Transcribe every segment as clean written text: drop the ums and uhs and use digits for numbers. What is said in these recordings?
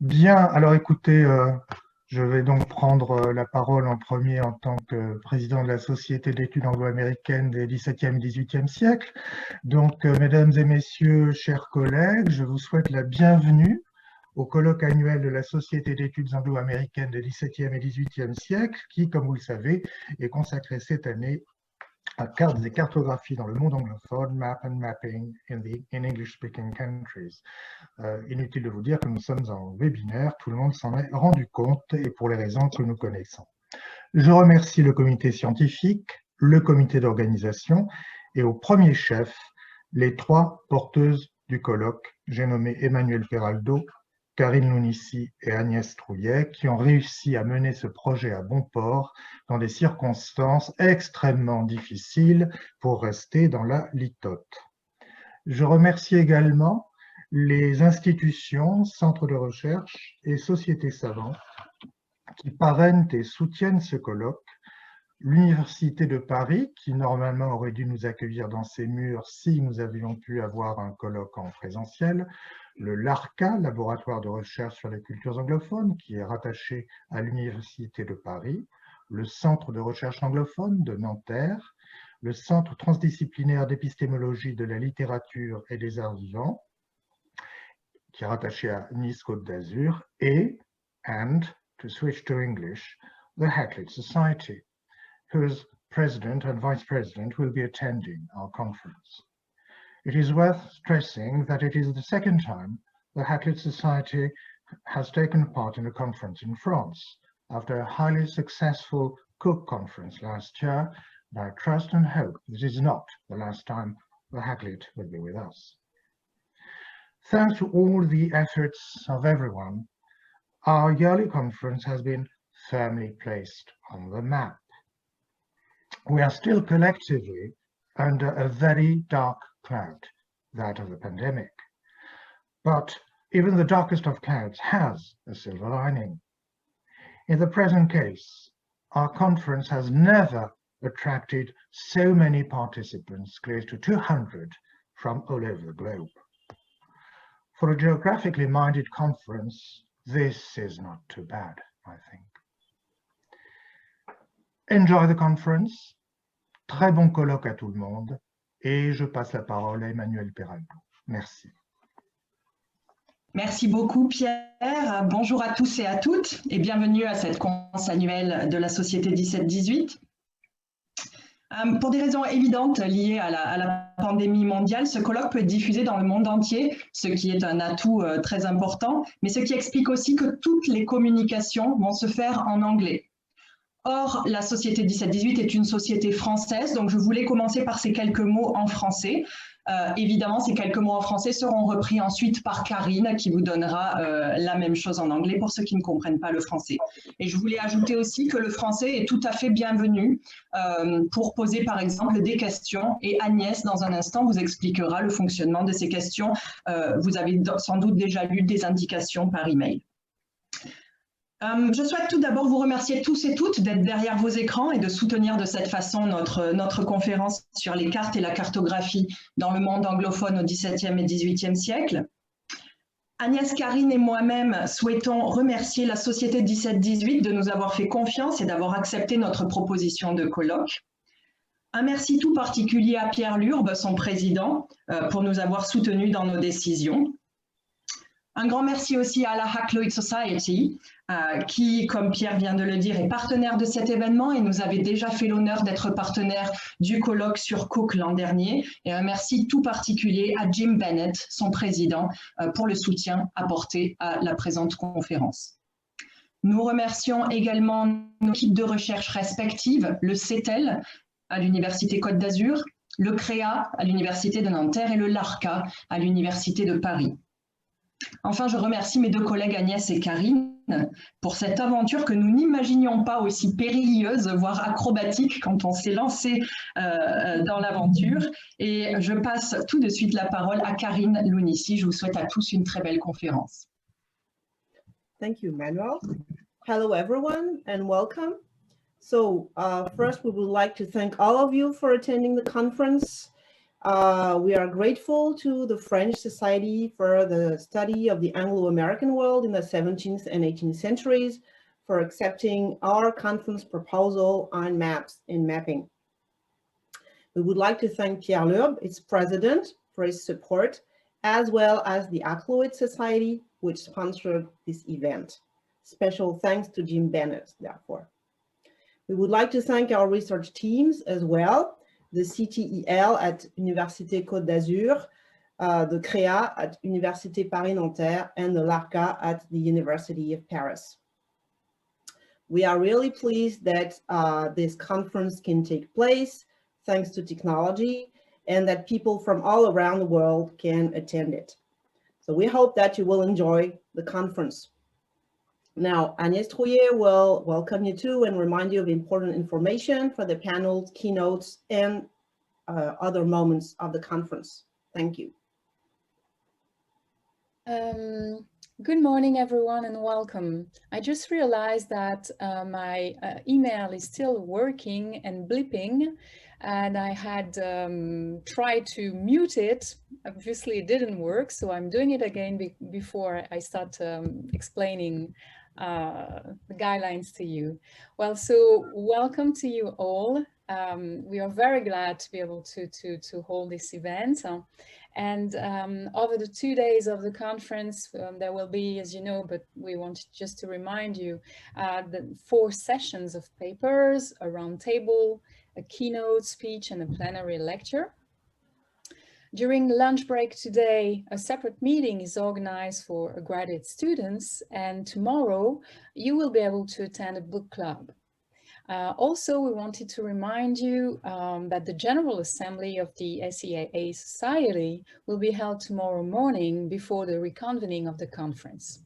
Bien, alors écoutez, je vais donc prendre la parole en premier en tant que président de la Société d'études anglo-américaines des XVIIe et XVIIIe siècles. Donc, mesdames et messieurs, chers collègues, je vous souhaite la bienvenue au colloque annuel de la Société d'études anglo-américaines des XVIIe et XVIIIe siècles, qui, comme vous le savez, est consacré cette année à cartes et cartographies dans le monde anglophone, map and mapping in English-speaking countries. Inutile de vous dire que nous sommes en webinaire, tout le monde s'en est rendu compte et pour les raisons que nous connaissons. Je remercie le comité scientifique, le comité d'organisation et au premier chef, les trois porteuses du colloque, j'ai nommé Emmanuel Peraldo, Karine Lounissi et Agnès Trouillet, qui ont réussi à mener ce projet à bon port dans des circonstances extrêmement difficiles pour rester dans la litote. Je remercie également les institutions, centres de recherche et sociétés savantes qui parrainent et soutiennent ce colloque, l'Université de Paris, qui normalement aurait dû nous accueillir dans ses murs si nous avions pu avoir un colloque en présentiel, le LARCA, Laboratoire de recherche sur les cultures anglophones, qui est rattaché à l'Université de Paris, le Centre de recherche anglophone de Nanterre, le Centre transdisciplinaire d'épistémologie de la littérature et des arts vivants, qui est rattaché à Nice-Côte d'Azur, et, to switch to English, the XVIIIth Society, whose president and vice president will be attending our conference. It is worth stressing that it is the second time the XVIIIth Society has taken part in a conference in France, after a highly successful Cook conference last year, and I trust and hope this is not the last time the XVIIIth will be with us. Thanks to all the efforts of everyone, our yearly conference has been firmly placed on the map. We are still collectively under a very dark cloud, that of the pandemic. But even the darkest of clouds has a silver lining. In the present case, our conference has never attracted so many participants, close to 200 from all over the globe. For a geographically minded conference, this is not too bad, I think. Enjoy the conference. Très bon colloque à tout le monde. Et je passe la parole à Emmanuel Peraldo. Merci. Merci beaucoup Pierre. Bonjour à tous et à toutes et bienvenue à cette conférence annuelle de la Société XVIIe-XVIIIe. Pour des raisons évidentes liées à la pandémie mondiale, ce colloque peut être diffusé dans le monde entier, ce qui est un atout très important, mais ce qui explique aussi que toutes les communications vont se faire en anglais. Or, la Société XVIIe-XVIIIe est une société française, donc je voulais commencer par ces quelques mots en français. Évidemment, ces quelques mots en français seront repris ensuite par Karine, qui vous donnera la même chose en anglais pour ceux qui ne comprennent pas le français. Et je voulais ajouter aussi que le français est tout à fait bienvenu pour poser par exemple des questions. Et Agnès, dans un instant, vous expliquera le fonctionnement de ces questions. Vous avez sans doute déjà lu des indications par email. Je souhaite tout d'abord vous remercier tous et toutes d'être derrière vos écrans et de soutenir de cette façon notre conférence sur les cartes et la cartographie dans le monde anglophone au XVIIe et XVIIIe siècle. Agnès, Karine et moi-même souhaitons remercier la Société XVIIe-XVIIIe de nous avoir fait confiance et d'avoir accepté notre proposition de colloque. Un merci tout particulier à Pierre Lurbe, son président, pour nous avoir soutenus dans nos décisions. Un grand merci aussi à la XVIIIth Society, qui, comme Pierre vient de le dire, est partenaire de cet événement et nous avait déjà fait l'honneur d'être partenaire du colloque sur Cook l'an dernier. Et un merci tout particulier à Jim Bennett, son président, pour le soutien apporté à la présente conférence. Nous remercions également nos équipes de recherche respectives, le Cette à l'Université Côte d'Azur, le CREA à l'Université de Nanterre et le LARCA à l'Université de Paris. Enfin, je remercie mes deux collègues Agnès et Karine pour cette aventure que nous n'imaginions pas aussi périlleuse, voire acrobatique quand on s'est lancé dans l'aventure. Et je passe tout de suite la parole à Karine Lounissi. Je vous souhaite à tous une très belle conférence. Thank you, Manuel. Hello, everyone, and welcome. So first, we would like to thank all of you for attending the conference. We are grateful to the French Society for the Study of the Anglo-American World in the 17th and 18th centuries for accepting our conference proposal on maps and mapping. We would like to thank Pierre, its president, for his support, as well as the XVIIIth Society, which sponsored this event. Special thanks to Jim Bennett, therefore. We would like to thank our research teams as well, the CTEL at Université Côte d'Azur, the CREA at Université Paris-Nanterre, and the LARCA at the University of Paris. We are really pleased that this conference can take place thanks to technology and that people from all around the world can attend it. So we hope that you will enjoy the conference. Now, Agnès Trouillet will welcome you too and remind you of important information for the panels, keynotes, and other moments of the conference. Thank you. Good morning, everyone, and welcome. I just realized that my email is still working and blipping, and I had tried to mute it. Obviously, it didn't work, so I'm doing it again before I start explaining the guidelines to you. Well, so welcome to you all. We are very glad to be able to hold this event. And over the 2 days of the conference, there will be, as you know, but we wanted just to remind you, the 4 sessions of papers, a roundtable, a keynote speech, and a plenary lecture. During the lunch break today, a separate meeting is organized for graduate students, and tomorrow you will be able to attend a book club. Also, we wanted to remind you that the General Assembly of the SEAA Society will be held tomorrow morning before the reconvening of the conference.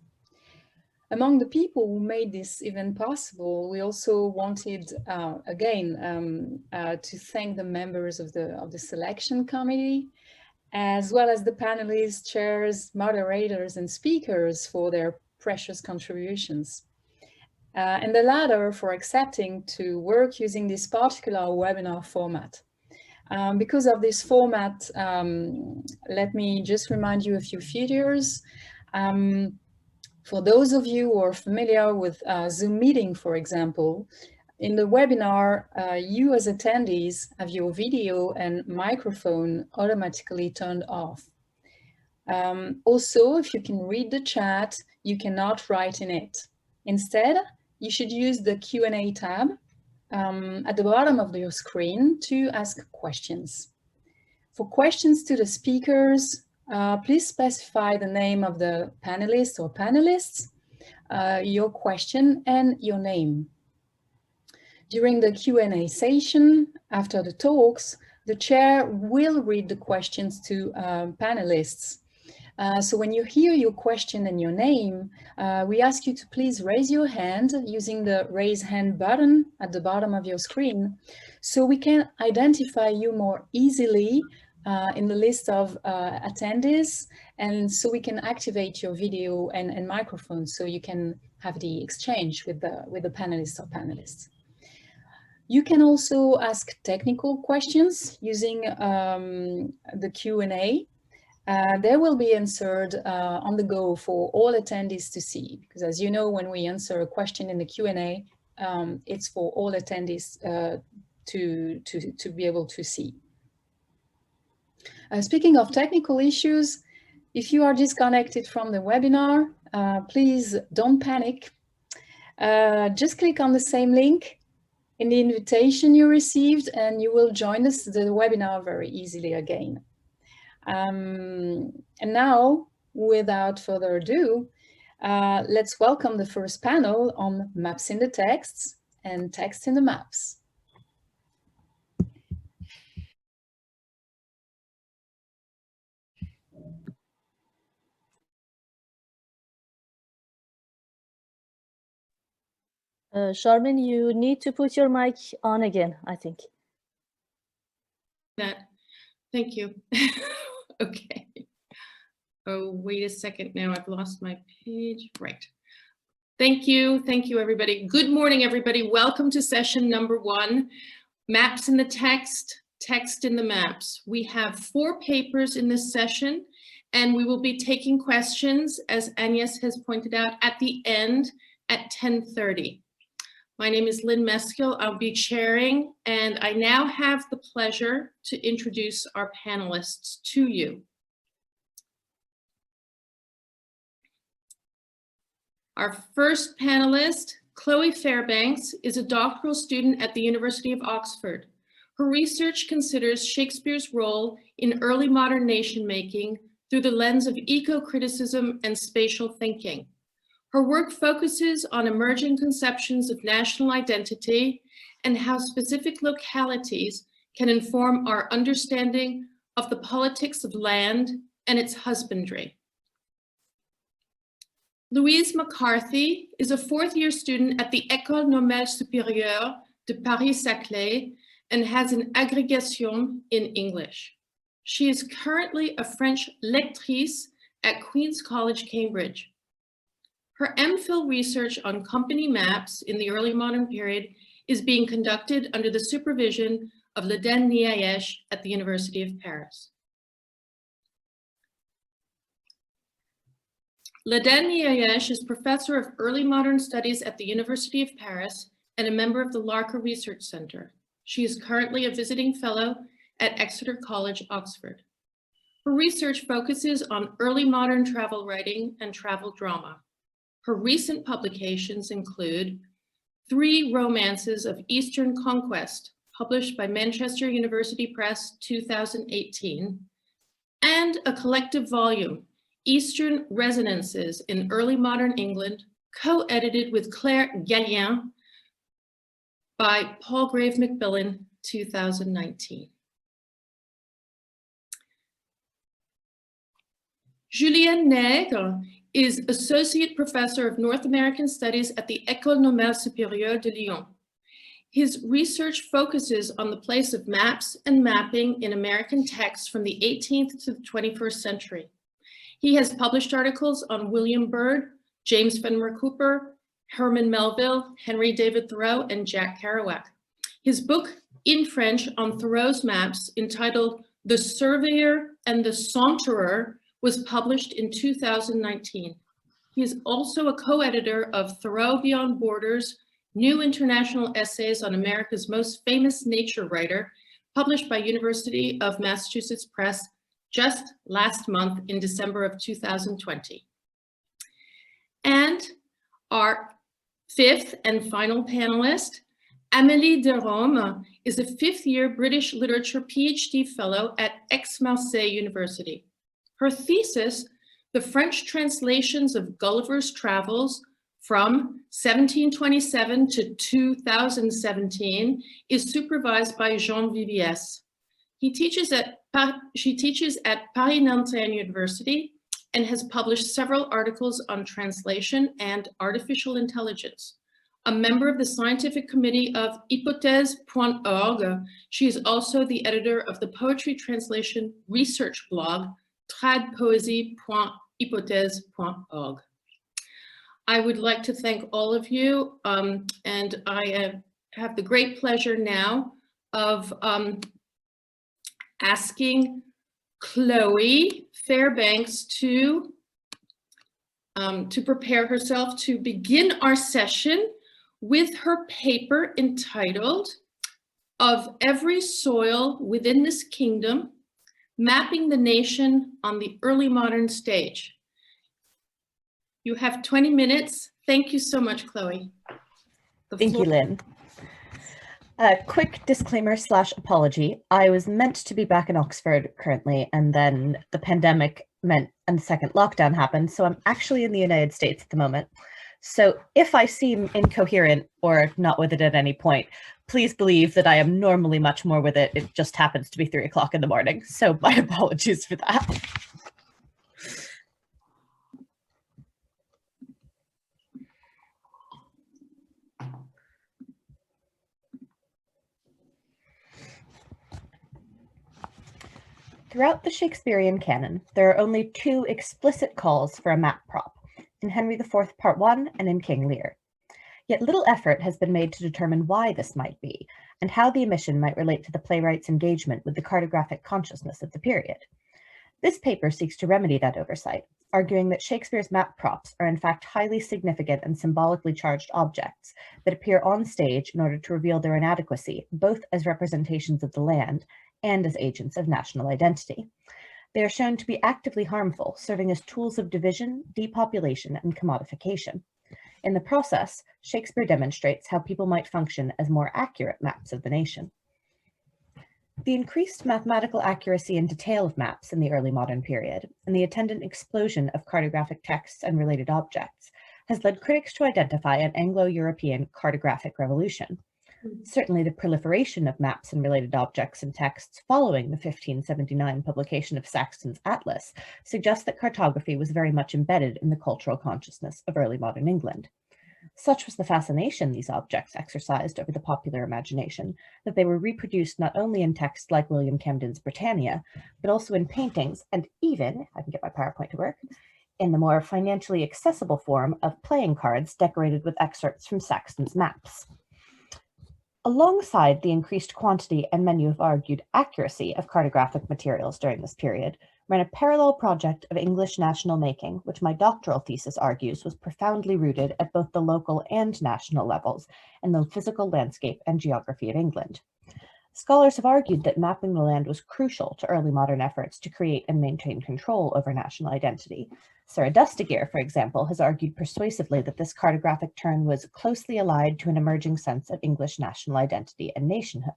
Among the people who made this event possible, we also wanted, again, to thank the members of the selection committee, as well as the panelists, chairs, moderators, and speakers for their precious contributions. And the latter for accepting to work using this particular webinar format. Because of this format, let me just remind you a few features. For those of you who are familiar with Zoom meeting, for example, in the webinar, you as attendees have your video and microphone automatically turned off. Also, if you can read the chat, you cannot write in it. Instead, you should use the Q&A tab at the bottom of your screen to ask questions. For questions to the speakers, please specify the name of the panelist or panelists, your question, and your name. During the Q&A session, after the talks, the chair will read the questions to panelists. So when you hear your question and your name, we ask you to please raise your hand using the raise hand button at the bottom of your screen, so we can identify you more easily in the list of attendees, and so we can activate your video and microphone so you can have the exchange with the panelists or panelists. You can also ask technical questions using the Q&A. They will be answered on the go for all attendees to see, because as you know, when we answer a question in the Q&A, it's for all attendees to be able to see. Speaking of technical issues, if you are disconnected from the webinar, please don't panic. Just click on the same link in the invitation you received, and you will join us the webinar very easily again. And now, without further ado, let's welcome the first panel on maps in the texts and text in the maps. Charmin, you need to put your mic on again, I think. Thank you. Okay. Oh, wait a second. Now I've lost my page. Right. Thank you. Thank you, everybody. Good morning, everybody. Welcome to session number 1, Maps in the Text, text in the maps. We have 4 papers in this session, and we will be taking questions, as Agnès has pointed out, at the end at 10:30. My name is Lynn Meskill. I'll be chairing, and I now have the pleasure to introduce our panelists to you. Our first panelist, Chloe Fairbanks, is a doctoral student at the University of Oxford. Her research considers Shakespeare's role in early modern nation-making through the lens of eco-criticism and spatial thinking. Her work focuses on emerging conceptions of national identity and how specific localities can inform our understanding of the politics of land and its husbandry. Louise McCarthy is a 4th-year student at the École Normale Supérieure de Paris-Saclay and has an agrégation in English. She is currently a French lectrice at Queen's College, Cambridge. Her MPhil research on company maps in the early modern period is being conducted under the supervision of Laden Niayesh at the University of Paris. Laden Niayesh is professor of early modern studies at the University of Paris and a member of the Larker Research Center. She is currently a visiting fellow at Exeter College, Oxford. Her research focuses on early modern travel writing and travel drama. Her recent publications include 3 romances of Eastern conquest, published by Manchester University Press 2018, and a collective volume, Eastern Resonances in Early Modern England, co-edited with Claire Gallien by Palgrave Macmillan 2019. Julien Nègre is Associate Professor of North American Studies at the École Normale Supérieure de Lyon. His research focuses on the place of maps and mapping in American texts from the 18th to the 21st century. He has published articles on William Byrd, James Fenimore Cooper, Herman Melville, Henry David Thoreau, and Jack Kerouac. His book in French on Thoreau's maps, entitled The Surveyor and the Saunterer, was published in 2019. He is also a co-editor of Thoreau Beyond Borders, New International Essays on America's Most Famous Nature Writer, published by University of Massachusetts Press just last month in December of 2020. And our 5th and final panelist, Amélie Derome, is a 5th-year British Literature PhD Fellow at Aix-Marseille University. Her thesis, The French Translations of Gulliver's Travels from 1727 to 2017, is supervised by Jean Viviès. She teaches at Paris-Nanterre University and has published several articles on translation and artificial intelligence. A member of the scientific committee of hypothèse.org, she is also the editor of the poetry translation research blog tradpoesie.hypothèse.org. I would like to thank all of you, and I have the great pleasure now of asking Chloe Fairbanks to prepare herself to begin our session with her paper entitled Of Every Soil Within This Kingdom, Mapping the Nation on the Early Modern Stage. You have 20 minutes. Thank you so much, Chloe. Thank you, Lynn. A quick disclaimer / apology. I was meant to be back in Oxford currently, and then the pandemic meant and the second lockdown happened, so I'm actually in the United States at the moment. So if I seem incoherent or not with it at any point, please believe that I am normally much more with it. It just happens to be 3 o'clock in the morning, so my apologies for that. Throughout the Shakespearean canon, there are only 2 explicit calls for a map prop, in Henry IV Part 1 and in King Lear. Yet little effort has been made to determine why this might be, and how the omission might relate to the playwright's engagement with the cartographic consciousness of the period. This paper seeks to remedy that oversight, arguing that Shakespeare's map props are in fact highly significant and symbolically charged objects that appear on stage in order to reveal their inadequacy, both as representations of the land and as agents of national identity. They are shown to be actively harmful, serving as tools of division, depopulation, and commodification. In the process, Shakespeare demonstrates how people might function as more accurate maps of the nation. The increased mathematical accuracy and detail of maps in the early modern period, and the attendant explosion of cartographic texts and related objects, has led critics to identify an Anglo-European cartographic revolution. Certainly the proliferation of maps and related objects and texts following the 1579 publication of Saxton's Atlas suggests that cartography was very much embedded in the cultural consciousness of early modern England. Such was the fascination these objects exercised over the popular imagination that they were reproduced not only in texts like William Camden's Britannia, but also in paintings and even, if I can get my PowerPoint to work, in the more financially accessible form of playing cards decorated with excerpts from Saxton's maps. Alongside the increased quantity and many have argued accuracy of cartographic materials during this period, ran a parallel project of English national making, which my doctoral thesis argues was profoundly rooted at both the local and national levels in the physical landscape and geography of England. Scholars have argued that mapping the land was crucial to early modern efforts to create and maintain control over national identity. Sarah Dustigear, for example, has argued persuasively that this cartographic turn was closely allied to an emerging sense of English national identity and nationhood.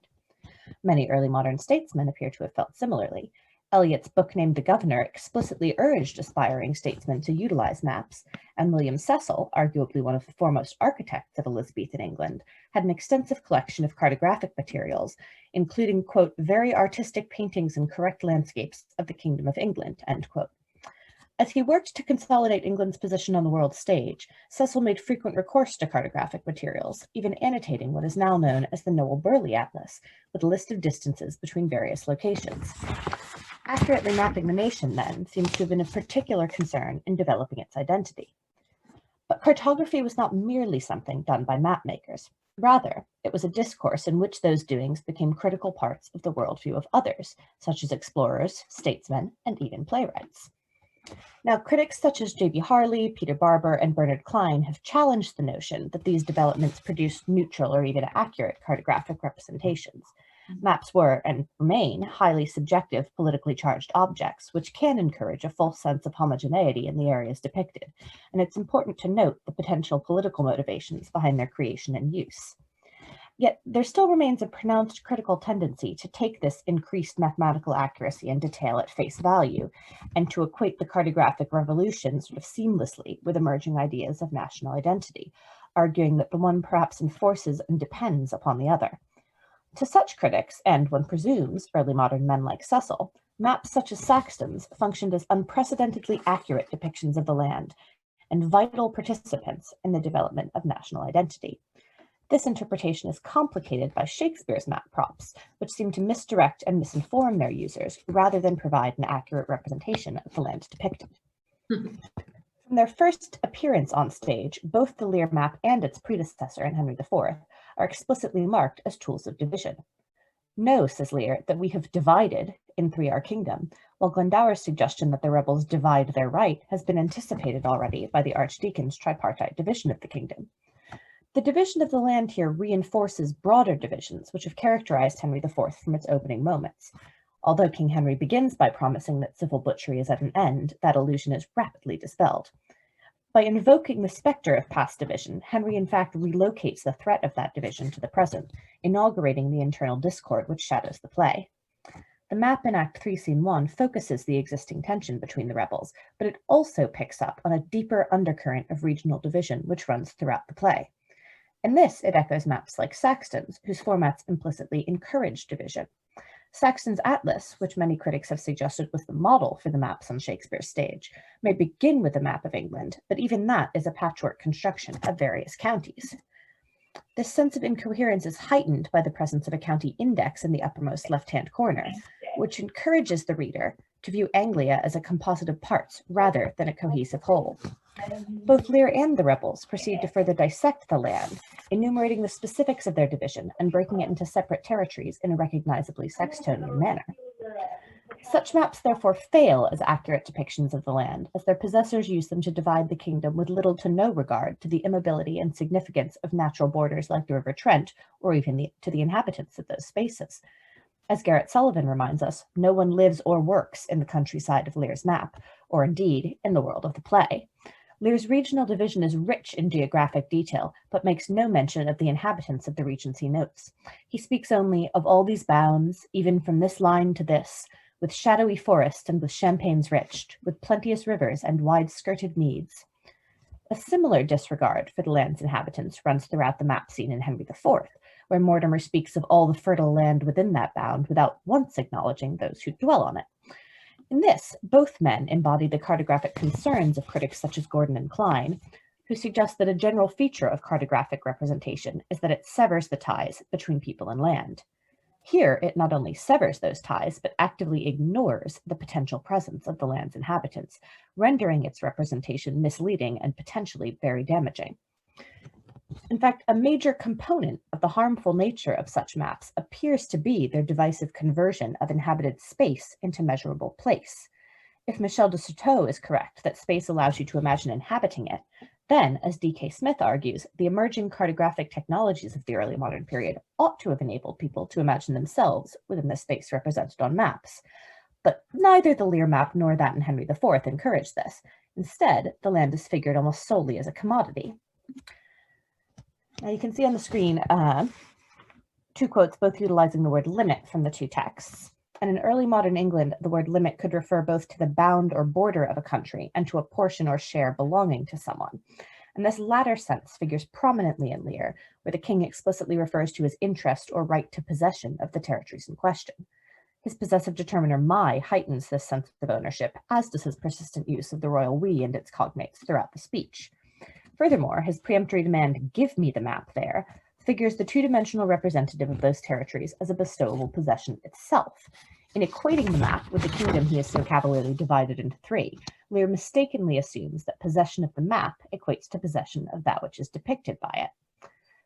Many early modern statesmen appear to have felt similarly. Eliot's book named The Governor explicitly urged aspiring statesmen to utilize maps, and William Cecil, arguably one of the foremost architects of Elizabethan England, had an extensive collection of cartographic materials, including, quote, very artistic paintings and correct landscapes of the Kingdom of England, end quote. As he worked to consolidate England's position on the world stage, Cecil made frequent recourse to cartographic materials, even annotating what is now known as the Noel Burley Atlas, with a list of distances between various locations. Accurately mapping the nation, then, seems to have been of particular concern in developing its identity. But cartography was not merely something done by mapmakers. Rather, it was a discourse in which those doings became critical parts of the worldview of others, such as explorers, statesmen, and even playwrights. Now, critics such as J.B. Harley, Peter Barber, and Bernard Klein have challenged the notion that these developments produced neutral or even accurate cartographic representations. Maps were, and remain, highly subjective, politically charged objects, which can encourage a false sense of homogeneity in the areas depicted, and it's important to note the potential political motivations behind their creation and use. Yet there still remains a pronounced critical tendency to take this increased mathematical accuracy and detail at face value, and to equate the cartographic revolution sort of seamlessly with emerging ideas of national identity, arguing that the one perhaps enforces and depends upon the other. To such critics, and one presumes early modern men like Cecil, maps such as Saxton's functioned as unprecedentedly accurate depictions of the land and vital participants in the development of national identity. This interpretation is complicated by Shakespeare's map props, which seem to misdirect and misinform their users rather than provide an accurate representation of the land depicted. From their first appearance on stage, both the Lear map and its predecessor in Henry IV are explicitly marked as tools of division. Know, says Lear, that we have divided in 3 our kingdom, while Glendower's suggestion that the rebels divide their right has been anticipated already by the Archdeacon's tripartite division of the kingdom. The division of the land here reinforces broader divisions which have characterized Henry IV from its opening moments. Although King Henry begins by promising that civil butchery is at an end, that illusion is rapidly dispelled. By invoking the specter of past division, Henry in fact relocates the threat of that division to the present, inaugurating the internal discord which shadows the play. The map in Act 3, Scene 1 focuses the existing tension between the rebels, but it also picks up on a deeper undercurrent of regional division which runs throughout the play. In this, it echoes maps like Saxton's, whose formats implicitly encourage division. Saxton's Atlas, which many critics have suggested was the model for the maps on Shakespeare's stage, may begin with a map of England, but even that is a patchwork construction of various counties. This sense of incoherence is heightened by the presence of a county index in the uppermost left-hand corner, which encourages the reader to view Anglia as a composite of parts rather than a cohesive whole. Both Lear and the rebels proceed to further dissect the land, enumerating the specifics of their division and breaking it into separate territories in a recognizably Sextonian manner. Such maps therefore fail as accurate depictions of the land, as their possessors use them to divide the kingdom with little to no regard to the immobility and significance of natural borders like the River Trent, or even to the inhabitants of those spaces. As Garrett Sullivan reminds us, no one lives or works in the countryside of Lear's map, or indeed in the world of the play. Lear's regional division is rich in geographic detail, but makes no mention of the inhabitants of the regions he notes. He speaks only of all these bounds, even from this line to this, with shadowy forest and with champaigns rich, with plenteous rivers and wide-skirted meads. A similar disregard for the land's inhabitants runs throughout the map scene in Henry IV, where Mortimer speaks of all the fertile land within that bound without once acknowledging those who dwell on it. In this, both men embody the cartographic concerns of critics such as Gordon and Klein, who suggest that a general feature of cartographic representation is that it severs the ties between people and land. Here, it not only severs those ties, but actively ignores the potential presence of the land's inhabitants, rendering its representation misleading and potentially very damaging. In fact, a major component of the harmful nature of such maps appears to be their divisive conversion of inhabited space into measurable place. If Michel de Certeau is correct that space allows you to imagine inhabiting it, then, as D.K. Smith argues, the emerging cartographic technologies of the early modern period ought to have enabled people to imagine themselves within the space represented on maps. But neither the Lear map nor that in Henry IV encourage this. Instead, the land is figured almost solely as a commodity. Now you can see on the screen two quotes, both utilizing the word limit from the two texts. And in early modern England, the word limit could refer both to the bound or border of a country and to a portion or share belonging to someone. And this latter sense figures prominently in Lear, where the king explicitly refers to his interest or right to possession of the territories in question. His possessive determiner my heightens this sense of ownership, as does his persistent use of the royal we and its cognates throughout the speech. Furthermore, his peremptory demand, "Give me the map there," figures the two-dimensional representative of those territories as a bestowable possession itself. In equating the map with the kingdom he has so cavalierly divided into three, Lear mistakenly assumes that possession of the map equates to possession of that which is depicted by it.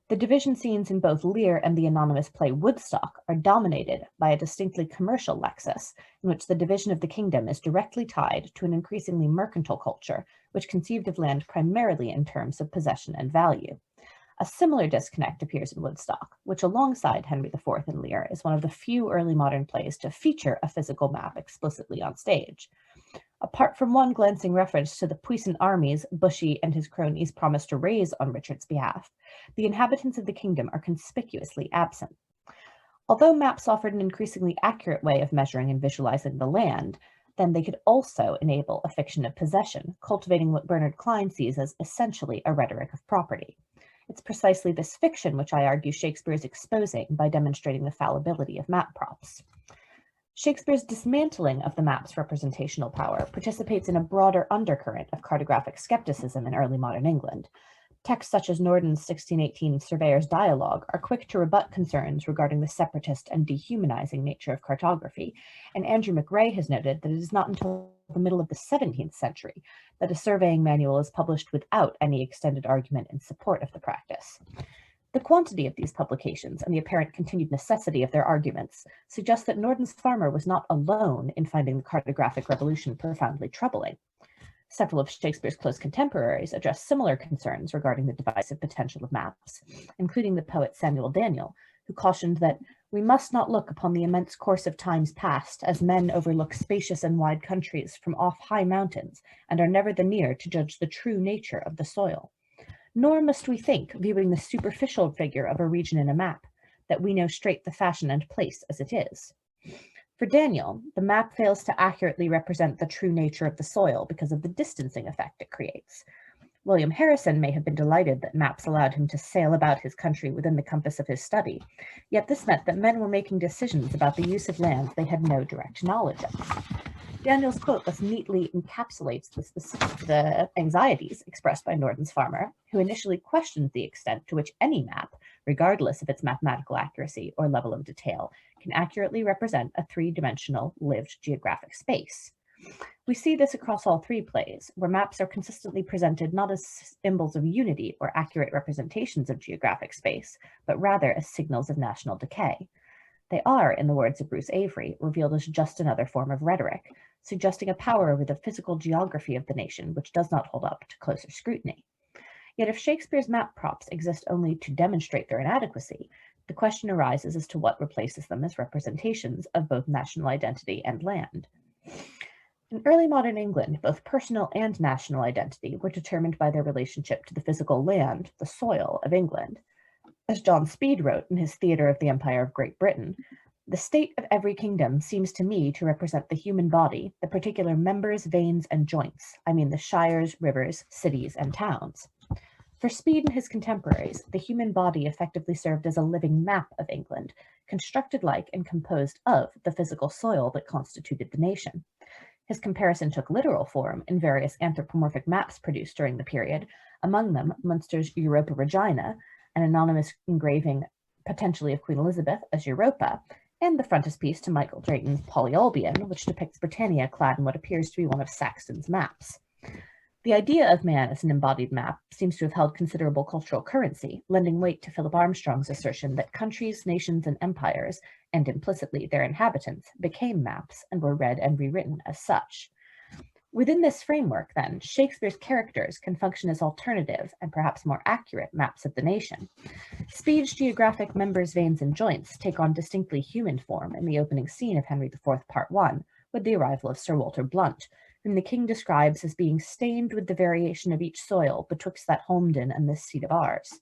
The division scenes in both Lear and the anonymous play Woodstock are dominated by a distinctly commercial lexis, in which the division of the kingdom is directly tied to an increasingly mercantile culture, which conceived of land primarily in terms of possession and value. A similar disconnect appears in Woodstock, which alongside Henry IV and Lear is one of the few early modern plays to feature a physical map explicitly on stage. Apart from one glancing reference to the puissant armies Bushy and his cronies promised to raise on Richard's behalf, the inhabitants of the kingdom are conspicuously absent. Although maps offered an increasingly accurate way of measuring and visualizing the land, then they could also enable a fiction of possession, cultivating what Bernard Klein sees as essentially a rhetoric of property. It's precisely this fiction which I argue Shakespeare is exposing by demonstrating the fallibility of map props. Shakespeare's dismantling of the map's representational power participates in a broader undercurrent of cartographic skepticism in early modern England. Texts such as Norden's 1618 Surveyor's Dialogue are quick to rebut concerns regarding the separatist and dehumanizing nature of cartography, and Andrew McRae has noted that it is not until the middle of the 17th century that a surveying manual is published without any extended argument in support of the practice. The quantity of these publications and the apparent continued necessity of their arguments suggest that Norden's farmer was not alone in finding the cartographic revolution profoundly troubling. Several of Shakespeare's close contemporaries address similar concerns regarding the divisive potential of maps, including the poet Samuel Daniel, who cautioned that we must not look upon the immense course of times past as men overlook spacious and wide countries from off high mountains and are never the near to judge the true nature of the soil. Nor must we think, viewing the superficial figure of a region in a map, that we know straight the fashion and place as it is. For Daniel, the map fails to accurately represent the true nature of the soil because of the distancing effect it creates. William Harrison may have been delighted that maps allowed him to sail about his country within the compass of his study, yet this meant that men were making decisions about the use of lands they had no direct knowledge of. Daniel's quote thus neatly encapsulates the anxieties expressed by Norden's farmer, who initially questioned the extent to which any map, regardless of its mathematical accuracy or level of detail, can accurately represent a three-dimensional lived geographic space. We see this across all three plays, where maps are consistently presented not as symbols of unity or accurate representations of geographic space, but rather as signals of national decay. They are, in the words of Bruce Avery, revealed as just another form of rhetoric, suggesting a power over the physical geography of the nation which does not hold up to closer scrutiny. Yet if Shakespeare's map props exist only to demonstrate their inadequacy, the question arises as to what replaces them as representations of both national identity and land. In early modern England, both personal and national identity were determined by their relationship to the physical land, the soil of England. As John Speed wrote in his Theatre of the Empire of Great Britain, "The state of every kingdom seems to me to represent the human body, the particular members, veins, and joints, I mean the shires, rivers, cities, and towns." For Speed and his contemporaries, the human body effectively served as a living map of England, constructed like and composed of the physical soil that constituted the nation. His comparison took literal form in various anthropomorphic maps produced during the period, among them Munster's Europa Regina, an anonymous engraving potentially of Queen Elizabeth as Europa, and the frontispiece to Michael Drayton's Polyolbion, which depicts Britannia clad in what appears to be one of Saxton's maps. The idea of man as an embodied map seems to have held considerable cultural currency, lending weight to Philip Armstrong's assertion that countries, nations, and empires, and implicitly their inhabitants, became maps and were read and rewritten as such. Within this framework, then, Shakespeare's characters can function as alternative and perhaps more accurate maps of the nation. Speed's geographic members, veins, and joints take on distinctly human form in the opening scene of Henry IV, Part 1, with the arrival of Sir Walter Blunt, whom the king describes as being stained with the variation of each soil betwixt that Holmden and this seat of ours.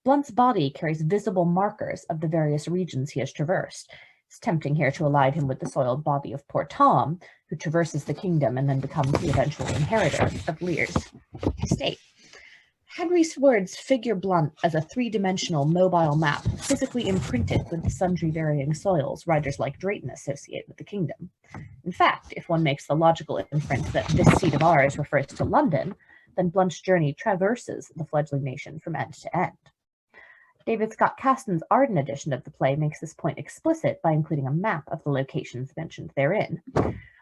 Blunt's body carries visible markers of the various regions he has traversed. It's tempting here to align him with the soiled body of poor Tom, who traverses the kingdom and then becomes the eventual inheritor of Lear's estate. Henry's words figure Blunt as a three-dimensional mobile map, physically imprinted with the sundry varying soils writers like Drayton associate with the kingdom. In fact, if one makes the logical inference that this seat of ours refers to London, then Blunt's journey traverses the fledgling nation from end to end. David Scott Caston's Arden edition of the play makes this point explicit by including a map of the locations mentioned therein.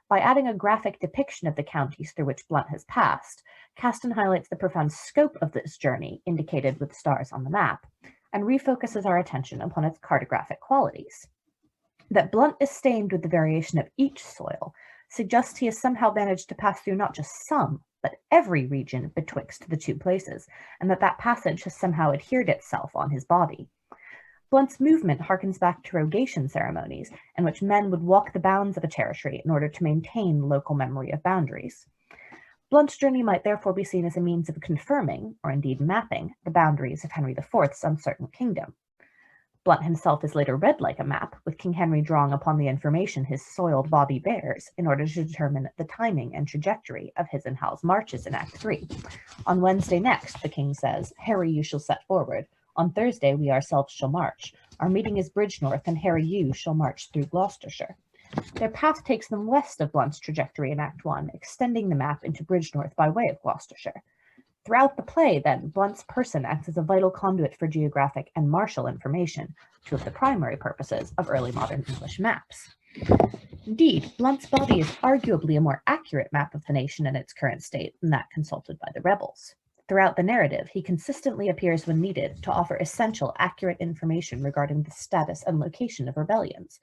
By adding a graphic depiction of the counties through which Blunt has passed, Caston highlights the profound scope of this journey, indicated with stars on the map, and refocuses our attention upon its cartographic qualities. That Blunt is stained with the variation of each soil suggests he has somehow managed to pass through not just some, but every region betwixt the two places, and that passage has somehow adhered itself on his body. Blunt's movement harkens back to rogation ceremonies, in which men would walk the bounds of a territory in order to maintain local memory of boundaries. Blunt's journey might therefore be seen as a means of confirming, or indeed mapping, the boundaries of Henry IV's uncertain kingdom. Blunt himself is later read like a map, with King Henry drawing upon the information his soiled body bears in order to determine the timing and trajectory of his and Hal's marches in Act 3. On Wednesday next, the king says, "Harry, you shall set forward. On Thursday, we ourselves shall march. Our meeting is Bridgenorth, and Harry, you shall march through Gloucestershire." Their path takes them west of Blunt's trajectory in Act 1, extending the map into Bridgenorth by way of Gloucestershire. Throughout the play, then, Blunt's person acts as a vital conduit for geographic and martial information, two of the primary purposes of early modern English maps. Indeed, Blunt's body is arguably a more accurate map of the nation in its current state than that consulted by the rebels. Throughout the narrative, he consistently appears when needed to offer essential, accurate information regarding the status and location of rebellions.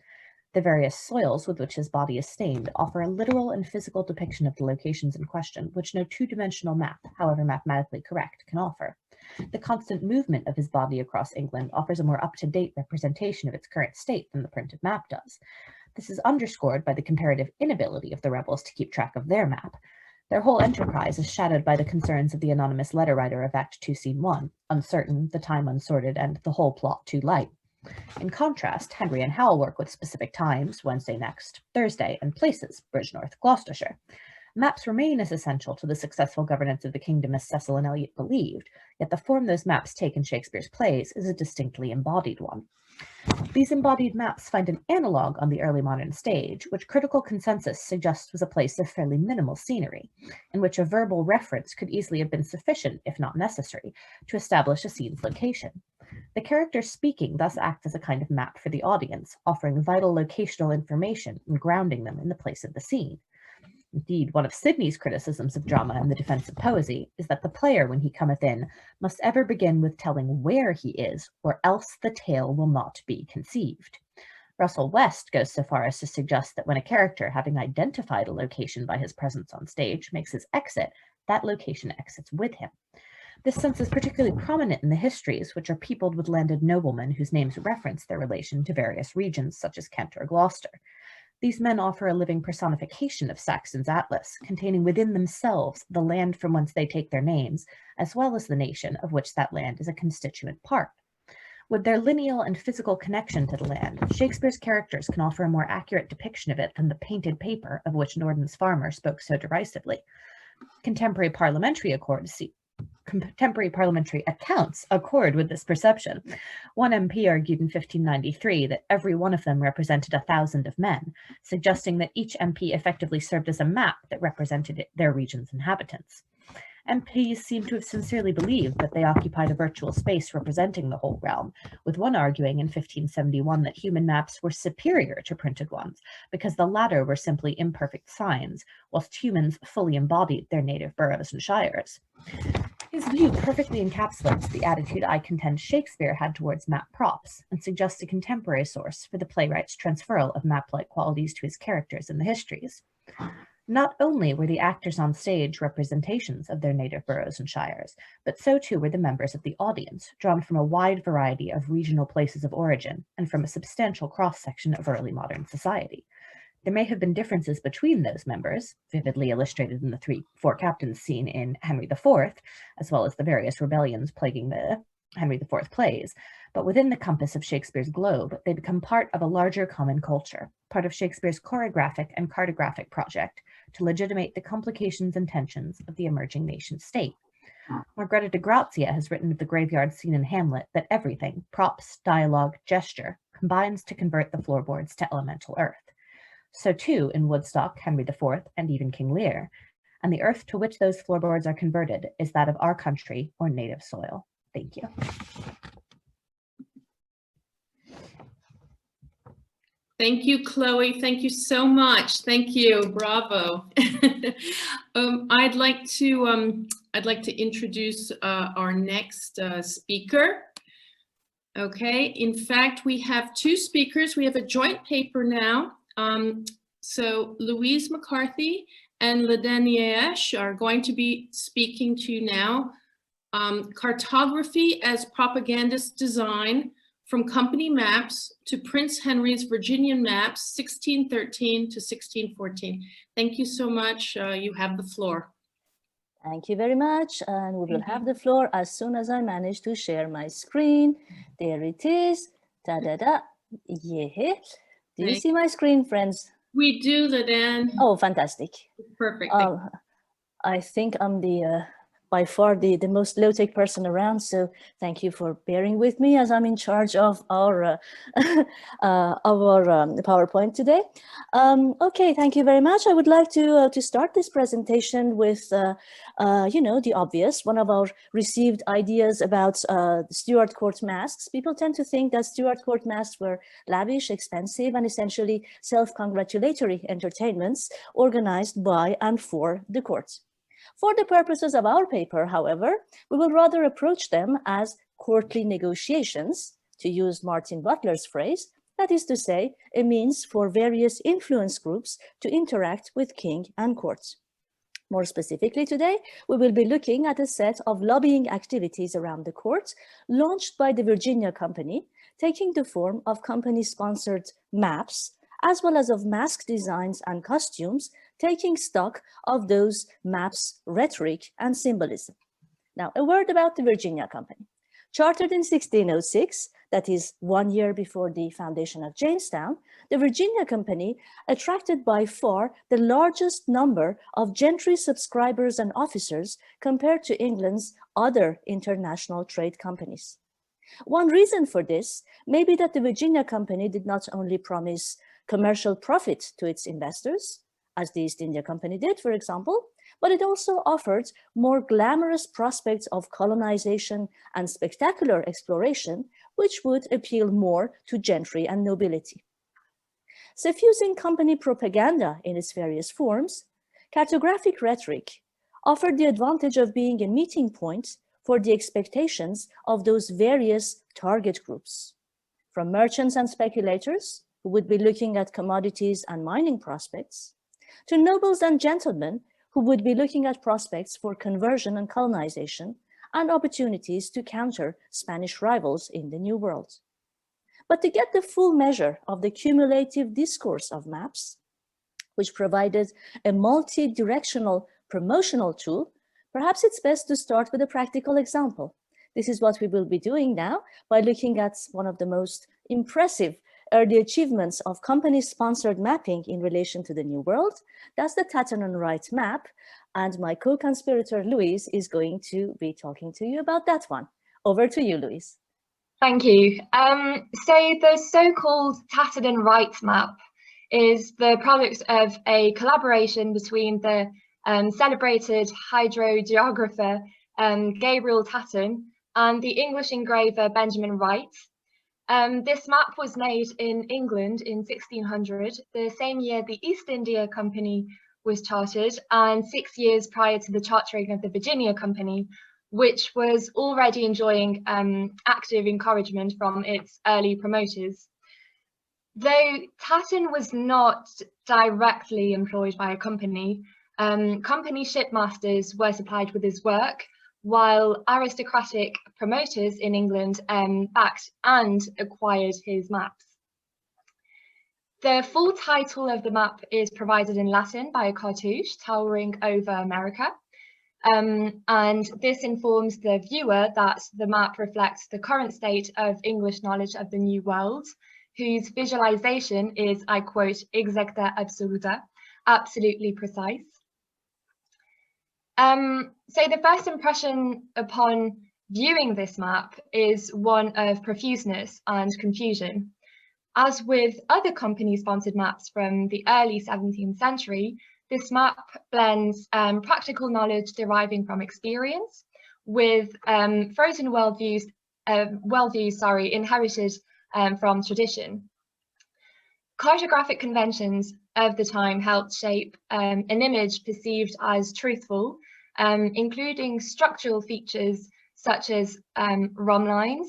The various soils with which his body is stained offer a literal and physical depiction of the locations in question, which no two-dimensional map, however mathematically correct, can offer. The constant movement of his body across England offers a more up-to-date representation of its current state than the printed map does. This is underscored by the comparative inability of the rebels to keep track of their map. Their whole enterprise is shadowed by the concerns of the anonymous letter writer of Act 2, Scene 1, uncertain, the time unsorted, and the whole plot too light. In contrast, Henry and Hal work with specific times, Wednesday next, Thursday, and places, Bridgenorth, Gloucestershire. Maps remain as essential to the successful governance of the kingdom as Cecil and Eliot believed, yet the form those maps take in Shakespeare's plays is a distinctly embodied one. These embodied maps find an analogue on the early modern stage, which critical consensus suggests was a place of fairly minimal scenery, in which a verbal reference could easily have been sufficient, if not necessary, to establish a scene's location. The characters speaking thus act as a kind of map for the audience, offering vital locational information and grounding them in the place of the scene. Indeed, one of Sidney's criticisms of drama and the defense of poesy is that the player, when he cometh in, must ever begin with telling where he is, or else the tale will not be conceived. Russell West goes so far as to suggest that when a character, having identified a location by his presence on stage, makes his exit, that location exits with him. This sense is particularly prominent in the histories, which are peopled with landed noblemen whose names reference their relation to various regions, such as Kent or Gloucester. These men offer a living personification of Saxon's atlas, containing within themselves the land from whence they take their names, as well as the nation of which that land is a constituent part. With their lineal and physical connection to the land, Shakespeare's characters can offer a more accurate depiction of it than the painted paper of which Norden's farmer spoke so derisively. Contemporary parliamentary accounts accord with this perception. One MP argued in 1593 that every one of them represented 1,000 of men, suggesting that each MP effectively served as a map that represented their region's inhabitants. MPs seem to have sincerely believed that they occupied a virtual space representing the whole realm, with one arguing in 1571 that human maps were superior to printed ones, because the latter were simply imperfect signs, whilst humans fully embodied their native boroughs and shires. His view perfectly encapsulates the attitude I contend Shakespeare had towards map props, and suggests a contemporary source for the playwright's transferal of map-like qualities to his characters in the histories. Not only were the actors on stage representations of their native boroughs and shires, but so too were the members of the audience, drawn from a wide variety of regional places of origin and from a substantial cross-section of early modern society. There may have been differences between those members, vividly illustrated in the four captains scene in Henry IV, as well as the various rebellions plaguing the Henry IV plays, but within the compass of Shakespeare's globe, they become part of a larger common culture, part of Shakespeare's choreographic and cartographic project to legitimate the complications and tensions of the emerging nation state. Margreta de Grazia has written of the graveyard scene in Hamlet that everything, props, dialogue, gesture, combines to convert the floorboards to elemental earth. So too in Woodstock, Henry IV, and even King Lear, and the earth to which those floorboards are converted is that of our country or native soil. Thank you. Thank you, Chloe. Thank you so much. Thank you. Bravo. I'd like to introduce our next speaker. Okay. In fact, we have two speakers. We have a joint paper now. So Louise McCarthy and Ladaniash are going to be speaking to you now. Cartography as propagandist design, from company maps to Prince Henry's Virginian maps, 1613 to 1614. Thank you so much. You have the floor. Thank you very much. And we will have the floor as soon as I manage to share my screen. There it is. Da-da-da. Yeah. Do you see my screen, friends? We do, Ladan. Oh, fantastic. Perfect. I think I'm the by far the most low-tech person around, so thank you for bearing with me as I'm in charge of our PowerPoint today. Okay, thank you very much. I would like to start this presentation with, the obvious. One of our received ideas about Stuart Court masks. People tend to think that Stuart Court masks were lavish, expensive, and essentially self-congratulatory entertainments organized by and for the court. For the purposes of our paper, however, we will rather approach them as courtly negotiations, to use Martin Butler's phrase, that is to say, a means for various influence groups to interact with king and court. More specifically today, we will be looking at a set of lobbying activities around the court launched by the Virginia Company, taking the form of company-sponsored maps, as well as of mask designs and costumes, taking stock of those maps' rhetoric and symbolism. Now, a word about the Virginia Company. Chartered in 1606, that is 1 year before the foundation of Jamestown, the Virginia Company attracted by far the largest number of gentry subscribers and officers compared to England's other international trade companies. One reason for this may be that the Virginia Company did not only promise commercial profit to its investors, as the East India Company did, for example, but it also offered more glamorous prospects of colonization and spectacular exploration, which would appeal more to gentry and nobility. Suffusing company propaganda in its various forms, cartographic rhetoric offered the advantage of being a meeting point for the expectations of those various target groups, from merchants and speculators who would be looking at commodities and mining prospects, to nobles and gentlemen who would be looking at prospects for conversion and colonization and opportunities to counter Spanish rivals in the New World. But to get the full measure of the cumulative discourse of maps, which provided a multi-directional promotional tool, perhaps it's best to start with a practical example. This is what we will be doing now by looking at one of the most impressive early achievements of company-sponsored mapping in relation to the New World. That's the Tatton and Wright map. And my co-conspirator, Louise, is going to be talking to you about that one. Over to you, Louise. Thank you. So the so-called Tatton and Wright map is the product of a collaboration between the celebrated hydrogeographer Gabriel Tatton and the English engraver Benjamin Wright. This map was made in England in 1600, the same year the East India Company was chartered, and 6 years prior to the chartering of the Virginia Company, which was already enjoying active encouragement from its early promoters. Though Tatton was not directly employed by a company, company shipmasters were supplied with his work, while aristocratic promoters in England backed and acquired his maps. The full title of the map is provided in Latin by a cartouche towering over America. And this informs the viewer that the map reflects the current state of English knowledge of the New World, whose visualization is, I quote, exacta absoluta, absolutely precise. So the first impression upon viewing this map is one of profuseness and confusion. As with other company-sponsored maps from the early 17th century, this map blends practical knowledge deriving from experience with frozen worldviews inherited from tradition. Cartographic conventions of the time helped shape an image perceived as truthful, including structural features such as rhomb lines,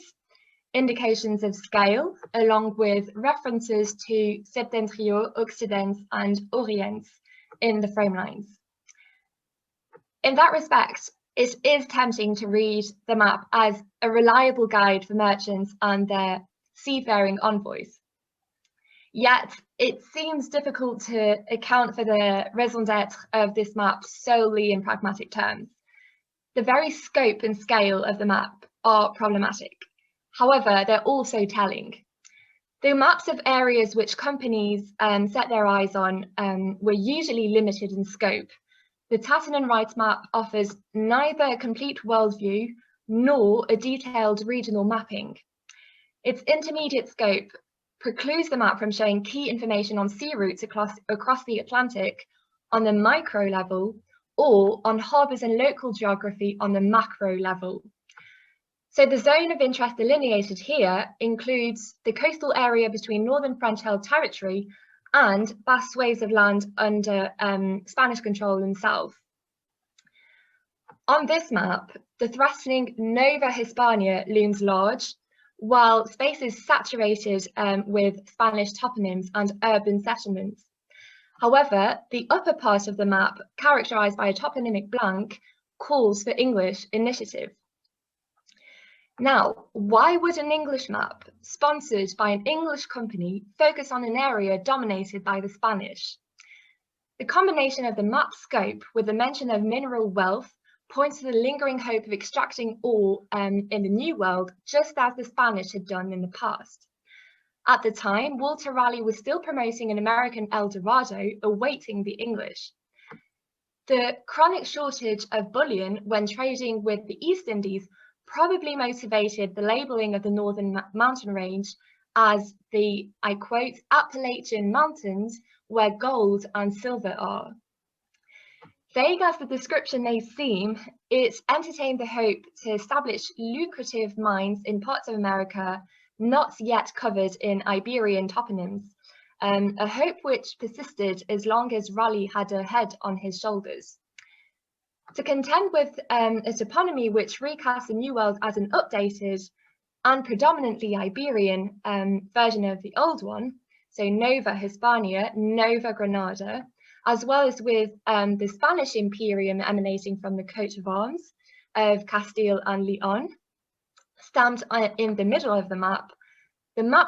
indications of scale, along with references to septentrions, occidents, and orients in the frame lines. In that respect, it is tempting to read the map as a reliable guide for merchants and their seafaring envoys. Yet, it seems difficult to account for the raison d'être of this map solely in pragmatic terms. The very scope and scale of the map are problematic. However, they're also telling. The maps of areas which companies set their eyes on were usually limited in scope. The Tatton and Wright map offers neither a complete worldview nor a detailed regional mapping. Its intermediate scope precludes the map from showing key information on sea routes across the Atlantic on the micro level or on harbours and local geography on the macro level. So the zone of interest delineated here includes the coastal area between northern French-held territory and vast swathes of land under Spanish control in the south. On this map, the threatening Nova Hispania looms large, while space is saturated with Spanish toponyms and urban settlements. However, the upper part of the map, characterized by a toponymic blank, calls for English initiative. Now, why would an English map, sponsored by an English company, focus on an area dominated by the Spanish? The combination of the map scope with the mention of mineral wealth points to the lingering hope of extracting ore in the New World, just as the Spanish had done in the past. At the time, Walter Raleigh was still promoting an American El Dorado, awaiting the English. The chronic shortage of bullion when trading with the East Indies probably motivated the labelling of the northern mountain range as the, I quote, Appalachian Mountains where gold and silver are. Vague as the description may seem, it entertained the hope to establish lucrative mines in parts of America not yet covered in Iberian toponyms, a hope which persisted as long as Raleigh had a head on his shoulders. To contend with a toponymy which recast the New World as an updated and predominantly Iberian version of the old one, so Nova Hispania, Nova Granada, as well as with the Spanish Imperium emanating from the coat of arms of Castile and Leon, stamped in the middle of the map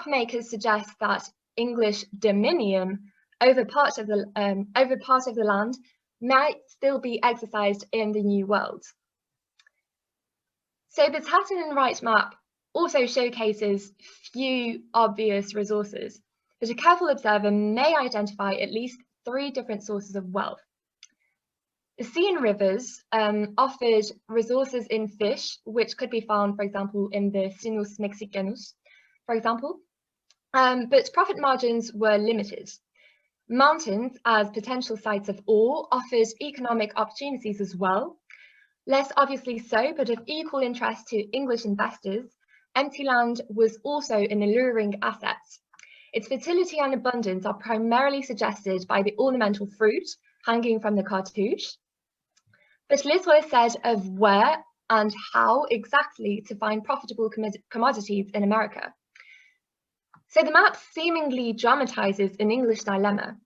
makers suggest that English dominion over part of the land might still be exercised in the New World. So the Tatton and Wright map also showcases few obvious resources, but a careful observer may identify at least 3 different sources of wealth. The sea and rivers offered resources in fish, which could be found, for example, in the Sinus Mexicanus, for example, but profit margins were limited. Mountains, as potential sites of ore, offered economic opportunities as well. Less obviously so, but of equal interest to English investors, empty land was also an alluring asset. Its fertility and abundance are primarily suggested by the ornamental fruit hanging from the cartouche. But little is said of where and how exactly to find profitable commodities in America. So the map seemingly dramatizes an English dilemma.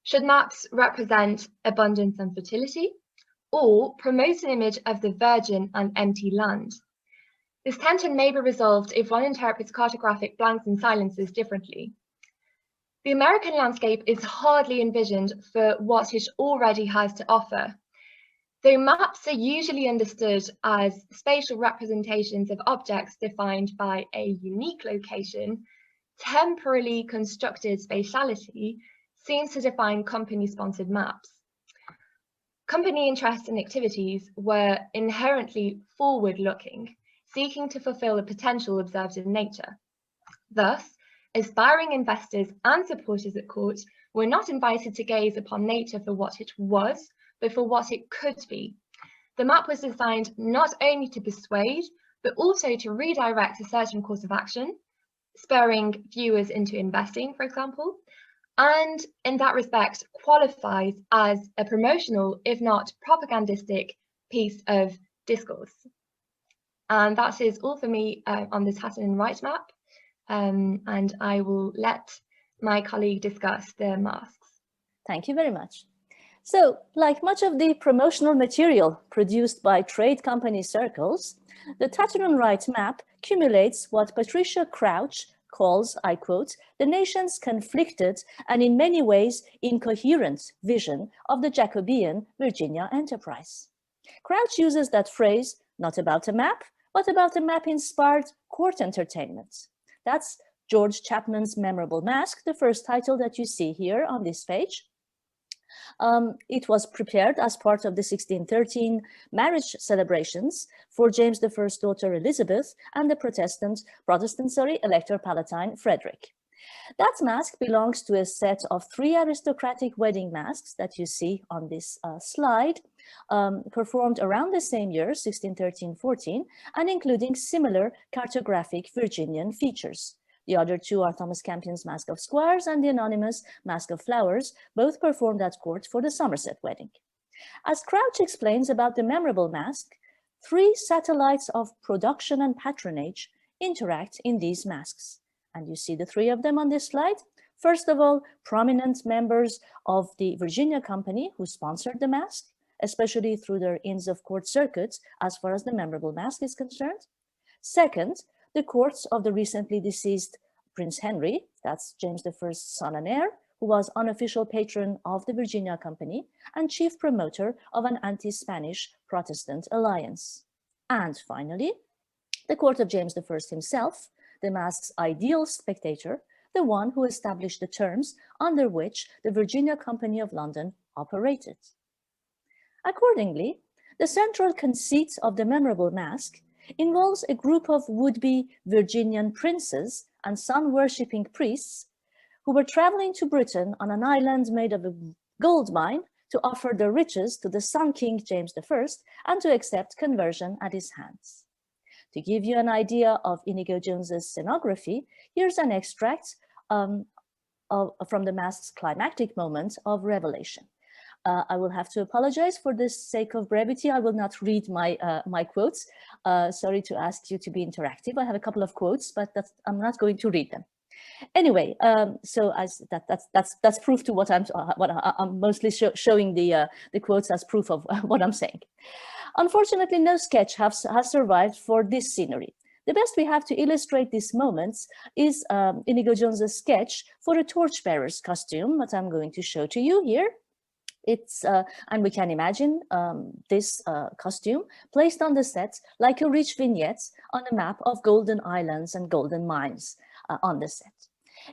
Should maps represent abundance and fertility, or promote an image of the virgin and empty land? This tension may be resolved if one interprets cartographic blanks and silences differently. The American landscape is hardly envisioned for what it already has to offer. Though maps are usually understood as spatial representations of objects defined by a unique location, temporally constructed spatiality seems to define company-sponsored maps. Company interests and activities were inherently forward-looking, seeking to fulfill a potential observed in nature. Thus, aspiring investors and supporters at court were not invited to gaze upon nature for what it was, but for what it could be. The map was designed not only to persuade, but also to redirect a certain course of action, spurring viewers into investing, for example, and in that respect qualifies as a promotional, if not propagandistic, piece of discourse. And that is all for me on the Tatton and Wright map, and I will let my colleague discuss the masks. Thank you very much. So, like much of the promotional material produced by trade company circles, the Tatton and Wright map cumulates what Patricia Crouch calls, I quote, the nation's conflicted and in many ways incoherent vision of the Jacobean Virginia enterprise. Crouch uses that phrase, not about a map, but about a map-inspired court entertainment. That's George Chapman's memorable masque, the first title that you see here on this page. It was prepared as part of the 1613 marriage celebrations for James I's daughter Elizabeth and the Protestant Elector Palatine Frederick. That masque belongs to a set of 3 aristocratic wedding masks that you see on this slide, performed around the same year, 1613-14, and including similar cartographic Virginian features. The other 2 are Thomas Campion's Masque of Squires and the anonymous Masque of Flowers, both performed at court for the Somerset wedding. As Crouch explains about the memorable masque, 3 satellites of production and patronage interact in these masques. And you see the 3 of them on this slide. First of all, prominent members of the Virginia Company who sponsored the masque, especially through their Inns of Court circuits as far as the memorable masque is concerned. Second, the courts of the recently deceased Prince Henry, that's James I's son and heir, who was unofficial patron of the Virginia Company and chief promoter of an anti-Spanish Protestant alliance. And finally, the court of James I himself, the masque's ideal spectator, the one who established the terms under which the Virginia Company of London operated. Accordingly, the central conceit of the memorable masque involves a group of would-be Virginian princes and sun-worshipping priests who were traveling to Britain on an island made of a gold mine to offer their riches to the Sun King James I and to accept conversion at his hands. To give you an idea of Inigo Jones's scenography, here's an extract from the mask's climactic moment of revelation. I will have to apologize for the sake of brevity. I will not read my quotes. Sorry to ask you to be interactive. I have a couple of quotes, but I'm not going to read them. Anyway, so that's proof to what I'm mostly showing the quotes as proof of what I'm saying. Unfortunately, no sketch has survived for this scenery. The best we have to illustrate these moments is Inigo Jones's sketch for a torchbearer's costume, that I'm going to show to you here. It's, and we can imagine this costume placed on the set like a rich vignette on a map of golden islands and golden mines on the set.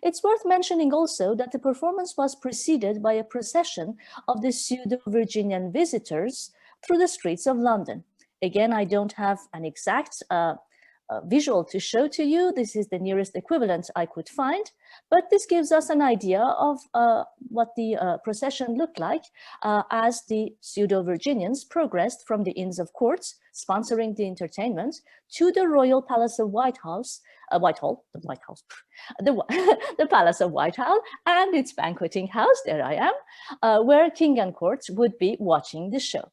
It's worth mentioning also that the performance was preceded by a procession of the pseudo-Virginian visitors through the streets of London. Again, I don't have an exact visual to show to you. This is the nearest equivalent I could find, but this gives us an idea of what the procession looked like as the pseudo-Virginians progressed from the Inns of Court, sponsoring the entertainment, to the Royal Palace of Whitehall, the Palace of Whitehall and its banqueting house, there I am, where King and Court would be watching the show.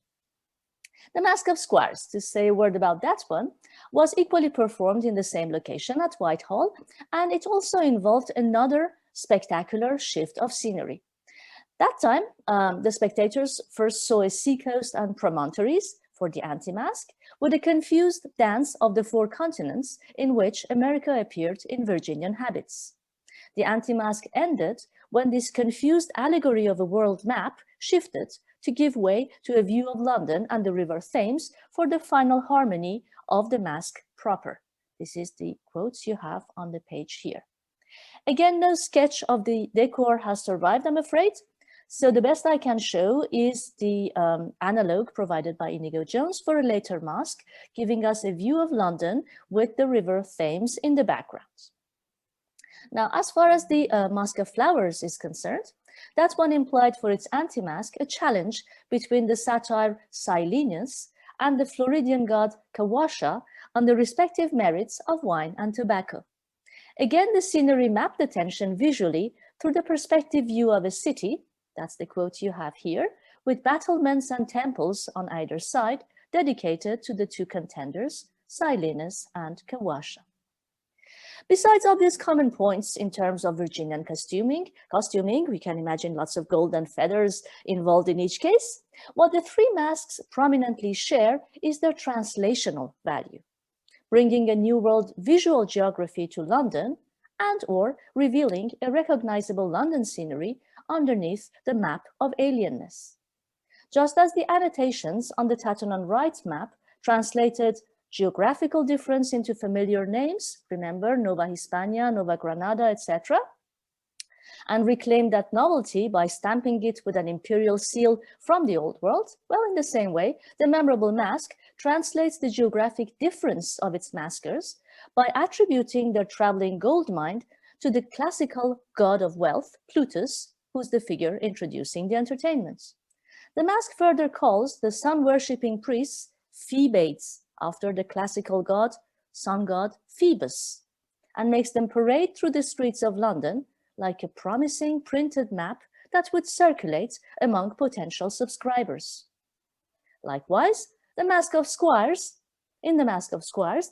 The Mask of Squires, to say a word about that one, was equally performed in the same location at Whitehall, and it also involved another spectacular shift of scenery. That time, the spectators first saw a seacoast and promontories for the anti-mask, with a confused dance of the four continents in which America appeared in Virginian habits. The anti-mask ended when this confused allegory of a world map shifted to give way to a view of London and the River Thames for the final harmony of the mask proper. This is the quotes you have on the page here. Again, no sketch of the decor has survived, I'm afraid. So the best I can show is the analog provided by Inigo Jones for a later mask, giving us a view of London with the River Thames in the background. Now, as far as the Mask of Flowers is concerned, that one implied for its anti-mask a challenge between the satyr Silenus and the Floridian god Kawasha on the respective merits of wine and tobacco. Again, the scenery mapped the tension visually through the perspective view of a city, that's the quote you have here, with battlements and temples on either side dedicated to the two contenders, Silenus and Kawasha. Besides obvious common points in terms of Virginian costuming, we can imagine lots of gold and feathers involved in each case. What the three masks prominently share is their translational value, bringing a new world visual geography to London and or revealing a recognizable London scenery underneath the map of alienness. Just as the annotations on the Tatton Wright map translated geographical difference into familiar names, remember Nova Hispania, Nova Granada, etc., and reclaimed that novelty by stamping it with an imperial seal from the old world, well, in the same way, the memorable mask translates the geographic difference of its maskers by attributing their traveling gold mine to the classical god of wealth, Plutus, who's the figure introducing the entertainment. The mask further calls the sun-worshipping priests Phoebades, after the classical god, sun god Phoebus, and makes them parade through the streets of London like a promising printed map that would circulate among potential subscribers. Likewise, in the Mask of Squires,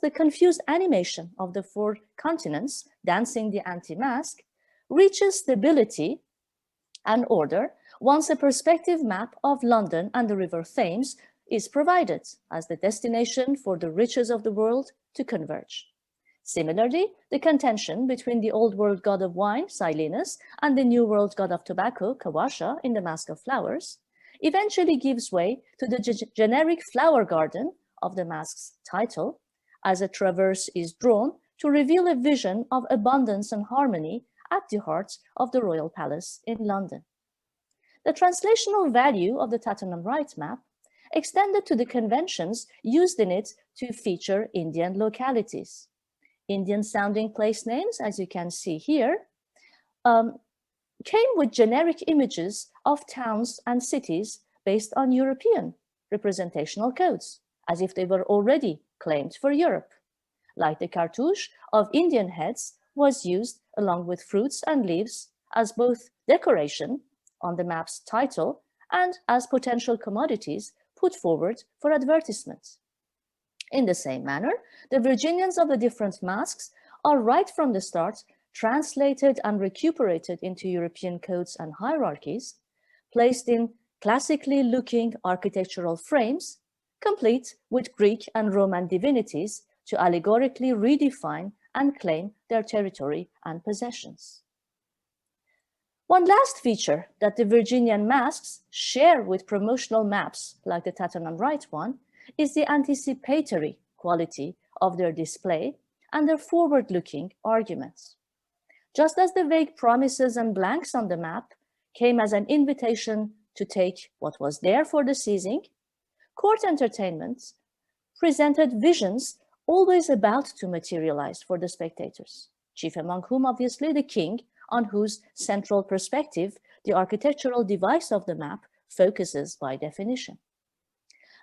the confused animation of the four continents dancing the anti-mask reaches stability and order once a perspective map of London and the River Thames is provided as the destination for the riches of the world to converge. Similarly, the contention between the old world god of wine, Silenus, and the new world god of tobacco, Kawasha, in the Mask of Flowers, eventually gives way to the generic flower garden of the mask's title, as a traverse is drawn to reveal a vision of abundance and harmony at the heart of the royal palace in London. The translational value of the Tatton Wright map extended to the conventions used in it to feature Indian localities. Indian-sounding place names, as you can see here, came with generic images of towns and cities based on European representational codes, as if they were already claimed for Europe. Like the cartouche of Indian heads was used along with fruits and leaves as both decoration on the map's title and as potential commodities put forward for advertisements. In the same manner, the Virginians of the different masks are right from the start translated and recuperated into European codes and hierarchies, placed in classically looking architectural frames, complete with Greek and Roman divinities to allegorically redefine and claim their territory and possessions. One last feature that the Virginian masks share with promotional maps like the Tatton Wright one is the anticipatory quality of their display and their forward-looking arguments. Just as the vague promises and blanks on the map came as an invitation to take what was there for the seizing, court entertainments presented visions always about to materialize for the spectators, chief among whom obviously the king, on whose central perspective the architectural device of the map focuses by definition.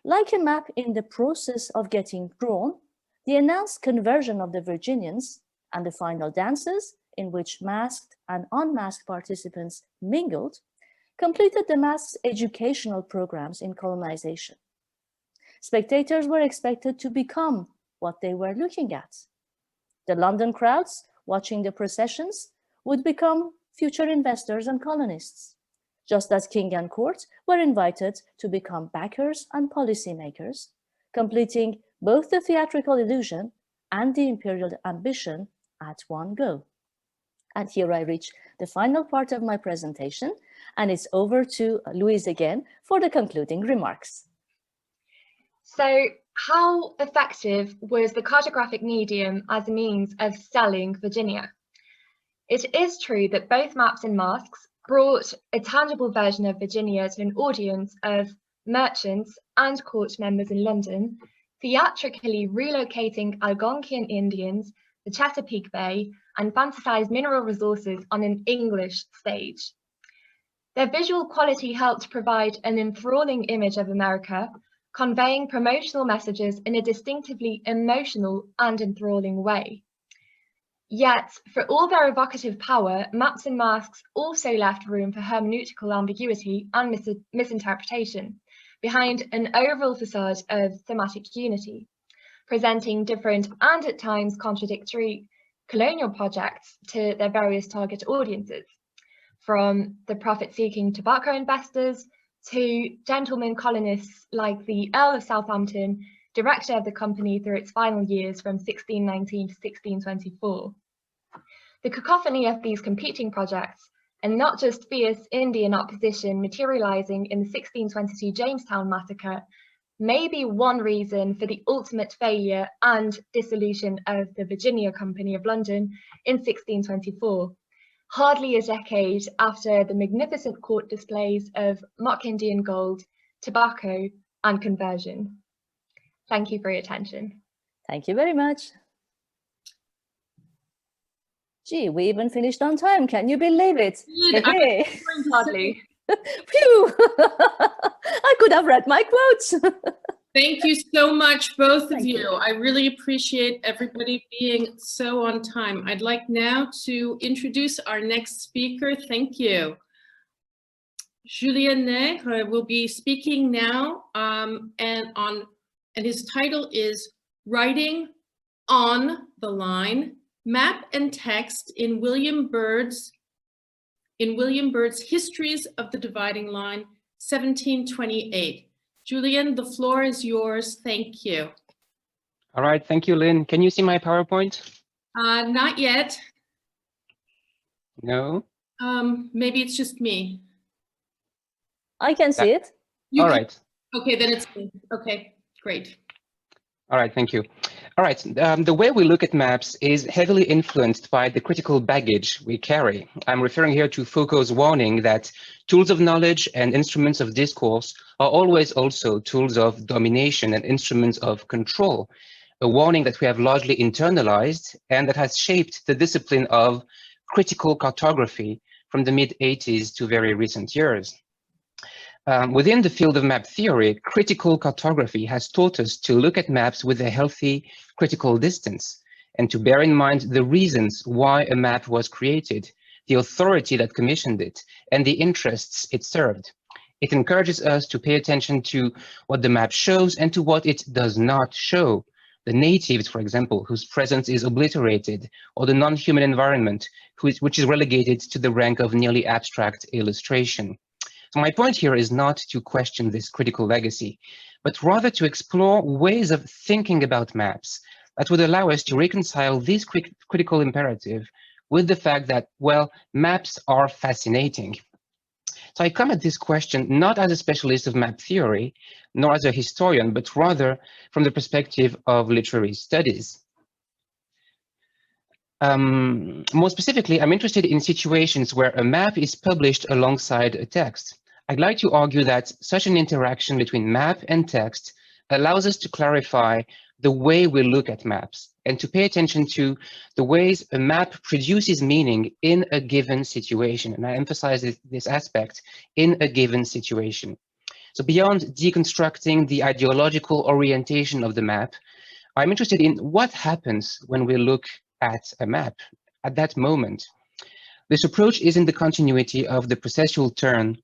Like a map in the process of getting drawn, the announced conversion of the Virginians and the final dances, in which masked and unmasked participants mingled, completed the masks' educational programs in colonization. Spectators were expected to become what they were looking at. The London crowds watching the processions would become future investors and colonists, just as king and court were invited to become backers and policymakers, completing both the theatrical illusion and the imperial ambition at one go. And here I reach the final part of my presentation, and it's over to Louise again for the concluding remarks. So, how effective was the cartographic medium as a means of selling Virginia? It is true that both maps and masks brought a tangible version of Virginia to an audience of merchants and court members in London, theatrically relocating Algonquian Indians, the Chesapeake Bay, and fantasized mineral resources on an English stage. Their visual quality helped provide an enthralling image of America, conveying promotional messages in a distinctively emotional and enthralling way. Yet, for all their evocative power, maps and masks also left room for hermeneutical ambiguity and misinterpretation behind an overall facade of thematic unity, presenting different and at times contradictory colonial projects to their various target audiences, from the profit-seeking tobacco investors to gentlemen colonists like the Earl of Southampton, director of the company through its final years from 1619 to 1624. The cacophony of these competing projects, and not just fierce Indian opposition materializing in the 1622 Jamestown massacre, may be one reason for the ultimate failure and dissolution of the Virginia Company of London in 1624, hardly a decade after the magnificent court displays of mock Indian gold, tobacco, and conversion. Thank you for your attention. Thank you very much. Gee, we even finished on time. Can you believe it? Hey. Hardly. Phew! I could have read my quotes. Thank you so much, both of you. I really appreciate everybody being so on time. I'd like now to introduce our next speaker. Thank you. Julien Nègre will be speaking now, and his title is Writing on the Line, Map and Text in William Byrd's Histories of the Dividing Line, 1728. Julien, the floor is yours. Thank you. All right, thank you, Lynn. Can you see my PowerPoint? Not yet. No? Maybe it's just me. I can see it. All right. Okay, then it's me. Okay, great. All right, thank you. All right, the way we look at maps is heavily influenced by the critical baggage we carry. I'm referring here to Foucault's warning that tools of knowledge and instruments of discourse are always also tools of domination and instruments of control, a warning that we have largely internalized and that has shaped the discipline of critical cartography from the mid-80s to very recent years. Within the field of map theory, critical cartography has taught us to look at maps with a healthy critical distance and to bear in mind the reasons why a map was created, the authority that commissioned it, and the interests it served. It encourages us to pay attention to what the map shows and to what it does not show. The natives, for example, whose presence is obliterated, or the non-human environment, which is relegated to the rank of nearly abstract illustration. So my point here is not to question this critical legacy, but rather to explore ways of thinking about maps that would allow us to reconcile this critical imperative with the fact that, well, maps are fascinating. So I come at this question not as a specialist of map theory, nor as a historian, but rather from the perspective of literary studies. More specifically, I'm interested in situations where a map is published alongside a text. I'd like to argue that such an interaction between map and text allows us to clarify the way we look at maps and to pay attention to the ways a map produces meaning in a given situation. And I emphasize this aspect, in a given situation. So beyond deconstructing the ideological orientation of the map, I'm interested in what happens when we look at a map at that moment. This approach is in the continuity of the processual turn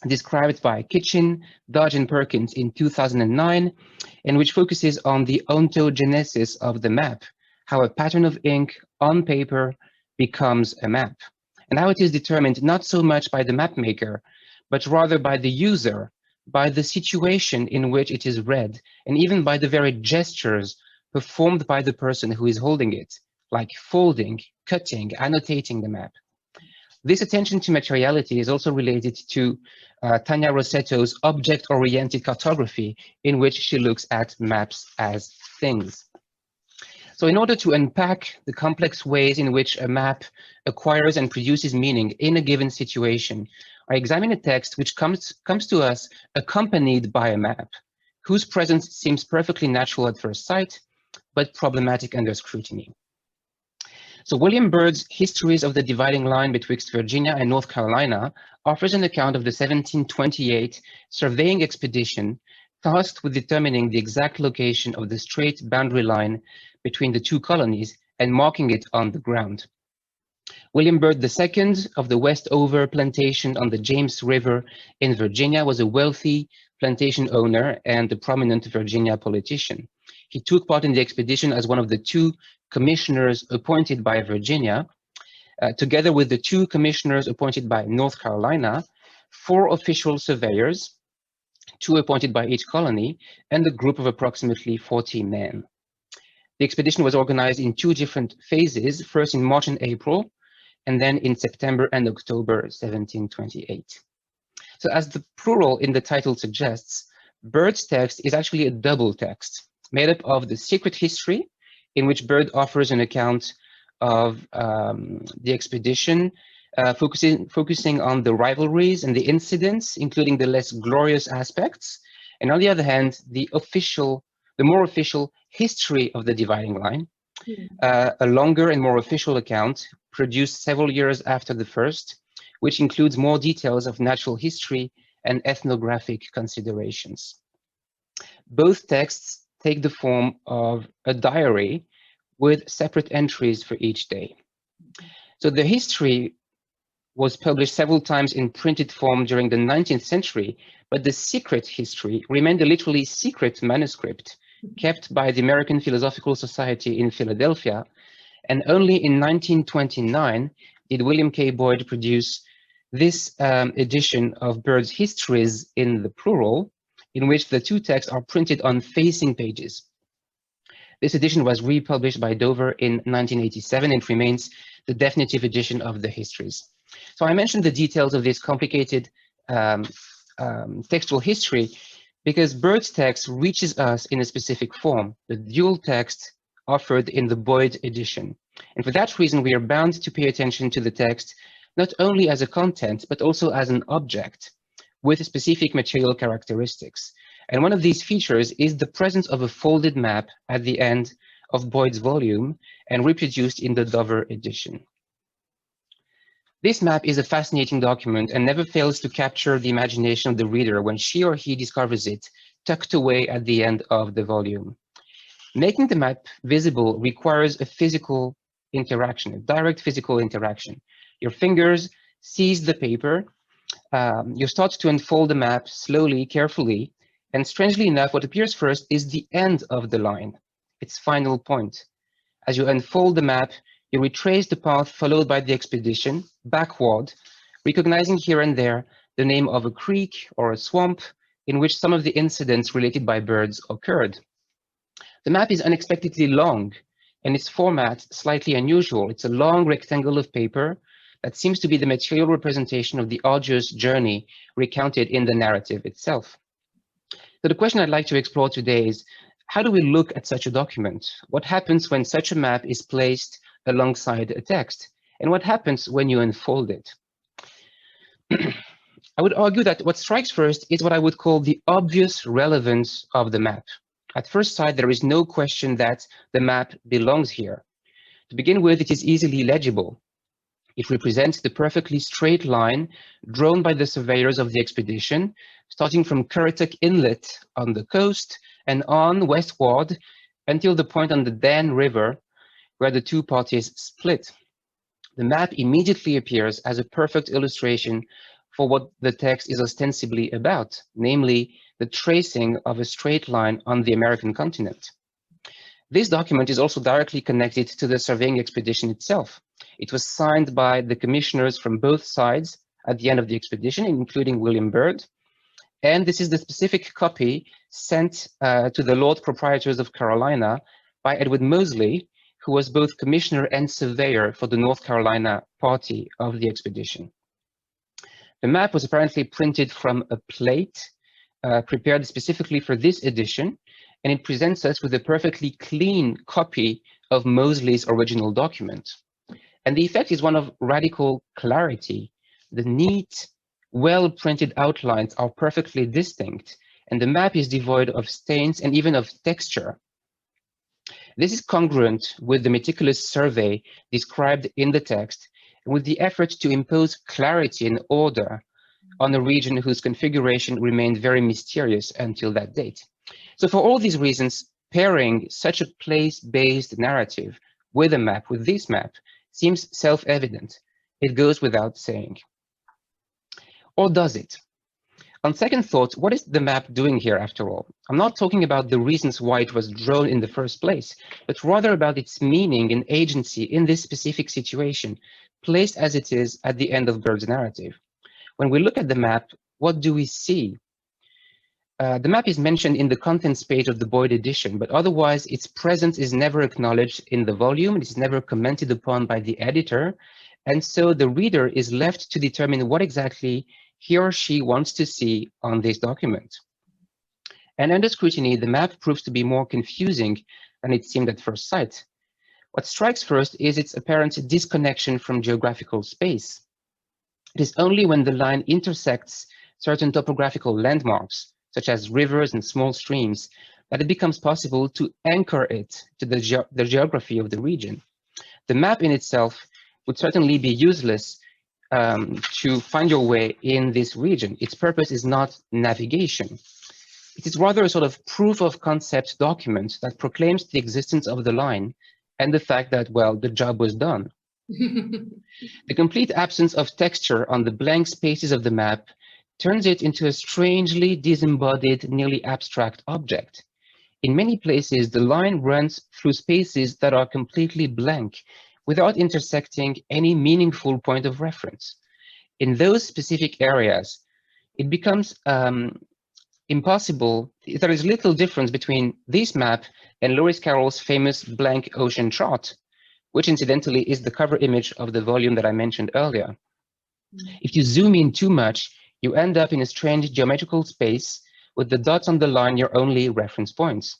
described by Kitchen, Dodge, and Perkins in 2009, and which focuses on the ontogenesis of the map, how a pattern of ink on paper becomes a map, and how it is determined not so much by the map maker, but rather by the user, by the situation in which it is read, and even by the very gestures performed by the person who is holding it, like folding, cutting, annotating the map. This attention to materiality is also related to Tania Rossetto's object-oriented cartography, in which she looks at maps as things. So in order to unpack the complex ways in which a map acquires and produces meaning in a given situation, I examine a text which comes to us accompanied by a map, whose presence seems perfectly natural at first sight, but problematic under scrutiny. So William Byrd's Histories of the Dividing Line betwixt Virginia and North Carolina offers an account of the 1728 surveying expedition tasked with determining the exact location of the straight boundary line between the two colonies and marking it on the ground. William Byrd II of the Westover plantation on the James River in Virginia was a wealthy plantation owner and a prominent Virginia politician. He took part in the expedition as one of the two commissioners appointed by Virginia, together with the two commissioners appointed by North Carolina, 4 official surveyors, 2 appointed by each colony, and a group of approximately 40 men. The expedition was organized in 2 different phases, first in March and April, and then in September and October 1728. So as the plural in the title suggests, Byrd's text is actually a double text, made up of the secret history, in which Byrd offers an account of the expedition, focusing on the rivalries and the incidents, including the less glorious aspects, and on the other hand, the more official history of the dividing line, a longer and more official account produced several years after the first, which includes more details of natural history and ethnographic considerations. Both texts take the form of a diary with separate entries for each day. So the history was published several times in printed form during the 19th century, but the secret history remained a literally secret manuscript kept by the American Philosophical Society in Philadelphia, and only in 1929 did William K. Boyd produce this edition of Byrd's Histories in the plural, in which the 2 texts are printed on facing pages. This edition was republished by Dover in 1987 and remains the definitive edition of the histories. So I mentioned the details of this complicated textual history because Byrd's text reaches us in a specific form, the dual text offered in the Boyd edition. And for that reason, we are bound to pay attention to the text not only as a content, but also as an object with specific material characteristics. And one of these features is the presence of a folded map at the end of Boyd's volume and reproduced in the Dover edition. This map is a fascinating document and never fails to capture the imagination of the reader when she or he discovers it tucked away at the end of the volume. Making the map visible requires a physical interaction, a direct physical interaction. Your fingers seize the paper. You start to unfold the map slowly, carefully, and strangely enough, what appears first is the end of the line, its final point. As you unfold the map, you retrace the path followed by the expedition, backward, recognizing here and there the name of a creek or a swamp in which some of the incidents related by birds occurred. The map is unexpectedly long, and its format slightly unusual. It's a long rectangle of paper that seems to be the material representation of the arduous journey recounted in the narrative itself. So the question I'd like to explore today is, how do we look at such a document? What happens when such a map is placed alongside a text? And what happens when you unfold it? I would argue that what strikes first is what I would call the obvious relevance of the map. At first sight, there is no question that the map belongs here. To begin with, it is easily legible. It represents the perfectly straight line drawn by the surveyors of the expedition, starting from Currituck Inlet on the coast and on westward until the point on the Dan River where the two parties split. The map immediately appears as a perfect illustration for what the text is ostensibly about, namely the tracing of a straight line on the American continent. This document is also directly connected to the surveying expedition itself. It was signed by the commissioners from both sides at the end of the expedition, including William Byrd. And this is the specific copy sent to the Lord Proprietors of Carolina by Edward Moseley, who was both commissioner and surveyor for the North Carolina party of the expedition. The map was apparently printed from a plate prepared specifically for this edition, and it presents us with a perfectly clean copy of Moseley's original document. And the effect is one of radical clarity. The neat, well-printed outlines are perfectly distinct, and the map is devoid of stains and even of texture. This is congruent with the meticulous survey described in the text, and with the effort to impose clarity and order on a region whose configuration remained very mysterious until that date. So for all these reasons, pairing such a place-based narrative with a map, with this map, seems self-evident. It goes without saying. Or does it? On second thought, what is the map doing here after all? I'm not talking about the reasons why it was drawn in the first place, but rather about its meaning and agency in this specific situation, placed as it is at the end of Byrd's narrative. When we look at the map, what do we see? The map is mentioned in the contents page of the Boyd edition, but otherwise its presence is never acknowledged in the volume, it is never commented upon by the editor, and so the reader is left to determine what exactly he or she wants to see on this document. And under scrutiny, the map proves to be more confusing than it seemed at first sight. What strikes first is its apparent disconnection from geographical space. It is only when the line intersects certain topographical landmarks, such as rivers and small streams, that it becomes possible to anchor it to the geography of the region. The map in itself would certainly be useless to find your way in this region. Its purpose is not navigation. It is rather a sort of proof of concept document that proclaims the existence of the line and the fact that, well, the job was done. The complete absence of texture on the blank spaces of the map turns it into a strangely disembodied, nearly abstract object. In many places, the line runs through spaces that are completely blank, without intersecting any meaningful point of reference. In those specific areas, it becomes impossible. There is little difference between this map and Lewis Carroll's famous blank ocean chart, which incidentally is the cover image of the volume that I mentioned earlier. If you zoom in too much, you end up in a strange geometrical space with the dots on the line your only reference points.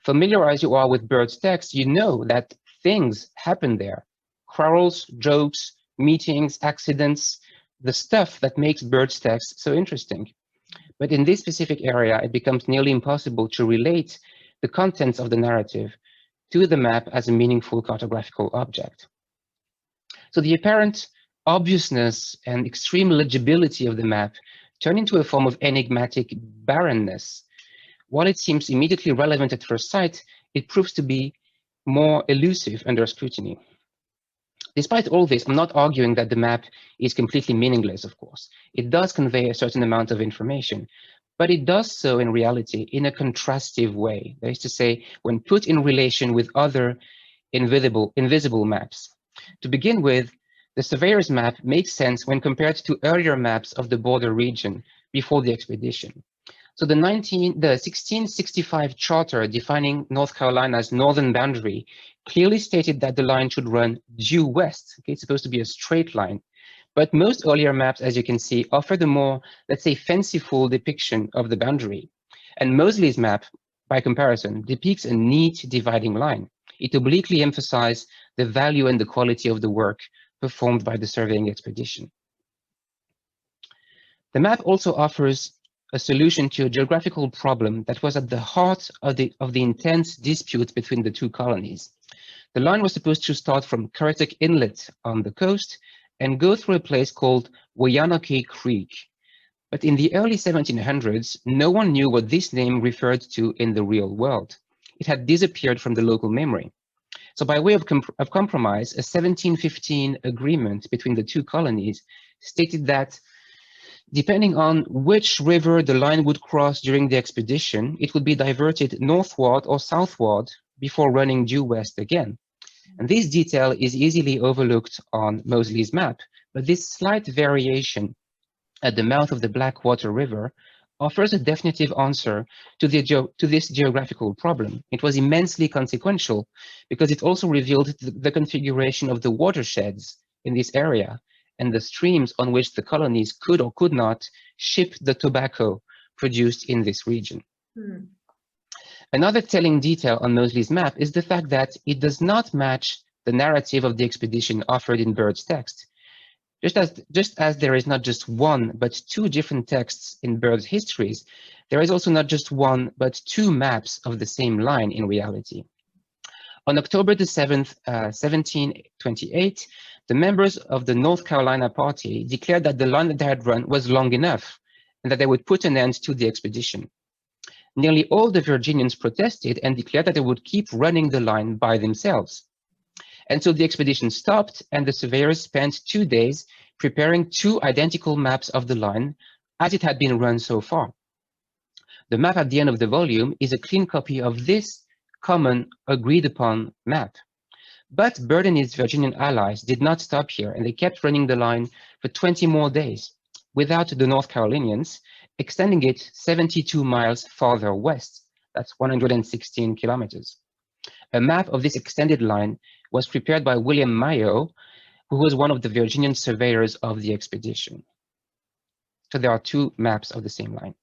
Familiar as you are with Byrd's text, you know that things happen there. Quarrels, jokes, meetings, accidents, the stuff that makes Byrd's text so interesting. But in this specific area, it becomes nearly impossible to relate the contents of the narrative to the map as a meaningful cartographical object. So the apparent obviousness and extreme legibility of the map turn into a form of enigmatic barrenness. While it seems immediately relevant at first sight, it proves to be more elusive under scrutiny. Despite all this, I'm not arguing that the map is completely meaningless, of course. It does convey a certain amount of information, but it does so in reality in a contrastive way. That is to say, when put in relation with other invisible maps. To begin with, the surveyor's map makes sense when compared to earlier maps of the border region before the expedition. So the 1665 charter defining North Carolina's northern boundary clearly stated that the line should run due west. Okay, it's supposed to be a straight line. But most earlier maps, as you can see, offer the more, let's say, fanciful depiction of the boundary. And Moseley's map, by comparison, depicts a neat dividing line. It obliquely emphasizes the value and the quality of the work performed by the surveying expedition. The map also offers a solution to a geographical problem that was at the heart of the intense dispute between the two colonies. The line was supposed to start from Currituck Inlet on the coast and go through a place called Weyanoke Creek. But in the early 1700s, no one knew what this name referred to in the real world. It had disappeared from the local memory. So by way of compromise, a 1715 agreement between the two colonies stated that depending on which river the line would cross during the expedition, it would be diverted northward or southward before running due west again. And this detail is easily overlooked on Moseley's map, but this slight variation at the mouth of the Blackwater River offers a definitive answer to this geographical problem. It was immensely consequential because it also revealed the configuration of the watersheds in this area and the streams on which the colonies could or could not ship the tobacco produced in this region. Another telling detail on Moseley's map is the fact that it does not match the narrative of the expedition offered in Byrd's text. Just as there is not just one, but two different texts in Byrd's histories, there is also not just one, but two maps of the same line in reality. On October the 7th, 1728, the members of the North Carolina party declared that the line that they had run was long enough and that they would put an end to the expedition. Nearly all the Virginians protested and declared that they would keep running the line by themselves. And so the expedition stopped and the surveyors spent 2 days preparing two identical maps of the line as it had been run so far. The map at the end of the volume is a clean copy of this common agreed upon map. But Byrd and his Virginian allies did not stop here, and they kept running the line for 20 more days without the North Carolinians, extending it 72 miles farther west. That's 116 kilometers. A map of this extended line was prepared by William Mayo, who was one of the Virginian surveyors of the expedition. So there are two maps of the same line.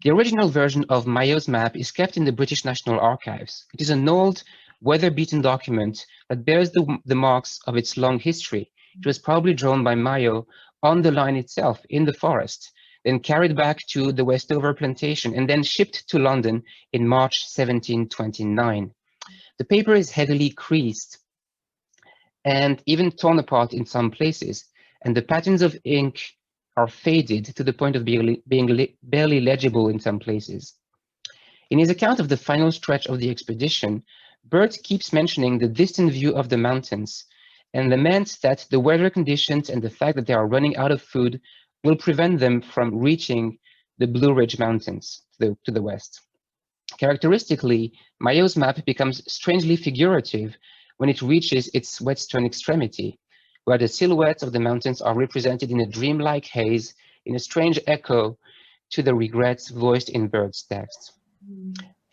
The original version of Mayo's map is kept in the British National Archives. It is an old, weather-beaten document that bears the marks of its long history. It was probably drawn by Mayo on the line itself in the forest, then carried back to the Westover plantation and then shipped to London in March 1729. The paper is heavily creased and even torn apart in some places, and the patterns of ink are faded to the point of being barely legible in some places. In his account of the final stretch of the expedition, Byrd keeps mentioning the distant view of the mountains and laments that the weather conditions and the fact that they are running out of food will prevent them from reaching the Blue Ridge Mountains to the west. Characteristically, Mayo's map becomes strangely figurative when it reaches its western extremity, where the silhouettes of the mountains are represented in a dreamlike haze, in a strange echo to the regrets voiced in Byrd's text.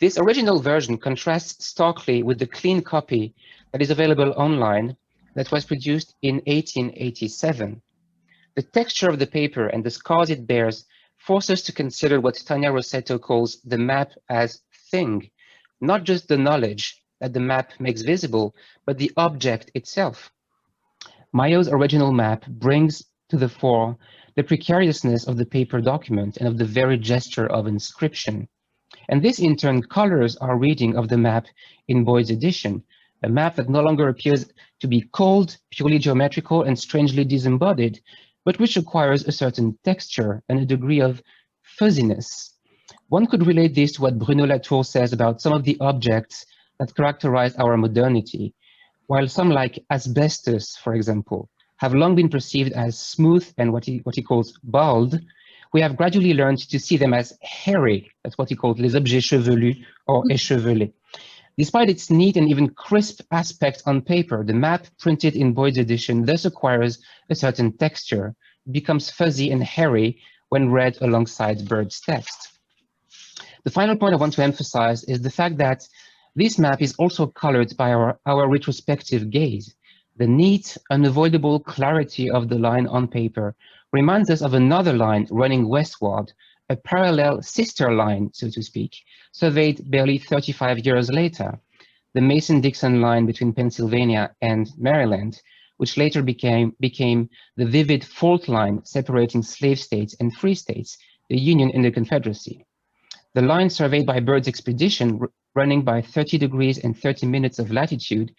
This original version contrasts starkly with the clean copy that is available online that was produced in 1887. The texture of the paper and the scars it bears force us to consider what Tania Rossetto calls the map as thing, not just the knowledge that the map makes visible, but the object itself. Mayo's original map brings to the fore the precariousness of the paper document and of the very gesture of inscription. And this in turn colors our reading of the map in Boyd's edition, a map that no longer appears to be cold, purely geometrical, and strangely disembodied, but which acquires a certain texture and a degree of fuzziness. One could relate this to what Bruno Latour says about some of the objects that characterize our modernity. while some like asbestos, for example, have long been perceived as smooth and what he calls bald, we have gradually learned to see them as hairy. That's what he called les objets chevelus or échevelés. Despite its neat and even crisp aspect on paper, the map printed in Boyd's edition thus acquires a certain texture, becomes fuzzy and hairy when read alongside Bird's text. The final point I want to emphasize is the fact that this map is also colored by our retrospective gaze. The neat, unavoidable clarity of the line on paper reminds us of another line running westward, a parallel sister line, so to speak, surveyed barely 35 years later, the Mason-Dixon line between Pennsylvania and Maryland, which later became the vivid fault line separating slave states and free states, the Union and the Confederacy. The line surveyed by Bird's expedition, running by 30 degrees and 30 minutes of latitude,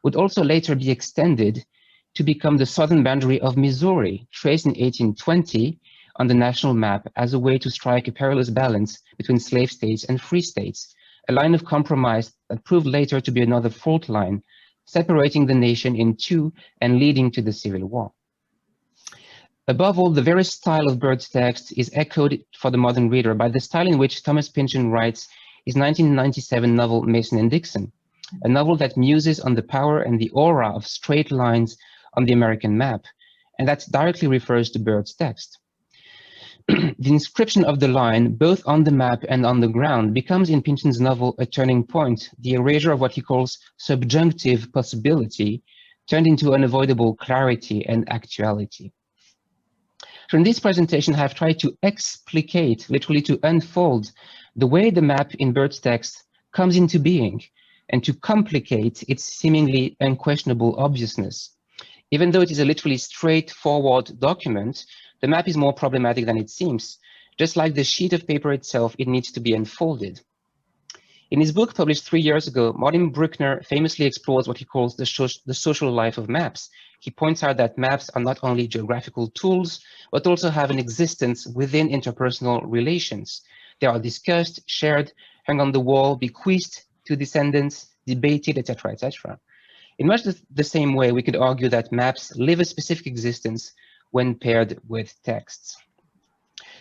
would also later be extended to become the southern boundary of Missouri, traced in 1820 on the national map as a way to strike a perilous balance between slave states and free states, a line of compromise that proved later to be another fault line, separating the nation in two and leading to the Civil War. Above all, the very style of Bird's text is echoed for the modern reader by the style in which Thomas Pynchon writes his 1997 novel Mason and Dixon, a novel that muses on the power and the aura of straight lines on the American map, and that directly refers to Bird's text. The inscription of the line, both on the map and on the ground, becomes in Pynchon's novel a turning point, the erasure of what he calls subjunctive possibility, turned into unavoidable clarity and actuality. So in this presentation, I have tried to explicate, literally to unfold, the way the map in Bird's text comes into being, and to complicate its seemingly unquestionable obviousness. Even though it is a literally straightforward document, the map is more problematic than it seems. Just like the sheet of paper itself, it needs to be unfolded. In his book published 3 years ago, Martin Bruckner famously explores what he calls the social life of maps. He points out that maps are not only geographical tools, but also have an existence within interpersonal relations. They are discussed, shared, hung on the wall, bequeathed to descendants, debated, etc., etc. In much the same way, we could argue that maps live a specific existence when paired with texts.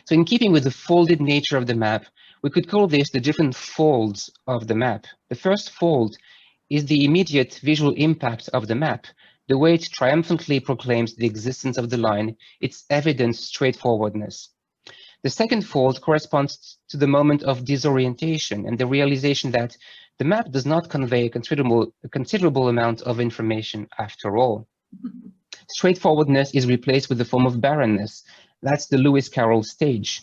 So in keeping with the folded nature of the map, we could call this the different folds of the map. The first fold is the immediate visual impact of the map, the way it triumphantly proclaims the existence of the line, its evident straightforwardness. The second fold corresponds to the moment of disorientation and the realization that the map does not convey a considerable amount of information after all. Straightforwardness is replaced with the form of barrenness. That's the Lewis Carroll stage.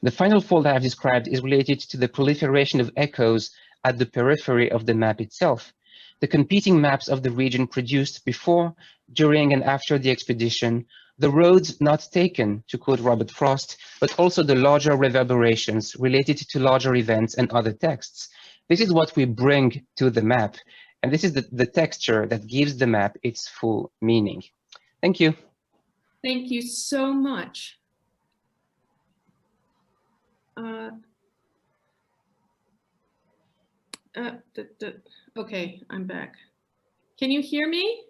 The final fold I have described is related to the proliferation of echoes at the periphery of the map itself. The competing maps of the region produced before, during, and after the expedition, the roads not taken, to quote Robert Frost, but also the larger reverberations related to larger events and other texts. This is what we bring to the map, and this is the texture that gives the map its full meaning. Thank you. Thank you so much. Okay, I'm back. Can you hear me?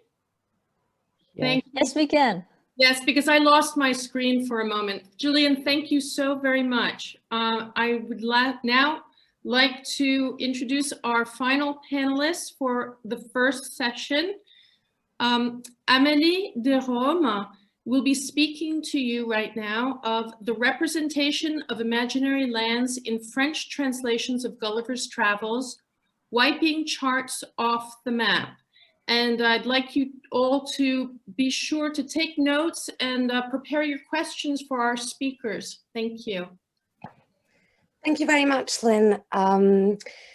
Yeah. Thank you. Yes, we can. Yes, because I lost my screen for a moment. Julian, thank you so very much. I would now like to introduce our final panelists for the first session. Amélie de Rome will be speaking to you right now of the representation of imaginary lands in French translations of Gulliver's Travels, wiping charts off the map. And I'd like you all to be sure to take notes and prepare your questions for our speakers. Thank you. Thank you very much, Lynn.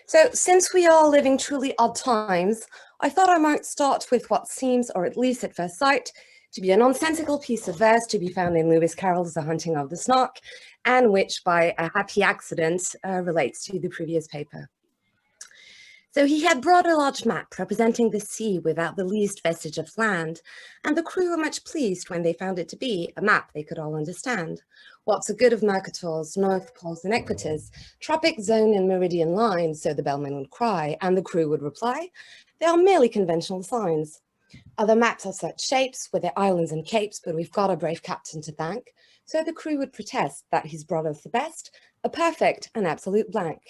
So since we are living truly odd times, I thought I might start with what seems, or at least at first sight, to be a nonsensical piece of verse to be found in Lewis Carroll's The Hunting of the Snark, and which by a happy accident relates to the previous paper. So he had brought a large map representing the sea without the least vestige of land, and the crew were much pleased when they found it to be a map they could all understand. What's the good of Mercator's, North Poles and Equators, tropic zone and meridian lines, so the bellman would cry, and the crew would reply, They are merely conventional signs. Other maps have such shapes with their islands and capes, but we've got a brave captain to thank, so the crew would protest that he's brought us the best, a perfect and absolute blank.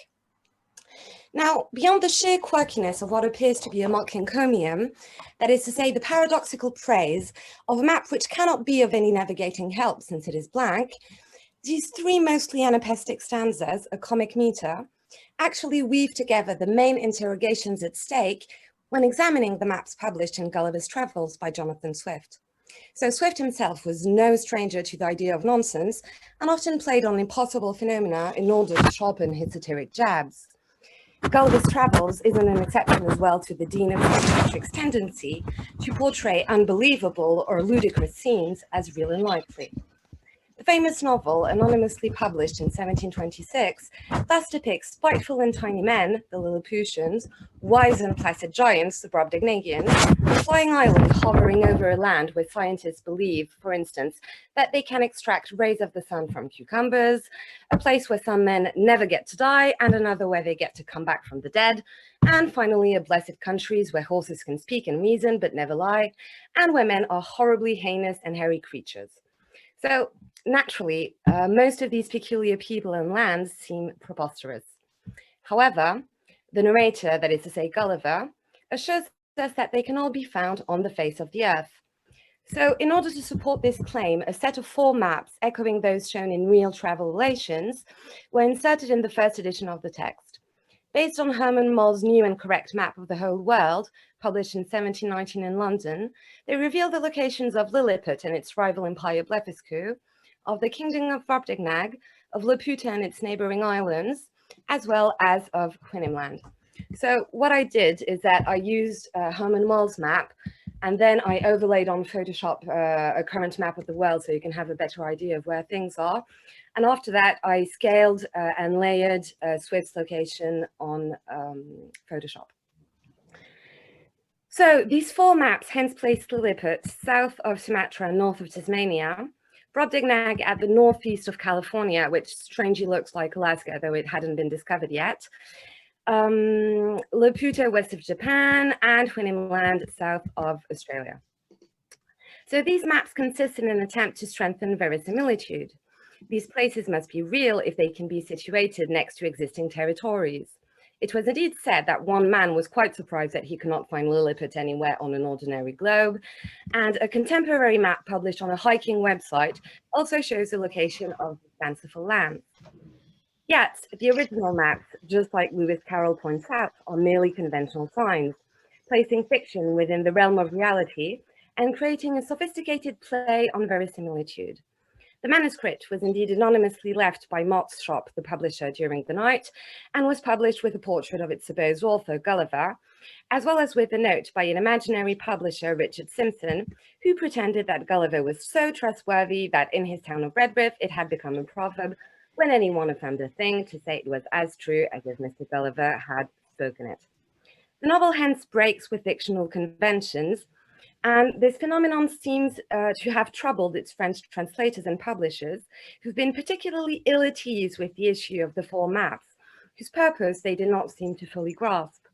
Now, beyond the sheer quirkiness of what appears to be a mock encomium, that is to say, the paradoxical praise of a map which cannot be of any navigating help since it is blank, these three mostly anapestic stanzas, a comic meter, actually weave together the main interrogations at stake when examining the maps published in Gulliver's Travels by Jonathan Swift. So Swift himself was no stranger to the idea of nonsense and often played on impossible phenomena in order to sharpen his satiric jabs. Gulliver's Travels isn't an exception as well to the Dean of St. Patrick's tendency to portray unbelievable or ludicrous scenes as real and likely. The famous novel, anonymously published in 1726, thus depicts spiteful and tiny men, the Lilliputians, wise and placid giants, the Brobdingnagians, a flying island hovering over a land where scientists believe, for instance, that they can extract rays of the sun from cucumbers, a place where some men never get to die and another where they get to come back from the dead, and finally a blessed countries where horses can speak and reason but never lie, and where men are horribly heinous and hairy creatures. So naturally, most of these peculiar people and lands seem preposterous. However, the narrator, that is to say Gulliver, assures us that they can all be found on the face of the earth. So in order to support this claim, a set of 4 maps echoing those shown in Real Travel Relations were inserted in the first edition of the text. Based on Herman Moll's new and correct map of the whole world, published in 1719 in London, they reveal the locations of Lilliput and its rival empire Blefuscu, of the Kingdom of Brobdingnag, of Laputa and its neighboring islands, as well as of Quinimland. So what I did is that I used Herman Moll's map, and then I overlaid on Photoshop a current map of the world so you can have a better idea of where things are. And after that, I scaled and layered Swift's location on Photoshop. So these 4 maps hence place Lilliput south of Sumatra and north of Tasmania, Brobdingnag at the northeast of California, which strangely looks like Alaska, though it hadn't been discovered yet, Laputa west of Japan, and Quinimland south of Australia. So these maps consist in an attempt to strengthen verisimilitude. These places must be real if they can be situated next to existing territories. It was indeed said that one man was quite surprised that he could not find Lilliput anywhere on an ordinary globe, and a contemporary map published on a hiking website also shows the location of fanciful lands. Yet, the original maps, just like Lewis Carroll points out, are merely conventional signs, placing fiction within the realm of reality and creating a sophisticated play on verisimilitude. The manuscript was indeed anonymously left by Mott's Shop, the publisher, during the night, and was published with a portrait of its supposed author, Gulliver, as well as with a note by an imaginary publisher, Richard Simpson, who pretended that Gulliver was so trustworthy that in his town of Redriff it had become a proverb when anyone affirmed a thing to say it was as true as if Mr. Gulliver had spoken it. The novel hence breaks with fictional conventions, and this phenomenon seems to have troubled its French translators and publishers, who've been particularly ill at ease with the issue of the 4 maps, whose purpose they did not seem to fully grasp.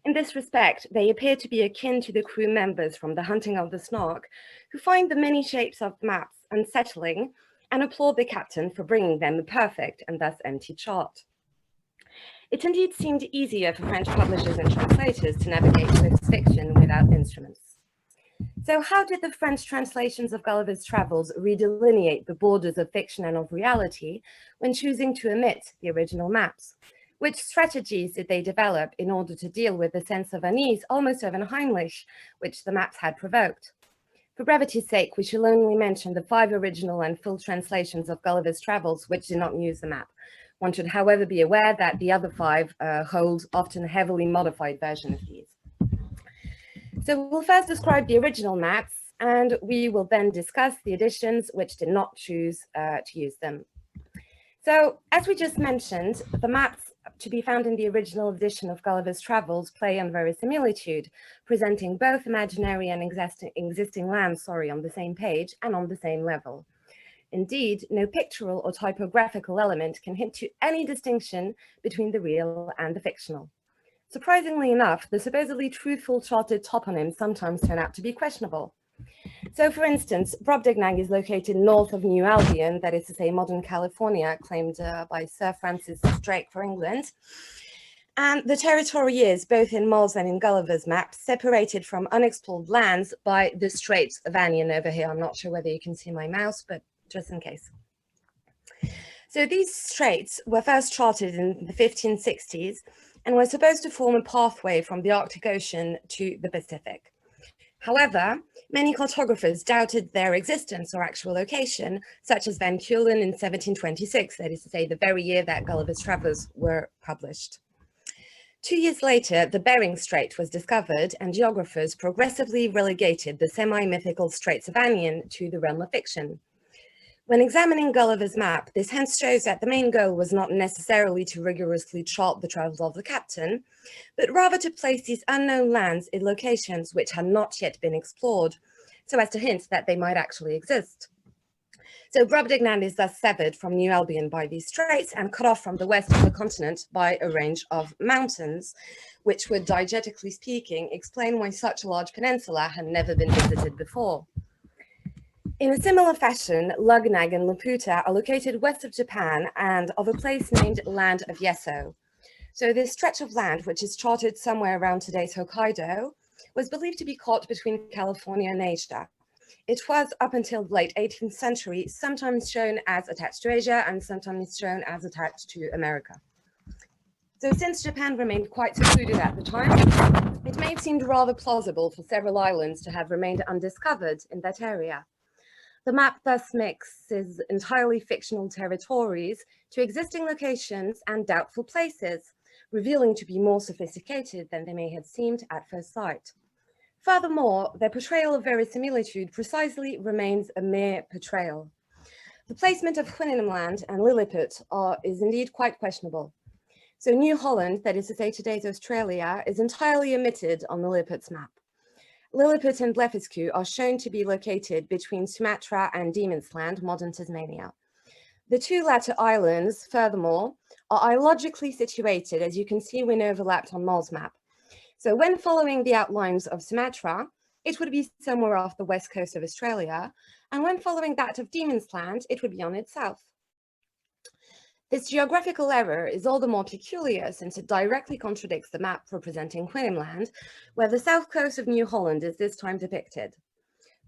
In this respect, they appear to be akin to the crew members from The Hunting of the Snark, who find the many shapes of maps unsettling and applaud the captain for bringing them a perfect and thus empty chart. It indeed seemed easier for French publishers and translators to navigate Swift's fiction without instruments. So how did the French translations of Gulliver's Travels redelineate the borders of fiction and of reality when choosing to omit the original maps? Which strategies did they develop in order to deal with the sense of unease, almost of unheimlich, which the maps had provoked? For brevity's sake, we shall only mention the 5 original and full translations of Gulliver's Travels, which did not use the map. One should, however, be aware that the other 5 hold often heavily modified versions of these. So we'll first describe the original maps, and we will then discuss the editions which did not choose to use them. So, as we just mentioned, the maps to be found in the original edition of Gulliver's Travels play on verisimilitude, presenting both imaginary and existing lands, on the same page and on the same level. Indeed, no pictorial or typographical element can hint to any distinction between the real and the fictional. Surprisingly enough, the supposedly truthful charted toponyms sometimes turn out to be questionable. So, for instance, Brobdingnag is located north of New Albion, that is to say modern California, claimed by Sir Francis Drake for England. And the territory is, both in Moll's and in Gulliver's map, separated from unexplored lands by the Straits of Anian over here. I'm not sure whether you can see my mouse, but just in case. So these straits were first charted in the 1560s and were supposed to form a pathway from the Arctic Ocean to the Pacific. However, many cartographers doubted their existence or actual location, such as Van Keulen in 1726, that is to say the very year that Gulliver's Travels were published. 2 years later, the Bering Strait was discovered, and geographers progressively relegated the semi-mythical Straits of Anian to the realm of fiction. When examining Gulliver's map, this hence shows that the main goal was not necessarily to rigorously chart the travels of the captain, but rather to place these unknown lands in locations which had not yet been explored, so as to hint that they might actually exist. So Brobdingnag is thus severed from New Albion by these straits and cut off from the west of the continent by a range of mountains, which would, diegetically speaking, explain why such a large peninsula had never been visited before. In a similar fashion, Lugnag and Laputa are located west of Japan and of a place named Land of Yeso. So this stretch of land, which is charted somewhere around today's Hokkaido, was believed to be caught between California and Asia. It was, up until the late 18th century, sometimes shown as attached to Asia and sometimes shown as attached to America. So since Japan remained quite secluded at the time, it may have seemed rather plausible for several islands to have remained undiscovered in that area. The map thus mixes entirely fictional territories to existing locations and doubtful places, revealing to be more sophisticated than they may have seemed at first sight. Furthermore, their portrayal of verisimilitude precisely remains a mere portrayal. The placement of Houyhnhnmland and Lilliput is indeed quite questionable. So New Holland, that is to say today's Australia, is entirely omitted on the Lilliput's map. Lilliput and Blefuscu are shown to be located between Sumatra and Demonsland, modern Tasmania. The two latter islands, furthermore, are illogically situated, as you can see when overlapped on Moll's map. So when following the outlines of Sumatra, it would be somewhere off the west coast of Australia, and when following that of Demonsland, it would be on its south. This geographical error is all the more peculiar since it directly contradicts the map representing Houyhnhnmland, where the south coast of New Holland is this time depicted.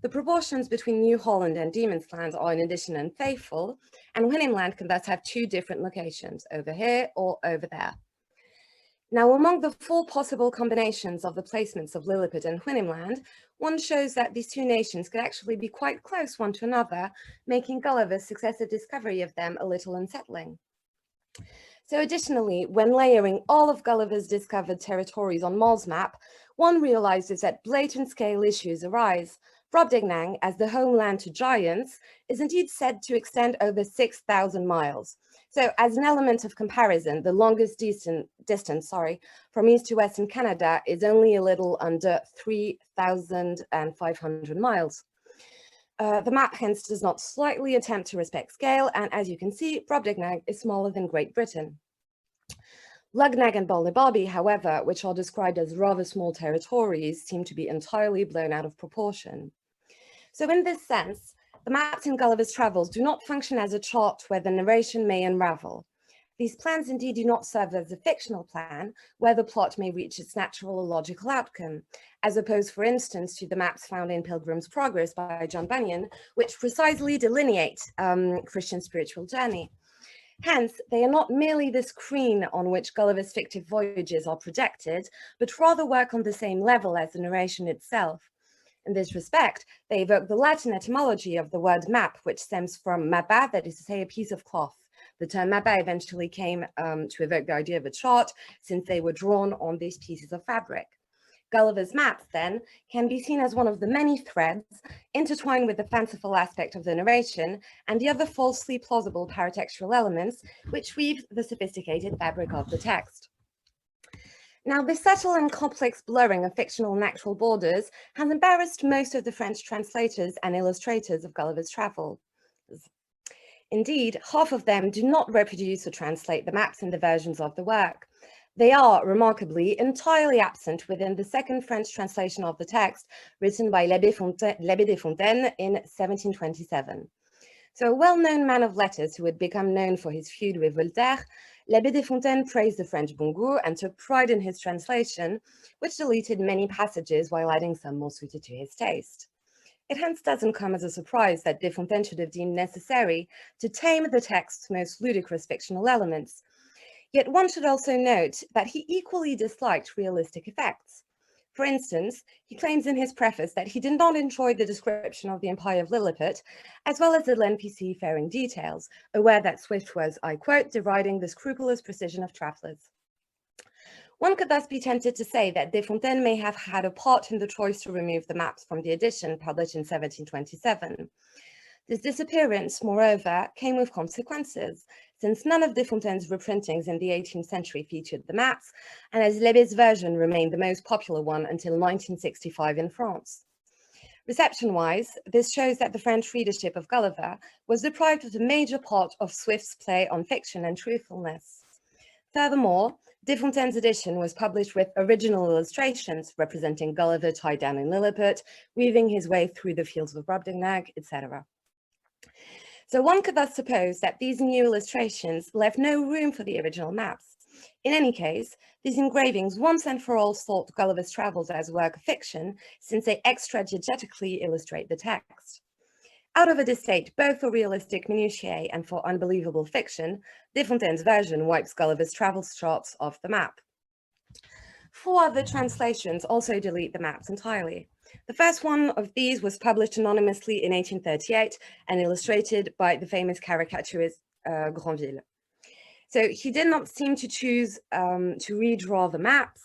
The proportions between New Holland and Demonsland are in addition unfaithful, and Houyhnhnmland can thus have two different locations, over here or over there. Now, among the four possible combinations of the placements of Lilliput and Houyhnhnmland, one shows that these two nations could actually be quite close one to another, making Gulliver's successive discovery of them a little unsettling. So additionally, when layering all of Gulliver's discovered territories on Moll's map, one realizes that blatant scale issues arise. Brobdingnag, as the homeland to giants, is indeed said to extend over 6,000 miles. So as an element of comparison, the longest distance from east to west in Canada is only a little under 3,500 miles. The map hence does not slightly attempt to respect scale, and as you can see, Brobdingnag is smaller than Great Britain. Lugnag and Balnibarbi, however, which are described as rather small territories, seem to be entirely blown out of proportion. So in this sense, the maps in Gulliver's Travels do not function as a chart where the narration may unravel. These plans indeed do not serve as a fictional plan where the plot may reach its natural or logical outcome, as opposed, for instance, to the maps found in Pilgrim's Progress by John Bunyan, which precisely delineate Christian spiritual journey. Hence, they are not merely the screen on which Gulliver's fictive voyages are projected, but rather work on the same level as the narration itself. In this respect, they evoke the Latin etymology of the word map, which stems from mappa, that is to say a piece of cloth. The term mappa eventually came to evoke the idea of a chart, since they were drawn on these pieces of fabric. Gulliver's maps, then, can be seen as one of the many threads intertwined with the fanciful aspect of the narration and the other falsely plausible paratextual elements which weave the sophisticated fabric of the text. Now, this subtle and complex blurring of fictional and actual borders has embarrassed most of the French translators and illustrators of Gulliver's Travels. Indeed, half of them do not reproduce or translate the maps in the versions of the work. They are, remarkably, entirely absent within the second French translation of the text written by l'Abbé de Fontaines in 1727. So a well-known man of letters who had become known for his feud with Voltaire, l'Abbé de Fontaines praised the French bon goût and took pride in his translation, which deleted many passages while adding some more suited to his taste. It hence doesn't come as a surprise that de Fontaines should have deemed necessary to tame the text's most ludicrous fictional elements. Yet one should also note that he equally disliked realistic effects. For instance, he claims in his preface that he did not enjoy the description of the Empire of Lilliput, as well as the NPC faring details, aware that Swift was, I quote, deriding the scrupulous precision of travelers. One could thus be tempted to say that de Fontaines may have had a part in the choice to remove the maps from the edition published in 1727. This disappearance, moreover, came with consequences, since none of de Fontaine's reprintings in the 18th century featured the maps, and as Lebes's version remained the most popular one until 1965 in France. Reception-wise, this shows that the French readership of Gulliver was deprived of a major part of Swift's play on fiction and truthfulness. Furthermore, de Fontaine's edition was published with original illustrations representing Gulliver tied down in Lilliput, weaving his way through the fields of Brobdingnag, etc. So one could thus suppose that these new illustrations left no room for the original maps. In any case, these engravings once and for all thought Gulliver's Travels as a work of fiction, since they extra-diegetically illustrate the text. Out of a distaste both for realistic minutiae and for unbelievable fiction, de Fontaine's version wipes Gulliver's Travels charts off the map. 4 other translations also delete the maps entirely. The first one of these was published anonymously in 1838 and illustrated by the famous caricaturist Granville. So he did not seem to choose to redraw the maps,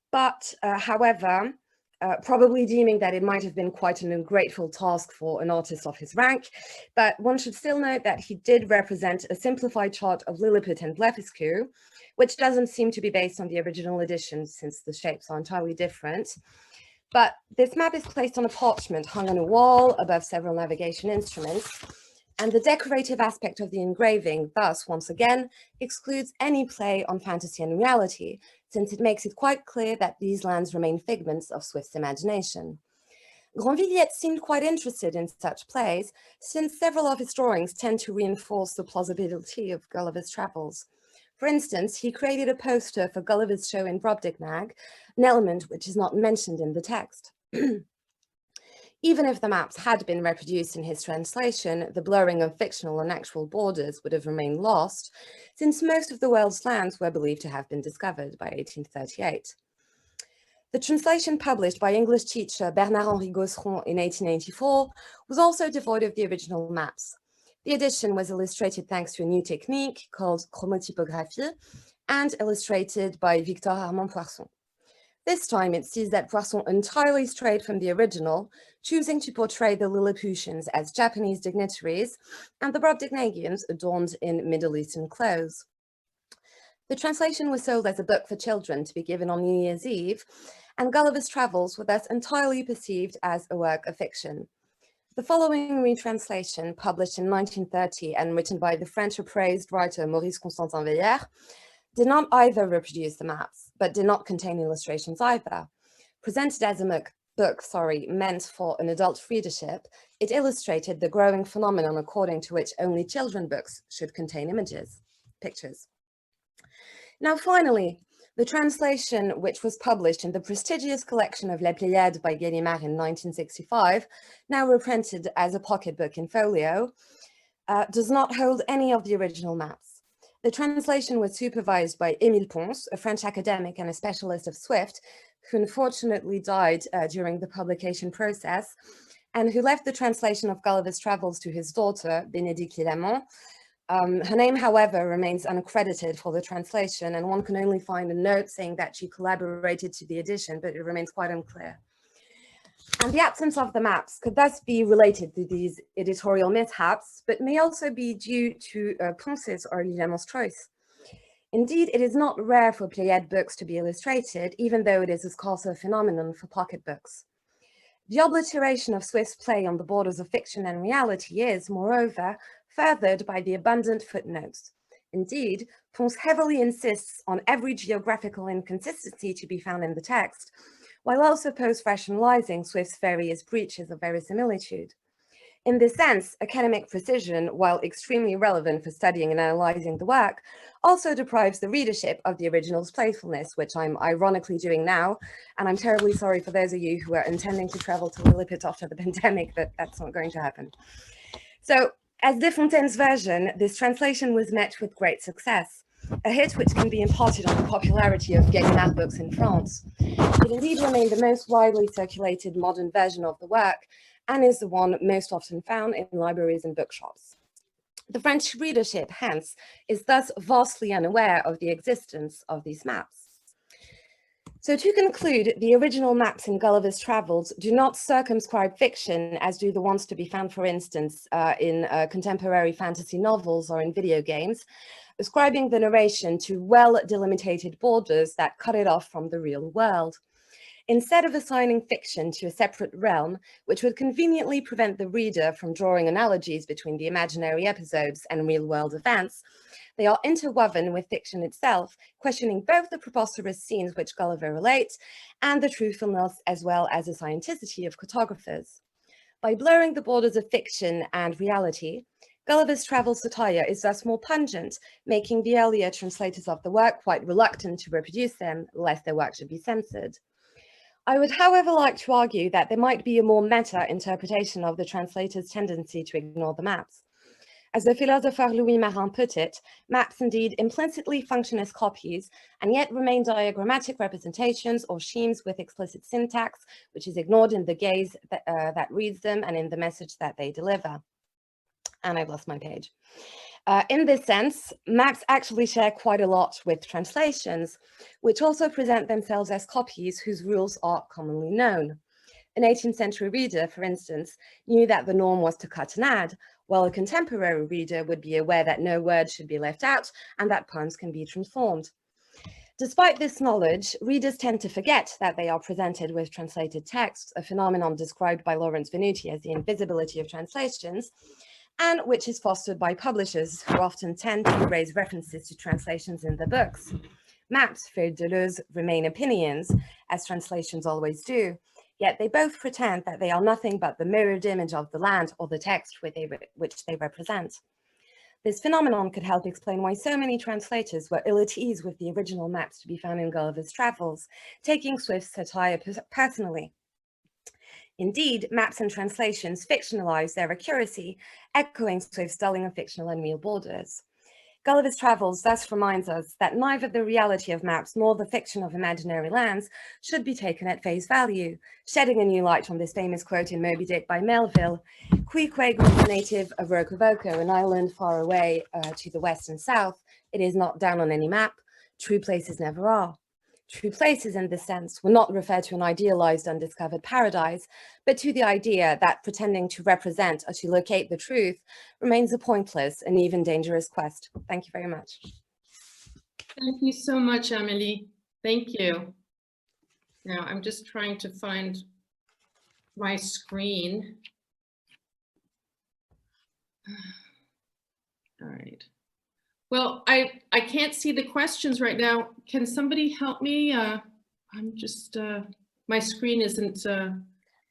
but however, probably deeming that it might have been quite an ungrateful task for an artist of his rank, but one should still note that he did represent a simplified chart of Lilliput and Blefuscu, which doesn't seem to be based on the original edition since the shapes are entirely different. But this map is placed on a parchment hung on a wall above several navigation instruments, and the decorative aspect of the engraving thus, once again, excludes any play on fantasy and reality, since it makes it quite clear that these lands remain figments of Swift's imagination. Granville yet seemed quite interested in such plays, since several of his drawings tend to reinforce the plausibility of Gulliver's Travels. For instance, he created a poster for Gulliver's show in Brobdingnag, an element which is not mentioned in the text. Even if the maps had been reproduced in his translation, the blurring of fictional and actual borders would have remained lost, since most of the world's lands were believed to have been discovered by 1838. The translation published by English teacher Bernard-Henri Gosseron in 1884 was also devoid of the original maps. The edition was illustrated thanks to a new technique called chromotypographie and illustrated by Victor Armand Poisson. This time it sees that Poisson entirely strayed from the original, choosing to portray the Lilliputians as Japanese dignitaries and the Brobdingnagians adorned in Middle Eastern clothes. The translation was sold as a book for children to be given on New Year's Eve, and Gulliver's Travels were thus entirely perceived as a work of fiction. The following retranslation, published in 1930 and written by the French appraised writer Maurice Constantin Veillère, did not either reproduce the maps, but did not contain illustrations either. Presented as a book meant for an adult readership, it illustrated the growing phenomenon according to which only children's books should contain pictures. Now finally, the translation, which was published in the prestigious collection of Les Pléiades by Gallimard in 1965, now reprinted as a pocketbook in folio, does not hold any of the original maps. The translation was supervised by Émile Pons, a French academic and a specialist of Swift, who unfortunately died during the publication process, and who left the translation of Gulliver's Travels to his daughter, Bénédicte Lamont. Her name, however, remains uncredited for the translation, and one can only find a note saying that she collaborated to the edition, but it remains quite unclear. And the absence of the maps could thus be related to these editorial mishaps, but may also be due to Ponce's or Lamont's choice. Indeed, it is not rare for Pléiade books to be illustrated, even though it is a scarcer phenomenon for pocketbooks. The obliteration of Swift's play on the borders of fiction and reality is, moreover, furthered by the abundant footnotes. Indeed, Pons heavily insists on every geographical inconsistency to be found in the text, while also post-rationalizing Swift's various breaches of verisimilitude. In this sense, academic precision, while extremely relevant for studying and analyzing the work, also deprives the readership of the original's playfulness, which I'm ironically doing now. And I'm terribly sorry for those of you who are intending to travel to Lilliput after the pandemic, that that's not going to happen. So, as Desfontaine's version, this translation was met with great success, a hit which can be imparted on the popularity of gay map books in France. It indeed remained the most widely circulated modern version of the work, and is the one most often found in libraries and bookshops. The French readership, hence, is thus vastly unaware of the existence of these maps. So to conclude, the original maps in Gulliver's Travels do not circumscribe fiction as do the ones to be found, for instance, in contemporary fantasy novels or in video games, ascribing the narration to well-delimited borders that cut it off from the real world. Instead of assigning fiction to a separate realm, which would conveniently prevent the reader from drawing analogies between the imaginary episodes and real-world events, they are interwoven with fiction itself, questioning both the preposterous scenes which Gulliver relates and the truthfulness as well as the scienticity of cartographers. By blurring the borders of fiction and reality, Gulliver's Travels satire is thus more pungent, making the earlier translators of the work quite reluctant to reproduce them, lest their work should be censored. I would, however, like to argue that there might be a more meta interpretation of the translator's tendency to ignore the maps. As the philosopher Louis Marin put it, maps indeed implicitly function as copies and yet remain diagrammatic representations or schemes with explicit syntax, which is ignored in the gaze that reads them and in the message that they deliver. And I've lost my page. In this sense, maps actually share quite a lot with translations, which also present themselves as copies whose rules are commonly known. An 18th century reader, for instance, knew that the norm was to cut and add, while a contemporary reader would be aware that no word should be left out and that poems can be transformed. Despite this knowledge, readers tend to forget that they are presented with translated texts, a phenomenon described by Lawrence Venuti as the invisibility of translations, and which is fostered by publishers who often tend to erase references to translations in their books. Maps, for Deleuze, remain opinions, as translations always do, yet they both pretend that they are nothing but the mirrored image of the land or the text which they represent. This phenomenon could help explain why so many translators were ill at ease with the original maps to be found in Gulliver's Travels, taking Swift's satire personally. Indeed, maps and translations fictionalize their accuracy, echoing Swift's dulling of fictional and real borders. Gulliver's Travels thus reminds us that neither the reality of maps nor the fiction of imaginary lands should be taken at face value, shedding a new light on this famous quote in Moby Dick by Melville, "Qui quaegum native of Rokovoko, an island far away to the west and south, it is not down on any map, true places never are." True places in this sense will not refer to an idealized undiscovered paradise, but to the idea that pretending to represent or to locate the truth remains a pointless and even dangerous quest. Thank you very much. Thank you so much, Amélie. Thank you. Now I'm just trying to find my screen. All right. Well, I can't see the questions right now. Can somebody help me? I'm just, my screen isn't.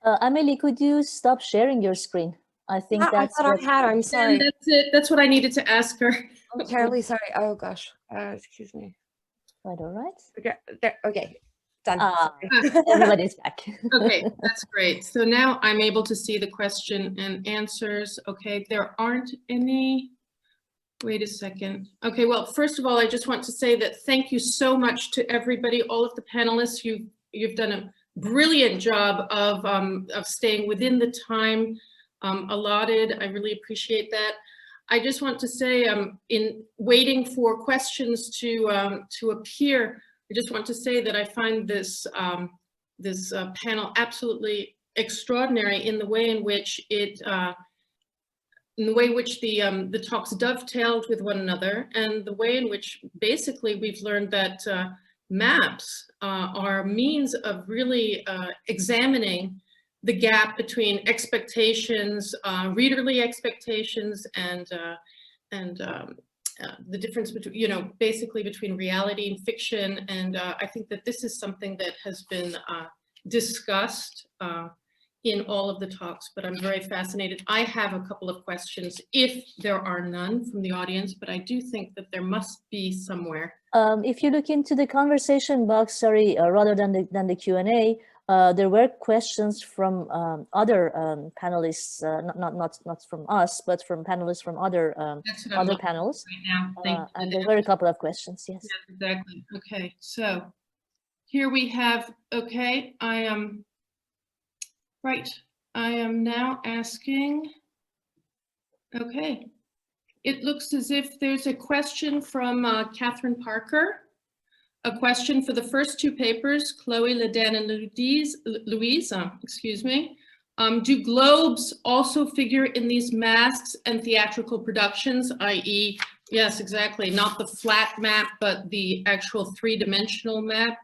Amélie, could you stop sharing your screen? I think that's I thought I had, I'm sorry. And that's it, that's what I needed to ask her. I'm terribly sorry, oh gosh, excuse me. Quite all right. Okay, okay. Done. Everybody's back. Okay, that's great. So now I'm able to see the question and answers. Okay, there aren't any. Wait a second. Okay, well, first of all, I just want to say that thank you so much to everybody, all of the panelists. You've done a brilliant job of staying within the time allotted. I really appreciate that. I just want to say, in waiting for questions to appear, I just want to say that I find this this panel absolutely extraordinary in the way in which it. In the way in which the talks dovetailed with one another, and the way in which basically we've learned that maps are means of really examining the gap between expectations, readerly expectations, and the difference between, you know, basically between reality and fiction. And I think that this is something that has been discussed in all of the talks, but I'm very fascinated. I have a couple of questions, if there are none from the audience, but I do think that there must be somewhere. If you look into the conversation box, sorry, rather than the Q&A, there were questions from other panelists, not from us, but from panelists from other panels. Right now. And there were a couple of questions, yes. Yeah, exactly. Okay, so here we have, okay, I am now asking, okay, it looks as if there's a question from Catherine Parker. A question for the first two papers, Chloe, Laden, and Louise, excuse me. Do globes also figure in these masks and theatrical productions, i.e., yes, exactly, not the flat map, but the actual three-dimensional map,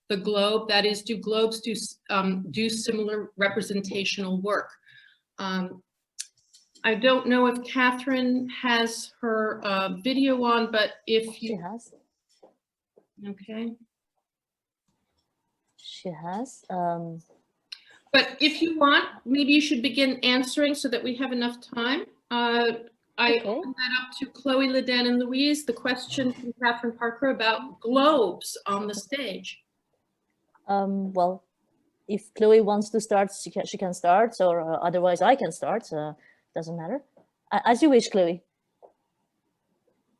the globe, that is, do globes do similar representational work? I don't know if Catherine has her video on, but if you... She has. Okay. She has. But if you want, maybe you should begin answering so that we have enough time. I open that up to Chloe, Laden, and Louise. The question from Catherine Parker about globes on the stage. Well, if Chloe wants to start, she can start, or otherwise I can start. Doesn't matter. As you wish, Chloe.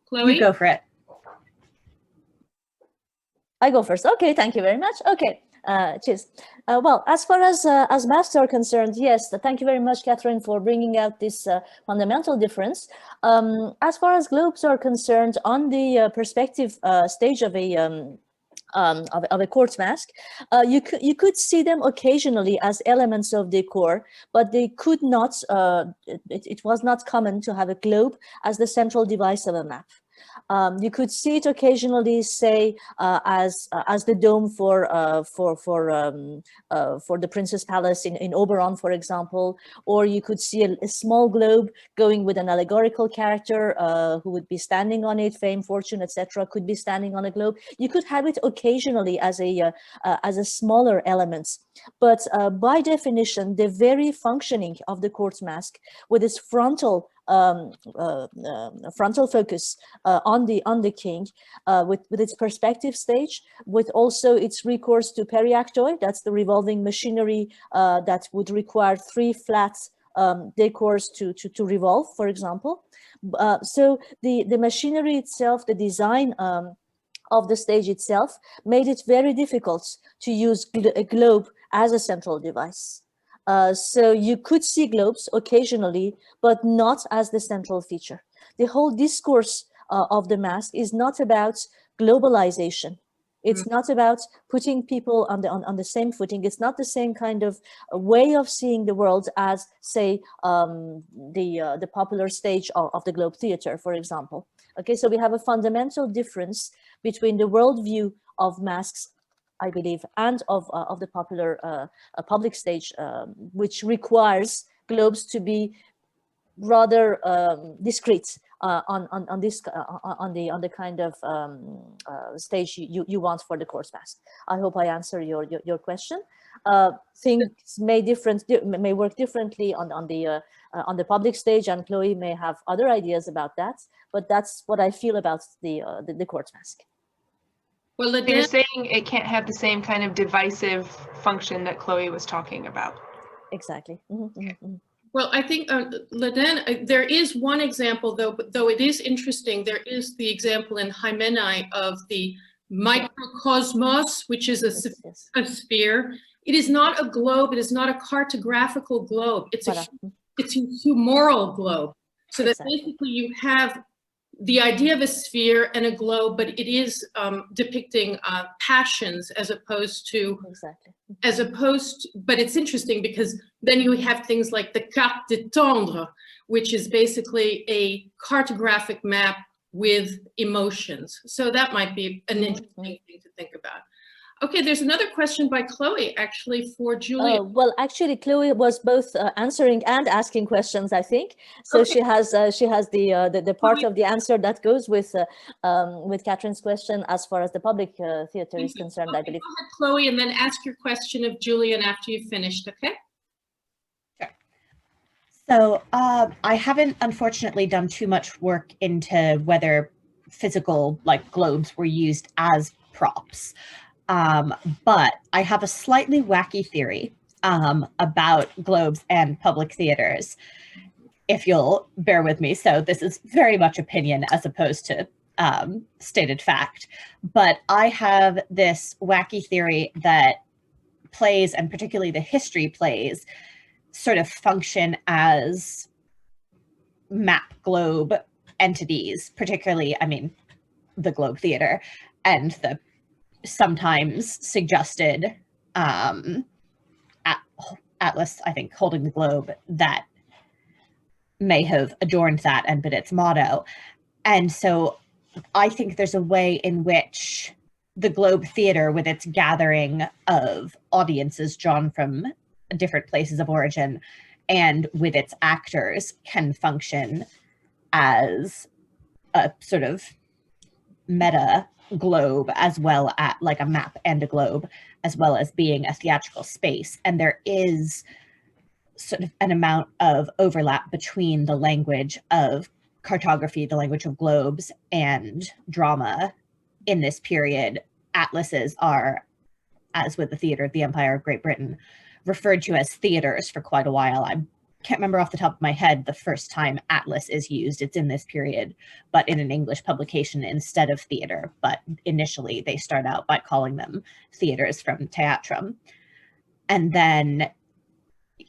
Chloe? You go for it. I go first. Okay, thank you very much. Okay, cheers. Well, as far as maps are concerned, yes, thank you very much, Catherine, for bringing out this fundamental difference. As far as globes are concerned, on the perspective stage of a court mask, you could see them occasionally as elements of decor, but they could not. It was not common to have a globe as the central device of a map. You could see it occasionally, say, as the dome for the Princess Palace in Oberon, for example, or you could see a small globe going with an allegorical character who would be standing on it, fame, fortune, etc., could be standing on a globe. You could have it occasionally as a smaller element, but by definition, the very functioning of the court mask with its frontal focus on the king, with its perspective stage, with also its recourse to periactoi, that's the revolving machinery that would require three flat decors to revolve, for example. So the machinery itself, the design of the stage itself, made it very difficult to use a globe as a central device. So you could see globes occasionally, but not as the central feature. The whole discourse of the mask is not about globalization. It's not about putting people on the same footing. It's not the same kind of way of seeing the world as, say, the popular stage of the Globe Theatre, for example. Okay, so we have a fundamental difference between the worldview of masks, I believe, and of the popular public stage, which requires globes to be rather discrete on the kind of stage you want for the court mask. I hope I answer your question. Things may work differently on the public stage, and Chloe may have other ideas about that. But that's what I feel about the court mask. Well, you're saying it can't have the same kind of divisive function that Chloe was talking about. Exactly. Well, I think, Laden, there is one example, though it is interesting. There is the example in Hymenae of the microcosmos, which is a sphere. It is not a globe. It is not a cartographical globe. It's a humoral globe. So that basically you have the idea of a sphere and a globe, but it is depicting passions as opposed to, but it's interesting because then you have things like the carte de tendre, which is basically a cartographic map with emotions. So that might be an interesting thing to think about. Okay, there's another question by Chloe, actually, for Julia. Well, actually, Chloe was both answering and asking questions, I think. So Okay. she has the part of the answer that goes with Catherine's question as far as the public theater is concerned, Okay, I believe. go ahead, Chloe, and then ask your question of Julian after you've finished, okay? Sure. So I haven't, unfortunately, done too much work into whether physical, like, globes were used as props. But I have a slightly wacky theory about globes and public theaters, if you'll bear with me. So this is very much opinion as opposed to stated fact. But I have this wacky theory that plays, and particularly the history plays, sort of function as map globe entities, particularly, I mean, the Globe Theater and the sometimes suggested atlas, I think, holding the globe that may have adorned that and been its motto. And so I think there's a way in which the Globe Theater, with its gathering of audiences drawn from different places of origin and with its actors, can function as a sort of meta globe, as well as like a map and a globe, as well as being a theatrical space. And there is sort of an amount of overlap between the language of cartography, the language of globes, and drama in this period. Atlases are, as with the Theatre of the Empire of Great Britain, referred to as theaters for quite a while. I can't remember off the top of my head the first time atlas is used. It's in this period, but in an English publication instead of theater. But initially they start out by calling them theaters from theatrum. And then,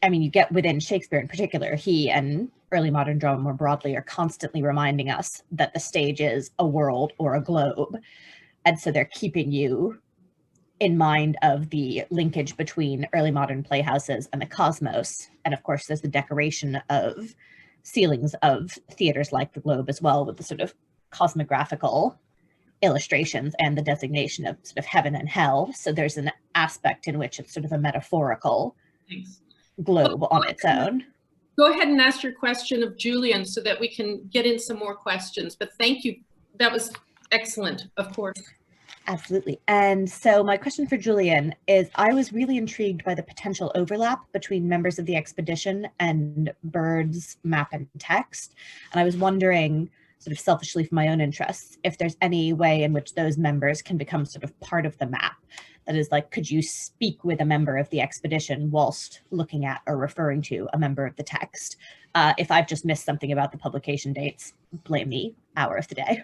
I mean, you get within Shakespeare in particular, he and early modern drama more broadly are constantly reminding us that the stage is a world or a globe. And so they're keeping you in mind of the linkage between early modern playhouses and the cosmos. And of course, there's the decoration of ceilings of theaters like the Globe as well, with the sort of cosmographical illustrations and the designation of sort of heaven and hell. So there's an aspect in which it's sort of a metaphorical globe on its own. Go ahead and ask your question of Julian so that we can get in some more questions. But thank you. That was excellent, of course. Absolutely. And so my question for Julian is, I was really intrigued by the potential overlap between members of the expedition and Bird's map and text. And I was wondering, sort of selfishly for my own interests, if there's any way in which those members can become sort of part of the map. That is, like, could you speak with a member of the expedition whilst looking at or referring to a member of the text? If I've just missed something about the publication dates, blame me, hour of the day.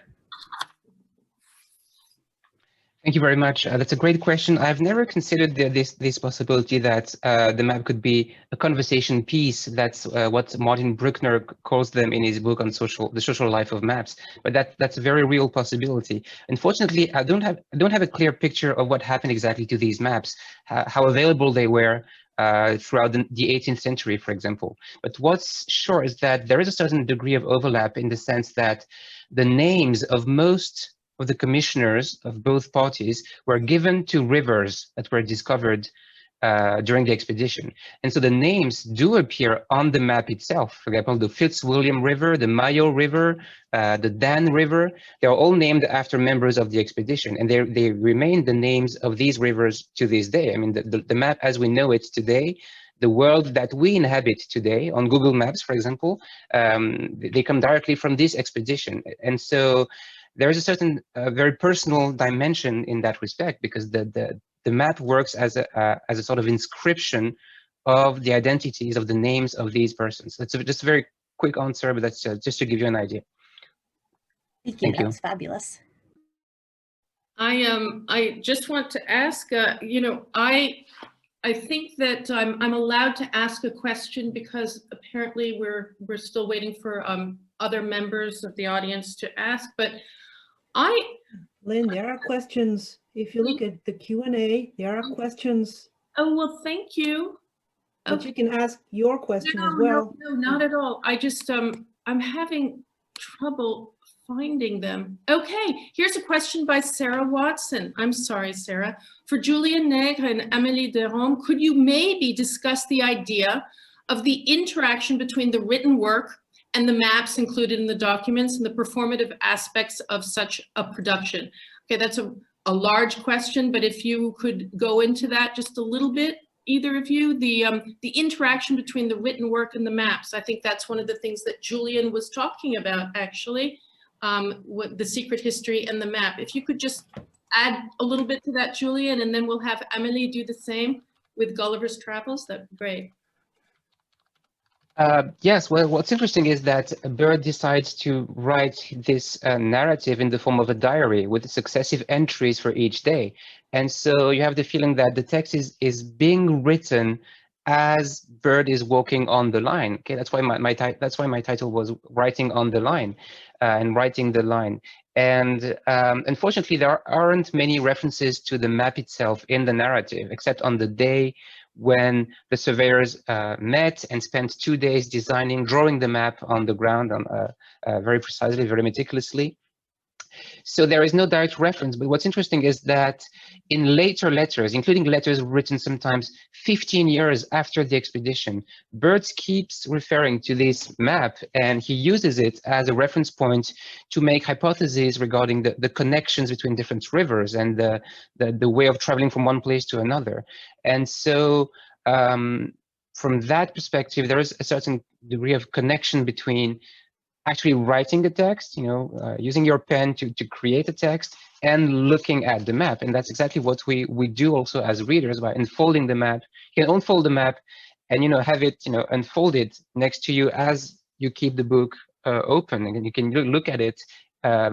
Thank you very much. That's a great question. I've never considered this possibility that the map could be a conversation piece. That's what Martin Bruckner calls them in his book on the social life of maps. But that's a very real possibility. Unfortunately, I don't have a clear picture of what happened exactly to these maps, how available they were throughout the 18th century, for example. But what's sure is that there is a certain degree of overlap in the sense that the names of most of the commissioners of both parties were given to rivers that were discovered during the expedition. And so the names do appear on the map itself. For example, the Fitzwilliam River, the Mayo River, the Dan River, they're all named after members of the expedition, and they remain the names of these rivers to this day. I mean, the map as we know it today, the world that we inhabit today on Google Maps, for example, they come directly from this expedition. And so there is a certain very personal dimension in that respect, because the map works as a sort of inscription of the identities of the names of these persons. That's just a very quick answer, but that's just to give you an idea. Thank you. That was fabulous. I just want to ask, you know, I think that I'm allowed to ask a question because apparently we're still waiting for other members of the audience to ask, but Lynn, there are questions. If you look at the Q&A, there are questions. Oh, well, thank you. But you can ask your question as well. No, not at all. I just, I'm having trouble finding them. Okay, here's a question by Sarah Watson. I'm sorry, Sarah. For Julian Nègre and Amélie Derome, could you maybe discuss the idea of the interaction between the written work and the maps included in the documents and the performative aspects of such a production? Okay, that's a large question, but if you could go into that just a little bit, either of you, the interaction between the written work and the maps. I think that's one of the things that Julian was talking about, actually, what the secret history and the map. If you could just add a little bit to that, Julian, and then we'll have Amélie do the same with Gulliver's Travels, that'd be great. Yes, well, what's interesting is that Bird decides to write this narrative in the form of a diary with successive entries for each day. And so you have the feeling that the text is being written as Bird is walking on the line. Okay, that's why my title was Writing on the Line, and writing the line. And unfortunately, there aren't many references to the map itself in the narrative, except on the day when the surveyors met and spent 2 days drawing the map on the ground very precisely, very meticulously. So there is no direct reference, but what's interesting is that in later letters, including letters written sometimes 15 years after the expedition, Bird keeps referring to this map, and he uses it as a reference point to make hypotheses regarding the connections between different rivers and the way of traveling from one place to another. And so from that perspective, there is a certain degree of connection between actually writing the text, using your pen to create a text, and looking at the map. And that's exactly what we do also as readers by unfolding the map. You can unfold the map and have it unfolded next to you as you keep the book open, and you can look at it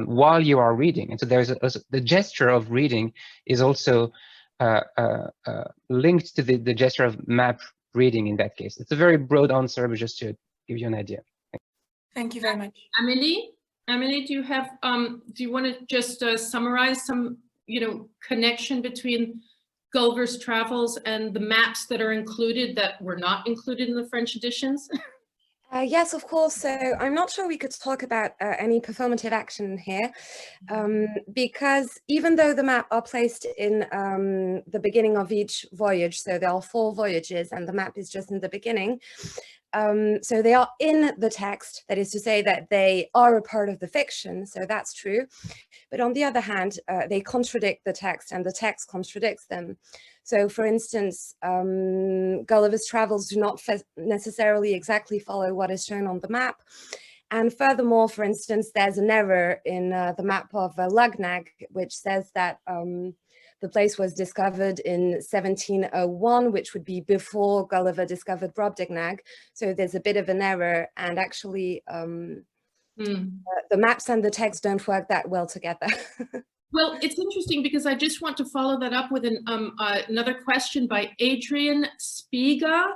while you are reading. And so there's the gesture of reading is also linked to the gesture of map reading in that case. It's a very broad answer, but just to give you an idea. Thank you very much. Amélie, do you have do you want to just summarize some connection between Gulliver's Travels and the maps that are included that were not included in the French editions? Yes, of course. So I'm not sure we could talk about any performative action here, because even though the map are placed in the beginning of each voyage, so there are 4 voyages and the map is just in the beginning, so they are in the text, that is to say that they are a part of the fiction, so that's true. But on the other hand, they contradict the text and the text contradicts them. So for instance, Gulliver's Travels do not necessarily exactly follow what is shown on the map. And furthermore, for instance, there's an error in the map of Lugnag, which says that the place was discovered in 1701, which would be before Gulliver discovered Brobdingnag. So there's a bit of an error, and actually the maps and the text don't work that well together. Well, it's interesting because I just want to follow that up with another question by Adrian Spiga.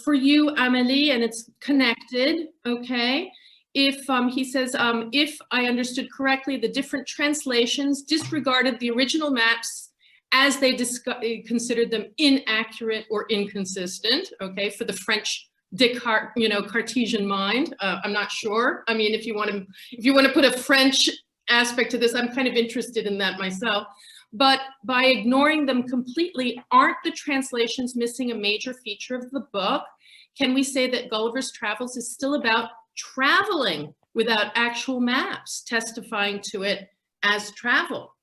For you, Amélie, and it's connected, okay? If he says, if I understood correctly, the different translations disregarded the original maps as they considered them inaccurate or inconsistent, okay, for the French Descartes, Cartesian mind. I'm not sure. I mean, if you want to put a French aspect to this, I'm kind of interested in that myself. But by ignoring them completely, aren't the translations missing a major feature of the book? Can we say that Gulliver's Travels is still about traveling without actual maps testifying to it as travel?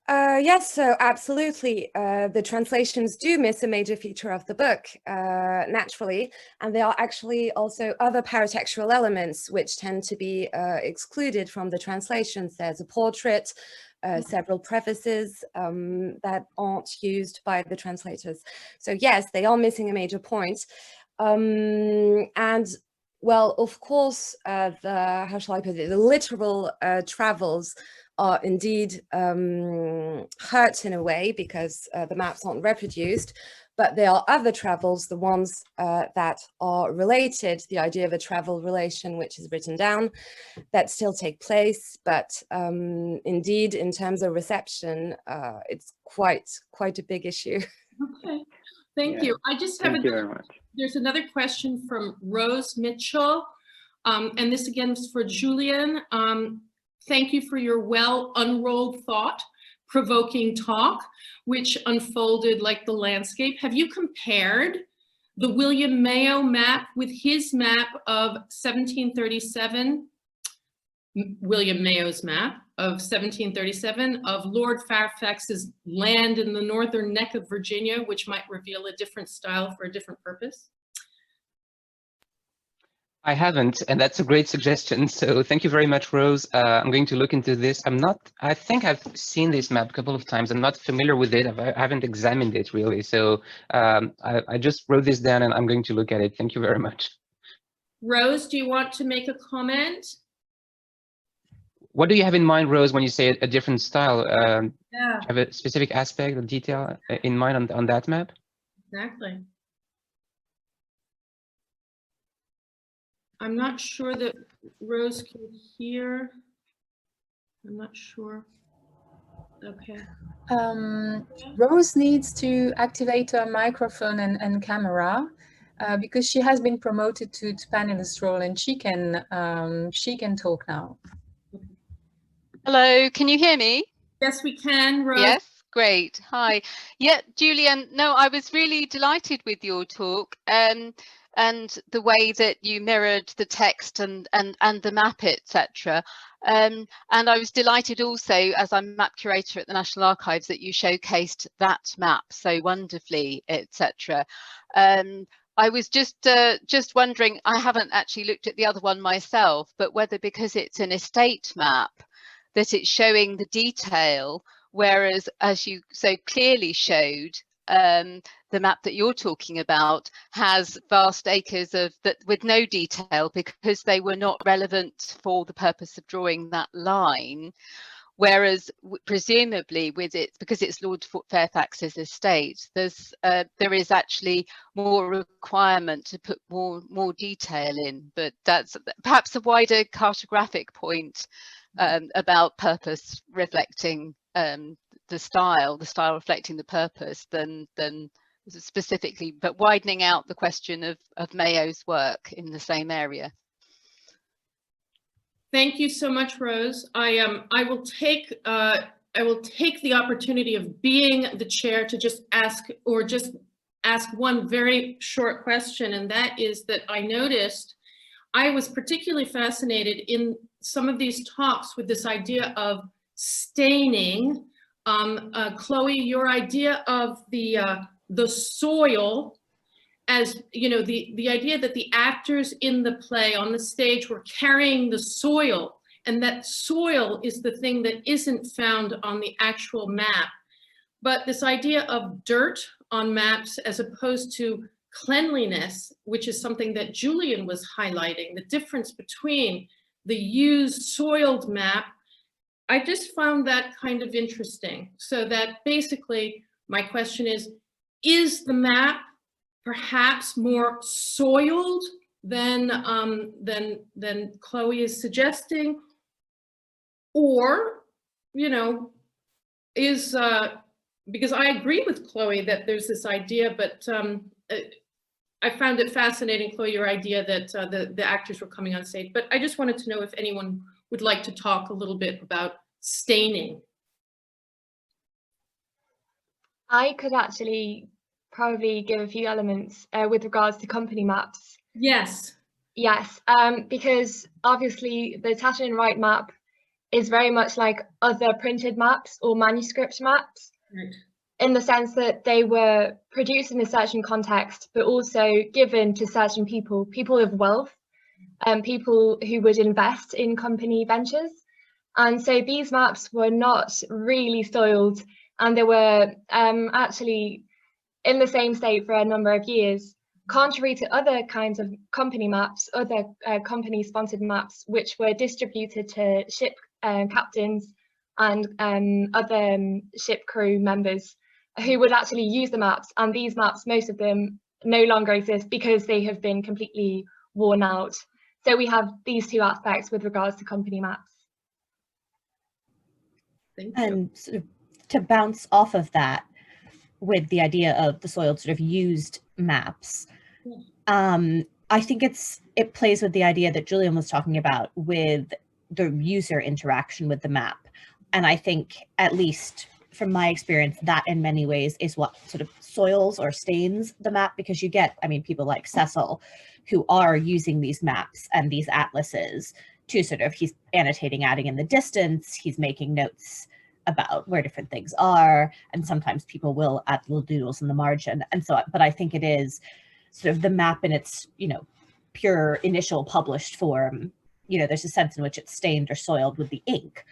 Yes, so absolutely. The translations do miss a major feature of the book, naturally, and there are actually also other paratextual elements which tend to be excluded from the translations. There's a portrait, several prefaces that aren't used by the translators. So yes, they are missing a major point. And well, of course, how shall I put it, the literal travels are indeed hurt in a way because the maps aren't reproduced, but there are other travels, the ones that are related, the idea of a travel relation which is written down, that still take place, but indeed in terms of reception, it's quite a big issue. Okay, thank you. I just have there's another question from Rose Mitchell. And this again is for Julian. Thank you for your well unrolled thought, provoking talk, which unfolded like the landscape. Have you compared the William Mayo map with his map of 1737, William Mayo's map of 1737 of Lord Fairfax's land in the northern neck of Virginia, which might reveal a different style for a different purpose? I haven't, and that's a great suggestion. So thank you very much, Rose. I'm going to look into this. I think I've seen this map a couple of times. I'm not familiar with it. I haven't examined it really. So I just wrote this down and I'm going to look at it. Thank you very much. Rose, do you want to make a comment? What do you have in mind, Rose, when you say a different style? Yeah. Do you have a specific aspect or detail in mind on that map? Exactly. I'm not sure that Rose can hear. I'm not sure. Okay. Rose needs to activate her microphone and camera because she has been promoted to panelist role, and she can talk now. Hello, can you hear me? Yes, we can, Rose. Yes, great. Hi. Yeah, Julian, no, I was really delighted with your talk. And the way that you mirrored the text and the map, etc. And I was delighted also, as I'm map curator at the National Archives, that you showcased that map so wonderfully, etc. I was just wondering, I haven't actually looked at the other one myself, but whether because it's an estate map that it's showing the detail, whereas as you so clearly showed, the map that you're talking about has vast acres of that with no detail because they were not relevant for the purpose of drawing that line, whereas presumably with it, because it's Lord Fairfax's estate, there is actually more requirement to put more detail in, but that's perhaps a wider cartographic point about purpose reflecting the style reflecting the purpose than specifically, but widening out the question of Mayo's work in the same area. Thank you so much, Rose. I will take the opportunity of being the chair to just ask one very short question, and that is that I noticed I was particularly fascinated in some of these talks with this idea of staining. Chloe, your idea of the soil, as you know, the idea that the actors in the play on the stage were carrying the soil, and that soil is the thing that isn't found on the actual map. But this idea of dirt on maps as opposed to cleanliness, which is something that Julian was highlighting, the difference between the used soiled map, I just found that kind of interesting. So that basically my question is the map perhaps more soiled than Chloe is suggesting, or, you know, is because I agree with Chloe that there's this idea, but I found it fascinating, Chloe, your idea that the actors were coming on stage. But I just wanted to know if anyone would like to talk a little bit about staining. I could actually probably give a few elements with regards to company maps. Yes. Yes, because obviously the Tatton and Wright map is very much like other printed maps or manuscript maps, right, in the sense that they were produced in a certain context, but also given to certain people of wealth, people who would invest in company ventures. And so these maps were not really soiled, and they were actually in the same state for a number of years, contrary to other kinds of company maps, other company-sponsored maps, which were distributed to ship captains and other ship crew members who would actually use the maps. And these maps, most of them no longer exist because they have been completely worn out. So we have these two aspects with regards to company maps. Thank you. And sort of to bounce off of that, with the idea of the soiled sort of used maps, I think it plays with the idea that Julian was talking about with the user interaction with the map. And I think, at least from my experience, that in many ways is what sort of soils or stains the map, because you get, I mean, people like Cecil who are using these maps and these atlases to sort of, he's annotating, adding in the distance, he's making notes about where different things are, and sometimes people will add little doodles in the margin. And so, but I think it is sort of the map in its, you know, pure initial published form, you know, there's a sense in which it's stained or soiled with the ink,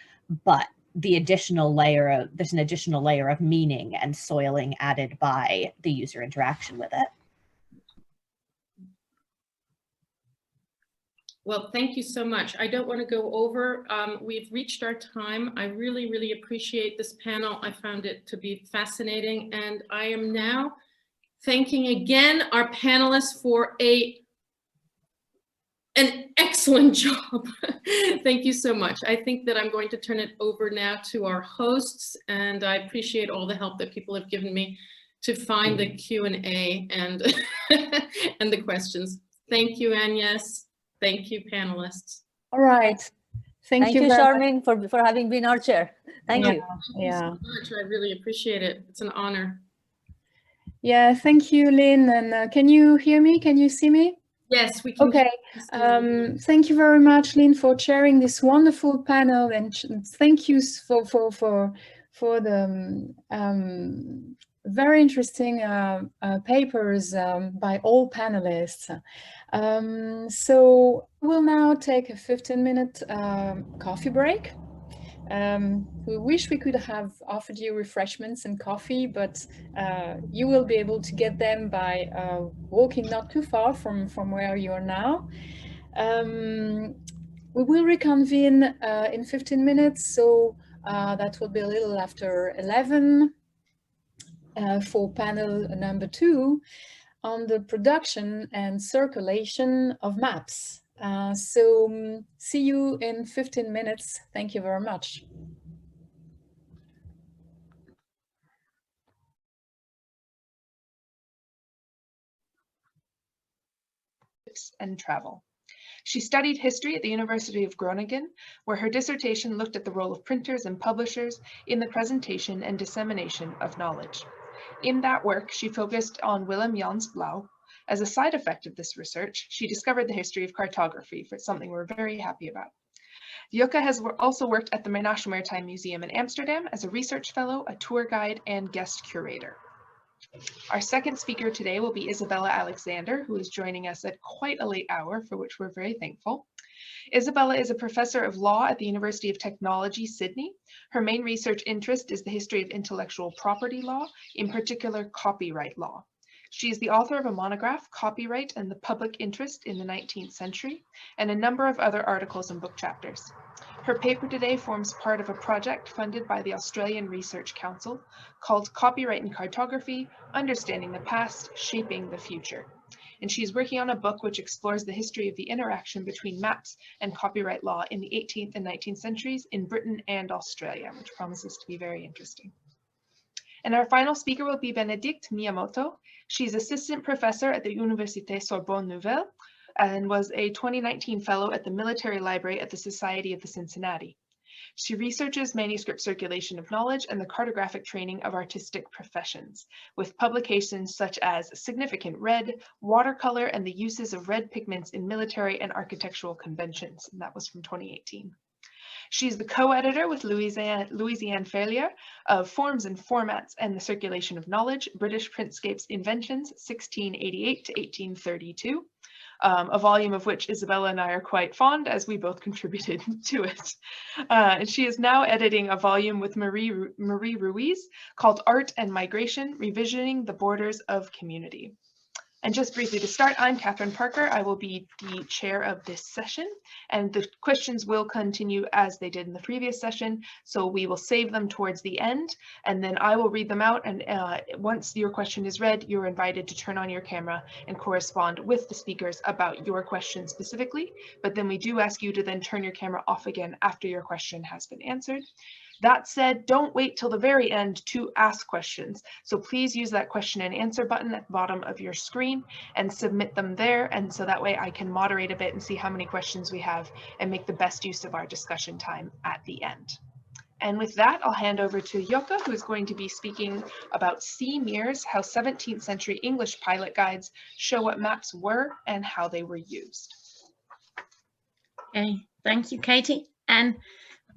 but the additional layer of, there's an additional layer of meaning and soiling added by the user interaction with it. Well, thank you so much. I don't want to go over. We've reached our time. I really, really appreciate this panel. I found it to be fascinating. And I am now thanking again our panelists for an excellent job. Thank you so much. I think that I'm going to turn it over now to our hosts, and I appreciate all the help that people have given me to find the Q&A and, and the questions. Thank you, Agnès. Thank you, panelists. All right. Thank you, Charming, for having been our chair. Thank you. Yeah. Thank you so much. I really appreciate it. It's an honor. Yeah, thank you, Lynn. And can you hear me? Can you see me? Yes, we can. Okay. Thank you very much, Lynn, for chairing this wonderful panel, and thank you for the very interesting papers by all panelists. So we'll now take a 15-minute coffee break. We wish we could have offered you refreshments and coffee, but you will be able to get them by walking not too far from where you are now. We will reconvene in 15 minutes, so that will be a little after 11 for panel number 2 on the production and circulation of maps. So see you in 15 minutes. Thank you very much. And travel. She studied history at the University of Groningen, where her dissertation looked at the role of printers and publishers in the presentation and dissemination of knowledge. In that work, she focused on Willem Jans Blauw. As a side effect of this research, she discovered the history of cartography, for something we're very happy about. Djoeke has also worked at the National Maritime Museum in Amsterdam as a research fellow, a tour guide, and guest curator. Our second speaker today will be Isabella Alexander, who is joining us at quite a late hour, for which we're very thankful. Isabella is a professor of law at the University of Technology, Sydney. Her main research interest is the history of intellectual property law, in particular copyright law. She is the author of a monograph, Copyright and the Public Interest in the 19th Century, and a number of other articles and book chapters. Her paper today forms part of a project funded by the Australian Research Council called Copyright and Cartography, Understanding the Past, Shaping the Future. And she's working on a book which explores the history of the interaction between maps and copyright law in the 18th and 19th centuries in Britain and Australia, which promises to be very interesting. And our final speaker will be Bénédicte Miyamoto. She's assistant professor at the Université Sorbonne-Université and was a 2019 fellow at the Military Library at the Society of the Cincinnati. She researches manuscript circulation of knowledge and the cartographic training of artistic professions, with publications such as Significant Red, Watercolor, and the Uses of Red Pigments in Military and Architectural Conventions, and that was from 2018. She's the co-editor with Louisiane Faillier of Forms and Formats and the Circulation of Knowledge, British Printscapes Inventions, 1688 to 1832, a volume of which Isabella and I are quite fond, as we both contributed to it. And she is now editing a volume with Marie Ruiz called Art and Migration, Revisioning the Borders of Community. And just briefly to start, I'm Catherine Parker. I will be the chair of this session, and the questions will continue as they did in the previous session. So we will save them towards the end, and then I will read them out. And once your question is read, you're invited to turn on your camera and correspond with the speakers about your question specifically. But then we do ask you to then turn your camera off again after your question has been answered. That said, don't wait till the very end to ask questions. So please use that question and answer button at the bottom of your screen and submit them there. And so that way I can moderate a bit and see how many questions we have and make the best use of our discussion time at the end. And with that, I'll hand over to Djoeke, who is going to be speaking about sea mirrors, how 17th century English pilot guides show what maps were and how they were used. Okay, thank you, Katie. And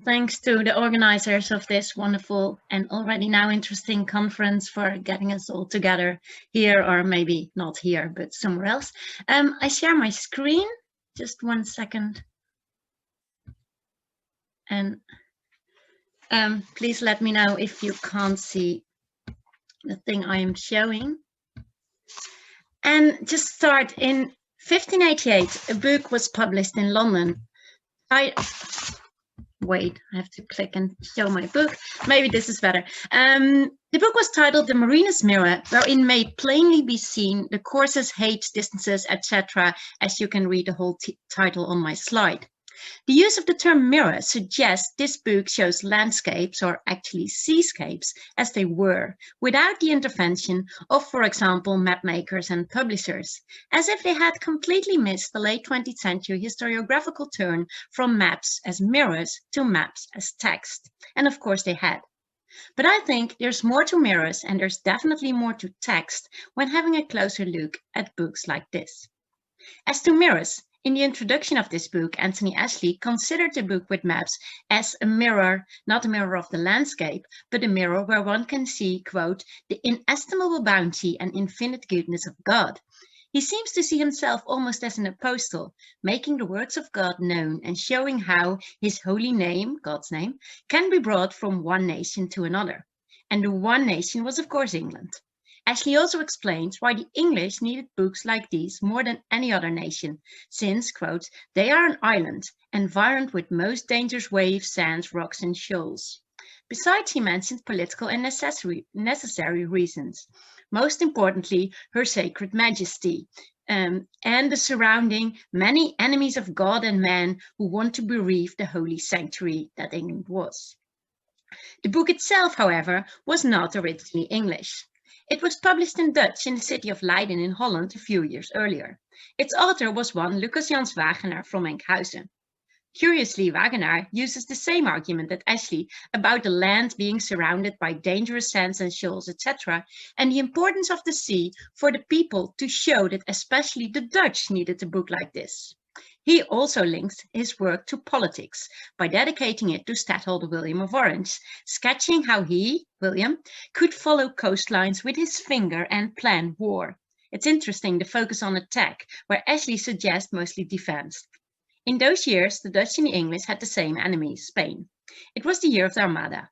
thanks to the organizers of this wonderful and already now interesting conference for getting us all together here, or maybe not here, but somewhere else. I share my screen, just 1 second. And please let me know if you can't see the thing I am showing. And just start in 1588, a book was published in London. Wait, I have to click and show my book. Maybe this is better. The book was titled The Mariner's Mirror, wherein may plainly be seen the courses, heights, distances, etc., as you can read the whole title on my slide. The use of the term mirror suggests this book shows landscapes, or actually seascapes, as they were, without the intervention of, for example, map makers and publishers, as if they had completely missed the late 20th century historiographical turn from maps as mirrors to maps as text. And of course they had. But I think there's more to mirrors, and there's definitely more to text when having a closer look at books like this. As to mirrors, in the introduction of this book, Anthony Ashley considered the book with maps as a mirror, not a mirror of the landscape, but a mirror where one can see, quote, the inestimable bounty and infinite goodness of God. He seems to see himself almost as an apostle, making the words of God known and showing how his holy name, God's name, can be brought from one nation to another. And the one nation was, of course, England. Ashley also explains why the English needed books like these more than any other nation, since, quote, they are an island, environed with most dangerous waves, sands, rocks, and shoals. Besides, he mentioned political and necessary reasons, most importantly, her sacred majesty, and the surrounding many enemies of God and man who want to bereave the holy sanctuary that England was. The book itself, however, was not originally English. It was published in Dutch in the city of Leiden in Holland a few years earlier. Its author was one Lucas Jans Wagenaar from Enkhuizen. Curiously, Wagenaar uses the same argument as Ashley about the land being surrounded by dangerous sands and shoals, etc., and the importance of the sea for the people to show that especially the Dutch needed a book like this. He also links his work to politics by dedicating it to Stadtholder William of Orange, sketching how he, William, could follow coastlines with his finger and plan war. It's interesting the focus on attack, where Ashley suggests mostly defense. In those years, the Dutch and the English had the same enemy, Spain. It was the year of the Armada.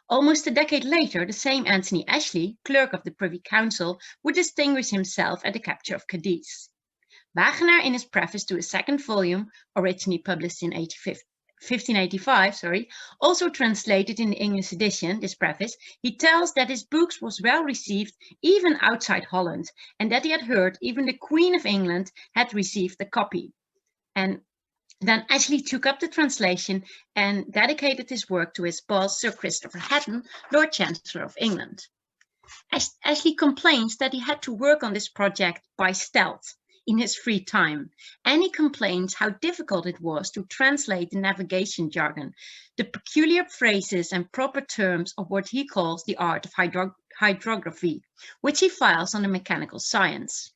Almost a decade later, the same Anthony Ashley, clerk of the Privy Council, would distinguish himself at the capture of Cadiz. Wagenaar, in his preface to his second volume, originally published in 1585, also translated in the English edition, this preface, he tells that his books was well received even outside Holland, and that he had heard even the Queen of England had received a copy. And then Ashley took up the translation and dedicated his work to his boss, Sir Christopher Hatton, Lord Chancellor of England. Ashley complains that he had to work on this project by stealth, in his free time, and he complains how difficult it was to translate the navigation jargon, the peculiar phrases and proper terms of what he calls the art of hydrography, which he files under mechanical science.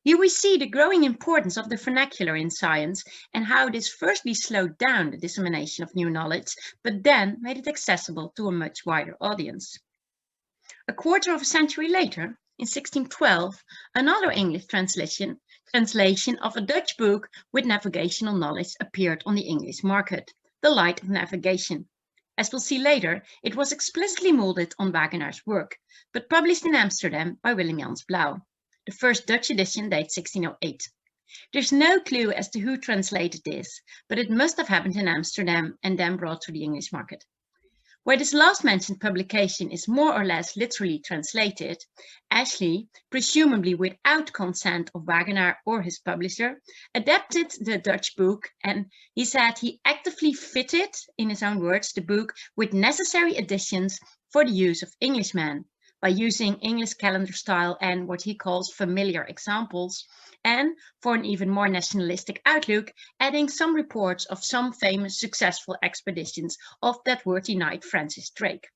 Here we see the growing importance of the vernacular in science and how this firstly slowed down the dissemination of new knowledge, but then made it accessible to a much wider audience. A quarter of a century later, in 1612, another English translation of a Dutch book with navigational knowledge appeared on the English market, The Light of Navigation. As we'll see later, it was explicitly molded on Wagenaar's work, but published in Amsterdam by Willem Jans Blauw. The first Dutch edition dates 1608. There's no clue as to who translated this, but it must have happened in Amsterdam and then brought to the English market. Where this last mentioned publication is more or less literally translated, Ashley, presumably without consent of Wagenaar or his publisher, adapted the Dutch book, and he said he actively fitted, in his own words, the book with necessary additions for the use of Englishmen, by using English calendar style and what he calls familiar examples, and for an even more nationalistic outlook, adding some reports of some famous successful expeditions of that worthy knight Francis Drake.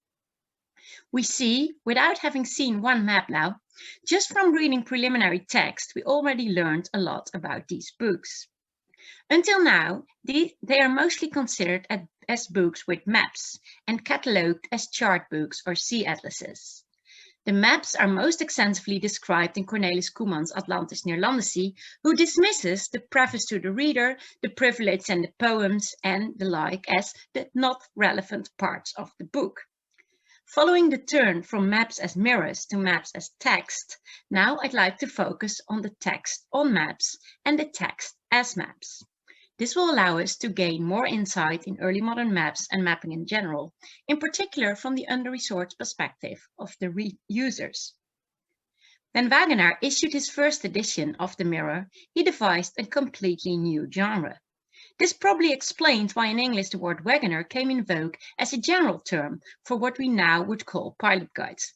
We see, without having seen one map now, just from reading preliminary text, we already learned a lot about these books. Until now, they are mostly considered as books with maps and catalogued as chart books or sea atlases. The maps are most extensively described in Cornelis Koemans' Atlantis near Landesy, who dismisses the preface to the reader, the privileges and the poems and the like as the not relevant parts of the book. Following the turn from maps as mirrors to maps as text, now I'd like to focus on the text on maps and the text as maps. This will allow us to gain more insight in early modern maps and mapping in general, in particular from the under-resourced perspective of the users. When Wagenaar issued his first edition of the Mirror, he devised a completely new genre. This probably explains why in English the word Wagenaar came in vogue as a general term for what we now would call pilot guides.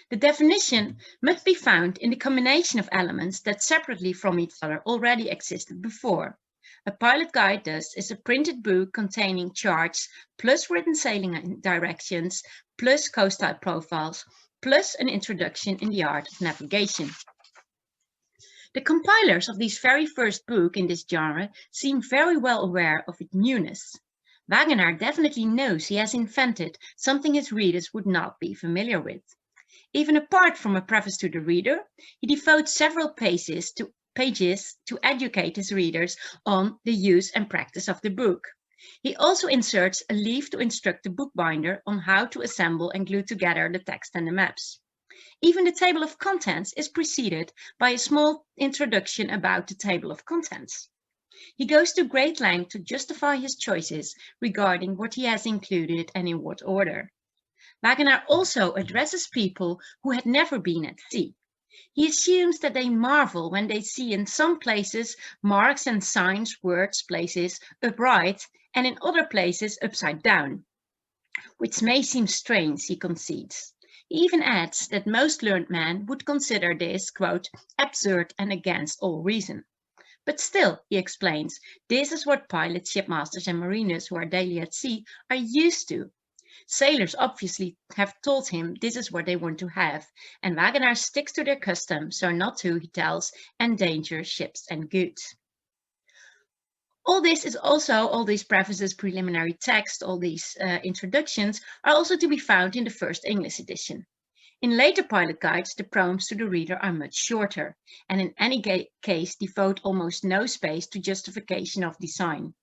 The definition must be found in the combination of elements that separately from each other already existed before. A pilot guide thus is a printed book containing charts plus written sailing directions plus coastline profiles plus an introduction in the art of navigation. The compilers of this very first book in this genre seem very well aware of its newness. Wagenaar definitely knows he has invented something his readers would not be familiar with. Even apart from a preface to the reader, he devotes several pages to educate his readers on the use and practice of the book. He also inserts a leaf to instruct the bookbinder on how to assemble and glue together the text and the maps. Even the table of contents is preceded by a small introduction about the table of contents. He goes to great length to justify his choices regarding what he has included and in what order. Wagenaar also addresses people who had never been at sea. He assumes that they marvel when they see in some places marks and signs, words, places upright and in other places upside down, which may seem strange, he concedes. He even adds that most learned men would consider this, quote, absurd and against all reason. But still, he explains, this is what pilots, shipmasters and mariners who are daily at sea are used to. Sailors obviously have told him this is what they want to have, and Wagenaar sticks to their custom, so not to, he tells, endanger ships and goods. All these prefaces, preliminary text, all these introductions are also to be found in the first English edition. In later pilot guides, the prompts to the reader are much shorter, and in any case devote almost no space to justification of design.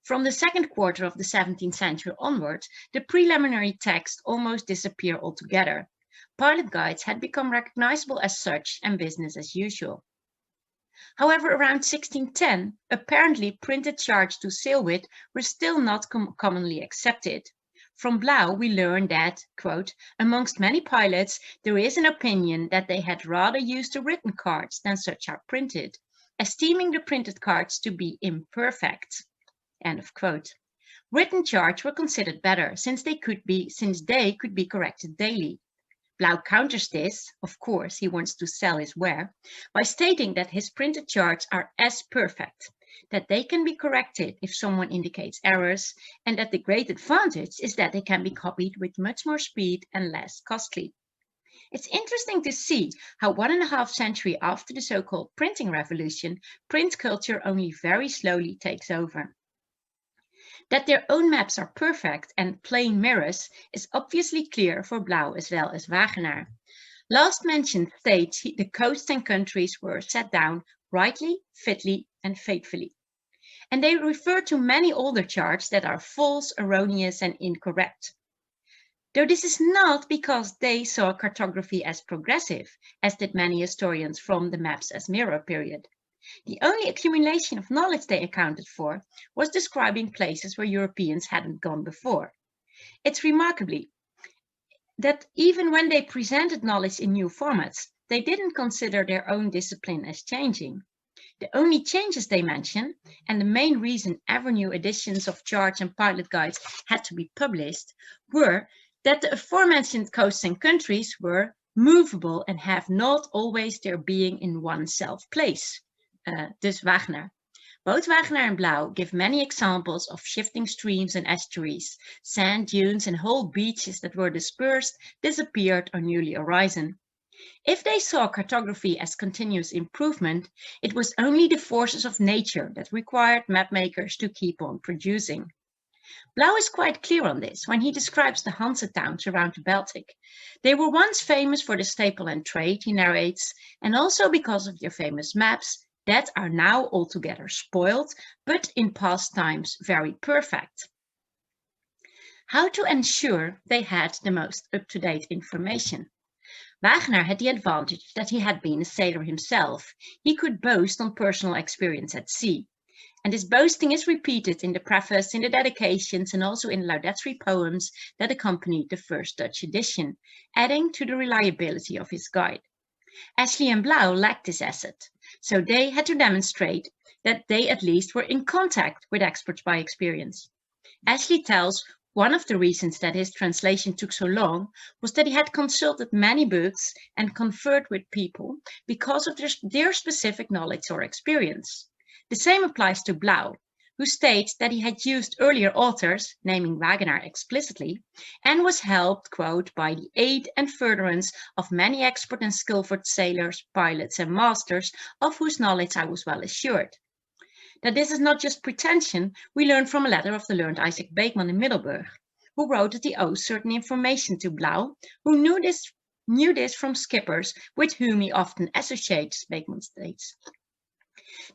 From the second quarter of the 17th century onwards, the preliminary text almost disappeared altogether. Pilot guides had become recognizable as such and business as usual. However, around 1610, apparently printed charts to sail with were still not commonly accepted. From Blau, we learn that, quote, amongst many pilots, there is an opinion that they had rather use the written cards than such are printed, esteeming the printed cards to be imperfect. End of quote. Written charts were considered better since they could be corrected daily. Blau counters this, of course, he wants to sell his ware, by stating that his printed charts are as perfect, that they can be corrected if someone indicates errors, and that the great advantage is that they can be copied with much more speed and less costly. It's interesting to see how 1.5 centuries after the so-called printing revolution, print culture only very slowly takes over. That their own maps are perfect and plain mirrors is obviously clear for Blau as well as Wagenaar. Last mentioned states the coasts and countries were set down rightly, fitly and faithfully. And they refer to many older charts that are false, erroneous and incorrect. Though this is not because they saw cartography as progressive, as did many historians from the maps as mirror period. The only accumulation of knowledge they accounted for was describing places where Europeans hadn't gone before. It's remarkably that even when they presented knowledge in new formats, they didn't consider their own discipline as changing. The only changes they mention, and the main reason ever new editions of charts and pilot guides had to be published, were that the aforementioned coasts and countries were movable and have not always their being in one self-place. Dus Wagner. Both Wagner and Blau give many examples of shifting streams and estuaries, sand dunes and whole beaches that were dispersed, disappeared, or newly arisen. If they saw cartography as continuous improvement, it was only the forces of nature that required mapmakers to keep on producing. Blau is quite clear on this when he describes the Hanse towns around the Baltic. They were once famous for the staple and trade, he narrates, and also because of their famous maps that are now altogether spoiled, but in past times very perfect. How to ensure they had the most up-to-date information? Wagner had the advantage that he had been a sailor himself. He could boast on personal experience at sea. And this boasting is repeated in the preface, in the dedications, and also in laudatory poems that accompanied the first Dutch edition, adding to the reliability of his guide. Ashley and Blau lacked this asset, so they had to demonstrate that they at least were in contact with experts by experience. Ashley tells one of the reasons that his translation took so long was that he had consulted many books and conferred with people because of their specific knowledge or experience. The same applies to Blau, who states that he had used earlier authors, naming Wagner explicitly, and was helped, quote, by the aid and furtherance of many expert and skillful sailors, pilots, and masters, of whose knowledge I was well assured. That this is not just pretension, we learn from a letter of the learned Isaac Beekman in Middelburg, who wrote that he owes certain information to Blau, who knew this from skippers with whom he often associates, Beekman states.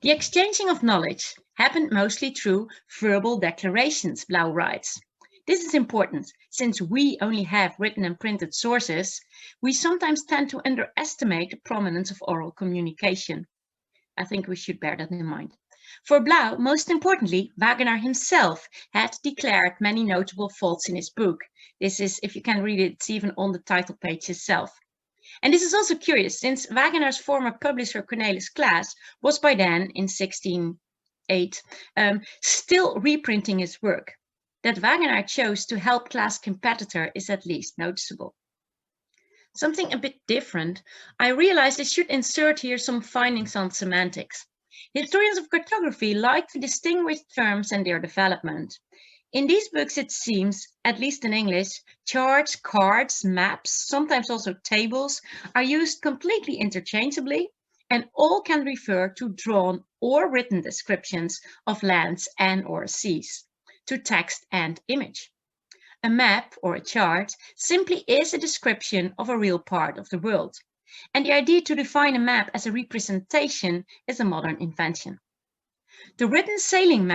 The exchanging of knowledge happened mostly through verbal declarations, Blau writes. This is important, since we only have written and printed sources, we sometimes tend to underestimate the prominence of oral communication. I think we should bear that in mind. For Blau, most importantly, Wagner himself had declared many notable faults in his book. This is, if you can read it, it's even on the title page itself. And this is also curious, since Wagner's former publisher Cornelis Claes was by then, in 1608, still reprinting his work. That Wagner chose to help Claes' competitor is at least noticeable. Something a bit different, I realized I should insert here some findings on semantics. Historians of cartography like to distinguish terms and their development. In these books, it seems, at least in English, charts, cards, maps, sometimes also tables, are used completely interchangeably, and all can refer to drawn or written descriptions of lands and or seas, to text and image. A map or a chart simply is a description of a real part of the world. And the idea to define a map as a representation is a modern invention. The written sailing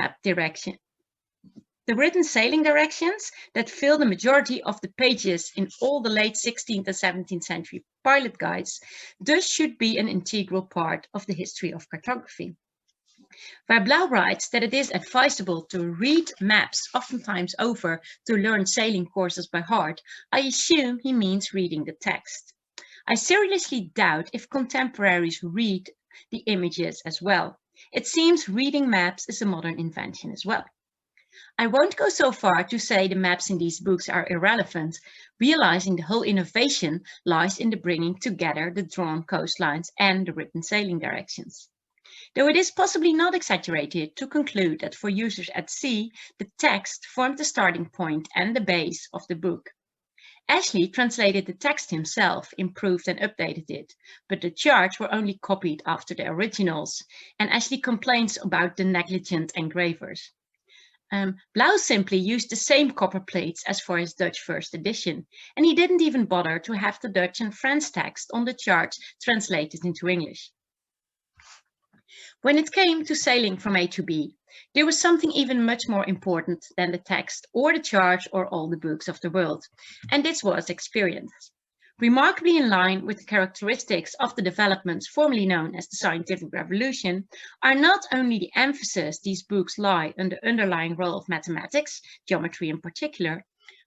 directions that fill the majority of the pages in all the late 16th and 17th century pilot guides thus should be an integral part of the history of cartography. Where Blau writes that it is advisable to read maps oftentimes over to learn sailing courses by heart, I assume he means reading the text. I seriously doubt if contemporaries read the images as well. It seems reading maps is a modern invention as well. I won't go so far to say the maps in these books are irrelevant, realizing the whole innovation lies in the bringing together the drawn coastlines and the written sailing directions. Though it is possibly not exaggerated to conclude that for users at sea, the text formed the starting point and the base of the book. Ashley translated the text himself, improved and updated it, but the charts were only copied after the originals, and Ashley complains about the negligent engravers. Blau simply used the same copper plates as for his Dutch first edition, and he didn't even bother to have the Dutch and French text on the charts translated into English. When it came to sailing from A to B, there was something even much more important than the text or the charts or all the books of the world, and this was experience. Remarkably in line with the characteristics of the developments formerly known as the scientific revolution are not only the emphasis these books lie on the underlying role of mathematics, geometry in particular,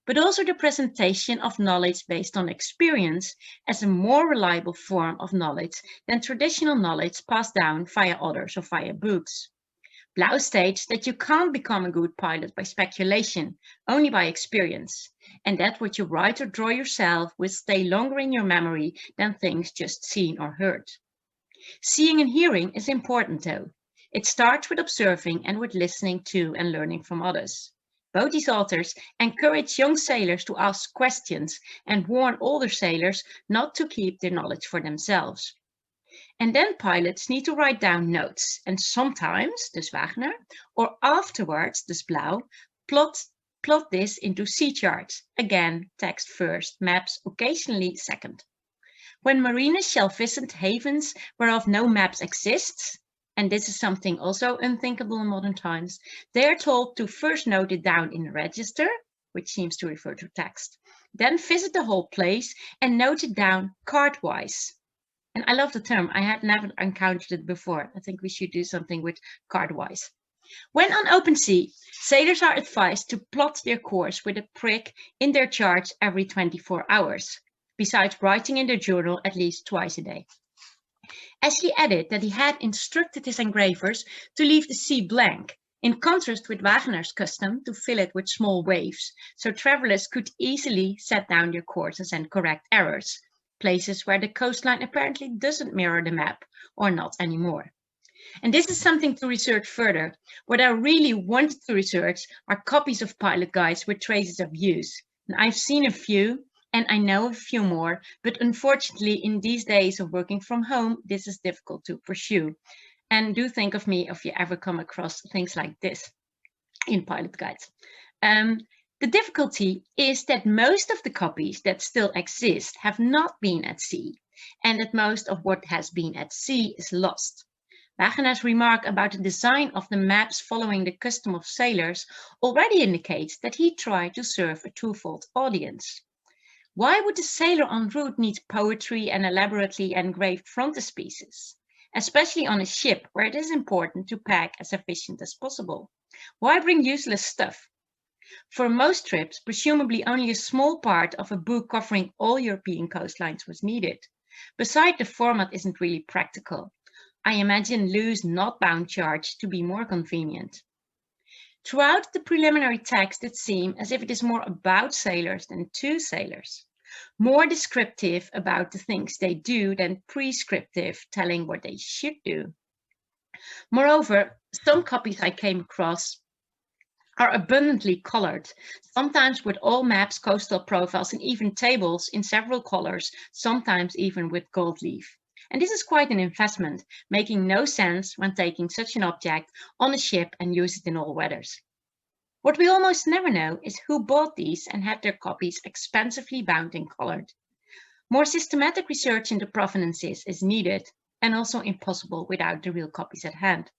but also the presentation of knowledge based on experience as a more reliable form of knowledge than traditional knowledge passed down via others or via books. Blauw states that you can't become a good pilot by speculation, only by experience, and that what you write or draw yourself will stay longer in your memory than things just seen or heard. Seeing and hearing is important though. It starts with observing and with listening to and learning from others. Both these authors encourage young sailors to ask questions and warn older sailors not to keep their knowledge for themselves. And then pilots need to write down notes, and sometimes, dus Wagner, or afterwards, dus Blauw, plot this into sea charts. Again, text first, maps occasionally second. When mariners shall visit havens whereof no maps exist, and this is something also unthinkable in modern times, they are told to first note it down in a register, which seems to refer to text, then visit the whole place and note it down card-wise. And I love the term, I had never encountered it before. I think we should do something with card-wise. When on open sea, sailors are advised to plot their course with a prick in their charts every 24 hours, besides writing in their journal at least twice a day. Ashley added that he had instructed his engravers to leave the sea blank, in contrast with Wagner's custom to fill it with small waves, so travelers could easily set down their courses and correct errors, places where the coastline apparently doesn't mirror the map, or not anymore. And this is something to research further. What I really wanted to research are copies of pilot guides with traces of use. And I've seen a few, and I know a few more, but unfortunately in these days of working from home, this is difficult to pursue. And do think of me if you ever come across things like this in pilot guides. The difficulty is that most of the copies that still exist have not been at sea, and that most of what has been at sea is lost. Wagner's remark about the design of the maps following the custom of sailors already indicates that he tried to serve a twofold audience. Why would the sailor en route need poetry and elaborately engraved frontispieces, especially on a ship where it is important to pack as efficient as possible? Why bring useless stuff? For most trips, presumably only a small part of a book covering all European coastlines was needed. Besides, the format isn't really practical. I imagine loose, not bound charts to be more convenient. Throughout the preliminary text, it seems as if it is more about sailors than to sailors, more descriptive about the things they do than prescriptive, telling what they should do. Moreover, some copies I came across are abundantly colored, sometimes with all maps, coastal profiles, and even tables in several colors, sometimes even with gold leaf. And this is quite an investment, making no sense when taking such an object on a ship and use it in all weathers. What we almost never know is who bought these and had their copies expensively bound and colored. More systematic research into provenances is needed, and also impossible without the real copies at hand.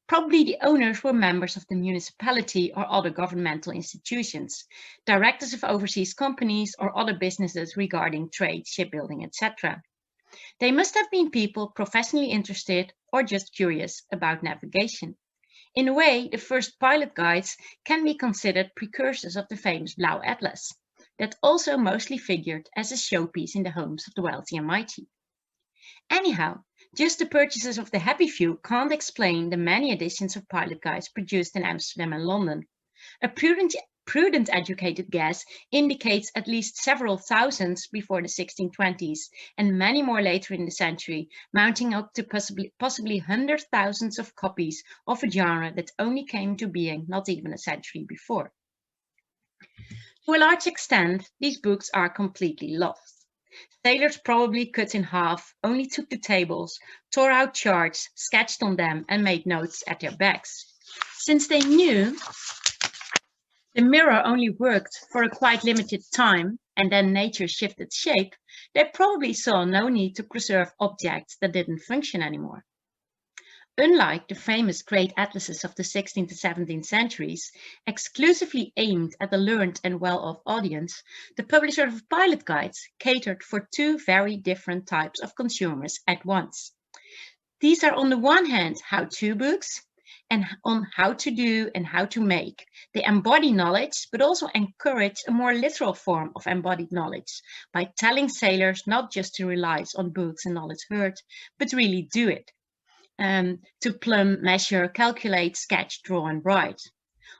Probably the owners were members of the municipality or other governmental institutions, directors of overseas companies or other businesses regarding trade, shipbuilding, etc. They must have been people professionally interested or just curious about navigation. In a way, the first pilot guides can be considered precursors of the famous Blauw Atlas, that also mostly figured as a showpiece in the homes of the wealthy and mighty. Anyhow, just the purchases of the happy few can't explain the many editions of pilot guides produced in Amsterdam and London. A prudent educated guess indicates at least several thousands before the 1620s, and many more later in the century, mounting up to possibly hundreds of thousands of copies of a genre that only came into being not even a century before. To a large extent, these books are completely lost. Sailors probably cut in half, only took the tables, tore out charts, sketched on them, and made notes at their backs. Since they knew the mirror only worked for a quite limited time, and then nature shifted shape, they probably saw no need to preserve objects that didn't function anymore. Unlike the famous great atlases of the 16th and 17th centuries, exclusively aimed at a learned and well-off audience, the publisher of pilot guides catered for two very different types of consumers at once. These are on the one hand how-to books, and on how to do and how to make. They embody knowledge, but also encourage a more literal form of embodied knowledge by telling sailors not just to rely on books and knowledge heard, but really do it. To plumb, measure, calculate, sketch, draw, and write.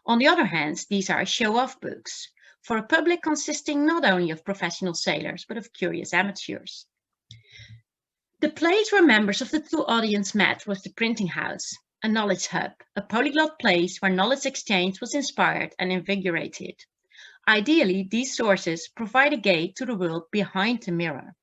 On the other hand, these are show-off books for a public consisting not only of professional sailors, but of curious amateurs. The place where members of the two audience met was the printing house, a knowledge hub, a polyglot place where knowledge exchange was inspired and invigorated. Ideally, these sources provide a gate to the world behind the mirror,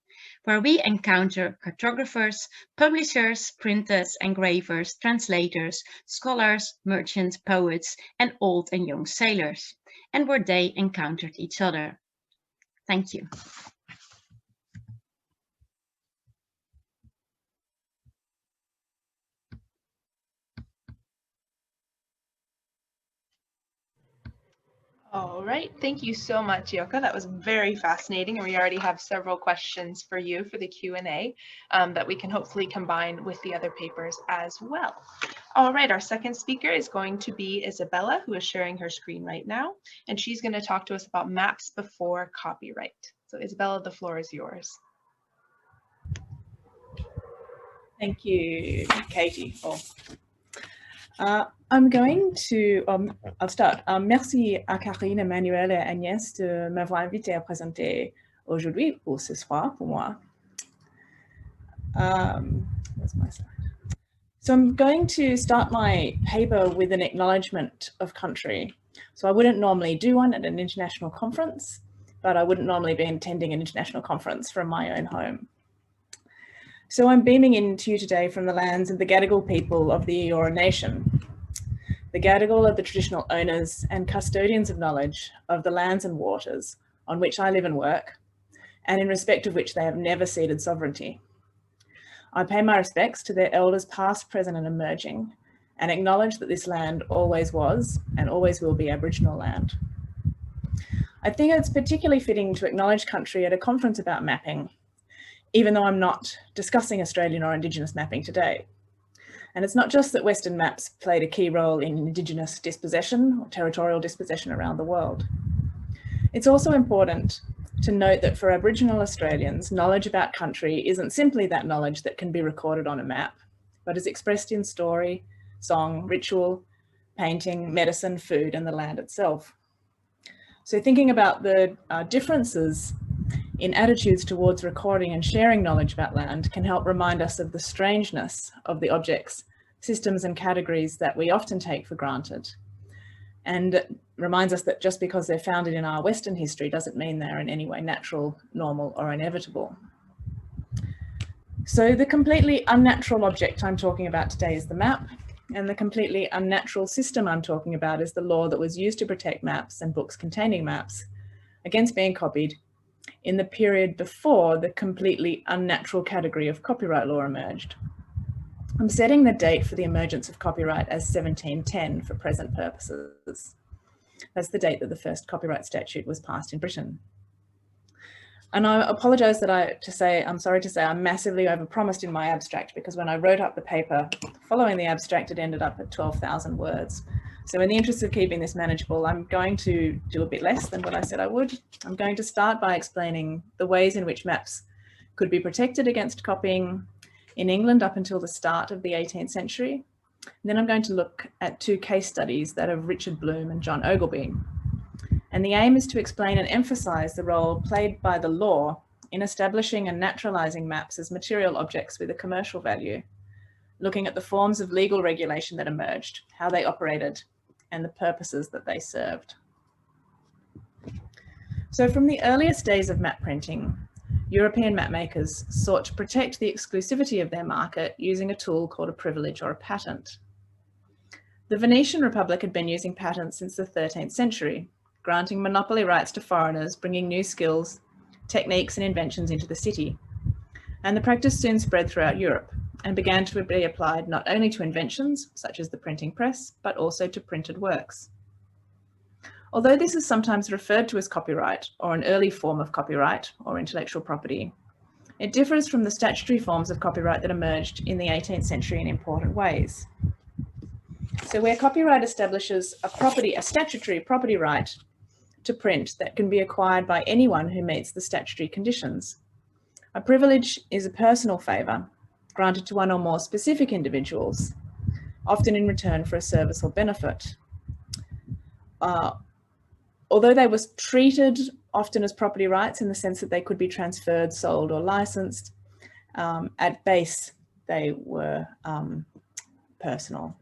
where we encounter cartographers, publishers, printers, engravers, translators, scholars, merchants, poets, and old and young sailors, and where they encountered each other. Thank you. All right, thank you so much, Djoeke. That was very fascinating, and we already have several questions for you for the Q&A that we can hopefully combine with the other papers as well. All right, our second speaker is going to be Isabella, who is sharing her screen right now, and she's going to talk to us about maps before copyright. So Isabella, the floor is yours. Thank you, Katie. I'm going to, I'll start. Merci à Karine, Emmanuel et Agnès de m'avoir invité à présenter aujourd'hui ou ce soir pour moi. Where's my slide? So I'm going to start my paper with an acknowledgement of country. So I wouldn't normally do one at an international conference, but I wouldn't normally be attending an international conference from my own home. So I'm beaming into you today from the lands of the Gadigal people of the Eora Nation. The Gadigal are the traditional owners and custodians of knowledge of the lands and waters on which I live and work, and in respect of which they have never ceded sovereignty. I pay my respects to their elders past, present and emerging, and acknowledge that this land always was and always will be Aboriginal land. I think it's particularly fitting to acknowledge country at a conference about mapping, even though I'm not discussing Australian or Indigenous mapping today. And it's not just that Western maps played a key role in Indigenous dispossession or territorial dispossession around the world. It's also important to note that for Aboriginal Australians, knowledge about country isn't simply that knowledge that can be recorded on a map, but is expressed in story, song, ritual, painting, medicine, food, and the land itself. So thinking about the differences in attitudes towards recording and sharing knowledge about land can help remind us of the strangeness of the objects, systems and categories that we often take for granted, and reminds us that just because they're founded in our Western history doesn't mean they're in any way natural, normal or inevitable. So the completely unnatural object I'm talking about today is the map, and the completely unnatural system I'm talking about is the law that was used to protect maps and books containing maps against being copied in the period before the completely unnatural category of copyright law emerged. I'm setting the date for the emergence of copyright as 1710 for present purposes. That's the date that the first copyright statute was passed in Britain. And I apologise I'm sorry to say I massively overpromised in my abstract, because when I wrote up the paper following the abstract, it ended up at 12,000 words. So in the interest of keeping this manageable, I'm going to do a bit less than what I said I would. I'm going to start by explaining the ways in which maps could be protected against copying in England up until the start of the 18th century. And then I'm going to look at two case studies, that of Richard Bloom and John Ogilby. And the aim is to explain and emphasise the role played by the law in establishing and naturalising maps as material objects with a commercial value, looking at the forms of legal regulation that emerged, how they operated, and the purposes that they served. So from the earliest days of map printing, European mapmakers sought to protect the exclusivity of their market using a tool called a privilege or a patent. The Venetian Republic had been using patents since the 13th century, granting monopoly rights to foreigners, bringing new skills, techniques and inventions into the city. And the practice soon spread throughout Europe and began to be applied not only to inventions, such as the printing press, but also to printed works. Although this is sometimes referred to as copyright, or an early form of copyright or intellectual property, it differs from the statutory forms of copyright that emerged in the 18th century in important ways. So where copyright establishes a statutory property right to print that can be acquired by anyone who meets the statutory conditions. A privilege is a personal favour granted to one or more specific individuals, often in return for a service or benefit. Although they were treated often as property rights in the sense that they could be transferred, sold or licensed, at base they were personal.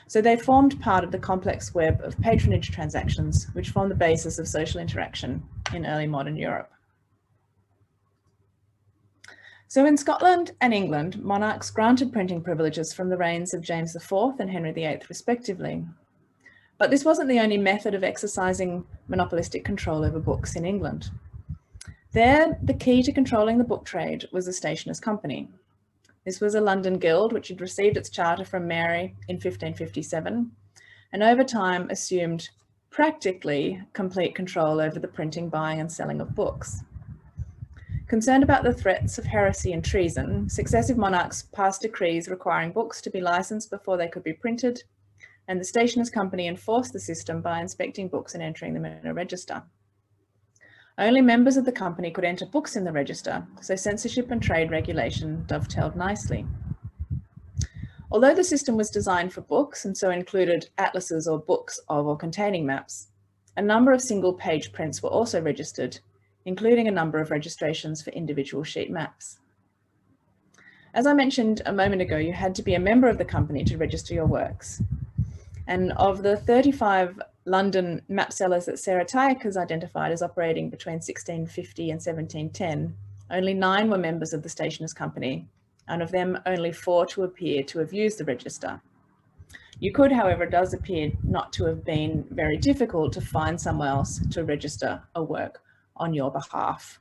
So they formed part of the complex web of patronage transactions, which formed the basis of social interaction in early modern Europe. So in Scotland and England, monarchs granted printing privileges from the reigns of James IV and Henry VIII respectively. But this wasn't the only method of exercising monopolistic control over books in England. There, the key to controlling the book trade was the Stationers' Company. This was a London guild which had received its charter from Mary in 1557 and over time assumed practically complete control over the printing, buying and selling of books. Concerned about the threats of heresy and treason, successive monarchs passed decrees requiring books to be licensed before they could be printed, and the Stationers' Company enforced the system by inspecting books and entering them in a register. Only members of the company could enter books in the register, so censorship and trade regulation dovetailed nicely. Although the system was designed for books and so included atlases or books of or containing maps, a number of single-page prints were also registered, including a number of registrations for individual sheet maps. As I mentioned a moment ago, you had to be a member of the company to register your works. And of the 35 London map sellers that Sarah Tyke has identified as operating between 1650 and 1710, only 9 were members of the Stationers' Company, and of them only 4 to appear to have used the register. You could, however, it does appear not to have been very difficult to find someone else to register a work on your behalf.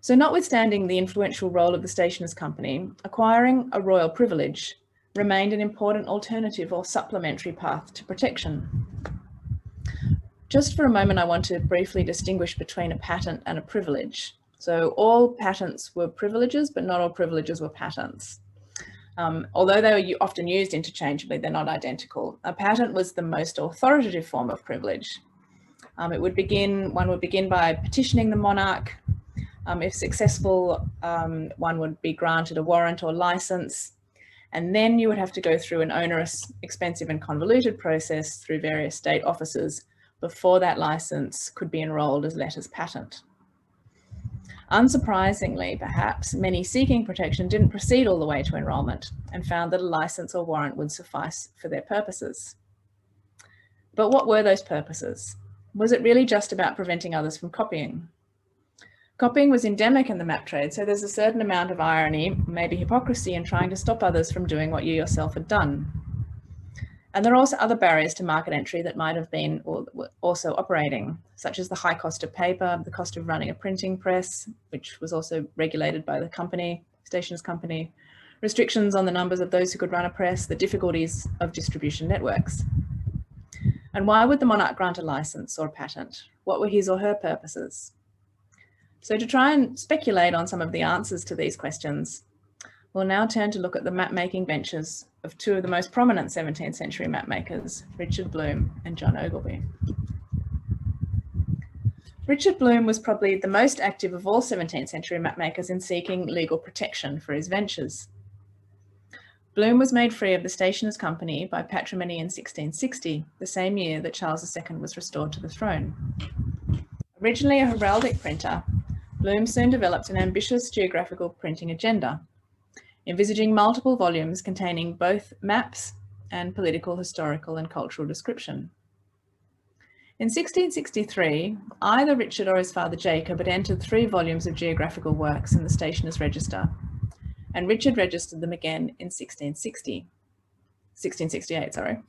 So notwithstanding the influential role of the Stationers' Company, acquiring a royal privilege remained an important alternative or supplementary path to protection. Just for a moment, I want to briefly distinguish between a patent and a privilege. So all patents were privileges, but not all privileges were patents. Although they were often used interchangeably, they're not identical. A patent was the most authoritative form of privilege. One would begin by petitioning the monarch. If successful, one would be granted a warrant or license. And then you would have to go through an onerous, expensive and convoluted process through various state offices before that license could be enrolled as letters patent. Unsurprisingly, perhaps, many seeking protection didn't proceed all the way to enrolment and found that a license or warrant would suffice for their purposes. But what were those purposes? Was it really just about preventing others from copying? Copying was endemic in the map trade, so there's a certain amount of irony, maybe hypocrisy, in trying to stop others from doing what you yourself had done. And there are also other barriers to market entry that might have been also operating, such as the high cost of paper, the cost of running a printing press, which was also regulated by the company, Stationers' Company, restrictions on the numbers of those who could run a press, the difficulties of distribution networks. And why would the monarch grant a license or a patent? What were his or her purposes? So to try and speculate on some of the answers to these questions, we'll now turn to look at the map-making ventures of 2 of the most prominent 17th century mapmakers, Richard Bloom and John Ogilvie. Richard Bloom was probably the most active of all 17th century mapmakers in seeking legal protection for his ventures. Bloom was made free of the Stationers' Company by patrimony in 1660, the same year that Charles II was restored to the throne. Originally a heraldic printer, Bloom soon developed an ambitious geographical printing agenda, envisaging multiple volumes containing both maps and political, historical and cultural description. In 1663, either Richard or his father Jacob had entered 3 volumes of geographical works in the Stationers' Register, and Richard registered them again in 1668, sorry.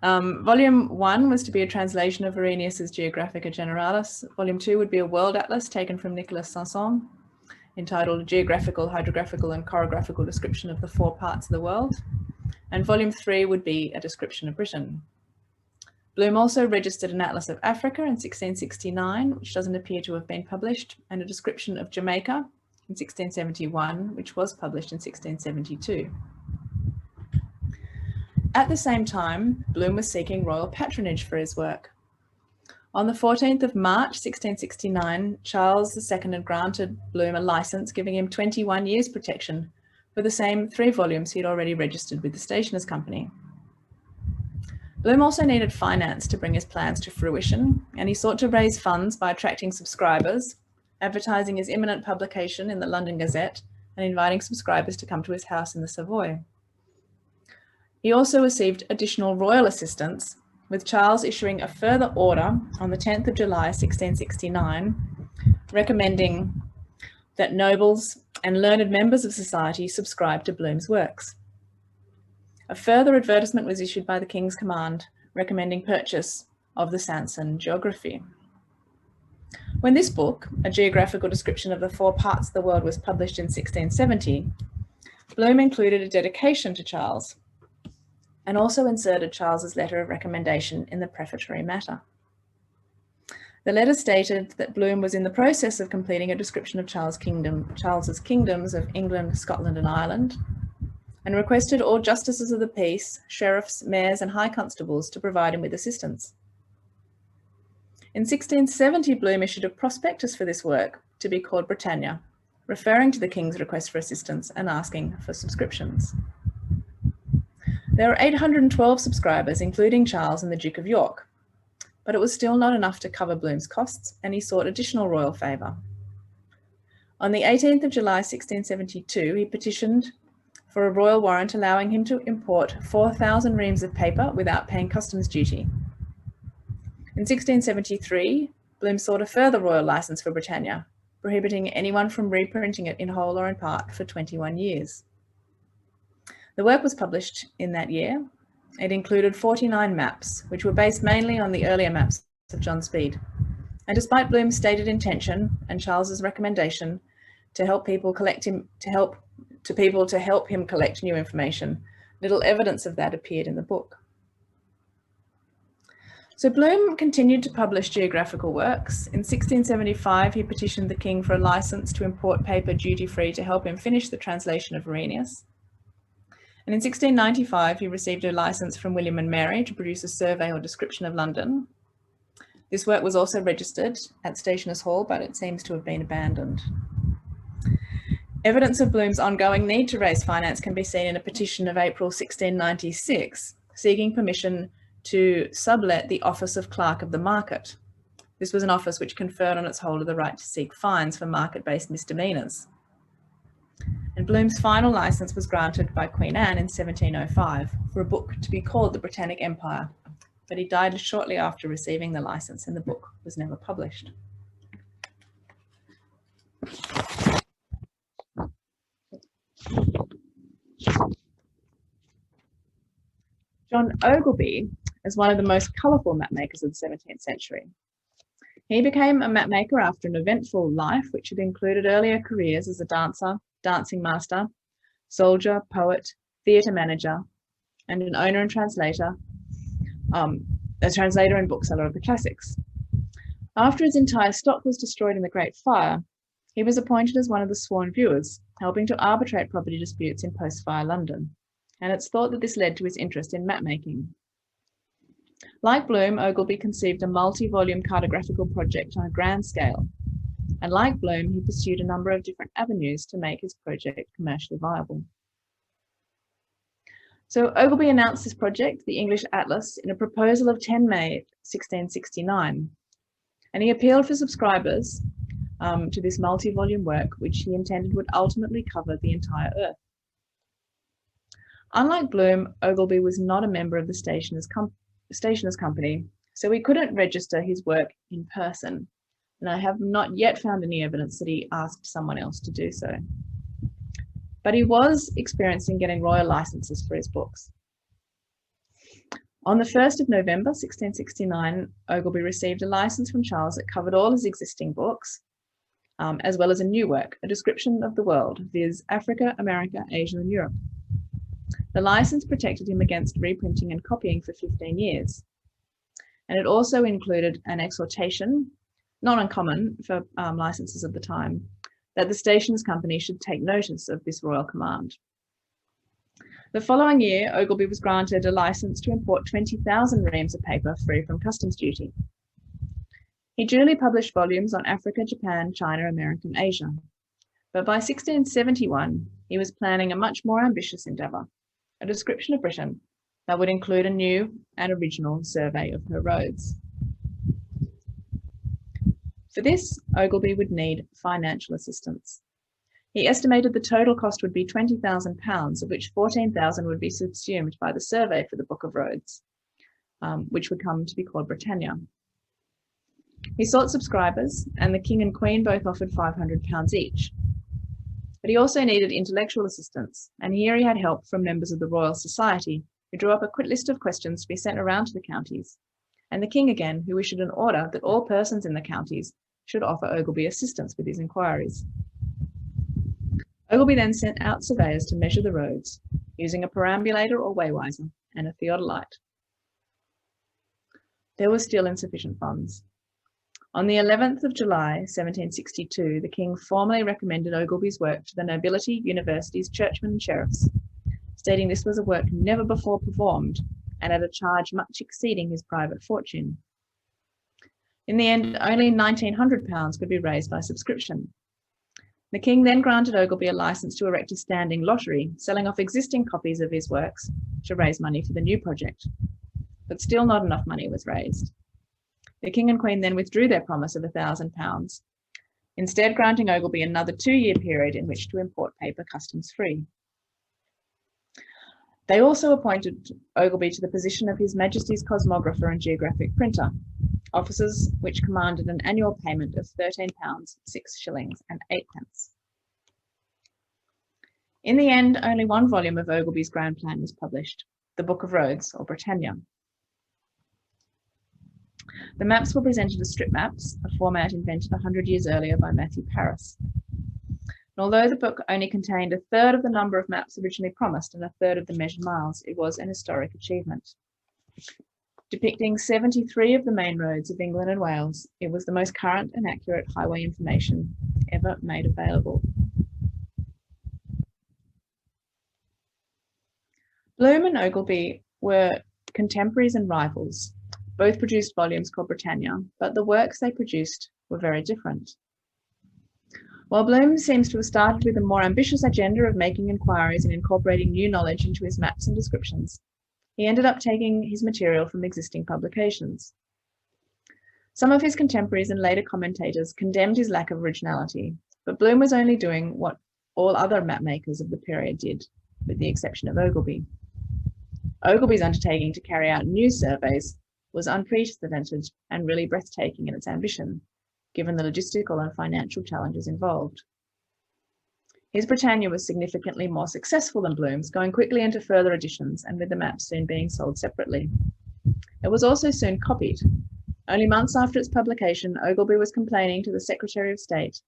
Volume 1 was to be a translation of Arrhenius's Geographica Generalis. Volume 2 would be a world atlas taken from Nicolas Sanson, entitled A Geographical, Hydrographical and Chorographical Description of the 4 Parts of the World. And Volume 3 would be a description of Britain. Bloom also registered an Atlas of Africa in 1669, which doesn't appear to have been published, and a description of Jamaica in 1671, which was published in 1672. At the same time, Bloom was seeking royal patronage for his work. On the 14th of March 1669, Charles II had granted Bloom a license giving him 21 years protection for the same 3 volumes he'd already registered with the Stationers' Company. Bloom also needed finance to bring his plans to fruition, and he sought to raise funds by attracting subscribers, advertising his imminent publication in the London Gazette, and inviting subscribers to come to his house in the Savoy. He also received additional royal assistance, with Charles issuing a further order on the 10th of July 1669, recommending that nobles and learned members of society subscribe to Bloom's works. A further advertisement was issued by the King's command, recommending purchase of the Sanson Geography. When this book, a geographical description of the 4 parts of the world, was published in 1670, Bloom included a dedication to Charles, and also inserted Charles's letter of recommendation in the prefatory matter. The letter stated that Bloom was in the process of completing a description of Charles's kingdoms of England, Scotland, and Ireland, and requested all justices of the peace, sheriffs, mayors, and high constables to provide him with assistance. In 1670, Bloom issued a prospectus for this work to be called Britannia, referring to the King's request for assistance and asking for subscriptions. There were 812 subscribers, including Charles and the Duke of York, but it was still not enough to cover Bloom's costs, and he sought additional royal favour. On the 18th of July 1672, he petitioned for a royal warrant allowing him to import 4,000 reams of paper without paying customs duty. In 1673, Bloom sought a further royal licence for Britannia, prohibiting anyone from reprinting it in whole or in part for 21 years. The work was published in that year. It included 49 maps, which were based mainly on the earlier maps of John Speed. And despite Bloom's stated intention and Charles's recommendation to help people collect him collect new information, little evidence of that appeared in the book. So Bloom continued to publish geographical works. In 1675, he petitioned the King for a license to import paper duty-free to help him finish the translation of Arrhenius. And in 1695, he received a license from William and Mary to produce a survey or description of London. This work was also registered at Stationers' Hall, but it seems to have been abandoned. Evidence of Bloom's ongoing need to raise finance can be seen in a petition of April 1696, seeking permission to sublet the office of Clerk of the Market. This was an office which conferred on its holder the right to seek fines for market-based misdemeanours. And Bloom's final licence was granted by Queen Anne in 1705 for a book to be called The Britannic Empire, but he died shortly after receiving the licence and the book was never published. John Ogilby is one of the most colourful mapmakers of the 17th century. He became a mapmaker after an eventful life which had included earlier careers as a dancer, dancing master, soldier, poet, theatre manager, and an owner and translator, a translator and bookseller of the classics. After his entire stock was destroyed in the Great Fire, he was appointed as one of the sworn viewers, helping to arbitrate property disputes in post-fire London, and it's thought that this led to his interest in mapmaking. Like Bloom, Ogilby conceived a multi-volume cartographical project on a grand scale, and like Bloom, he pursued a number of different avenues to make his project commercially viable. So Ogilby announced this project, the English Atlas, in a proposal of 10 May 1669, and he appealed for subscribers to this multi-volume work, which he intended would ultimately cover the entire Earth. Unlike Bloom, Ogilby was not a member of the Stationers' Company, so he couldn't register his work in person, and I have not yet found any evidence that he asked someone else to do so. But he was experienced in getting royal licenses for his books. On the 1st of November 1669, Ogilby received a license from Charles that covered all his existing books, as well as a new work, a description of the world, viz. Africa, America, Asia, and Europe. The license protected him against reprinting and copying for 15 years. And it also included an exhortation, not uncommon for licenses of the time, that the Stationers' Company should take notice of this royal command. The following year, Ogilvy was granted a license to import 20,000 reams of paper free from customs duty. He duly published volumes on Africa, Japan, China, America, and Asia. But by 1671, he was planning a much more ambitious endeavour, a description of Britain that would include a new and original survey of her roads. For this, Ogilvy would need financial assistance. He estimated the total cost would be £20,000, of which 14,000 would be subsumed by the survey for the Book of Roads, which would come to be called Britannia. He sought subscribers, and the King and Queen both offered £500 each. But he also needed intellectual assistance, and here he had help from members of the Royal Society, who drew up a quick list of questions to be sent around to the counties, and the King again, who issued an order that all persons in the counties should offer Ogilvy assistance with his inquiries. Ogilvy then sent out surveyors to measure the roads, using a perambulator or waywiser and a theodolite. There were still insufficient funds. On the 11th of July, 1762, the King formally recommended Ogilvy's work to the nobility, universities, churchmen and sheriffs, stating this was a work never before performed and at a charge much exceeding his private fortune. In the end, only £1,900 could be raised by subscription. The King then granted Ogilvy a license to erect a standing lottery, selling off existing copies of his works to raise money for the new project. But still not enough money was raised. The King and Queen then withdrew their promise of £1,000, instead granting Ogilvy another 2-year period in which to import paper customs-free. They also appointed Ogilvy to the position of His Majesty's Cosmographer and Geographic Printer, offices which commanded an annual payment of £13, 6 shillings and 8 pence. In the end, only one volume of Ogilvy's grand plan was published, the Book of Roads, or Britannia. The maps were presented as strip maps, a format invented 100 years earlier by Matthew Paris. And although the book only contained a third of the number of maps originally promised and a third of the measured miles, it was an historic achievement. Depicting 73 of the main roads of England and Wales, it was the most current and accurate highway information ever made available. Bloom and Ogilvy were contemporaries and rivals. Both produced volumes called Britannia, but the works they produced were very different. While Bloom seems to have started with a more ambitious agenda of making inquiries and incorporating new knowledge into his maps and descriptions, he ended up taking his material from existing publications. Some of his contemporaries and later commentators condemned his lack of originality, but Bloom was only doing what all other map makers of the period did, with the exception of Ogilvy. Ogilvy's undertaking to carry out new surveys was unprecedented and really breathtaking in its ambition, given the logistical and financial challenges involved. His Britannia was significantly more successful than Bloom's, going quickly into further editions and with the maps soon being sold separately. It was also soon copied. Only months after its publication, Ogilvy was complaining to the Secretary of State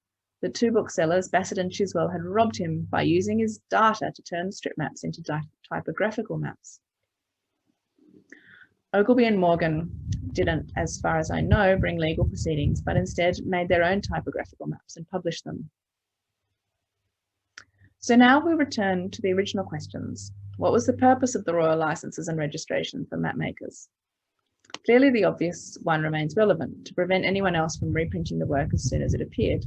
that 2 booksellers, Bassett and Chiswell, had robbed him by using his data to turn strip maps into typographical maps. Ogilvy and Morgan didn't, as far as I know, bring legal proceedings, but instead made their own typographical maps and published them. So now we return to the original questions. What was the purpose of the royal licenses and registration for map makers? Clearly the obvious one remains relevant, to prevent anyone else from reprinting the work as soon as it appeared.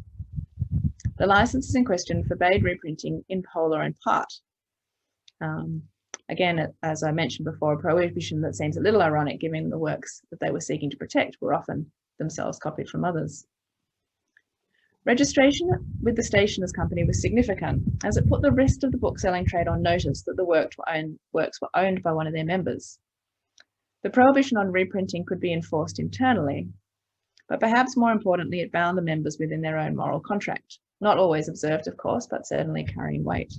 The licenses in question forbade reprinting in whole or in part. Again, as I mentioned before, a prohibition that seems a little ironic given the works that they were seeking to protect were often themselves copied from others. Registration with the Stationers' Company was significant, as it put the rest of the bookselling trade on notice that the works were owned by one of their members. The prohibition on reprinting could be enforced internally, but perhaps more importantly, it bound the members within their own moral contract, not always observed, of course, but certainly carrying weight.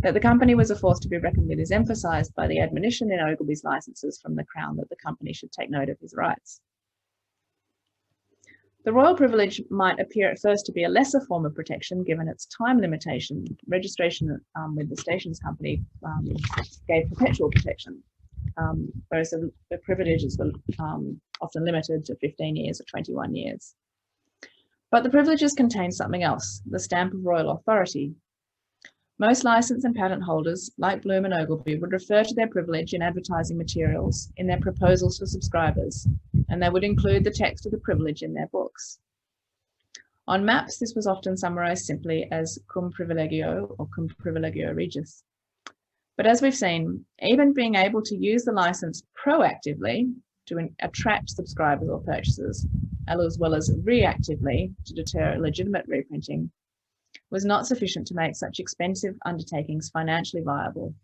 That the company was a force to be reckoned with is emphasised by the admonition in Ogilvy's licenses from the Crown that the company should take note of his rights. The royal privilege might appear at first to be a lesser form of protection given its time limitation. Registration with the Stationers' Company gave perpetual protection, whereas the privileges were often limited to 15 years or 21 years. But the privileges contained something else, the stamp of royal authority. Most license and patent holders, like Bloom and Ogilvy, would refer to their privilege in advertising materials in their proposals for subscribers, and they would include the text of the privilege in their books. On maps, this was often summarized simply as cum privilegio or cum privilegio regis. But as we've seen, even being able to use the license proactively to attract subscribers or purchasers, as well as reactively to deter illegitimate reprinting, was not sufficient to make such expensive undertakings financially viable,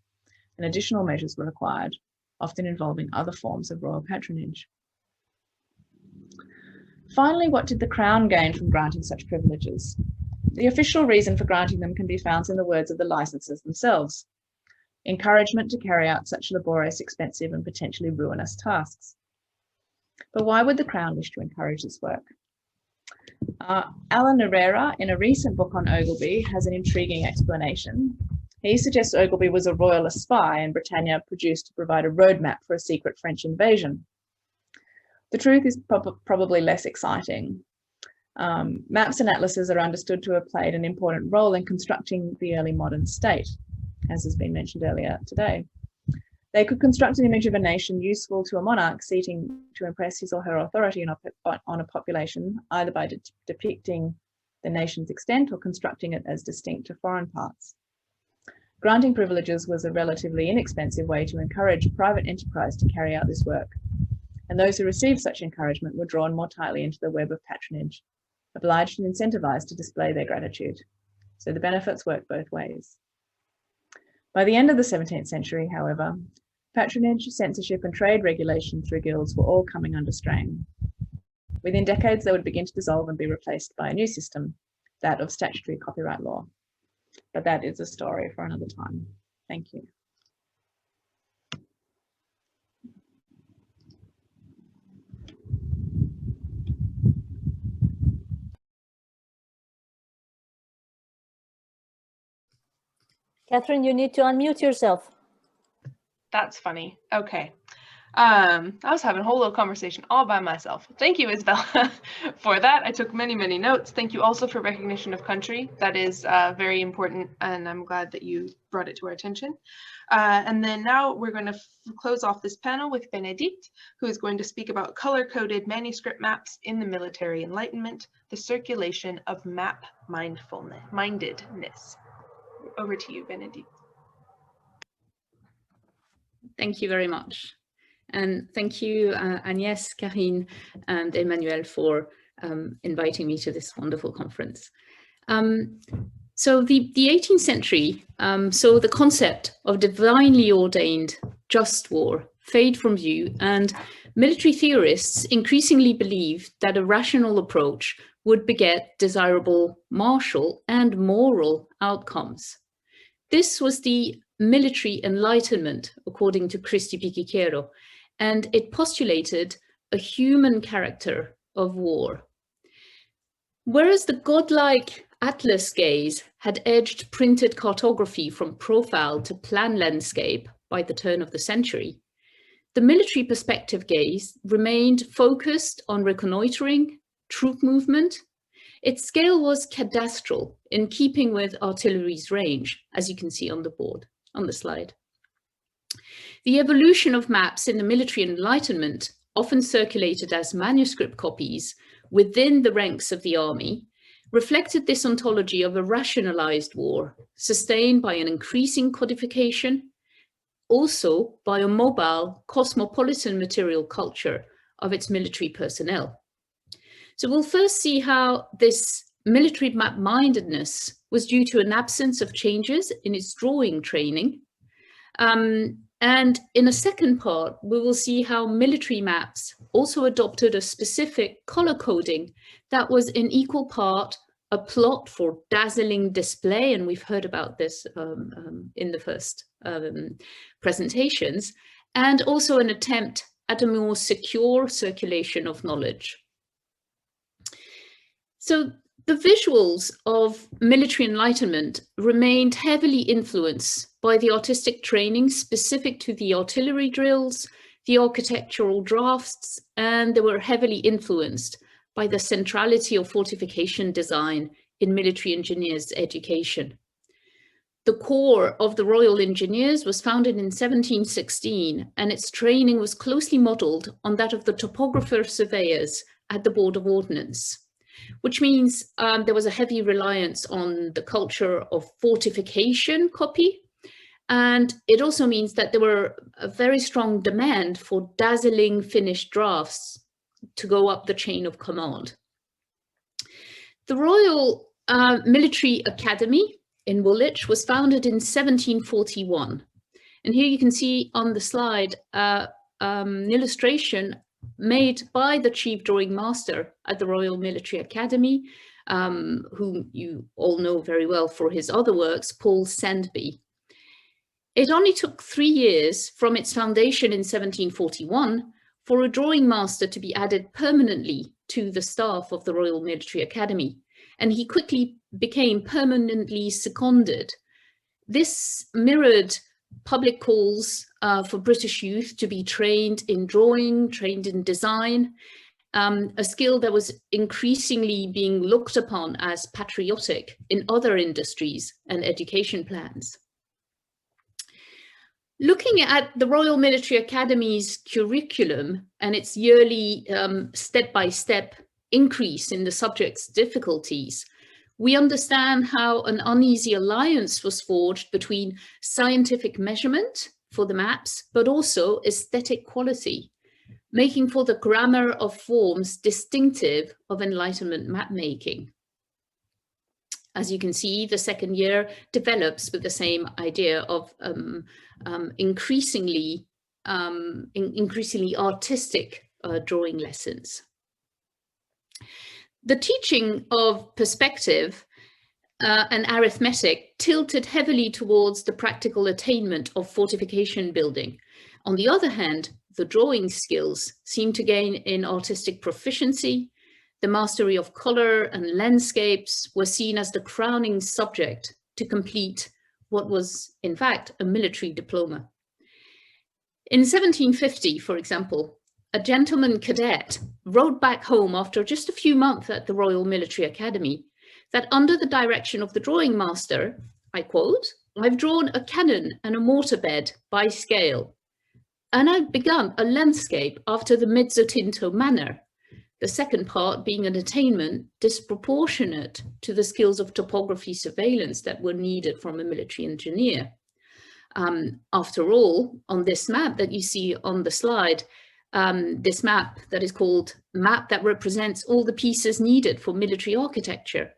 and additional measures were required, often involving other forms of royal patronage. Finally, what did the Crown gain from granting such privileges? The official reason for granting them can be found in the words of the licensors themselves: encouragement to carry out such laborious, expensive, and potentially ruinous tasks. But why would the Crown wish to encourage this work? Alan Herrera, in a recent book on Ogilvy, has an intriguing explanation. He suggests Ogilvy was a royalist spy and Britannia produced to provide a roadmap for a secret French invasion. The truth is probably less exciting. Maps and atlases are understood to have played an important role in constructing the early modern state, as has been mentioned earlier today. They could construct an image of a nation useful to a monarch seeking to impress his or her authority on a population, either by depicting the nation's extent or constructing it as distinct to foreign parts. Granting privileges was a relatively inexpensive way to encourage private enterprise to carry out this work, and those who received such encouragement were drawn more tightly into the web of patronage, obliged and incentivized to display their gratitude. So the benefits work both ways. By the end of the 17th century, however, patronage, censorship, and trade regulation through guilds were all coming under strain. Within decades, they would begin to dissolve and be replaced by a new system, that of statutory copyright law. But that is a story for another time. Thank you. Catherine, you need to unmute yourself. That's funny. Okay. I was having a whole little conversation all by myself. Thank you, Isabella, for that. I took many, many notes. Thank you also for recognition of country. That is very important, and I'm glad that you brought it to our attention. And then now we're going to close off this panel with Bénédicte, who is going to speak about color-coded manuscript maps in the military enlightenment, the circulation of map-mindedness. Over to you, Bénédicte. Thank you very much. And thank you, Agnès, Karine, and Emmanuel for inviting me to this wonderful conference. So the 18th century saw the concept of divinely ordained just war fade from view, and military theorists increasingly believed that a rational approach would beget desirable martial and moral outcomes. This was the military enlightenment, according to Cristi Picchichero, and it postulated a human character of war. Whereas the godlike atlas gaze had edged printed cartography from profile to plan landscape by the turn of the century, the military perspective gaze remained focused on reconnoitering, troop movement. Its scale was cadastral, in keeping with artillery's range, as you can see on the board, on the slide. The evolution of maps in the military enlightenment, often circulated as manuscript copies within the ranks of the army, reflected this ontology of a rationalized war, sustained by an increasing codification, also by a mobile, cosmopolitan material culture of its military personnel. So we'll first see how this military map-mindedness was due to an absence of changes in its drawing training. And in a second part, we will see how military maps also adopted a specific color coding that was in equal part a plot for dazzling display, and we've heard about this in the first presentations, and also an attempt at a more secure circulation of knowledge. So the visuals of military enlightenment remained heavily influenced by the artistic training specific to the artillery drills, the architectural drafts, and they were heavily influenced by the centrality of fortification design in military engineers' education. The Corps of the Royal Engineers was founded in 1716, and its training was closely modelled on that of the topographer surveyors at the Board of Ordnance, which means there was a heavy reliance on the culture of fortification copy. And it also means that there were a very strong demand for dazzling finished drafts to go up the chain of command. The Royal Military Academy in Woolwich was founded in 1741. And here you can see on the slide an illustration made by the chief drawing master at the Royal Military Academy, whom you all know very well for his other works, Paul Sandby. It only took 3 years from its foundation in 1741 for a drawing master to be added permanently to the staff of the Royal Military Academy, and he quickly became permanently seconded. This mirrored public calls for British youth to be trained in drawing, trained in design, a skill that was increasingly being looked upon as patriotic in other industries and education plans. Looking at the Royal Military Academy's curriculum and its yearly step-by-step increase in the subject's difficulties, we understand how an uneasy alliance was forged between scientific measurement for the maps, but also aesthetic quality, making for the grammar of forms distinctive of Enlightenment mapmaking. As you can see, the second year develops with the same idea of increasingly artistic drawing lessons. The teaching of perspective and arithmetic tilted heavily towards the practical attainment of fortification building. On the other hand, the drawing skills seem to gain in artistic proficiency. The mastery of color and landscapes were seen as the crowning subject to complete what was, in fact, a military diploma. In 1750, for example, a gentleman cadet wrote back home after just a few months at the Royal Military Academy that under the direction of the drawing master, I quote, "I've drawn a cannon and a mortar bed by scale, and I've begun a landscape after the mezzotinto manner, the second part being an attainment disproportionate to the skills of topography surveillance that were needed from a military engineer." After all, on this map that you see on the slide, this map that is called Map that represents all the pieces needed for military architecture,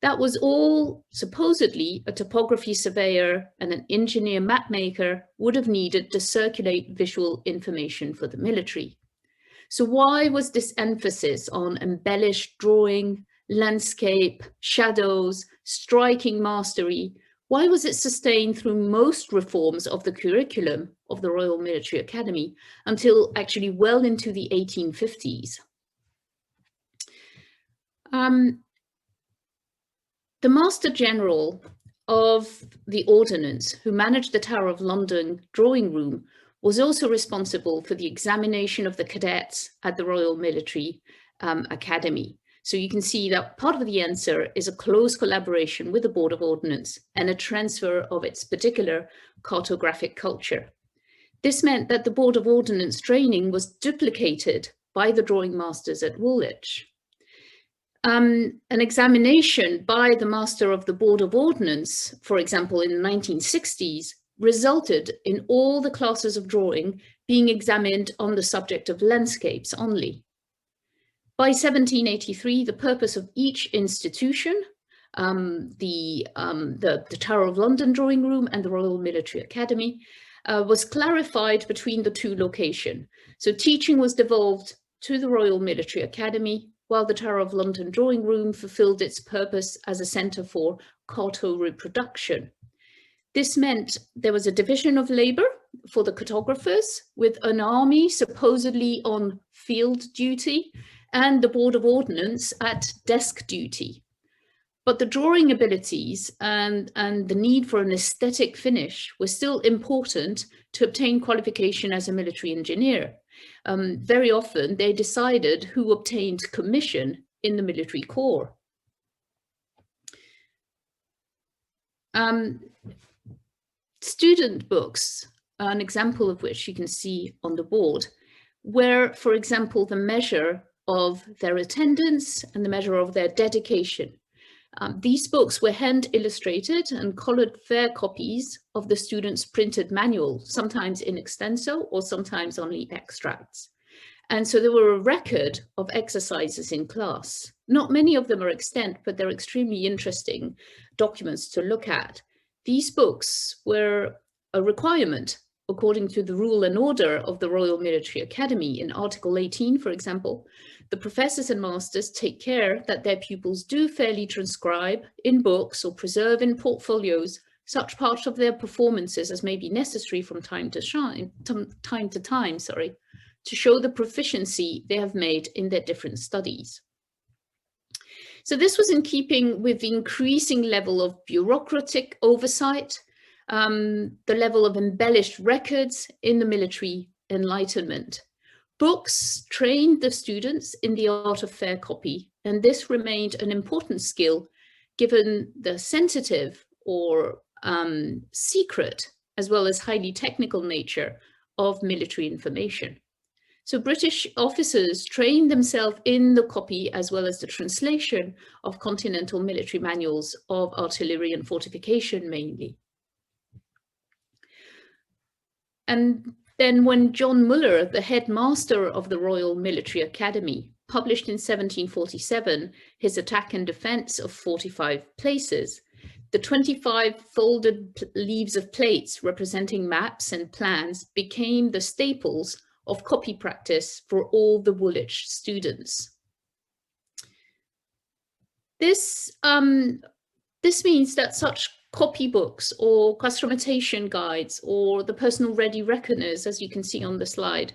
that was all supposedly a topography surveyor and an engineer mapmaker would have needed to circulate visual information for the military. So why was this emphasis on embellished drawing, landscape, shadows, striking mastery? Why was it sustained through most reforms of the curriculum of the Royal Military Academy until actually well into the 1850s? The Master General of the Ordnance, who managed the Tower of London drawing room, was also responsible for the examination of the cadets at the Royal Military Academy. So you can see that part of the answer is a close collaboration with the Board of Ordnance and a transfer of its particular cartographic culture. This meant that the Board of Ordnance training was duplicated by the drawing masters at Woolwich. An examination by the master of the Board of Ordnance, for example, in the 1960s, resulted in all the classes of drawing being examined on the subject of landscapes only. By 1783, the purpose of each institution, the Tower of London drawing room and the Royal Military Academy, was clarified between the two locations. So teaching was devolved to the Royal Military Academy, while the Tower of London drawing room fulfilled its purpose as a centre for carto reproduction. This meant there was a division of labour for the cartographers, with an army supposedly on field duty and the Board of Ordnance at desk duty. But the drawing abilities and the need for an aesthetic finish were still important to obtain qualification as a military engineer. Very often they decided who obtained commission in the military corps. Student books, an example of which you can see on the board, were, for example, the measure of their attendance and the measure of their dedication. These books were hand illustrated and colored fair copies of the students' printed manual, sometimes in extenso or sometimes only extracts. And so they were a record of exercises in class. Not many of them are extant, but they're extremely interesting documents to look at. These books were a requirement according to the rule and order of the Royal Military Academy. In Article 18, for example, the professors and masters take care that their pupils do fairly transcribe in books or preserve in portfolios such parts of their performances as may be necessary from time to time, to show the proficiency they have made in their different studies. So this was in keeping with the increasing level of bureaucratic oversight, the level of embellished records in the military enlightenment. Books trained the students in the art of fair copy, and this remained an important skill given the sensitive or secret, as well as highly technical nature of military information. So British officers trained themselves in the copy as well as the translation of continental military manuals of artillery and fortification mainly. And then when John Muller, the headmaster of the Royal Military Academy, published in 1747 his Attack and Defence of 45 Places, the 25 folded leaves of plates representing maps and plans became the staples of copy practice for all the Woolwich students. This means that such copybooks or customization guides or the personal ready reckoners, as you can see on the slide,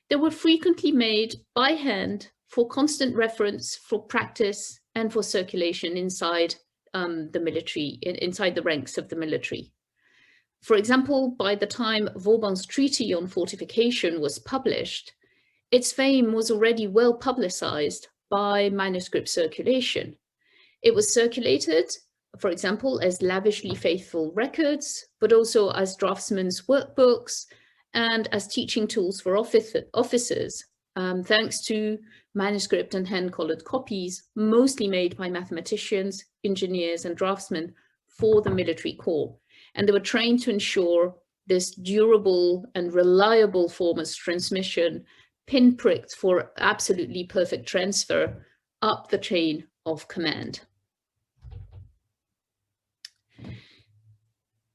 they were frequently made by hand for constant reference, for practice, and for circulation inside the military, inside the ranks of the military. For example, by the time Vauban's Treaty on Fortification was published, its fame was already well publicized by manuscript circulation. It was circulated, for example, as lavishly faithful records, but also as draftsmen's workbooks and as teaching tools for officers, thanks to manuscript and hand-colored copies, mostly made by mathematicians, engineers, and draftsmen for the military corps. And they were trained to ensure this durable and reliable form of transmission, pinpricked for absolutely perfect transfer up the chain of command.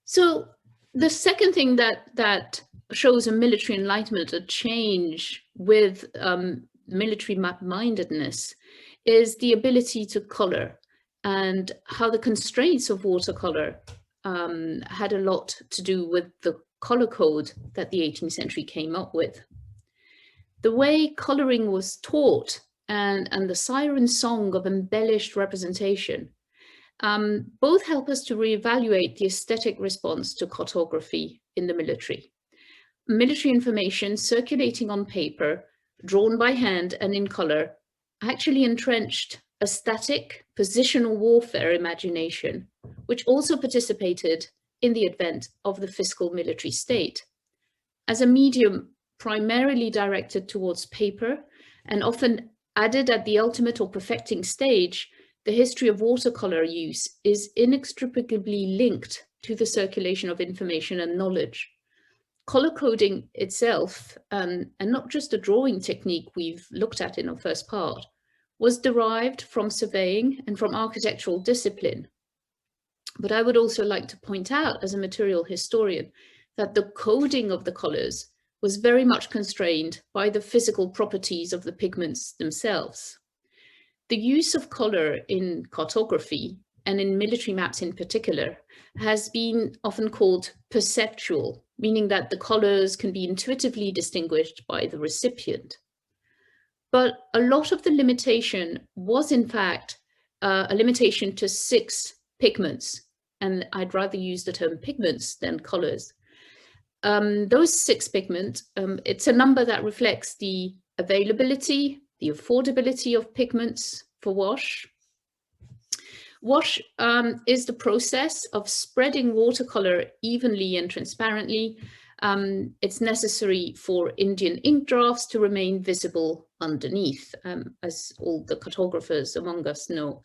So the second thing that shows a military enlightenment, a change with military map-mindedness, is the ability to color and how the constraints of watercolor had a lot to do with the color code that the 18th century came up with. The way coloring was taught and the siren song of embellished representation both help us to reevaluate the aesthetic response to cartography in the military. Military information circulating on paper, drawn by hand and in color, actually entrenched a static positional warfare imagination, which also participated in the advent of the fiscal military state. As a medium primarily directed towards paper and often added at the ultimate or perfecting stage, the history of watercolor use is inextricably linked to the circulation of information and knowledge. Color coding itself, and not just a drawing technique we've looked at in our first part, was derived from surveying and from architectural discipline. But I would also like to point out, as a material historian, that the coding of the colors was very much constrained by the physical properties of the pigments themselves. The use of color in cartography, and in military maps in particular, has been often called perceptual, meaning that the colors can be intuitively distinguished by the recipient. But a lot of the limitation was in fact a limitation to 6 pigments, and I'd rather use the term pigments than colors. Those 6 pigments, it's a number that reflects the availability, the affordability of pigments for wash, Wash is the process of spreading watercolor evenly and transparently. It's necessary for Indian ink drafts to remain visible underneath, as all the cartographers among us know.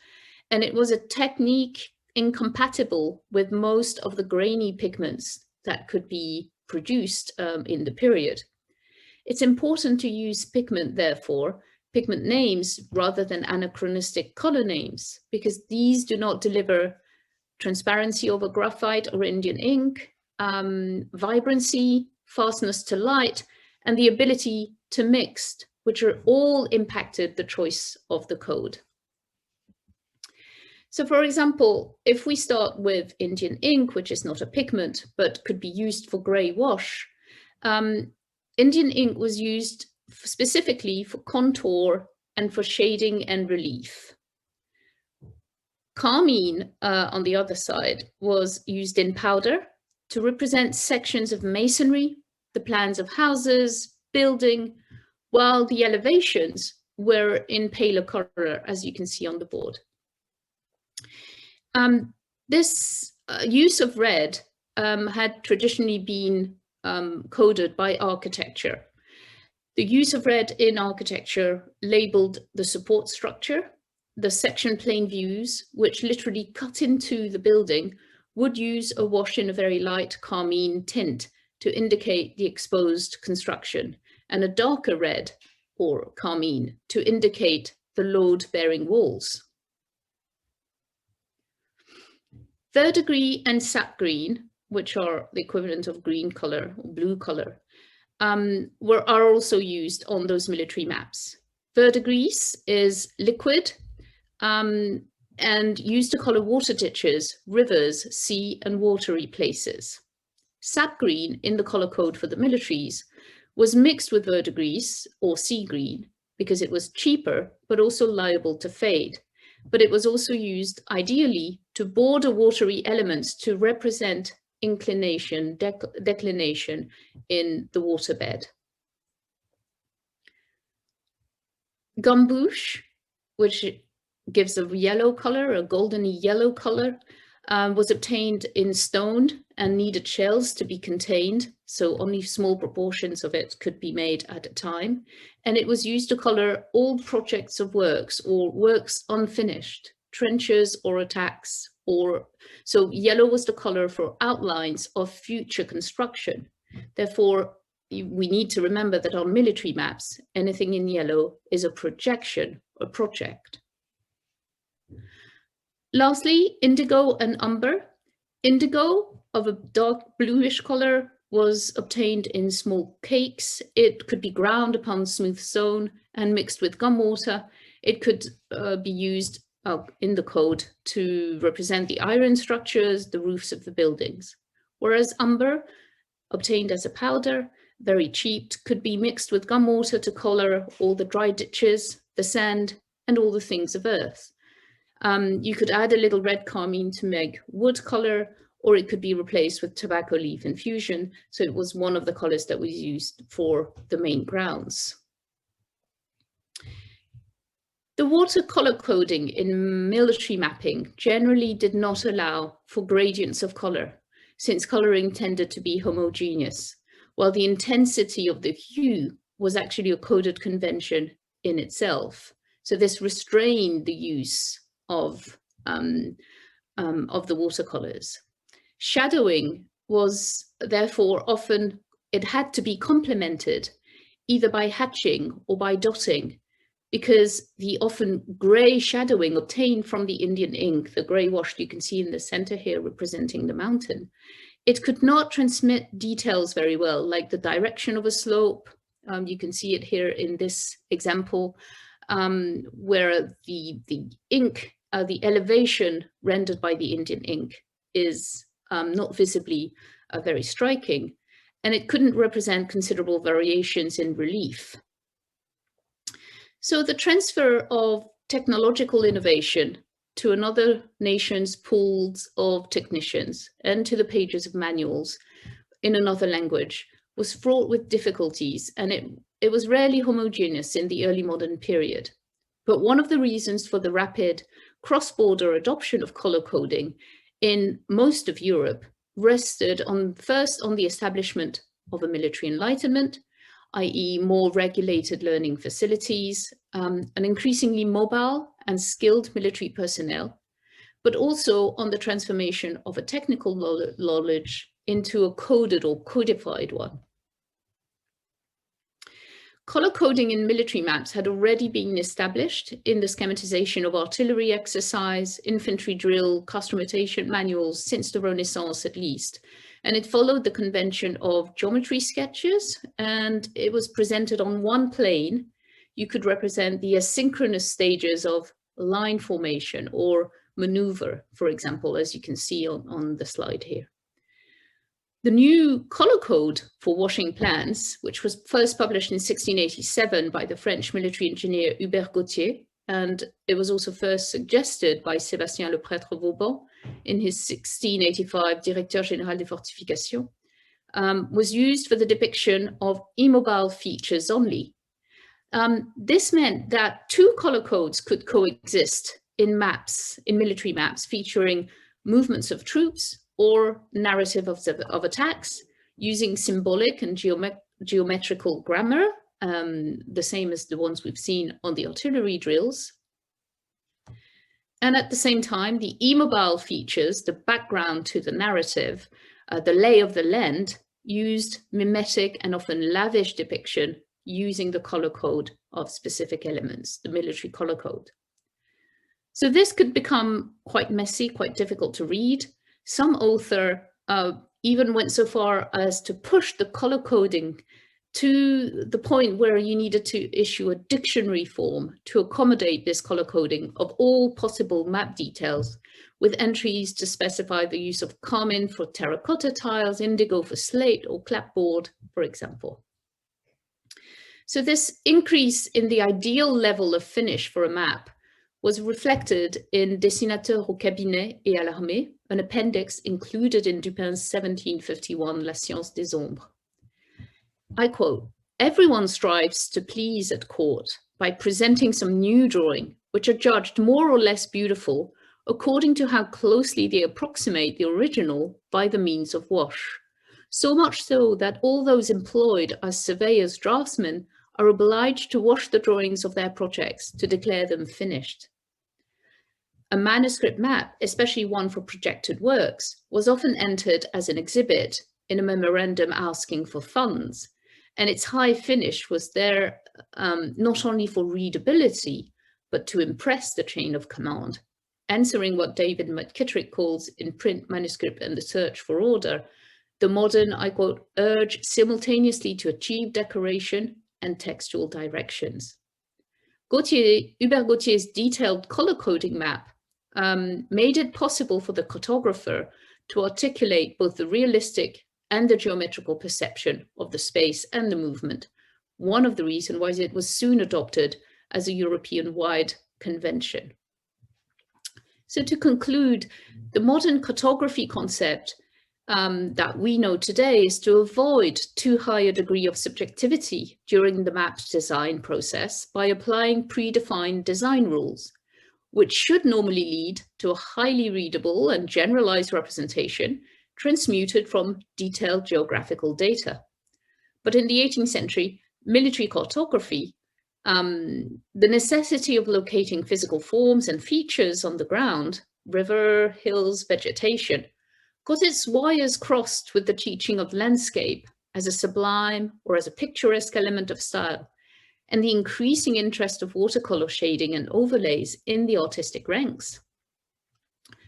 And it was a technique incompatible with most of the grainy pigments that could be produced in the period. It's important to use pigment, therefore, pigment names rather than anachronistic color names, because these do not deliver transparency over graphite or Indian ink, vibrancy, fastness to light, and the ability to mix, which are all impacted the choice of the code. So for example, if we start with Indian ink, which is not a pigment, but could be used for gray wash, Indian ink was used specifically for contour and for shading and relief. Carmine, on the other side, was used in powder to represent sections of masonry, the plans of houses, building, while the elevations were in paler color, as you can see on the board. This use of red had traditionally been coded by architecture. The use of red in architecture labeled the support structure, the section plane views, which literally cut into the building, would use a wash in a very light carmine tint to indicate the exposed construction, and a darker red or carmine to indicate the load-bearing walls. Verdigris and sap green, which are the equivalent of green color or blue color, are also used on those military maps. Verdigris is liquid and used to color water ditches, rivers, sea and watery places. Sap green in the color code for the militaries was mixed with verdigris or sea green because it was cheaper but also liable to fade. But it was also used ideally to border watery elements to represent inclination, declination in the waterbed. Gambouche, which gives a yellow color, a goldeny yellow color, was obtained in stone and needed shells to be contained, so only small proportions of it could be made at a time. And it was used to color all projects of works or works unfinished, trenches or attacks, so yellow was the color for outlines of future construction. Therefore, we need to remember that on military maps, anything in yellow is a projection, a project. Lastly, indigo and umber. Indigo of a dark bluish color was obtained in small cakes. It could be ground upon smooth stone and mixed with gum water. It could be used in the code to represent the iron structures, the roofs of the buildings. Whereas umber, obtained as a powder, very cheap, could be mixed with gum water to color all the dry ditches, the sand, and all the things of earth. You could add a little red carmine to make wood color, or it could be replaced with tobacco leaf infusion. So it was one of the colors that was used for the main grounds. The watercolor coding in military mapping generally did not allow for gradients of color, since coloring tended to be homogeneous, while the intensity of the hue was actually a coded convention in itself. So this restrained the use of the watercolors. Shadowing was therefore often, it had to be complemented either by hatching or by dotting, because the often grey shadowing obtained from the Indian ink, the grey wash you can see in the center here representing the mountain, it could not transmit details very well, like the direction of a slope. You can see it here in this example, where the ink, the elevation rendered by the Indian ink is not visibly very striking, and it couldn't represent considerable variations in relief. So the transfer of technological innovation to another nation's pools of technicians and to the pages of manuals in another language was fraught with difficulties, and it was rarely homogeneous in the early modern period. But one of the reasons for the rapid cross-border adoption of color coding in most of Europe rested first on the establishment of a military enlightenment, i.e. more regulated learning facilities, an increasingly mobile and skilled military personnel, but also on the transformation of a technical knowledge into a coded or codified one. Color coding in military maps had already been established in the schematization of artillery exercise, infantry drill, customization manuals since the Renaissance at least. And it followed the convention of geometry sketches, and it was presented on one plane. You could represent the asynchronous stages of line formation or maneuver, for example, as you can see on the slide here. The new color code for washing plans, which was first published in 1687 by the French military engineer Hubert Gautier, and it was also first suggested by Sébastien Le Prêtre Vauban in his 1685 Directeur Général des Fortifications, was used for the depiction of immobile features only. This meant that two color codes could coexist in maps, in military maps, featuring movements of troops or narrative of attacks using symbolic and geometrical grammar, the same as the ones we've seen on the artillery drills. And at the same time, the immobile features, the background to the narrative, the lay of the land, used mimetic and often lavish depiction using the color code of specific elements, the military color code. So this could become quite messy, quite difficult to read. Some author even went so far as to push the color coding to the point where you needed to issue a dictionary form to accommodate this color coding of all possible map details, with entries to specify the use of carmine for terracotta tiles, indigo for slate or clapboard, for example. So this increase in the ideal level of finish for a map was reflected in Dessinateur au cabinet et à l'armée, an appendix included in Dupin's 1751 La Science des Ombres. I quote, "Everyone strives to please at court by presenting some new drawing, which are judged more or less beautiful according to how closely they approximate the original by the means of wash. So much so that all those employed as surveyors, draftsmen, are obliged to wash the drawings of their projects to declare them finished." A manuscript map, especially one for projected works, was often entered as an exhibit in a memorandum asking for funds, and its high finish was there not only for readability, but to impress the chain of command, answering what David McKittrick calls in Print, Manuscript and the Search for Order, the modern, I quote, urge simultaneously to achieve decoration and textual directions. Hubert Gautier's detailed color coding map made it possible for the cartographer to articulate both the realistic and the geometrical perception of the space and the movement. One of the reasons why it was soon adopted as a European-wide convention. So to conclude, the modern cartography concept that we know today is to avoid too high a degree of subjectivity during the map design process by applying predefined design rules, which should normally lead to a highly readable and generalized representation transmuted from detailed geographical data. But in the 18th century, military cartography, the necessity of locating physical forms and features on the ground, river, hills, vegetation, got its wires crossed with the teaching of landscape as a sublime or as a picturesque element of style, and the increasing interest of watercolor shading and overlays in the artistic ranks.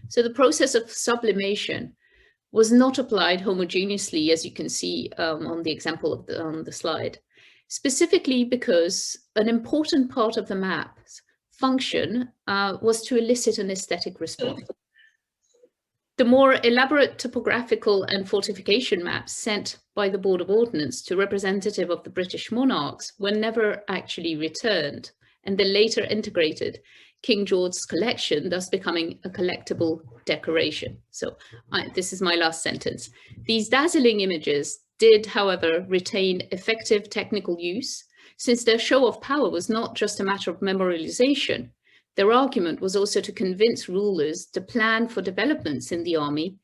So the process of sublimation was not applied homogeneously, as you can see on the example on the slide, specifically because an important part of the map's function was to elicit an aesthetic response. The more elaborate topographical and fortification maps sent by the Board of Ordnance to representative of the British monarchs were never actually returned, and the later integrated King George's collection, thus becoming a collectible decoration. So this is my last sentence. These dazzling images did, however, retain effective technical use, since their show of power was not just a matter of memorialization. Their argument was also to convince rulers to plan for developments in the army,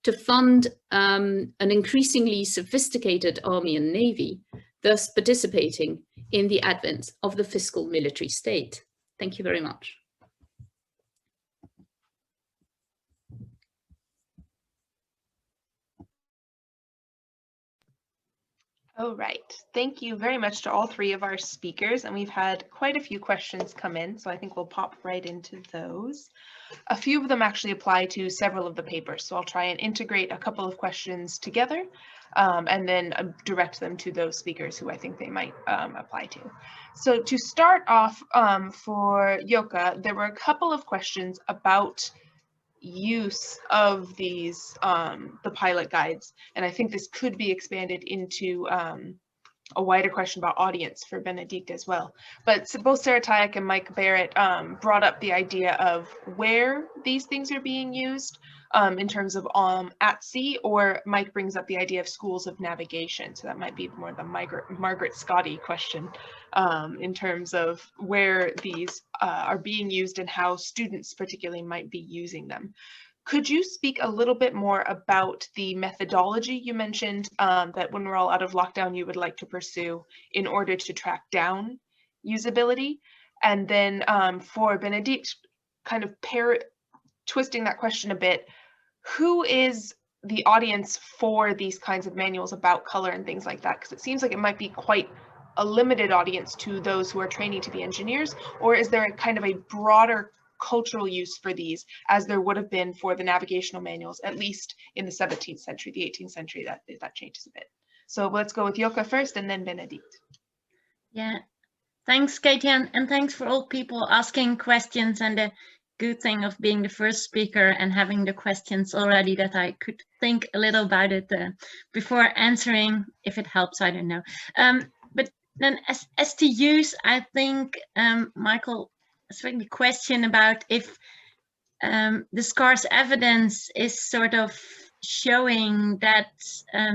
to fund an increasingly sophisticated army and navy, thus participating in the advent of the fiscal military state. Thank you very much. All right, thank you very much to all three of our speakers, and we've had quite a few questions come in, so I think we'll pop right into those. A few of them actually apply to several of the papers, so I'll try and integrate a couple of questions together and then direct them to those speakers who I think they might apply to. So to start off for Djoeke, there were a couple of questions about use of these the pilot guides, and I think this could be expanded into a wider question about audience for Bénédicte as well. But both Sarah Tyack and Mike Barrett brought up the idea of where these things are being used in terms of at sea, or Mike brings up the idea of schools of navigation. So that might be more the Margaret Scotty question in terms of where these are being used and how students particularly might be using them. Could you speak a little bit more about the methodology you mentioned that when we're all out of lockdown you would like to pursue in order to track down usability? And then for Bénédicte, kind of twisting that question a bit, who is the audience for these kinds of manuals about color and things like that? Because it seems like it might be quite a limited audience to those who are training to be engineers, or is there a kind of a broader cultural use for these as there would have been for the navigational manuals, at least in the 17th century, the 18th century, that changes a bit. So let's go with Djoeke first and then Bénédicte. Yeah, thanks Katie, and thanks for all people asking questions, and the good thing of being the first speaker and having the questions already that I could think a little about it before answering, if it helps, I don't know. But then as to use, I think Michael, the question about if the scarce evidence is sort of showing that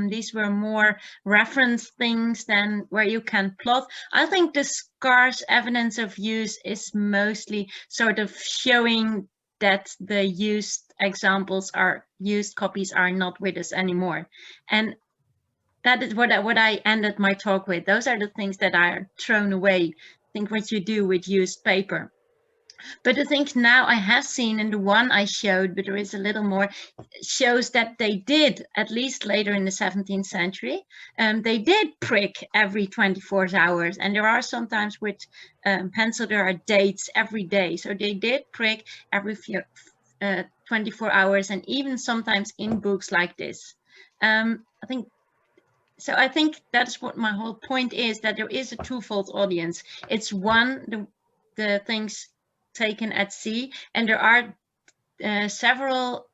these were more reference things than where you can plot. I think the scarce evidence of use is mostly sort of showing that the used examples are used copies are not with us anymore. And that is what I ended my talk with. Those are the things that are thrown away. I think what you do with used paper. But I think now I have seen in the one I showed, but there is a little more, shows that they did, at least later in the 17th century, they did prick every 24 hours. And there are sometimes with pencil, there are dates every day. So they did prick every 24 hours, and even sometimes in books like this. I think that's what my whole point is, that there is a twofold audience. It's one, the things taken at sea, and there are several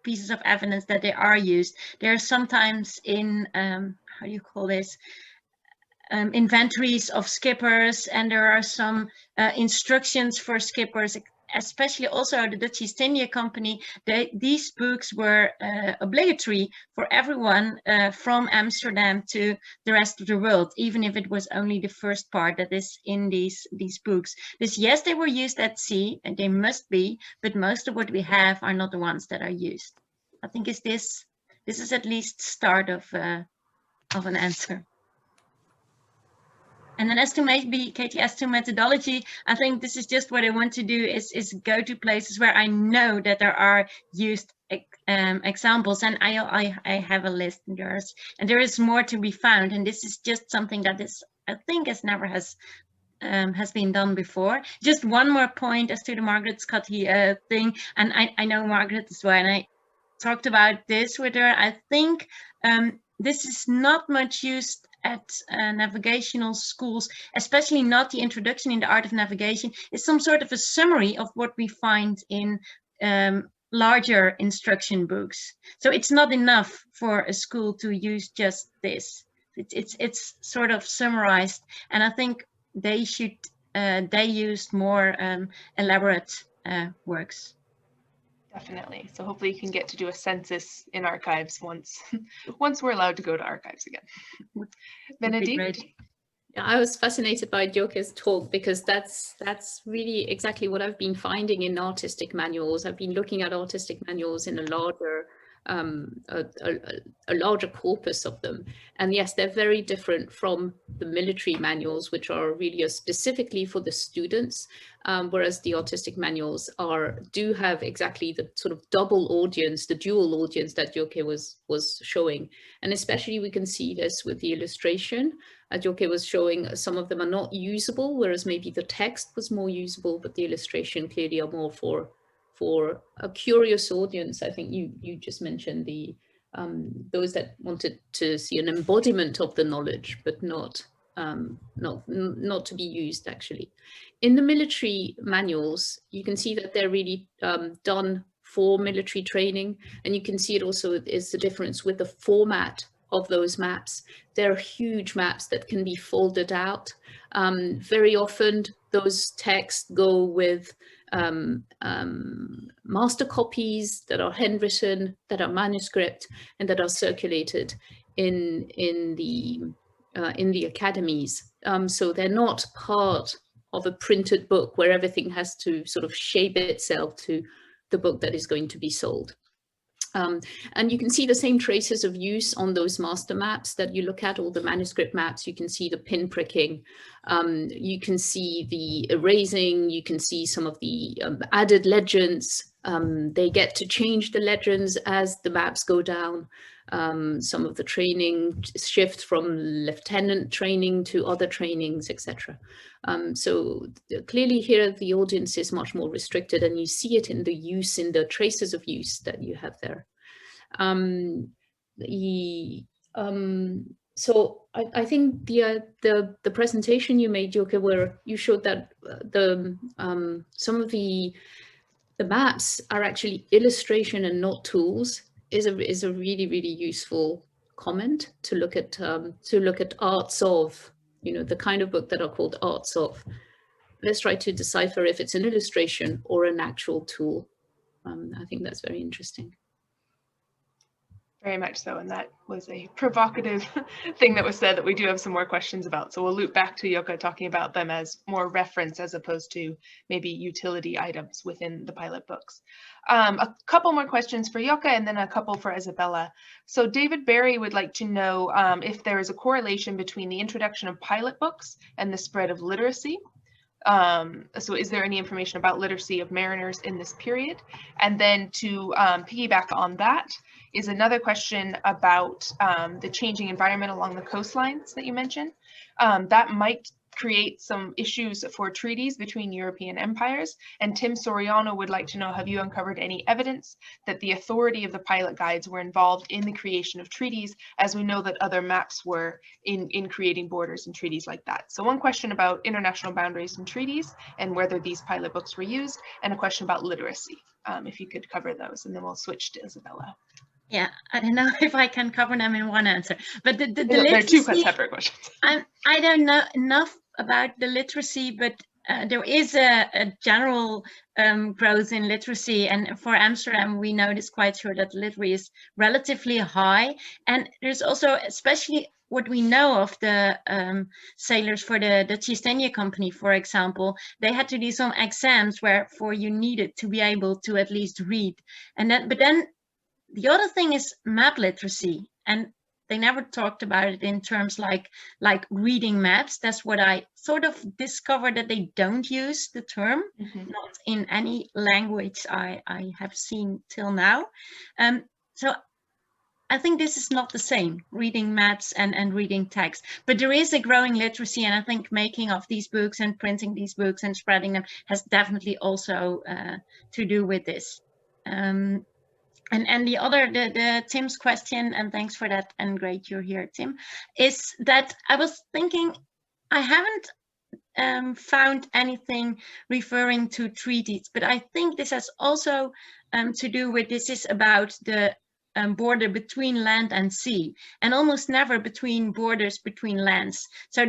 pieces of evidence that they are used. They're sometimes in how do you call this, inventories of skippers, and there are some instructions for skippers, especially also the Dutch East India Company. These books were obligatory for everyone from Amsterdam to the rest of the world, even if it was only the first part that is in these books. This, yes, they were used at sea, and they must be, but most of what we have are not the ones that are used. I think this is at least start of an answer. And then as to maybe, Katie, as to methodology, I think this is just what I want to do is go to places where I know that there are used examples, and I have a list, and there is more to be found, and this is just something that is, I think, has been done before. Just one more point as to the Margaret Scotty thing, and I know Margaret as well, and I talked about this with her. I think this is not much used at navigational schools, especially not the introduction in the art of navigation. It's some sort of a summary of what we find in larger instruction books. So it's not enough for a school to use just this. It's sort of summarized, and I think they should they used more elaborate works. Definitely. So hopefully you can get to do a census in archives once we're allowed to go to archives again. Bénédicte? Yeah, I was fascinated by Djoeke's talk because that's really exactly what I've been finding in artistic manuals. I've been looking at artistic manuals in a larger corpus of them, and yes, they're very different from the military manuals, which are really specifically for the students, whereas the artistic manuals do have exactly the sort of double audience, the dual audience that Djoeke was showing. And especially we can see this with the illustration. Djoeke was showing some of them are not usable, whereas maybe the text was more usable, but the illustration clearly are more for a curious audience. I think you just mentioned the those that wanted to see an embodiment of the knowledge, but not to be used actually. In the military manuals, you can see that they're really done for military training, and you can see it also is the difference with the format of those maps. They're huge maps that can be folded out. Very often those texts go with master copies that are handwritten, that are manuscript, and that are circulated in the academies. So they're not part of a printed book where everything has to sort of shape itself to the book that is going to be sold. And you can see the same traces of use on those master maps that you look at, all the manuscript maps. You can see the pin pricking, you can see the erasing, you can see some of the added legends. They get to change the legends as the maps go down. Some of the training shift from lieutenant training to other trainings, etc. So clearly here the audience is much more restricted, and you see it in the use, in the traces of use that you have there. So I think the presentation you made, Djoeke, where you showed that some of the maps are actually illustration and not tools, is a really, really useful comment to look at arts of, the kind of book that are called arts of. Let's try to decipher if it's an illustration or an actual tool. I think that's very interesting. Very much so, and that was a provocative thing that was said that we do have some more questions about. So we'll loop back to Djoeke talking about them as more reference as opposed to maybe utility items within the pilot books. A couple more questions for Djoeke and then a couple for Isabella. So David Barry would like to know if there is a correlation between the introduction of pilot books and the spread of literacy. So is there any information about literacy of mariners in this period? And then to piggyback on that is another question about the changing environment along the coastlines that you mentioned. That might create some issues for treaties between European empires. And Tim Soriano would like to know, have you uncovered any evidence that the authority of the pilot guides were involved in the creation of treaties, as we know that other maps were in creating borders and treaties like that? So one question about international boundaries and treaties and whether these pilot books were used, and a question about literacy, if you could cover those, and then we'll switch to Isabella. Yeah, I don't know if I can cover them in one answer, but the there are two separate questions. I don't know enough about the literacy, but there is a general growth in literacy, and for Amsterdam we know it's quite sure that literacy is relatively high. And there's also, especially what we know of the sailors for the Dutch East India Company, for example, they had to do some exams where you needed to be able to at least read. And then, but then the other thing is map literacy, and they never talked about it in terms like reading maps. That's what I sort of discovered, that they don't use the term, not in any language I have seen till now. So I think this is not the same, reading maps and reading text, but there is a growing literacy, and I think making of these books and printing these books and spreading them has definitely also to do with this. And the other, the Tim's question, and thanks for that, and great you're here, Tim, is that I was thinking, I haven't found anything referring to treaties, but I think this has also to do with, this is about the border between land and sea, and almost never between borders between lands. So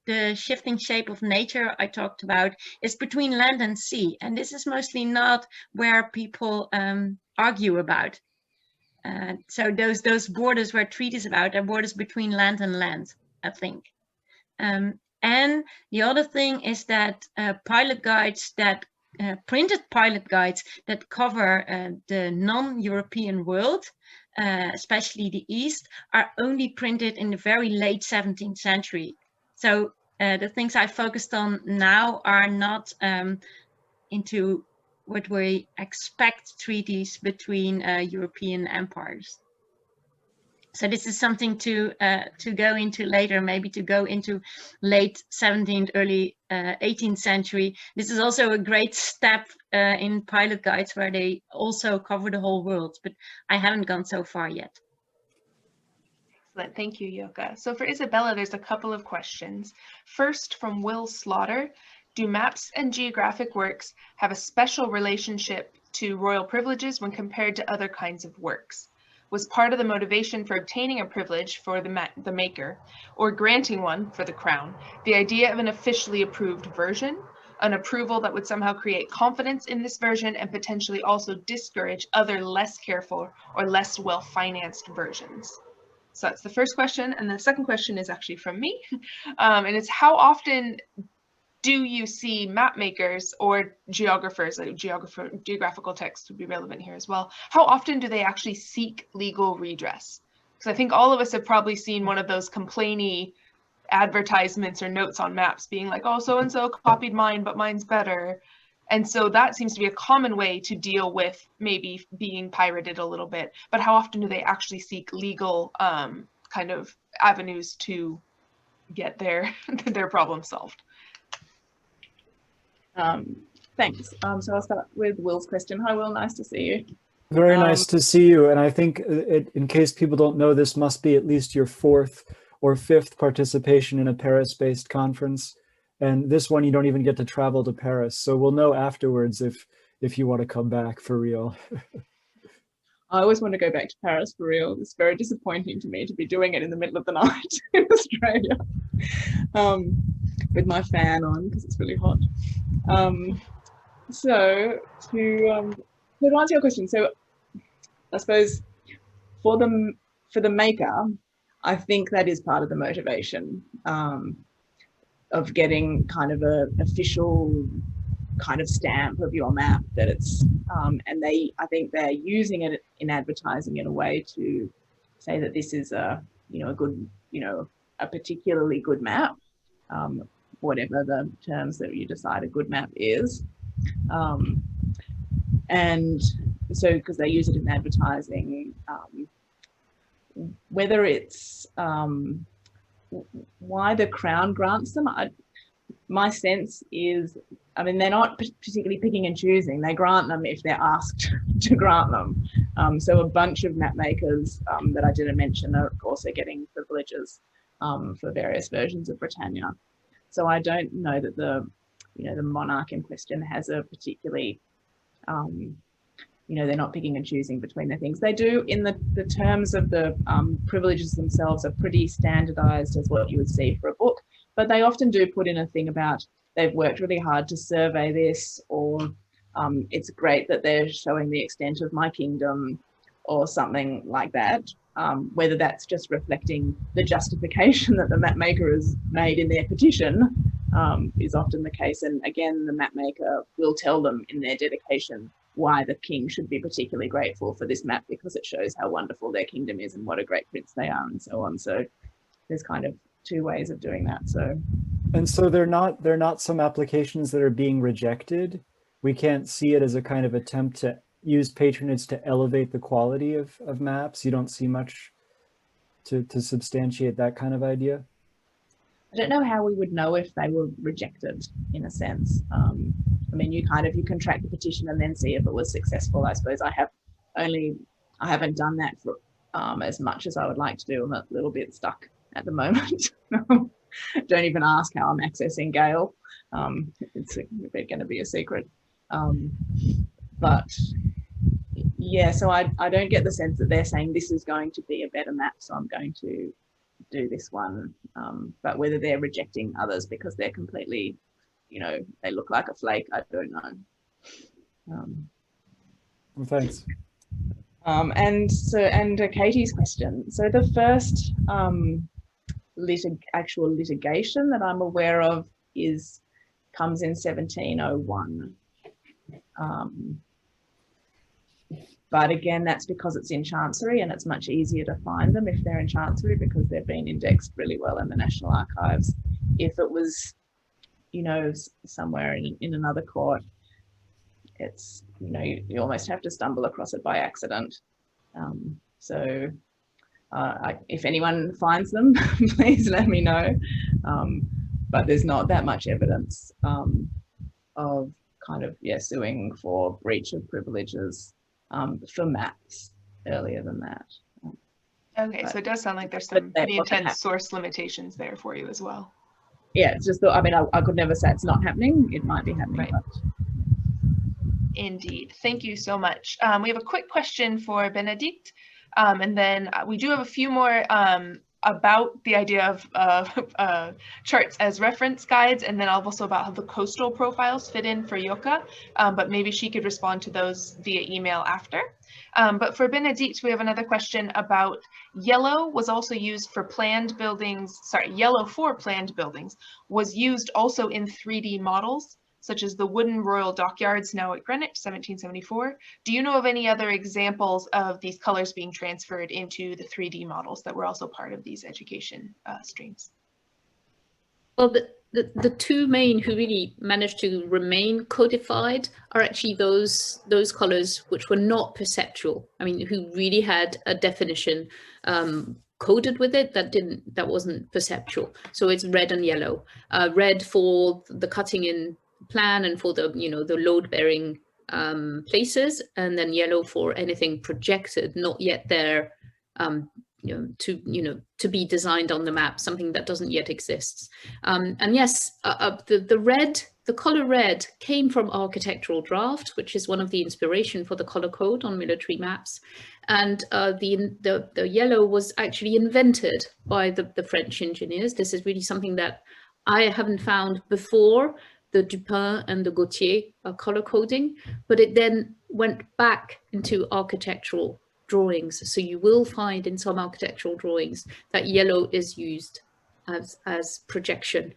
the shifting shape of nature I talked about is between land and sea, and this is mostly not where people argue about. So those borders where treaties about are borders between land and land, I think. And the other thing is that pilot guides that printed pilot guides that cover the non-European world, especially the East, are only printed in the very late 17th century. So the things I focused on now are not into what we expect treaties between European empires. So this is something to go into later, maybe to go into late 17th, early 18th century. This is also a great step in pilot guides where they also cover the whole world, but I haven't gone so far yet. Excellent, thank you, Djoeke. So for Isabella, there's a couple of questions. First, from Will Slaughter, do maps and geographic works have a special relationship to royal privileges when compared to other kinds of works? Was part of the motivation for obtaining a privilege for the maker, or granting one for the crown, the idea of an officially approved version, an approval that would somehow create confidence in this version and potentially also discourage other less careful or less well-financed versions? So that's the first question. And the second question is actually from me. And it's, how often do you see map makers or geographers, like geographical text would be relevant here as well, how often do they actually seek legal redress? Because I think all of us have probably seen one of those complainy advertisements or notes on maps being like, oh, so-and-so copied mine, but mine's better. And so that seems to be a common way to deal with maybe being pirated a little bit. But how often do they actually seek legal kind of avenues to get their problem solved? Thanks. So I'll start with Will's question. Hi, Will, nice to see you. Very nice to see you. And I think in case people don't know, this must be at least your 4th or 5th participation in a Paris-based conference. And this one, you don't even get to travel to Paris. So we'll know afterwards if you want to come back for real. I always want to go back to Paris for real. It's very disappointing to me to be doing it in the middle of the night in Australia with my fan on because it's really hot. So to answer your question, so I suppose for the maker, I think that is part of the motivation of getting kind of a official kind of stamp of your map that it's and I think they're using it in advertising in a way to say that this is a good a particularly good map, whatever the terms that you decide a good map is, and so because they use it in advertising, whether it's why the Crown grants them, my sense is, I mean, they're not particularly picking and choosing. They grant them if they're asked to grant them. So a bunch of map makers that I didn't mention are also getting privileges for various versions of Britannia. So I don't know that the monarch in question has a particularly, they're not picking and choosing between the things. They do in the terms of the privileges themselves are pretty standardized as what you would see for a book, but they often do put in a thing about they've worked really hard to survey this, or it's great that they're showing the extent of my kingdom or something like that. Whether that's just reflecting the justification that the map maker has made in their petition is often the case. And again, the map maker will tell them in their dedication why the king should be particularly grateful for this map because it shows how wonderful their kingdom is and what a great prince they are and so on. So there's kind of two ways of doing that. And so they're not some applications that are being rejected. We can't see it as a kind of attempt to use patronage to elevate the quality of maps. You don't see much to substantiate that kind of idea. I don't know how we would know if they were rejected in a sense. I mean, you can track the petition and then see if it was successful. I suppose I haven't done that for as much as I would like to do. I'm a little bit stuck at the moment. Don't even ask how I'm accessing Gale. It's going to be a secret. But yeah, so I don't get the sense that they're saying this is going to be a better map, so I'm going to do this one. But whether they're rejecting others because they're completely, they look like a flake, I don't know. Well, thanks. And Katie's question. So the first actual litigation that I'm aware of comes in 1701. But again, that's because it's in Chancery, and it's much easier to find them if they're in Chancery because they've been indexed really well in the National Archives. If it was, you know, somewhere in another court, it's, you know, you almost have to stumble across it by accident. If anyone finds them, please let me know. But there's not that much evidence of kind of, yeah, suing for breach of privileges for maps earlier than that. Okay, so it does sound like there's some pretty intense source limitations there for you as well. Yeah, it's just, I mean, I could never say it's not happening. It might be happening. Right. But... Indeed. Thank you so much. We have a quick question for Bénédicte, and then we do have a few more about the idea of charts as reference guides, and then also about how the coastal profiles fit in for Djoeke, but maybe she could respond to those via email after. But for Bénédicte, we have another question about yellow was also used for planned buildings, yellow for planned buildings was used also in 3D models, such as the wooden Royal Dockyards now at Greenwich, 1774. Do you know of any other examples of these colors being transferred into the 3D models that were also part of these education streams? Well, the two main who really managed to remain codified are actually those colors which were not perceptual. I mean, who really had a definition coded with it that wasn't perceptual. So it's red and yellow. Red for the cutting in plan and for the, you know, the load bearing places, and then yellow for anything projected, not yet there, to be designed on the map, something that doesn't yet exist. And yes, the color red came from architectural draft, which is one of the inspiration for the color code on military maps. And the yellow was actually invented by the French engineers. This is really something that I haven't found before the Dupin and the Gautier color coding, but it then went back into architectural drawings. So you will find in some architectural drawings that yellow is used as projection,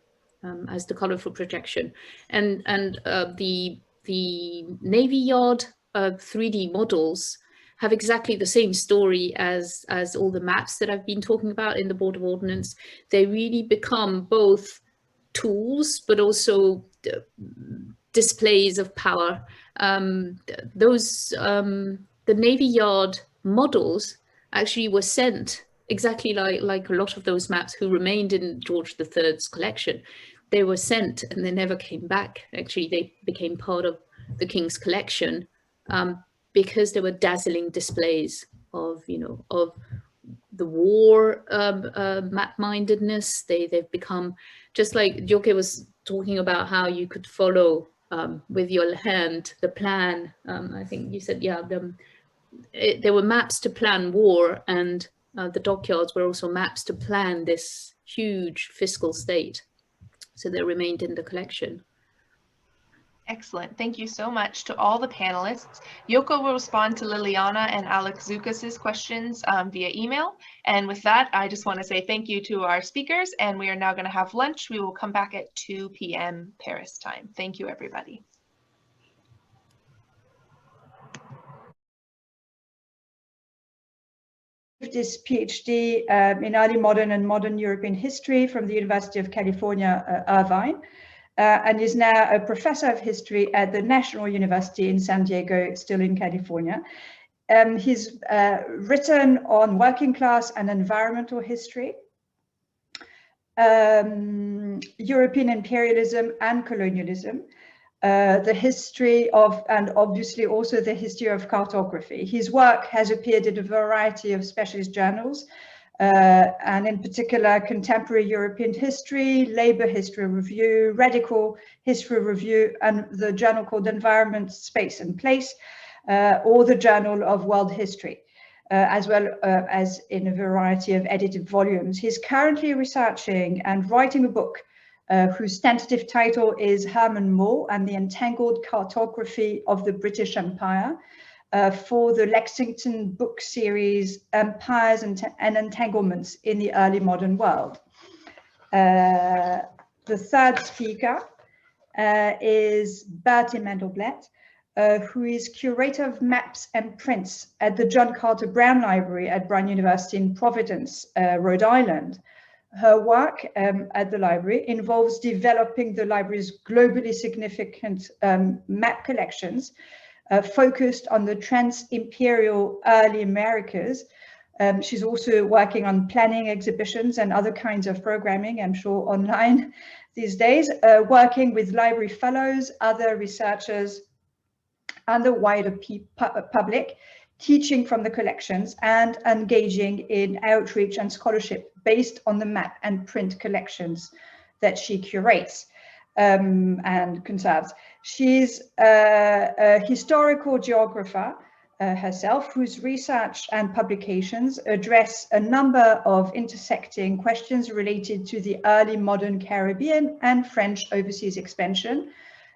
as the color for projection. And the Navy Yard 3D models have exactly the same story as all the maps that I've been talking about in the Board of Ordnance. They really become both tools, but also displays of power. The Navy Yard models actually were sent exactly like a lot of those maps who remained in George III's collection. They were sent and they never came back. Actually, they became part of the King's collection because they were dazzling displays of, of the war map-mindedness. They've become, just like Djoeke was talking about how you could follow with your hand the plan. I think you said, yeah, there were maps to plan war, and the dockyards were also maps to plan this huge fiscal state. So they remained in the collection. Excellent. Thank you so much to all the panelists. Djoeke will respond to Liliana and Alex Zoukas's questions via email. And with that, I just want to say thank you to our speakers, and we are now going to have lunch. We will come back at 2 p.m. Paris time. Thank you, everybody. This PhD in early modern and modern European history from the University of California, Irvine. And is now a professor of history at the National University in San Diego, still in California. He's written on working class and environmental history, European imperialism and colonialism, the history of, and obviously also the history of cartography. His work has appeared in a variety of specialist journals, and in particular, Contemporary European History, Labour History Review, Radical History Review, and the journal called Environment, Space and Place, or the Journal of World History, as well as in a variety of edited volumes. He's currently researching and writing a book whose tentative title is Herman Moore and the Entangled Cartography of the British Empire, for the Lexington book series, Empires and Entanglements in the Early Modern World. The third speaker is Bertie Mandelblatt, who is curator of maps and prints at the John Carter Brown Library at Brown University in Providence, Rhode Island. Her work at the library involves developing the library's globally significant map collections, focused on the trans-imperial early Americas. She's also working on planning exhibitions and other kinds of programming, I'm sure online these days, working with library fellows, other researchers, and the wider public, teaching from the collections and engaging in outreach and scholarship based on the map and print collections that she curates and conserves. She's a historical geographer herself, whose research and publications address a number of intersecting questions related to the early modern Caribbean and French overseas expansion.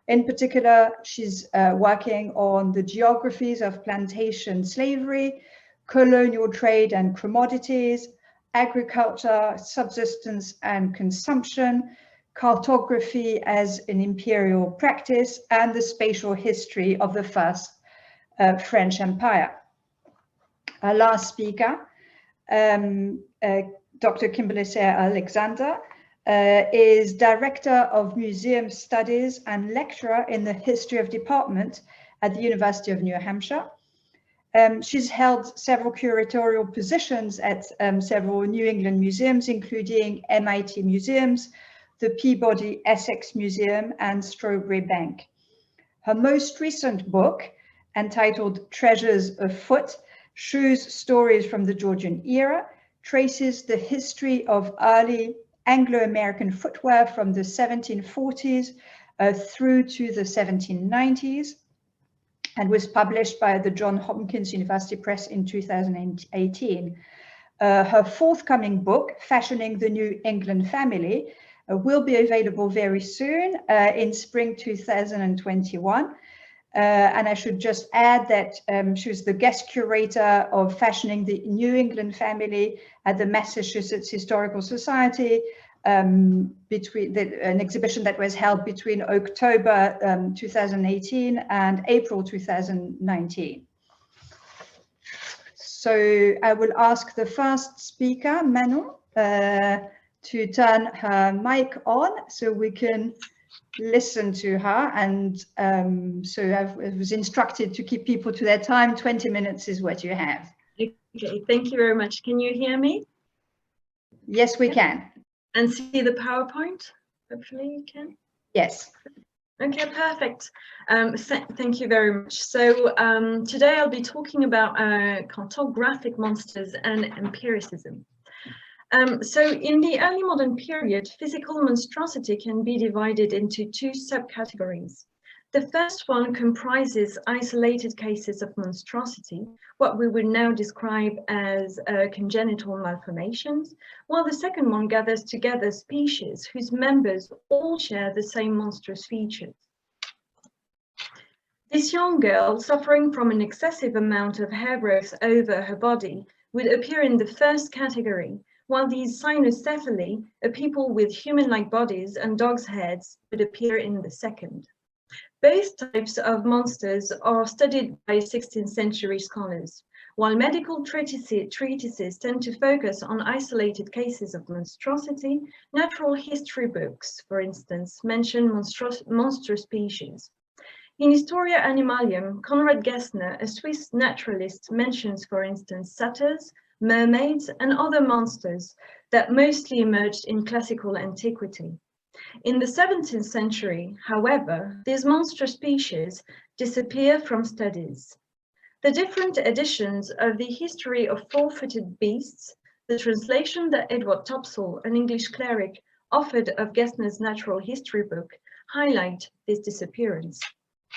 In particular, she's working on the geographies of plantation slavery, colonial trade and commodities, agriculture, subsistence and consumption, cartography as an imperial practice, and the spatial history of the first French Empire. Our last speaker, Dr. Kimberly Sayre Alexander, is Director of Museum Studies and lecturer in the History of Department at the University of New Hampshire. She's held several curatorial positions at several New England museums, including MIT Museums, the Peabody Essex Museum, and Strawberry Bank. Her most recent book, entitled Treasures Afoot, shows stories from the Georgian era, traces the history of early Anglo-American footwear from the 1740s through to the 1790s, and was published by the Johns Hopkins University Press in 2018. Her forthcoming book, Fashioning the New England Family, will be available very soon in spring 2021. And I should just add that she was the guest curator of Fashioning the New England Family at the Massachusetts Historical Society, an exhibition that was held between October 2018 and April 2019. So I will ask the first speaker, Manon, to turn her mic on so we can listen to her, and so I was instructed to keep people to their time. 20 minutes is what you have. Okay, thank you very much. Can you hear me? Yes, we can. And see the PowerPoint? Hopefully you can. Yes. Okay, perfect. Thank you very much. So today I'll be talking about cartographic monsters and empiricism. So in the early modern period, physical monstrosity can be divided into two subcategories. The first one comprises isolated cases of monstrosity, what we would now describe as congenital malformations, while the second one gathers together species whose members all share the same monstrous features. This young girl, suffering from an excessive amount of hair growth over her body, would appear in the first category, while these cynocephaly, people with human-like bodies and dogs' heads, would appear in the second. Both types of monsters are studied by 16th century scholars. While medical treatises tend to focus on isolated cases of monstrosity, natural history books, for instance, mention monster species. In Historia Animalium, Konrad Gessner, a Swiss naturalist, mentions, for instance, satyrs, mermaids, and other monsters that mostly emerged in classical antiquity. In the 17th century, however, these monster species disappear from studies. The different editions of the History of Four-Footed Beasts, the translation that Edward Topsell, an English cleric, offered of Gessner's natural history book, highlight this disappearance.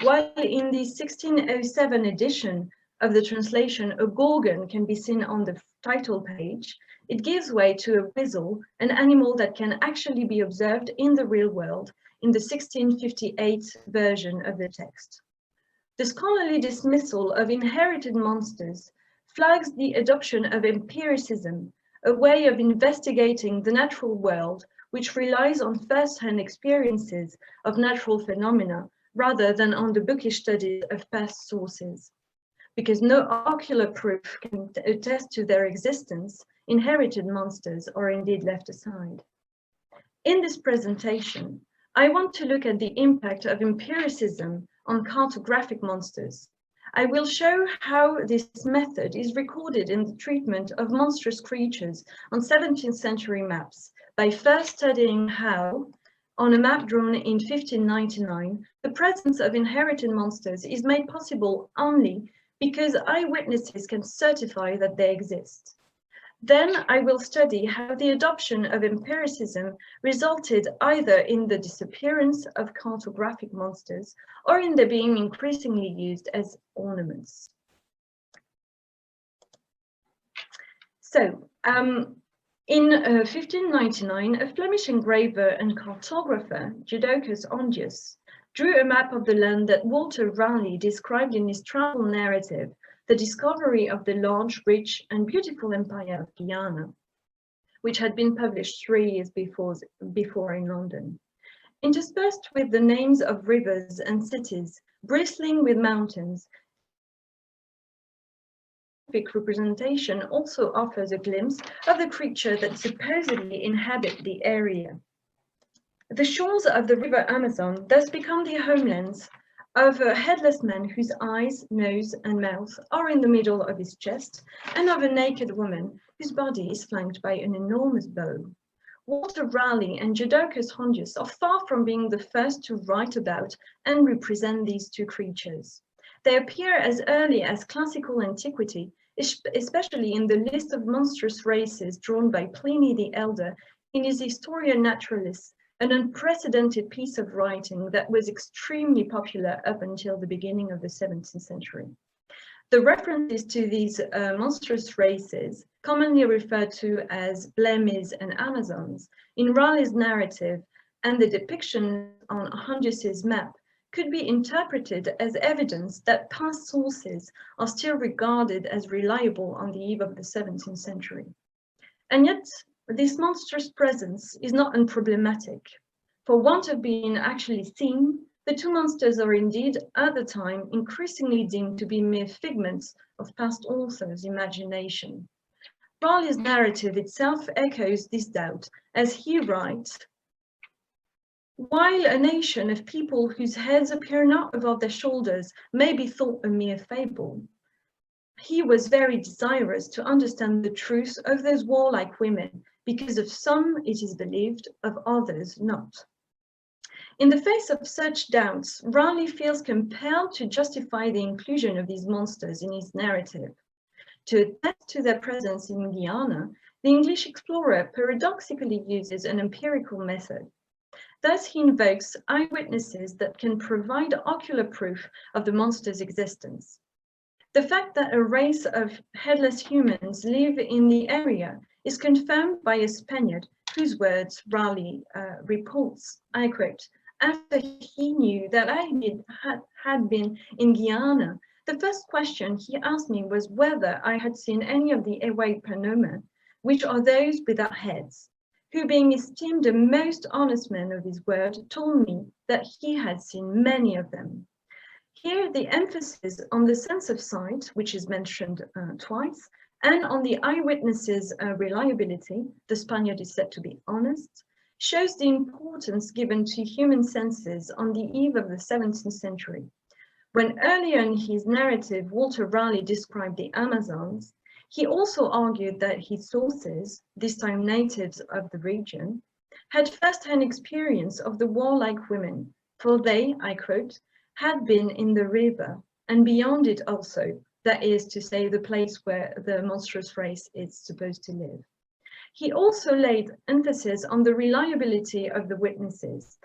While in the 1607 edition of the translation, a gorgon can be seen on the title page, it gives way to a weasel, an animal that can actually be observed in the real world, in the 1658 version of the text. The scholarly dismissal of inherited monsters flags the adoption of empiricism, a way of investigating the natural world which relies on first-hand experiences of natural phenomena rather than on the bookish studies of past sources. Because no ocular proof can attest to their existence, inherited monsters are indeed left aside. In this presentation, I want to look at the impact of empiricism on cartographic monsters. I will show how this method is recorded in the treatment of monstrous creatures on 17th century maps by first studying how, on a map drawn in 1599, the presence of inherited monsters is made possible only because eyewitnesses can certify that they exist. Then I will study how the adoption of empiricism resulted either in the disappearance of cartographic monsters or in their being increasingly used as ornaments. So, in 1599, a Flemish engraver and cartographer, Djoeke van Netten, drew a map of the land that Walter Raleigh described in his travel narrative, The Discovery of the Large, Rich and Beautiful Empire of Guyana, which had been published 3 years before in London. Interspersed with the names of rivers and cities, bristling with mountains, representation also offers a glimpse of the creature that supposedly inhabit the area. The shores of the river Amazon thus become the homelands of a headless man whose eyes, nose and mouth are in the middle of his chest, and of a naked woman whose body is flanked by an enormous bow. Walter Raleigh and Djoeke van Netten are far from being the first to write about and represent these two creatures. They appear as early as classical antiquity, especially in the list of monstrous races drawn by Pliny the Elder in his Historia Naturalis, an unprecedented piece of writing that was extremely popular up until the beginning of the 17th century. The references to these monstrous races, commonly referred to as Blemis and Amazons, in Raleigh's narrative and the depiction on Hondius's map could be interpreted as evidence that past sources are still regarded as reliable on the eve of the 17th century. And yet, this monstrous presence is not unproblematic. For want of being actually seen, the two monsters are indeed, at the time, increasingly deemed to be mere figments of past authors' imagination. Raleigh's narrative itself echoes this doubt, as he writes, "While a nation of people whose heads appear not above their shoulders may be thought a mere fable, he was very desirous to understand the truth of those warlike women, because of some it is believed, of others not." In the face of such doubts, Raleigh feels compelled to justify the inclusion of these monsters in his narrative. To attest to their presence in Guyana, the English explorer paradoxically uses an empirical method. Thus, he invokes eyewitnesses that can provide ocular proof of the monster's existence. The fact that a race of headless humans live in the area is confirmed by a Spaniard whose words Raleigh reports, I quote, "After he knew that I had been in Guyana, the first question he asked me was whether I had seen any of the Ewe Panoma, which are those without heads, who being esteemed the most honest man of his word, told me that he had seen many of them." Here, the emphasis on the sense of sight, which is mentioned twice, and on the eyewitnesses' reliability, the Spaniard is said to be honest, shows the importance given to human senses on the eve of the 17th century. When earlier in his narrative, Walter Raleigh described the Amazons, he also argued that his sources, this time natives of the region, had first-hand experience of the warlike women, for they, I quote, had been in the river and beyond it also, that is to say, the place where the monstrous race is supposed to live. He also laid emphasis on the reliability of the witnesses,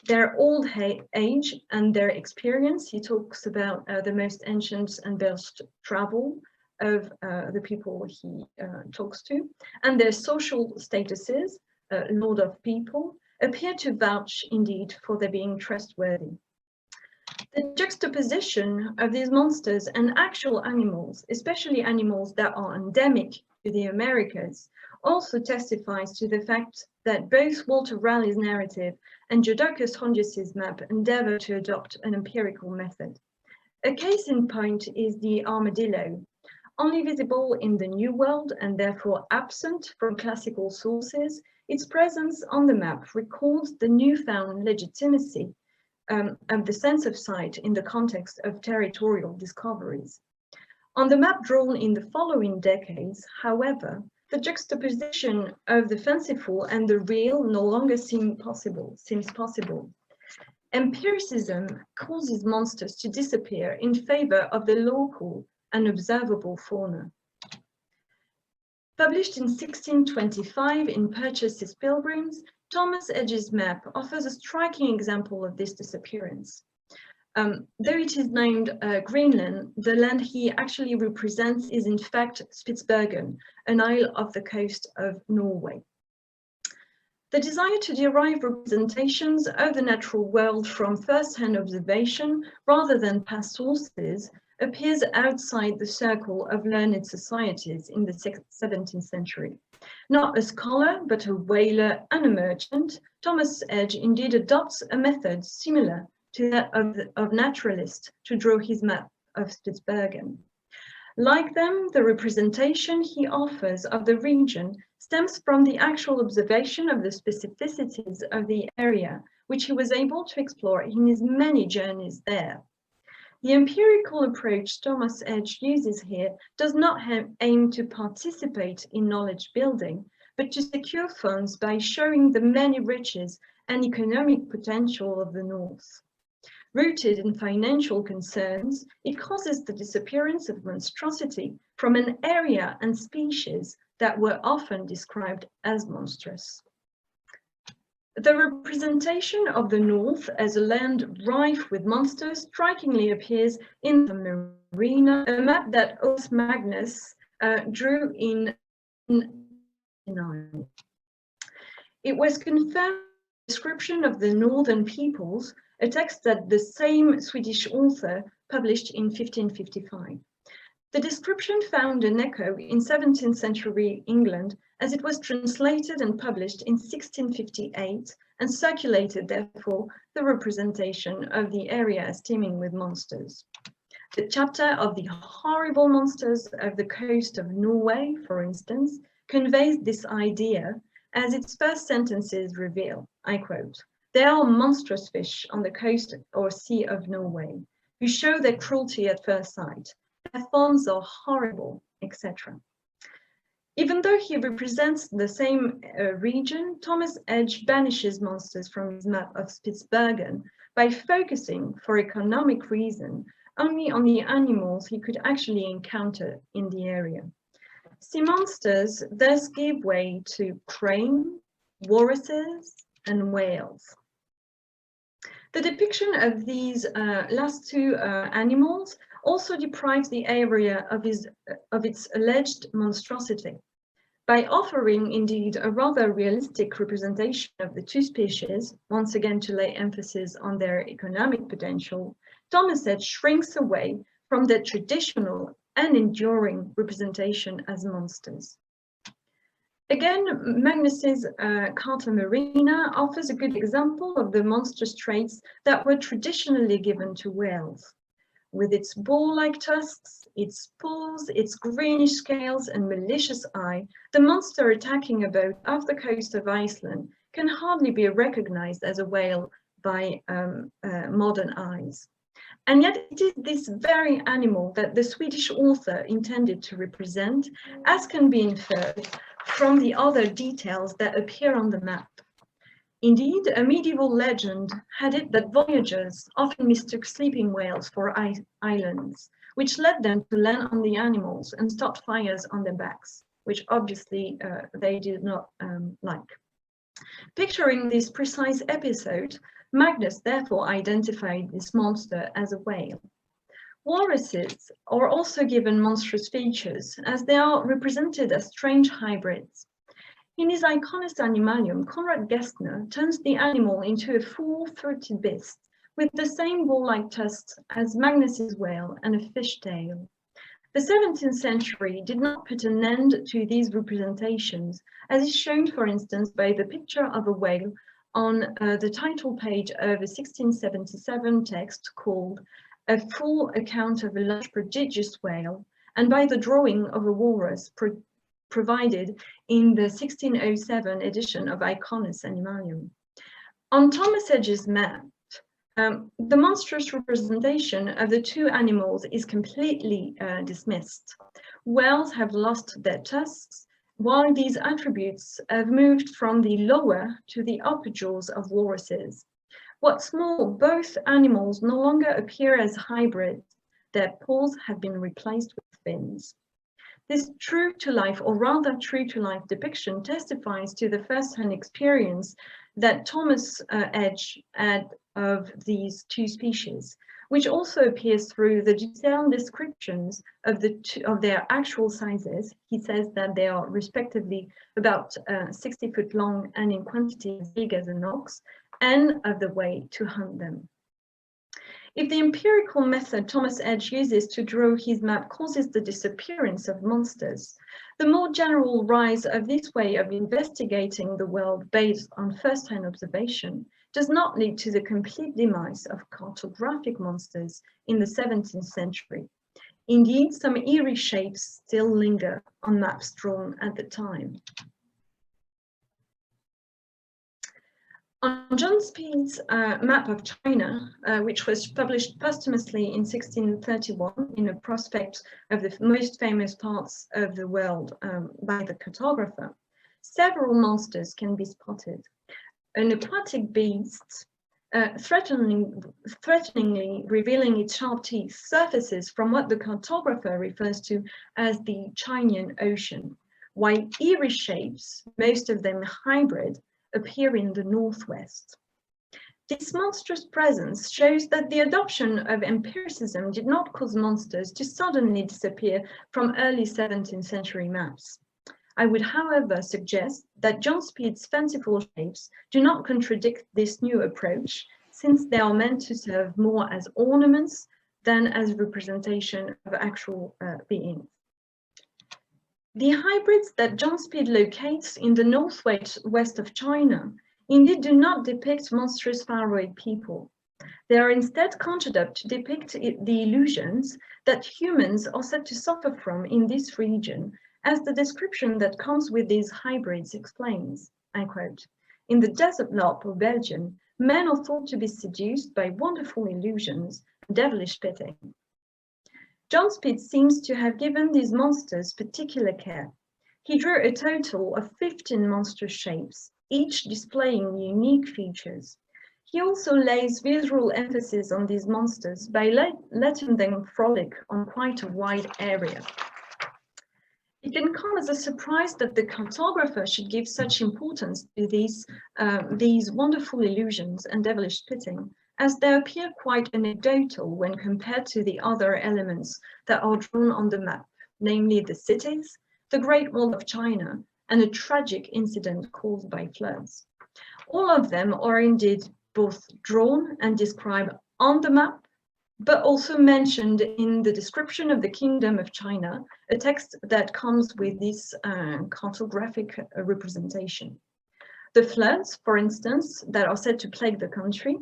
their old age and their experience. He talks about the most ancient and best travel of the people he talks to, and their social statuses, lord of people, appear to vouch indeed for their being trustworthy. The juxtaposition of these monsters and actual animals, especially animals that are endemic to the Americas also testifies to the fact that both Walter Raleigh's narrative and Jodocus Hondius's map endeavor to adopt an empirical method. A case in point is the armadillo, only visible in the New World and therefore absent from classical sources. Its presence on the map records the newfound legitimacy of the sense of sight in the context of territorial discoveries. On the map drawn in the following decades, however, the juxtaposition of the fanciful and the real no longer seems possible. Empiricism causes monsters to disappear in favor of the local and observable fauna. Published in 1625 in Purchas's Pilgrims, Thomas Edge's map offers a striking example of this disappearance. Though it is named Greenland, the land he actually represents is in fact Spitsbergen, an isle off the coast of Norway. The desire to derive representations of the natural world from first-hand observation rather than past sources appears outside the circle of learned societies in the 17th century. Not a scholar, but a whaler and a merchant, Thomas Edge indeed adopts a method similar to that of naturalists to draw his map of Spitsbergen. Like them, the representation he offers of the region stems from the actual observation of the specificities of the area, which he was able to explore in his many journeys there. The empirical approach Thomas Edge uses here does not aim to participate in knowledge building, but to secure funds by showing the many riches and economic potential of the North. Rooted in financial concerns, it causes the disappearance of monstrosity from an area and species that were often described as monstrous. The representation of the North as a land rife with monsters strikingly appears in the Marina, a map that Os Magnus drew in 1909. It was confirmed description of the Northern peoples, a text that the same Swedish author published in 1555. The description found an echo in 17th century England as it was translated and published in 1658 and circulated, therefore, the representation of the area as teeming with monsters. The chapter of the horrible monsters of the coast of Norway, for instance, conveys this idea as its first sentences reveal, I quote, "There are monstrous fish on the coast or sea of Norway, who show their cruelty at first sight. Their forms are horrible," etc. Even though he represents the same region, Thomas Edge banishes monsters from his map of Spitsbergen by focusing, for economic reason, only on the animals he could actually encounter in the area. Sea monsters thus gave way to crane, walruses, and whales. The depiction of these last two animals also deprives the area of its alleged monstrosity. By offering, indeed, a rather realistic representation of the two species, once again to lay emphasis on their economic potential, Thomas Edge shrinks away from the traditional and enduring representation as monsters. Again, Magnus's Carta Marina offers a good example of the monstrous traits that were traditionally given to whales. With its ball-like tusks, its paws, its greenish scales and malicious eye, the monster attacking a boat off the coast of Iceland can hardly be recognized as a whale by modern eyes. And yet it is this very animal that the Swedish author intended to represent, as can be inferred from the other details that appear on the map. Indeed, a medieval legend had it that voyagers often mistook sleeping whales for islands, which led them to land on the animals and start fires on their backs, which obviously they did not like. Picturing this precise episode, Magnus therefore identified this monster as a whale. Walruses are also given monstrous features, as they are represented as strange hybrids. In his Iconis Animalium, Conrad Gessner turns the animal into a full-throated beast with the same ball-like tusks as Magnus's whale and a fish tail. The 17th century did not put an end to these representations, as is shown, for instance, by the picture of a whale on the title page of a 1677 text called A Full Account of a Large Prodigious Whale, and by the drawing of a walrus provided in the 1607 edition of Iconis Animalium. On Thomas Edge's map, the monstrous representation of the two animals is completely dismissed. Whales have lost their tusks, while these attributes have moved from the lower to the upper jaws of walruses. What's more, both animals no longer appear as hybrids. Their paws have been replaced with fins. This true-to-life, or rather true-to-life depiction testifies to the first-hand experience that Thomas Edge had of these two species, which also appears through the detailed descriptions of their actual sizes. He says that they are respectively about 60 foot long and in quantity as big as an ox, and of the way to hunt them. If the empirical method Thomas Edge uses to draw his map causes the disappearance of monsters, the more general rise of this way of investigating the world based on first-hand observation does not lead to the complete demise of cartographic monsters in the 17th century. Indeed, some eerie shapes still linger on maps drawn at the time. On John Speed's map of China, which was published posthumously in 1631 in a prospect of the most famous parts of the world by the cartographer, several monsters can be spotted. An aquatic beast, threateningly revealing its sharp teeth, surfaces from what the cartographer refers to as the Chinean Ocean, while eerie shapes, most of them hybrid, appear in the northwest. This monstrous presence shows that the adoption of empiricism did not cause monsters to suddenly disappear from early 17th century maps. I would, however, suggest that John Speed's fanciful shapes do not contradict this new approach, since they are meant to serve more as ornaments than as representation of actual beings. The hybrids that John Speed locates in the northwest of China indeed do not depict monstrous pharaohid people. They are instead conjured up to depict the illusions that humans are said to suffer from in this region, as the description that comes with these hybrids explains. I quote, "In the desert north of Belgium, men are thought to be seduced by wonderful illusions, devilish petting." John Speed seems to have given these monsters particular care. He drew a total of 15 monstrous shapes, each displaying unique features. He also lays visual emphasis on these monsters by letting them frolic on quite a wide area. It can come as a surprise that the cartographer should give such importance to these wonderful illusions and devilish spitting, as they appear quite anecdotal when compared to the other elements that are drawn on the map, namely the cities, the Great Wall of China, and a tragic incident caused by floods. All of them are indeed both drawn and described on the map, but also mentioned in the description of the Kingdom of China, a text that comes with this cartographic representation. The floods, for instance, that are said to plague the country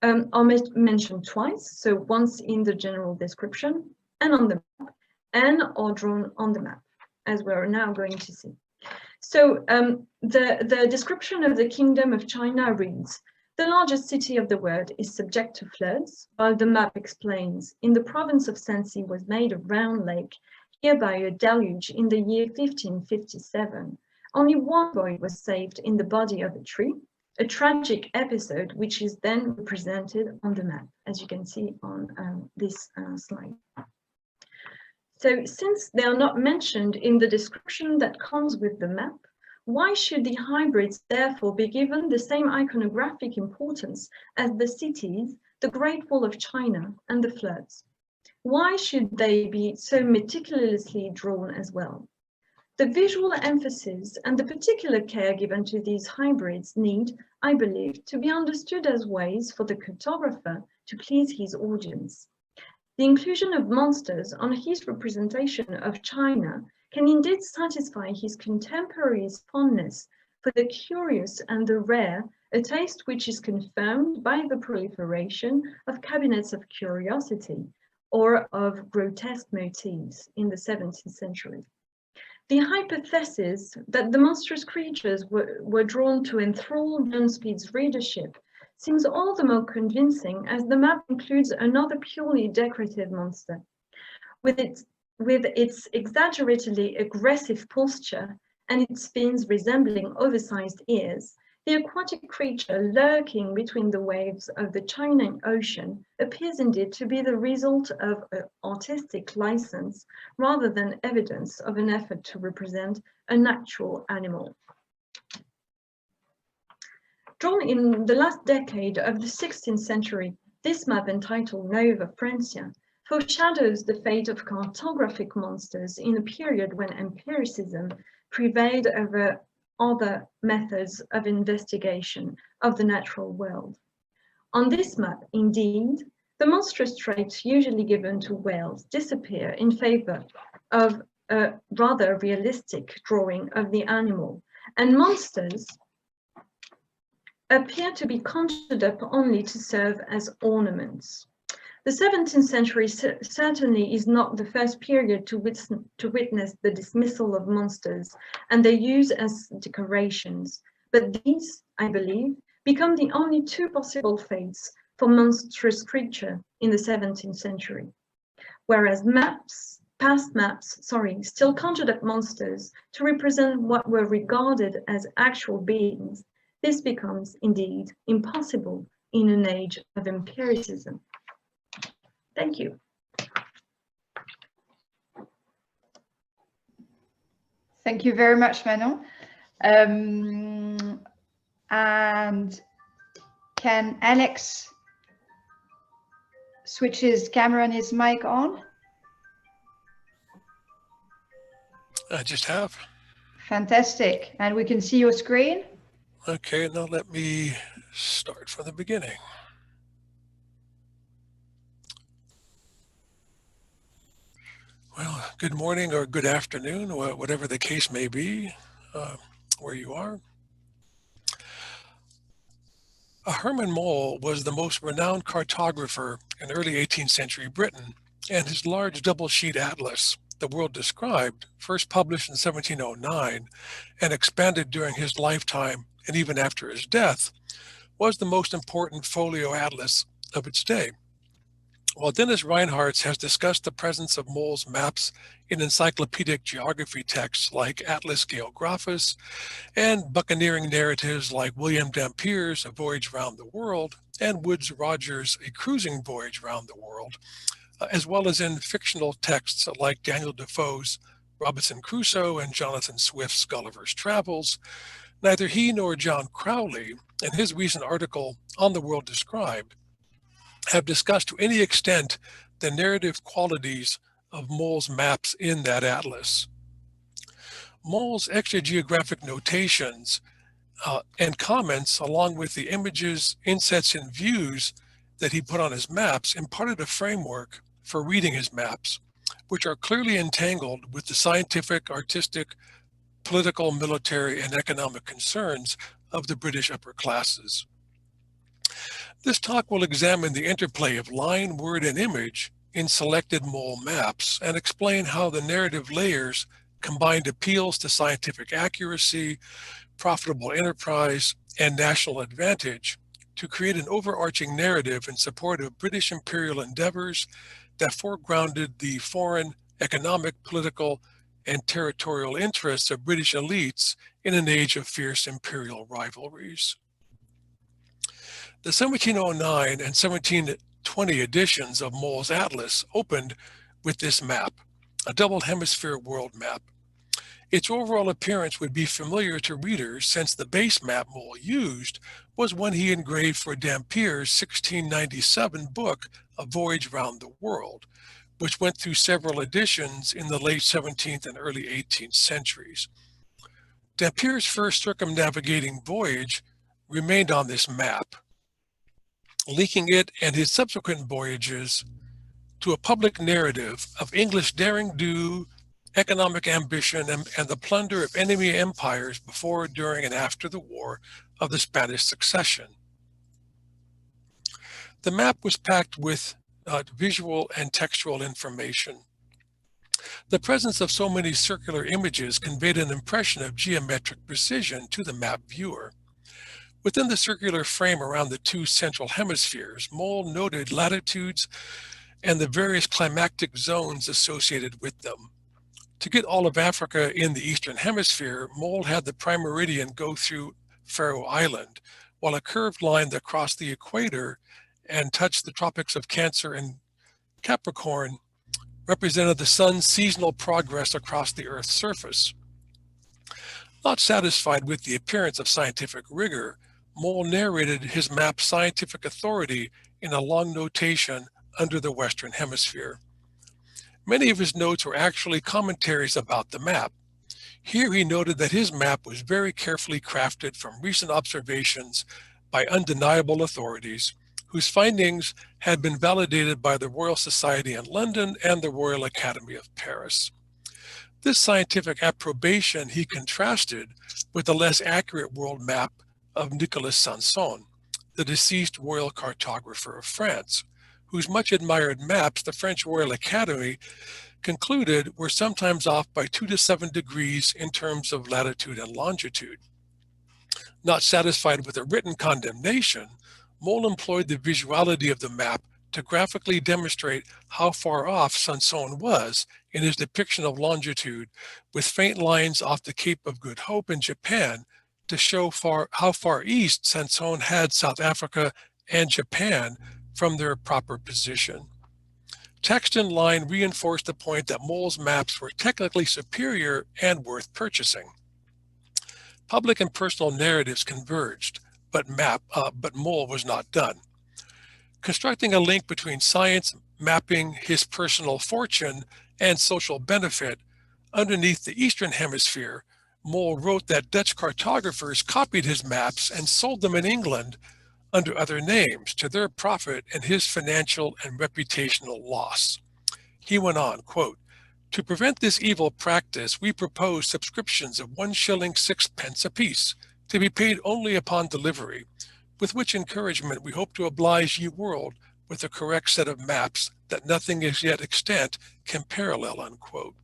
are mentioned twice, so once in the general description and on the map, and are drawn on the map, as we're now going to see. So the description of the Kingdom of China reads, "The largest city of the world is subject to floods," while the map explains, "In the province of Shanxi was made a round lake, here by a deluge in the year 1557. Only one boy was saved in the body of a tree, a tragic episode which is then represented on the map, as you can see on this slide." So since they are not mentioned in the description that comes with the map, why should the hybrids therefore be given the same iconographic importance as the cities, the Great Wall of China, and the floods? Why should they be so meticulously drawn as well? The visual emphasis and the particular care given to these hybrids need, I believe, to be understood as ways for the cartographer to please his audience. the inclusion of monsters on his representation of China can indeed satisfy his contemporaries' fondness for the curious and the rare, a taste which is confirmed by the proliferation of cabinets of curiosity or of grotesque motifs in the 17th century. The hypothesis that the monstrous creatures were drawn to enthrall John Speed's readership seems all the more convincing as the map includes another purely decorative monster. With its exaggeratedly aggressive posture and its fins resembling oversized ears, the aquatic creature lurking between the waves of the China Ocean appears indeed to be the result of an artistic license rather than evidence of an effort to represent a natural animal. Drawn in the last decade of the 16th century, this map entitled Nova Francia foreshadows the fate of cartographic monsters in a period when empiricism prevailed over other methods of investigation of the natural world. On this map, indeed, the monstrous traits usually given to whales disappear in favor of a rather realistic drawing of the animal, and monsters appear to be conjured up only to serve as ornaments. The 17th century certainly is not the first period to witness the dismissal of monsters and their use as decorations, but these, I believe, become the only two possible fates for monstrous creature in the 17th century. Whereas past maps, still conjured up monsters to represent what were regarded as actual beings, this becomes indeed impossible in an age of empiricism. Thank you. Thank you very much, Manon. And can Alex switch his camera and his mic on? I just have. Fantastic. And we can see your screen. Okay, now let me start from the beginning. Well, good morning or good afternoon, whatever the case may be, where you are. Herman Moll was the most renowned cartographer in early 18th century Britain, and his large double-sheet atlas, The World Described, first published in 1709 and expanded during his lifetime and even after his death, was the most important folio atlas of its day. While Dennis Reinhardt has discussed the presence of Moll's maps in encyclopedic geography texts like Atlas Geographus and buccaneering narratives like William Dampier's A Voyage Round the World and Woodes Rogers' A Cruising Voyage Round the World, as well as in fictional texts like Daniel Defoe's Robinson Crusoe and Jonathan Swift's Gulliver's Travels, neither he nor John Crowley, in his recent article on The World Described, have discussed to any extent the narrative qualities of Moll's maps in that atlas. Moll's extra-geographic notations and comments, along with the images, insets, and views that he put on his maps, imparted a framework for reading his maps, which are clearly entangled with the scientific, artistic, political, military, and economic concerns of the British upper classes. This talk will examine the interplay of line, word, and image in selected Moll maps and explain how the narrative layers combined appeals to scientific accuracy, profitable enterprise, and national advantage to create an overarching narrative in support of British imperial endeavors that foregrounded the foreign, economic, political, and territorial interests of British elites in an age of fierce imperial rivalries. The 1709 and 1720 editions of Moll's atlas opened with this map, a double hemisphere world map. Its overall appearance would be familiar to readers since the base map Moll used was one he engraved for Dampier's 1697 book, A Voyage Round the World, which went through several editions in the late 17th and early 18th centuries. Dampier's first circumnavigating voyage remained on this map, linking it and his subsequent voyages to a public narrative of English daring-do, economic ambition, and the plunder of enemy empires before, during, and after the War of the Spanish Succession. The map was packed with visual and textual information. The presence of so many circular images conveyed an impression of geometric precision to the map viewer. Within the circular frame around the two central hemispheres, Mole noted latitudes and the various climactic zones associated with them. To get all of Africa in the Eastern Hemisphere, Mole had the prime meridian go through Faroe Island, while a curved line that crossed the equator and touched the tropics of Cancer and Capricorn represented the sun's seasonal progress across the Earth's surface. Not satisfied with the appearance of scientific rigor, Mole narrated his map's scientific authority in a long notation under the Western Hemisphere. Many of his notes were actually commentaries about the map. Here he noted that his map was very carefully crafted from recent observations by undeniable authorities, whose findings had been validated by the Royal Society in London and the Royal Academy of Paris. This scientific approbation he contrasted with the less accurate world map of Nicolas Sanson, the deceased royal cartographer of France, whose much admired maps the French Royal Academy concluded were sometimes off by 2 to 7 degrees in terms of latitude and longitude. Not satisfied with a written condemnation, Mole employed the visuality of the map to graphically demonstrate how far off Sanson was in his depiction of longitude, with faint lines off the Cape of Good Hope in Japan to show how far east Sanson had South Africa and Japan from their proper position. Text and line reinforced the point that Mole's maps were technically superior and worth purchasing. Public and personal narratives converged, but Mole was not done. Constructing a link between science, mapping, his personal fortune, and social benefit underneath the Eastern Hemisphere, Mole wrote that Dutch cartographers copied his maps and sold them in England under other names to their profit and his financial and reputational loss. He went on, quote, "To prevent this evil practice, we propose subscriptions of 1 shilling 6 apiece, to be paid only upon delivery, with which encouragement we hope to oblige ye world with a correct set of maps that nothing as yet extant can parallel," unquote.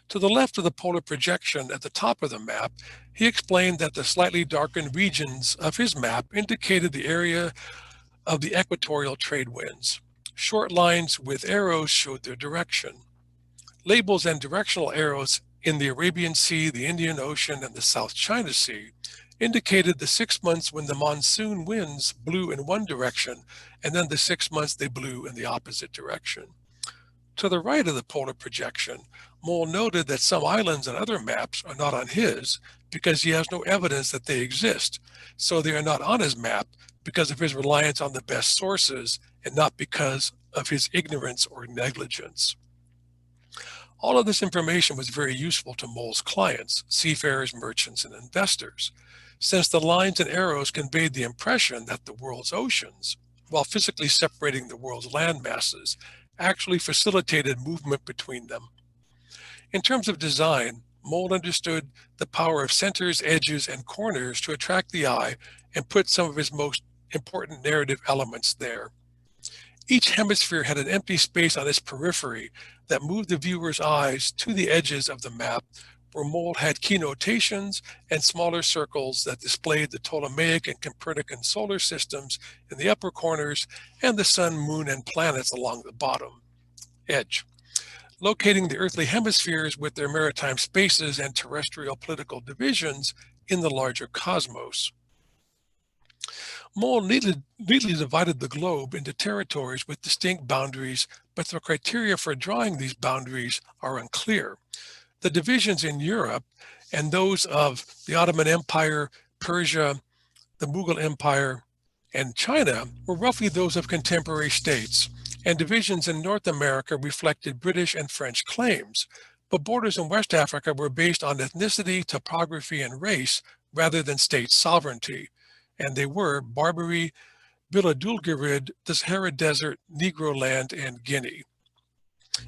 To the left of the polar projection at the top of the map, he explained that the slightly darkened regions of his map indicated the area of the equatorial trade winds. Short lines with arrows showed their direction. Labels and directional arrows in the Arabian Sea, the Indian Ocean, and the South China Sea indicated the 6 months when the monsoon winds blew in one direction, and then the 6 months they blew in the opposite direction. To the right of the polar projection, Mole noted that some islands on other maps are not on his because he has no evidence that they exist, so they are not on his map because of his reliance on the best sources and not because of his ignorance or negligence. All of this information was very useful to Mole's clients, seafarers, merchants, and investors, since the lines and arrows conveyed the impression that the world's oceans, while physically separating the world's land masses, actually facilitated movement between them. In terms of design, Mole understood the power of centers, edges, and corners to attract the eye and put some of his most important narrative elements there. Each hemisphere had an empty space on its periphery that moved the viewer's eyes to the edges of the map, where Mole had key notations and smaller circles that displayed the Ptolemaic and Copernican solar systems in the upper corners and the sun, moon, and planets along the bottom edge, locating the earthly hemispheres with their maritime spaces and terrestrial political divisions in the larger cosmos. Mole neatly divided the globe into territories with distinct boundaries, but the criteria for drawing these boundaries are unclear. The divisions in Europe and those of the Ottoman Empire, Persia, the Mughal Empire, and China were roughly those of contemporary states, and divisions in North America reflected British and French claims, but borders in West Africa were based on ethnicity, topography, and race rather than state sovereignty, and they were Barbary, Biladulgarid, the Sahara Desert, Negro Land, and Guinea.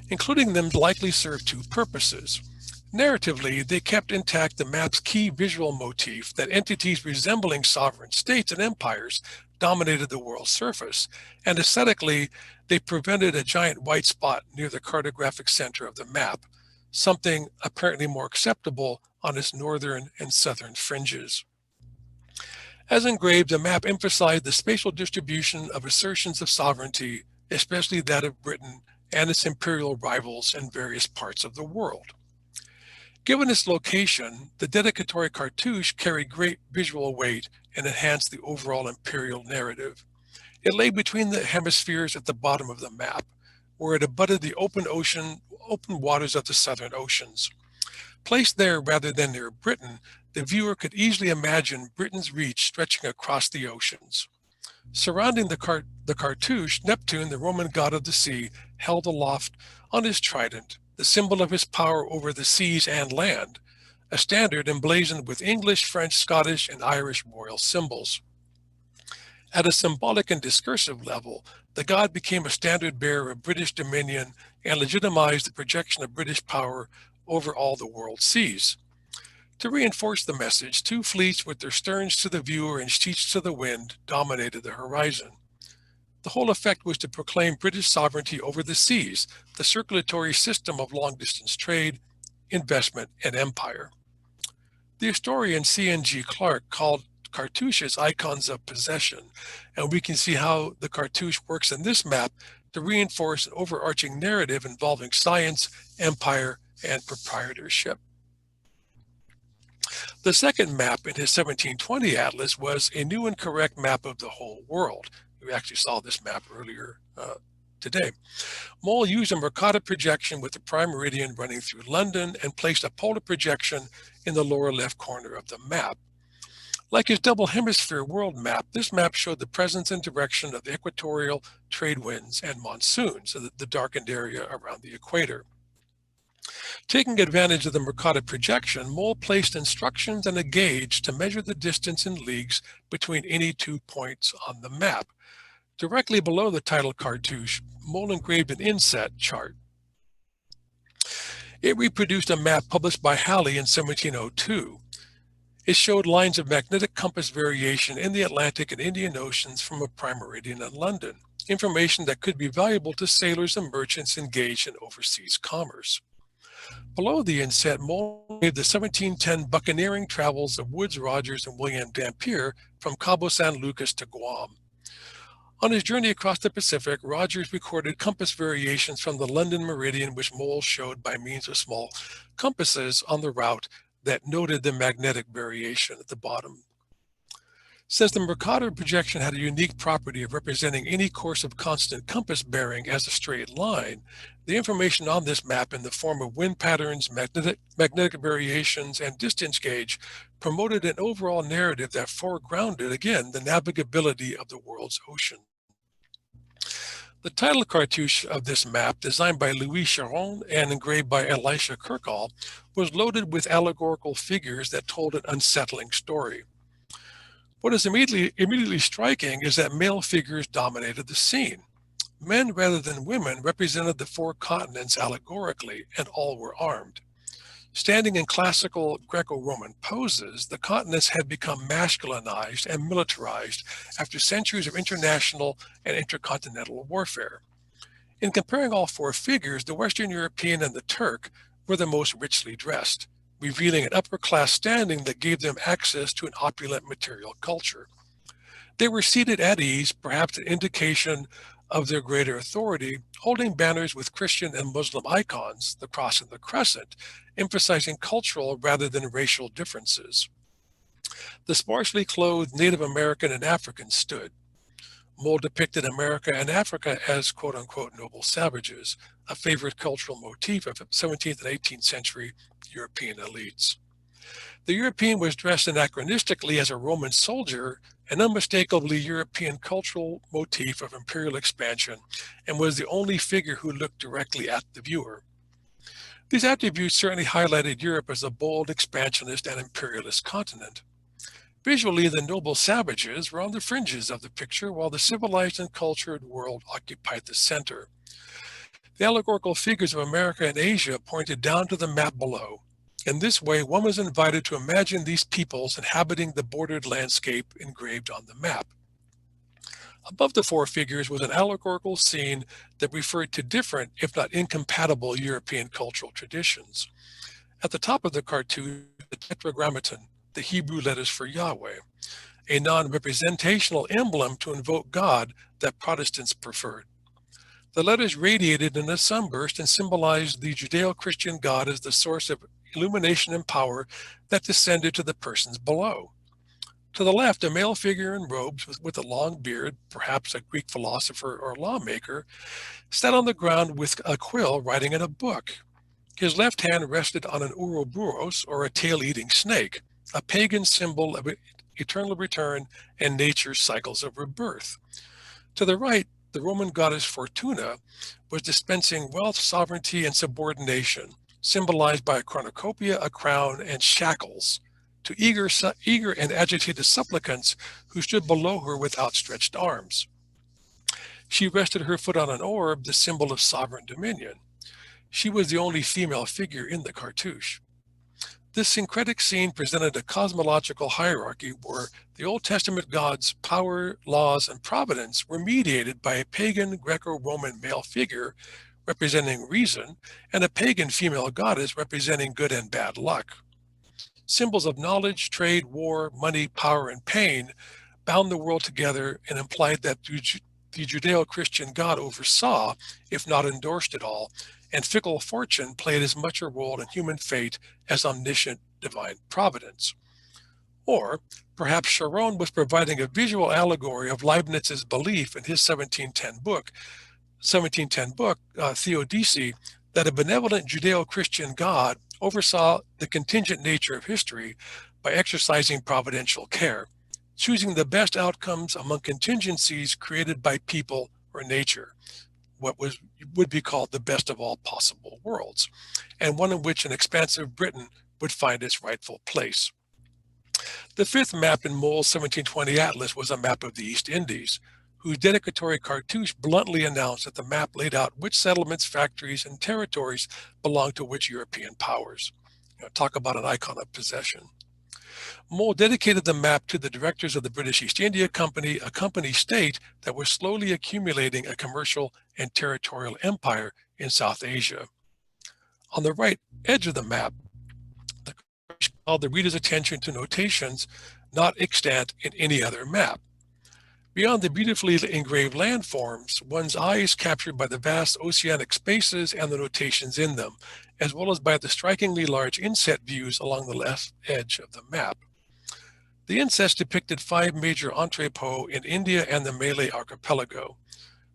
Including them likely served two purposes. Narratively, they kept intact the map's key visual motif that entities resembling sovereign states and empires dominated the world's surface, and aesthetically, they prevented a giant white spot near the cartographic center of the map, something apparently more acceptable on its northern and southern fringes. As engraved, the map emphasized the spatial distribution of assertions of sovereignty, especially that of Britain and its imperial rivals in various parts of the world. Given its location, the dedicatory cartouche carried great visual weight and enhanced the overall imperial narrative. It lay between the hemispheres at the bottom of the map, where it abutted the open waters of the southern oceans. Placed there rather than near Britain, the viewer could easily imagine Britain's reach stretching across the oceans. Surrounding the cartouche, Neptune, the Roman god of the sea, held aloft on his trident, the symbol of his power over the seas and land, a standard emblazoned with English, French, Scottish, and Irish royal symbols. At a symbolic and discursive level, the god became a standard bearer of British dominion and legitimized the projection of British power over all the world seas. To reinforce the message, two fleets with their sterns to the viewer and sheets to the wind dominated the horizon. The whole effect was to proclaim British sovereignty over the seas, the circulatory system of long-distance trade, investment, and empire. The historian C.N.G. Clark called cartouches icons of possession, and we can see how the cartouche works in this map to reinforce an overarching narrative involving science, empire, and proprietorship. The second map in his 1720 atlas was a new and correct map of the whole world. We actually saw this map earlier today. Moll used a Mercator projection with the prime meridian running through London and placed a polar projection in the lower left corner of the map. Like his double hemisphere world map, this map showed the presence and direction of the equatorial trade winds and monsoons, the darkened area around the equator. Taking advantage of the Mercator projection, Moll placed instructions and a gauge to measure the distance in leagues between any 2 points on the map. Directly below the title cartouche, Moll engraved an inset chart. It reproduced a map published by Halley in 1702. It showed lines of magnetic compass variation in the Atlantic and Indian Oceans from a prime meridian in London, information that could be valuable to sailors and merchants engaged in overseas commerce. Below the inset, Moll gave the 1710 buccaneering travels of Woodes Rogers and William Dampier from Cabo San Lucas to Guam. On his journey across the Pacific, Rogers recorded compass variations from the London meridian, which Moll showed by means of small compasses on the route that noted the magnetic variation at the bottom. Since the Mercator projection had a unique property of representing any course of constant compass bearing as a straight line, the information on this map in the form of wind patterns, magnetic variations, and distance gauge promoted an overall narrative that foregrounded, again, the navigability of the world's ocean. The title cartouche of this map, designed by Louis Charon and engraved by Elisha Kirkall, was loaded with allegorical figures that told an unsettling story. What is immediately striking is that male figures dominated the scene. Men rather than women represented the 4 continents allegorically, and all were armed. Standing in classical Greco-Roman poses, the continents had become masculinized and militarized after centuries of international and intercontinental warfare. In comparing all 4 figures, the Western European and the Turk were the most richly dressed, revealing an upper-class standing that gave them access to an opulent material culture. They were seated at ease, perhaps an indication of their greater authority, holding banners with Christian and Muslim icons, the cross and the crescent, emphasizing cultural rather than racial differences. The sparsely clothed Native American and African stood. Moll depicted America and Africa as quote-unquote noble savages, a favorite cultural motif of 17th and 18th century European elites. The European was dressed anachronistically as a Roman soldier, an unmistakably European cultural motif of imperial expansion, and was the only figure who looked directly at the viewer. These attributes certainly highlighted Europe as a bold, expansionist, and imperialist continent. Visually, the noble savages were on the fringes of the picture, while the civilized and cultured world occupied the center. The allegorical figures of America and Asia pointed down to the map below. In this way, one was invited to imagine these peoples inhabiting the bordered landscape engraved on the map. Above the four figures was an allegorical scene that referred to different, if not incompatible, European cultural traditions. At the top of the cartoon, the tetragrammaton, the Hebrew letters for Yahweh, a non-representational emblem to invoke God that Protestants preferred. The letters radiated in a sunburst and symbolized the Judeo-Christian God as the source of illumination and power that descended to the persons below. To the left, a male figure in robes with a long beard, perhaps a Greek philosopher or lawmaker, sat on the ground with a quill writing in a book. His left hand rested on an Ouroboros, or a tail-eating snake, a pagan symbol of eternal return and nature's cycles of rebirth. To the right, the Roman goddess Fortuna was dispensing wealth, sovereignty, and subordination, symbolized by a cornucopia, a crown, and shackles, to eager and agitated supplicants who stood below her with outstretched arms. She rested her foot on an orb, the symbol of sovereign dominion. She was the only female figure in the cartouche. This syncretic scene presented a cosmological hierarchy where the Old Testament gods' power, laws, and providence were mediated by a pagan Greco-Roman male figure representing reason and a pagan female goddess representing good and bad luck. Symbols of knowledge, trade, war, money, power, and pain bound the world together and implied that the Judeo-Christian God oversaw, if not endorsed it all, and fickle fortune played as much a role in human fate as omniscient divine providence. Or perhaps Sharon was providing a visual allegory of Leibniz's belief in his 1710 book, Theodicee, that a benevolent Judeo-Christian God oversaw the contingent nature of history by exercising providential care, choosing the best outcomes among contingencies created by people or nature, what would be called the best of all possible worlds, and one in which an expansive Britain would find its rightful place. The fifth map in Moll's 1720 atlas was a map of the East Indies, whose dedicatory cartouche bluntly announced that the map laid out which settlements, factories, and territories belonged to which European powers. Talk about an icon of possession. Moll dedicated the map to the directors of the British East India Company, a company state that was slowly accumulating a commercial and territorial empire in South Asia. On the right edge of the map, the cartouche called the reader's attention to notations not extant in any other map. Beyond the beautifully engraved landforms, one's eye is captured by the vast oceanic spaces and the notations in them, as well as by the strikingly large inset views along the left edge of the map. The insets depicted 5 major entrepôts in India and the Malay archipelago.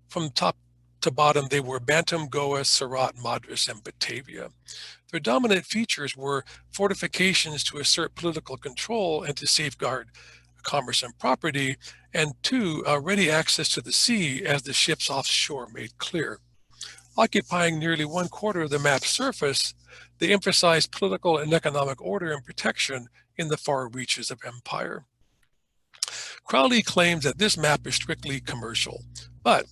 From top to bottom, they were Bantam, Goa, Surat, Madras, and Batavia. Their dominant features were fortifications to assert political control and to safeguard commerce and property, and 2, ready access to the sea as the ships offshore made clear. Occupying nearly 1/4 of the map's surface, they emphasized political and economic order and protection in the far reaches of empire. Crowley claims that this map is strictly commercial, but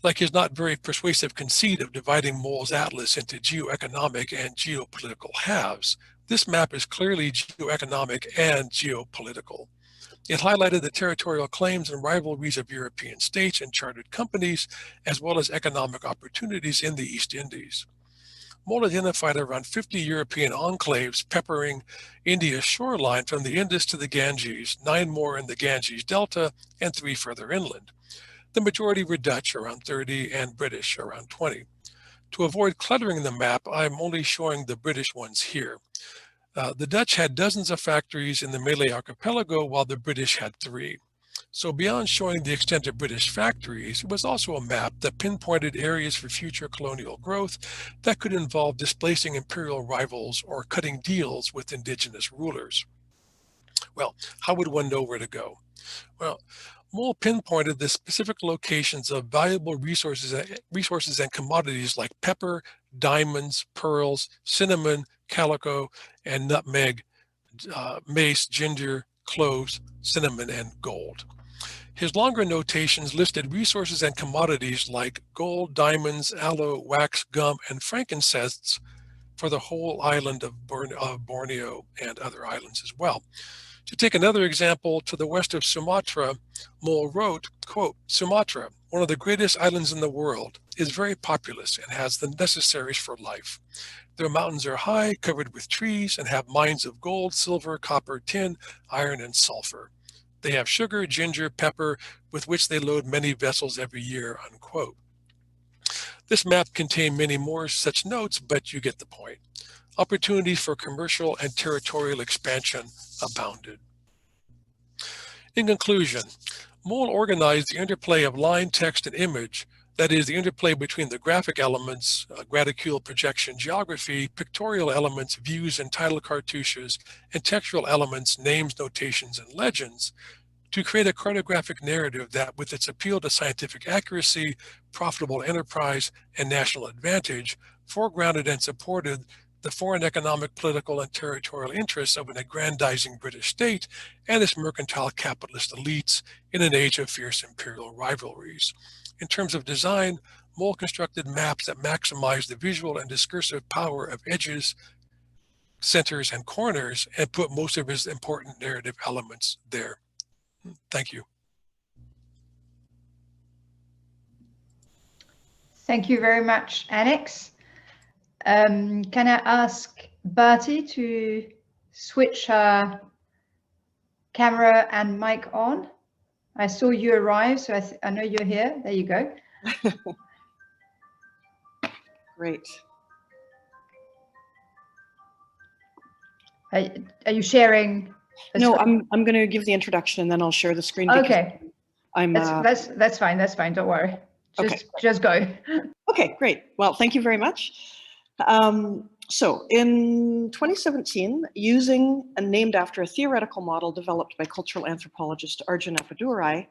like his not very persuasive conceit of dividing Moll's atlas into geoeconomic and geopolitical halves, this map is clearly geoeconomic and geopolitical. It highlighted the territorial claims and rivalries of European states and chartered companies, as well as economic opportunities in the East Indies. Moll identified around 50 European enclaves peppering India's shoreline from the Indus to the Ganges, 9 more in the Ganges Delta, and 3 further inland. The majority were Dutch, around 30, and British, around 20. To avoid cluttering the map, I'm only showing the British ones here. The Dutch had dozens of factories in the Malay archipelago, while the British had 3. So beyond showing the extent of British factories, it was also a map that pinpointed areas for future colonial growth that could involve displacing imperial rivals or cutting deals with indigenous rulers. Well, how would one know where to go? Well, Moll pinpointed the specific locations of valuable resources and commodities like pepper, diamonds, pearls, cinnamon, calico, and nutmeg, mace, ginger, cloves, cinnamon, and gold. His longer notations listed resources and commodities like gold, diamonds, aloe, wax, gum, and frankincense for the whole island of Borneo and other islands as well. To take another example, to the west of Sumatra, Moll wrote, quote, "Sumatra, one of the greatest islands in the world, is very populous and has the necessaries for life. Their mountains are high, covered with trees, and have mines of gold, silver, copper, tin, iron, and sulfur. They have sugar, ginger, pepper, with which they load many vessels every year," unquote. This map contained many more such notes, but you get the point. Opportunities for commercial and territorial expansion abounded. In conclusion, Moll organized the interplay of line, text, and image, that is, the interplay between the graphic elements, graticule, projection, geography, pictorial elements, views, and title cartouches, and textual elements, names, notations, and legends, to create a cartographic narrative that, with its appeal to scientific accuracy, profitable enterprise, and national advantage, foregrounded and supported the foreign economic, political, and territorial interests of an aggrandizing British state and its mercantile capitalist elites in an age of fierce imperial rivalries. In terms of design, Moll constructed maps that maximize the visual and discursive power of edges, centers, and corners, and put most of his important narrative elements there. Thank you. Thank you very much, Agnès. Can I ask Bertie to switch her camera and mic on? I saw you arrive, so I know you're here. There you go. Great. Are you sharing? No, I'm going to give the introduction and then I'll share the screen. Okay. That's fine. That's fine. Don't worry. Okay. Just go. Okay, great. Well, thank you very much. So in 2017, using and named after a theoretical model developed by cultural anthropologist Arjun Appadurai,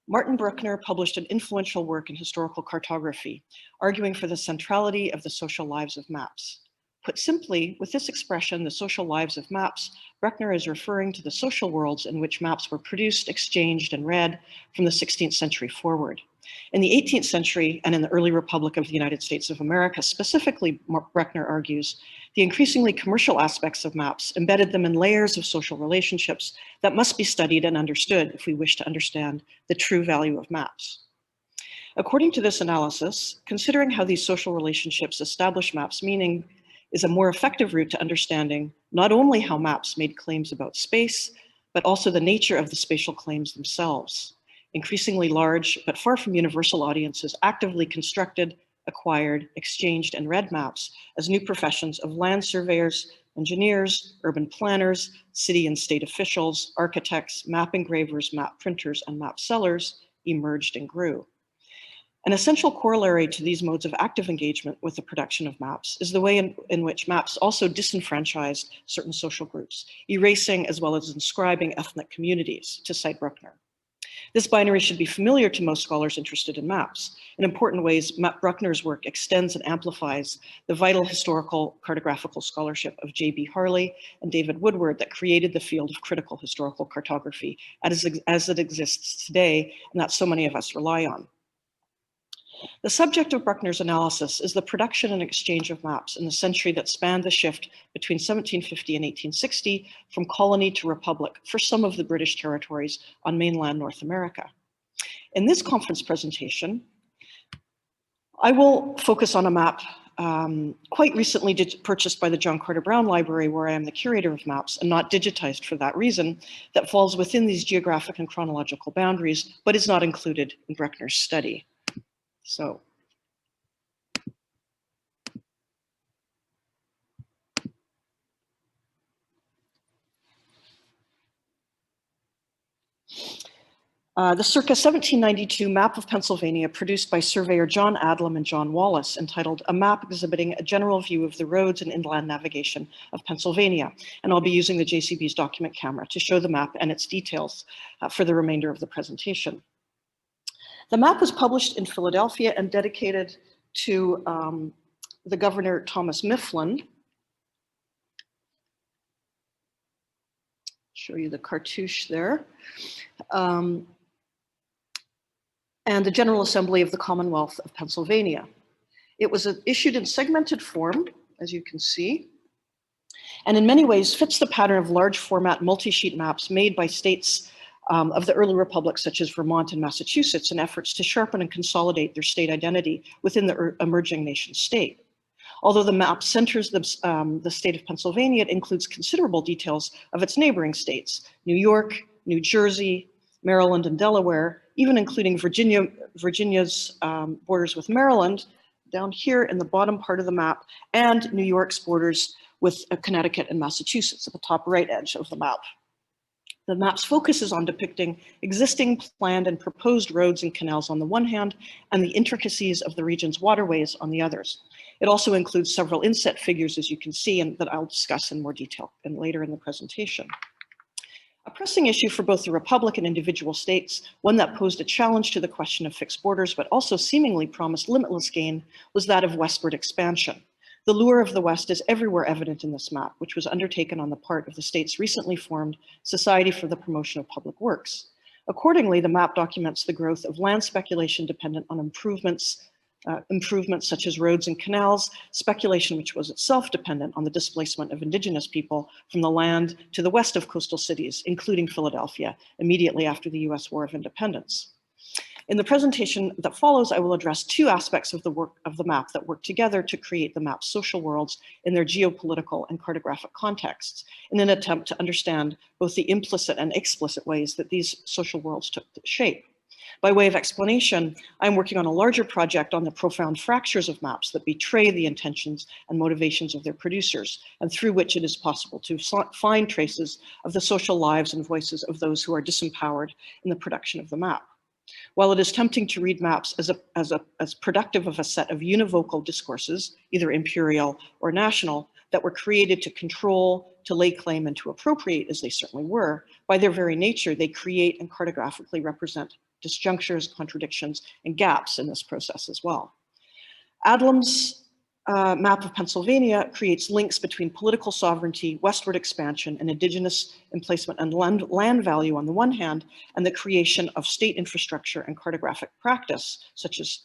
Martin Bruckner published an influential work in historical cartography, arguing for the centrality of the social lives of maps. Put simply, with this expression, the social lives of maps, Bruckner is referring to the social worlds in which maps were produced, exchanged, and read from the 16th century forward. In the 18th century and in the early Republic of the United States of America, specifically, Bruckner argues, the increasingly commercial aspects of maps embedded them in layers of social relationships that must be studied and understood if we wish to understand the true value of maps. According to this analysis, considering how these social relationships establish maps' meaning is a more effective route to understanding not only how maps made claims about space, but also the nature of the spatial claims themselves. Increasingly large, but far from universal audiences actively constructed, acquired, exchanged, and read maps as new professions of land surveyors, engineers, urban planners, city and state officials, architects, map engravers, map printers, and map sellers emerged and grew. An essential corollary to these modes of active engagement with the production of maps is the way in which maps also disenfranchised certain social groups, erasing as well as inscribing ethnic communities, to cite Bruckner. This binary should be familiar to most scholars interested in maps. In important ways, Bruckner's work extends and amplifies the vital historical cartographical scholarship of J.B. Harley and David Woodward that created the field of critical historical cartography as it exists today, and that so many of us rely on. The subject of Bruckner's analysis is the production and exchange of maps in the century that spanned the shift between 1750 and 1860 from colony to republic for some of the British territories on mainland North America. In this conference presentation, I will focus on a map quite recently purchased by the John Carter Brown Library, where I am the curator of maps and not digitized for that reason, that falls within these geographic and chronological boundaries, but is not included in Bruckner's study. So, the circa 1792 map of Pennsylvania produced by surveyor John Adlam and John Wallace, entitled A Map Exhibiting a General View of the Roads and Inland Navigation of Pennsylvania. And I'll be using the JCB's document camera to show the map and its details for the remainder of the presentation. The map was published in Philadelphia and dedicated to the Governor Thomas Mifflin. show you the cartouche there. And the General Assembly of the Commonwealth of Pennsylvania. It was issued in segmented form, as you can see, and in many ways fits the pattern of large format multi-sheet maps made by states of the early republics, such as Vermont and Massachusetts, in efforts to sharpen and consolidate their state identity within the emerging nation state. Although the map centers the state of Pennsylvania, it includes considerable details of its neighboring states, New York, New Jersey, Maryland, and Delaware, even including Virginia's borders with Maryland, down here in the bottom part of the map, and New York's borders with Connecticut and Massachusetts at the top right edge of the map. The map's focus is on depicting existing, planned, and proposed roads and canals on the one hand, and the intricacies of the region's waterways on the others. It also includes several inset figures, as you can see, and that I'll discuss in more detail and later in the presentation. A pressing issue for both the Republic and individual states, one that posed a challenge to the question of fixed borders, but also seemingly promised limitless gain, was that of westward expansion. The lure of the West is everywhere evident in this map, which was undertaken on the part of the state's recently formed Society for the Promotion of Public Works. Accordingly, the map documents the growth of land speculation dependent on improvements such as roads and canals, speculation which was itself dependent on the displacement of indigenous people from the land to the west of coastal cities, including Philadelphia, immediately after the US War of Independence. In the presentation that follows, I will address two aspects of the work of the map that work together to create the map's social worlds in their geopolitical and cartographic contexts, in an attempt to understand both the implicit and explicit ways that these social worlds took shape. By way of explanation, I'm working on a larger project on the profound fractures of maps that betray the intentions and motivations of their producers, and through which it is possible to find traces of the social lives and voices of those who are disempowered in the production of the map. While it is tempting to read maps as productive of a set of univocal discourses, either imperial or national, that were created to control, to lay claim, and to appropriate, as they certainly were, by their very nature, they create and cartographically represent disjunctures, contradictions, and gaps in this process as well. Adlam's map of Pennsylvania creates links between political sovereignty, westward expansion, and indigenous emplacement and land value on the one hand, and the creation of state infrastructure and cartographic practice, such as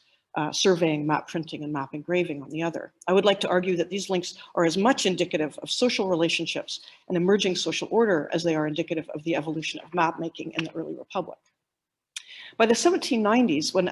surveying, map printing, and map engraving on the other. I would like to argue that these links are as much indicative of social relationships and emerging social order as they are indicative of the evolution of map making in the early republic. By the 1790s, when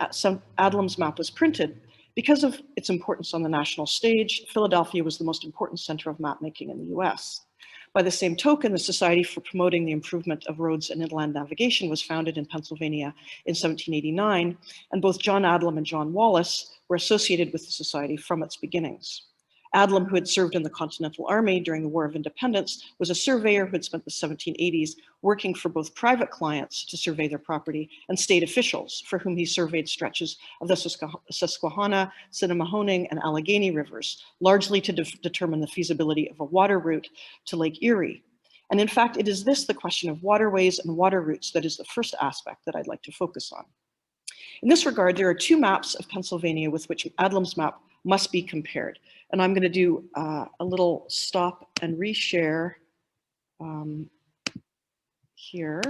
Adlam's map was printed, because of its importance on the national stage, Philadelphia was the most important center of map making in the US. By the same token, the Society for Promoting the Improvement of Roads and Inland Navigation was founded in Pennsylvania in 1789, and both John Adlam and John Wallace were associated with the society from its beginnings. Adlam, who had served in the Continental Army during the War of Independence, was a surveyor who had spent the 1780s working for both private clients to survey their property and state officials, for whom he surveyed stretches of the Susquehanna, Cinemahoning, and Allegheny rivers, largely to determine the feasibility of a water route to Lake Erie. And in fact, it is this, the question of waterways and water routes, that is the first aspect that I'd like to focus on. In this regard, there are two maps of Pennsylvania with which Adlam's map must be compared. And I'm going to do a little stop and reshare here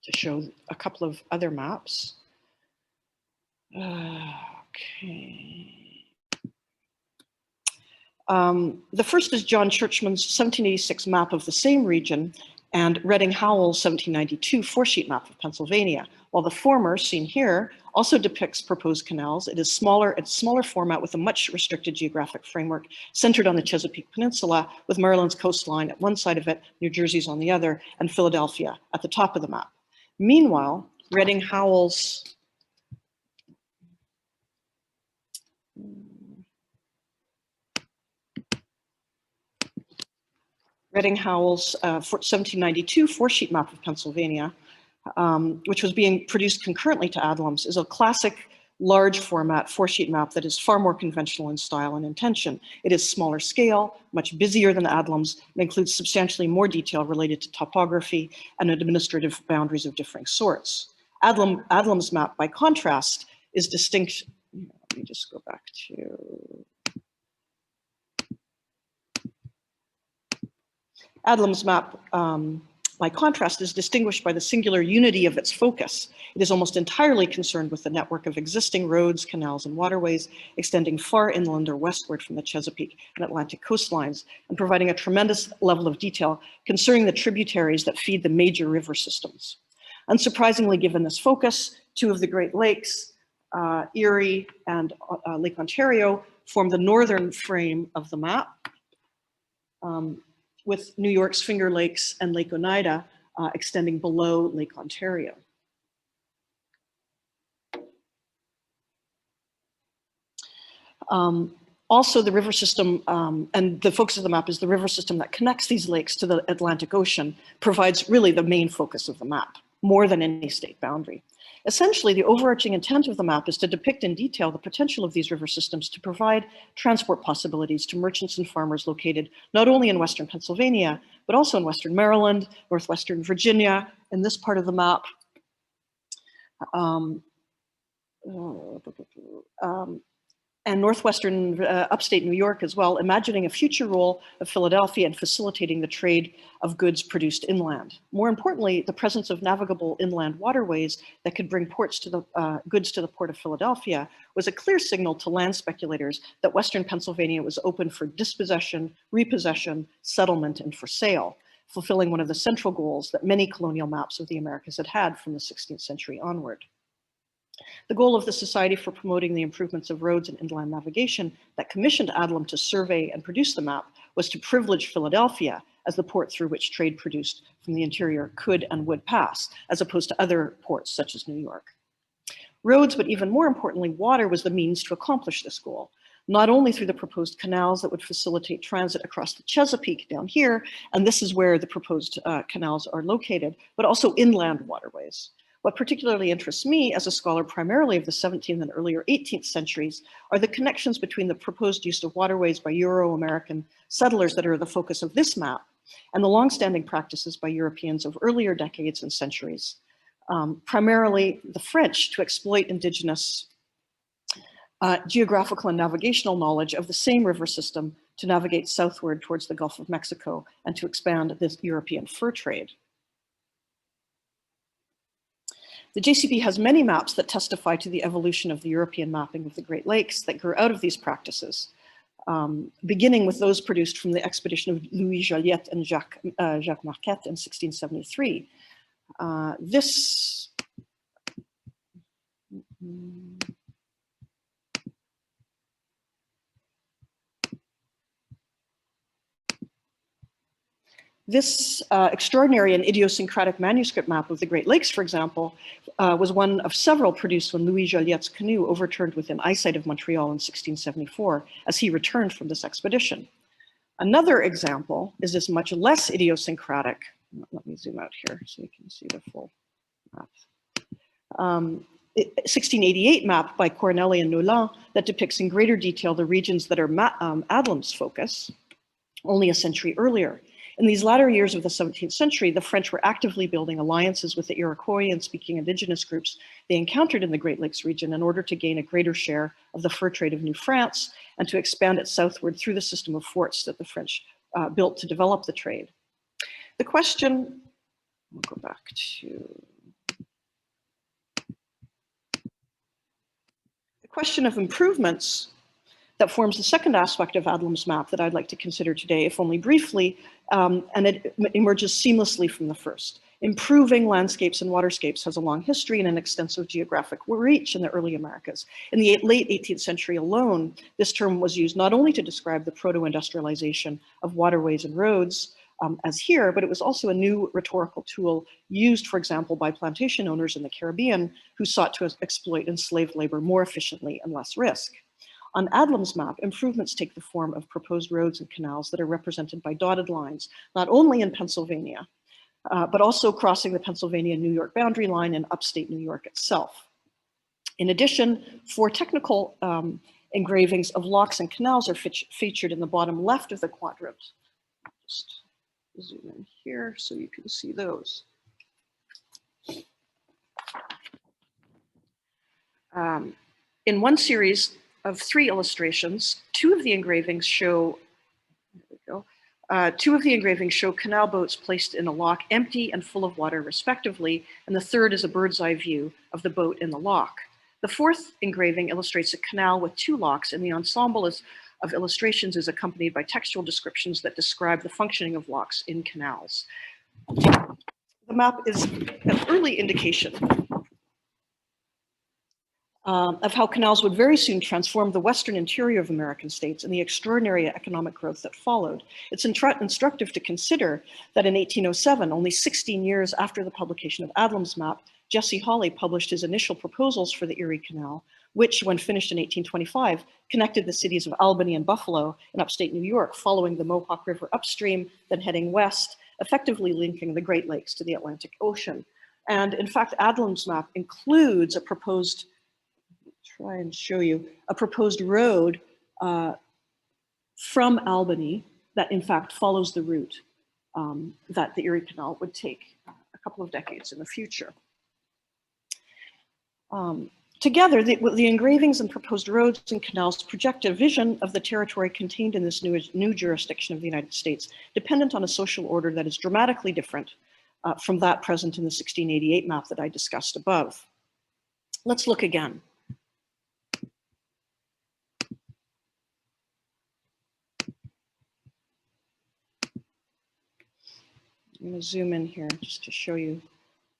to show a couple of other maps. Okay. The first is John Churchman's 1786 map of the same region, and Redding Howell's 1792 four-sheet map of Pennsylvania. While the former, seen here, also depicts proposed canals, it is smaller format with a much restricted geographic framework centered on the Chesapeake Peninsula, with Maryland's coastline at one side of it, New Jersey's on the other, and Philadelphia at the top of the map. Meanwhile, Redding Howell's 1792 four-sheet map of Pennsylvania, which was being produced concurrently to Adlam's, is a classic large format four-sheet map that is far more conventional in style and intention. It is smaller scale, much busier than Adlam's, and includes substantially more detail related to topography and administrative boundaries of differing sorts. Adlam's map, by contrast, is distinct. Let me just go back to Adlam's map, by contrast, is distinguished by the singular unity of its focus. It is almost entirely concerned with the network of existing roads, canals, and waterways extending far inland or westward from the Chesapeake and Atlantic coastlines, and providing a tremendous level of detail concerning the tributaries that feed the major river systems. Unsurprisingly, given this focus, two of the Great Lakes, Erie and Lake Ontario, form the northern frame of the map, with New York's Finger Lakes and Lake Oneida extending below Lake Ontario. Also, the river system, and the focus of the map is the river system that connects these lakes to the Atlantic Ocean, provides really the main focus of the map, more than any state boundary. Essentially, the overarching intent of the map is to depict in detail the potential of these river systems to provide transport possibilities to merchants and farmers located not only in Western Pennsylvania, but also in Western Maryland, Northwestern Virginia, in this part of the map, and Northwestern upstate New York as well, imagining a future role of Philadelphia in facilitating the trade of goods produced inland. More importantly, the presence of navigable inland waterways that could bring ports to the goods to the port of Philadelphia was a clear signal to land speculators that Western Pennsylvania was open for dispossession, repossession, settlement, and for sale, fulfilling one of the central goals that many colonial maps of the Americas had had from the 16th century onward. The goal of the Society for Promoting the Improvements of Roads and Inland Navigation that commissioned Adlam to survey and produce the map was to privilege Philadelphia as the port through which trade produced from the interior could and would pass, as opposed to other ports such as New York. Roads, but even more importantly, water was the means to accomplish this goal, not only through the proposed canals that would facilitate transit across the Chesapeake down here, and this is where the proposed canals are located, but also inland waterways. What particularly interests me as a scholar primarily of the 17th and earlier 18th centuries are the connections between the proposed use of waterways by Euro-American settlers that are the focus of this map and the longstanding practices by Europeans of earlier decades and centuries, primarily the French, to exploit indigenous geographical and navigational knowledge of the same river system to navigate southward towards the Gulf of Mexico and to expand this European fur trade. The JCB has many maps that testify to the evolution of the European mapping of the Great Lakes that grew out of these practices, beginning with those produced from the expedition of Louis Joliet and Jacques Marquette in 1673. This extraordinary and idiosyncratic manuscript map of the Great Lakes, for example, was one of several produced when Louis Joliet's canoe overturned within eyesight of Montreal in 1674 as he returned from this expedition. Another example is this much less idiosyncratic, let me zoom out here so you can see the full map. 1688 map by Corneli and Nolan that depicts in greater detail the regions that are Adlam's focus only a century earlier. In these latter years of the 17th century, the French were actively building alliances with the Iroquois and speaking indigenous groups they encountered in the Great Lakes region in order to gain a greater share of the fur trade of New France and to expand it southward through the system of forts that the French built to develop the trade. The question, we'll go back to, the question of improvements that forms the second aspect of Adlam's map that I'd like to consider today, if only briefly, and it emerges seamlessly from the first. Improving landscapes and waterscapes has a long history and an extensive geographic reach in the early Americas. In the late 18th century alone, this term was used not only to describe the proto-industrialization of waterways and roads, as here, but it was also a new rhetorical tool used, for example, by plantation owners in the Caribbean who sought to exploit enslaved labor more efficiently and less risk. On Adlam's map, improvements take the form of proposed roads and canals that are represented by dotted lines, not only in Pennsylvania, but also crossing the Pennsylvania-New York boundary line in upstate New York itself. In addition, 4 technical engravings of locks and canals are featured in the bottom left of the quadrant. Just zoom in here so you can see those. In one series of 3 illustrations, 2 of the engravings show, there we go, Two of the engravings show canal boats placed in a lock, empty and full of water respectively, and the third is a bird's eye view of the boat in the lock. The fourth engraving illustrates a canal with two locks, and the ensemble of illustrations is accompanied by textual descriptions that describe the functioning of locks in canals. The map is an early indication of how canals would very soon transform the western interior of American states and the extraordinary economic growth that followed. It's instructive to consider that in 1807, only 16 years after the publication of Adlam's map, Jesse Hawley published his initial proposals for the Erie Canal, which, when finished in 1825, connected the cities of Albany and Buffalo in upstate New York, following the Mohawk River upstream, then heading west, effectively linking the Great Lakes to the Atlantic Ocean. And in fact, Adlam's map includes a proposed, try and show you, a proposed road from Albany that in fact follows the route that the Erie Canal would take a couple of decades in the future. Together, the engravings and proposed roads and canals project a vision of the territory contained in this new jurisdiction of the United States, dependent on a social order that is dramatically different from that present in the 1688 map that I discussed above. Let's look again. I'm going to zoom in here just to show you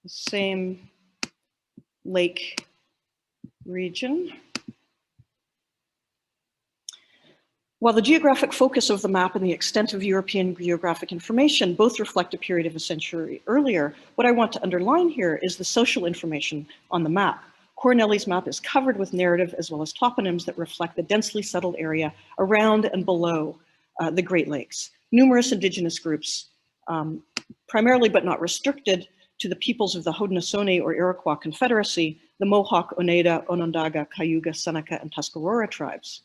the same lake region. While the geographic focus of the map and the extent of European geographic information both reflect a period of a century earlier, what I want to underline here is the social information on the map. Corneli's map is covered with narrative as well as toponyms that reflect the densely settled area around and below the Great Lakes. Numerous indigenous groups, primarily but not restricted to the peoples of the Haudenosaunee or Iroquois Confederacy, the Mohawk, Oneida, Onondaga, Cayuga, Seneca, and Tuscarora tribes.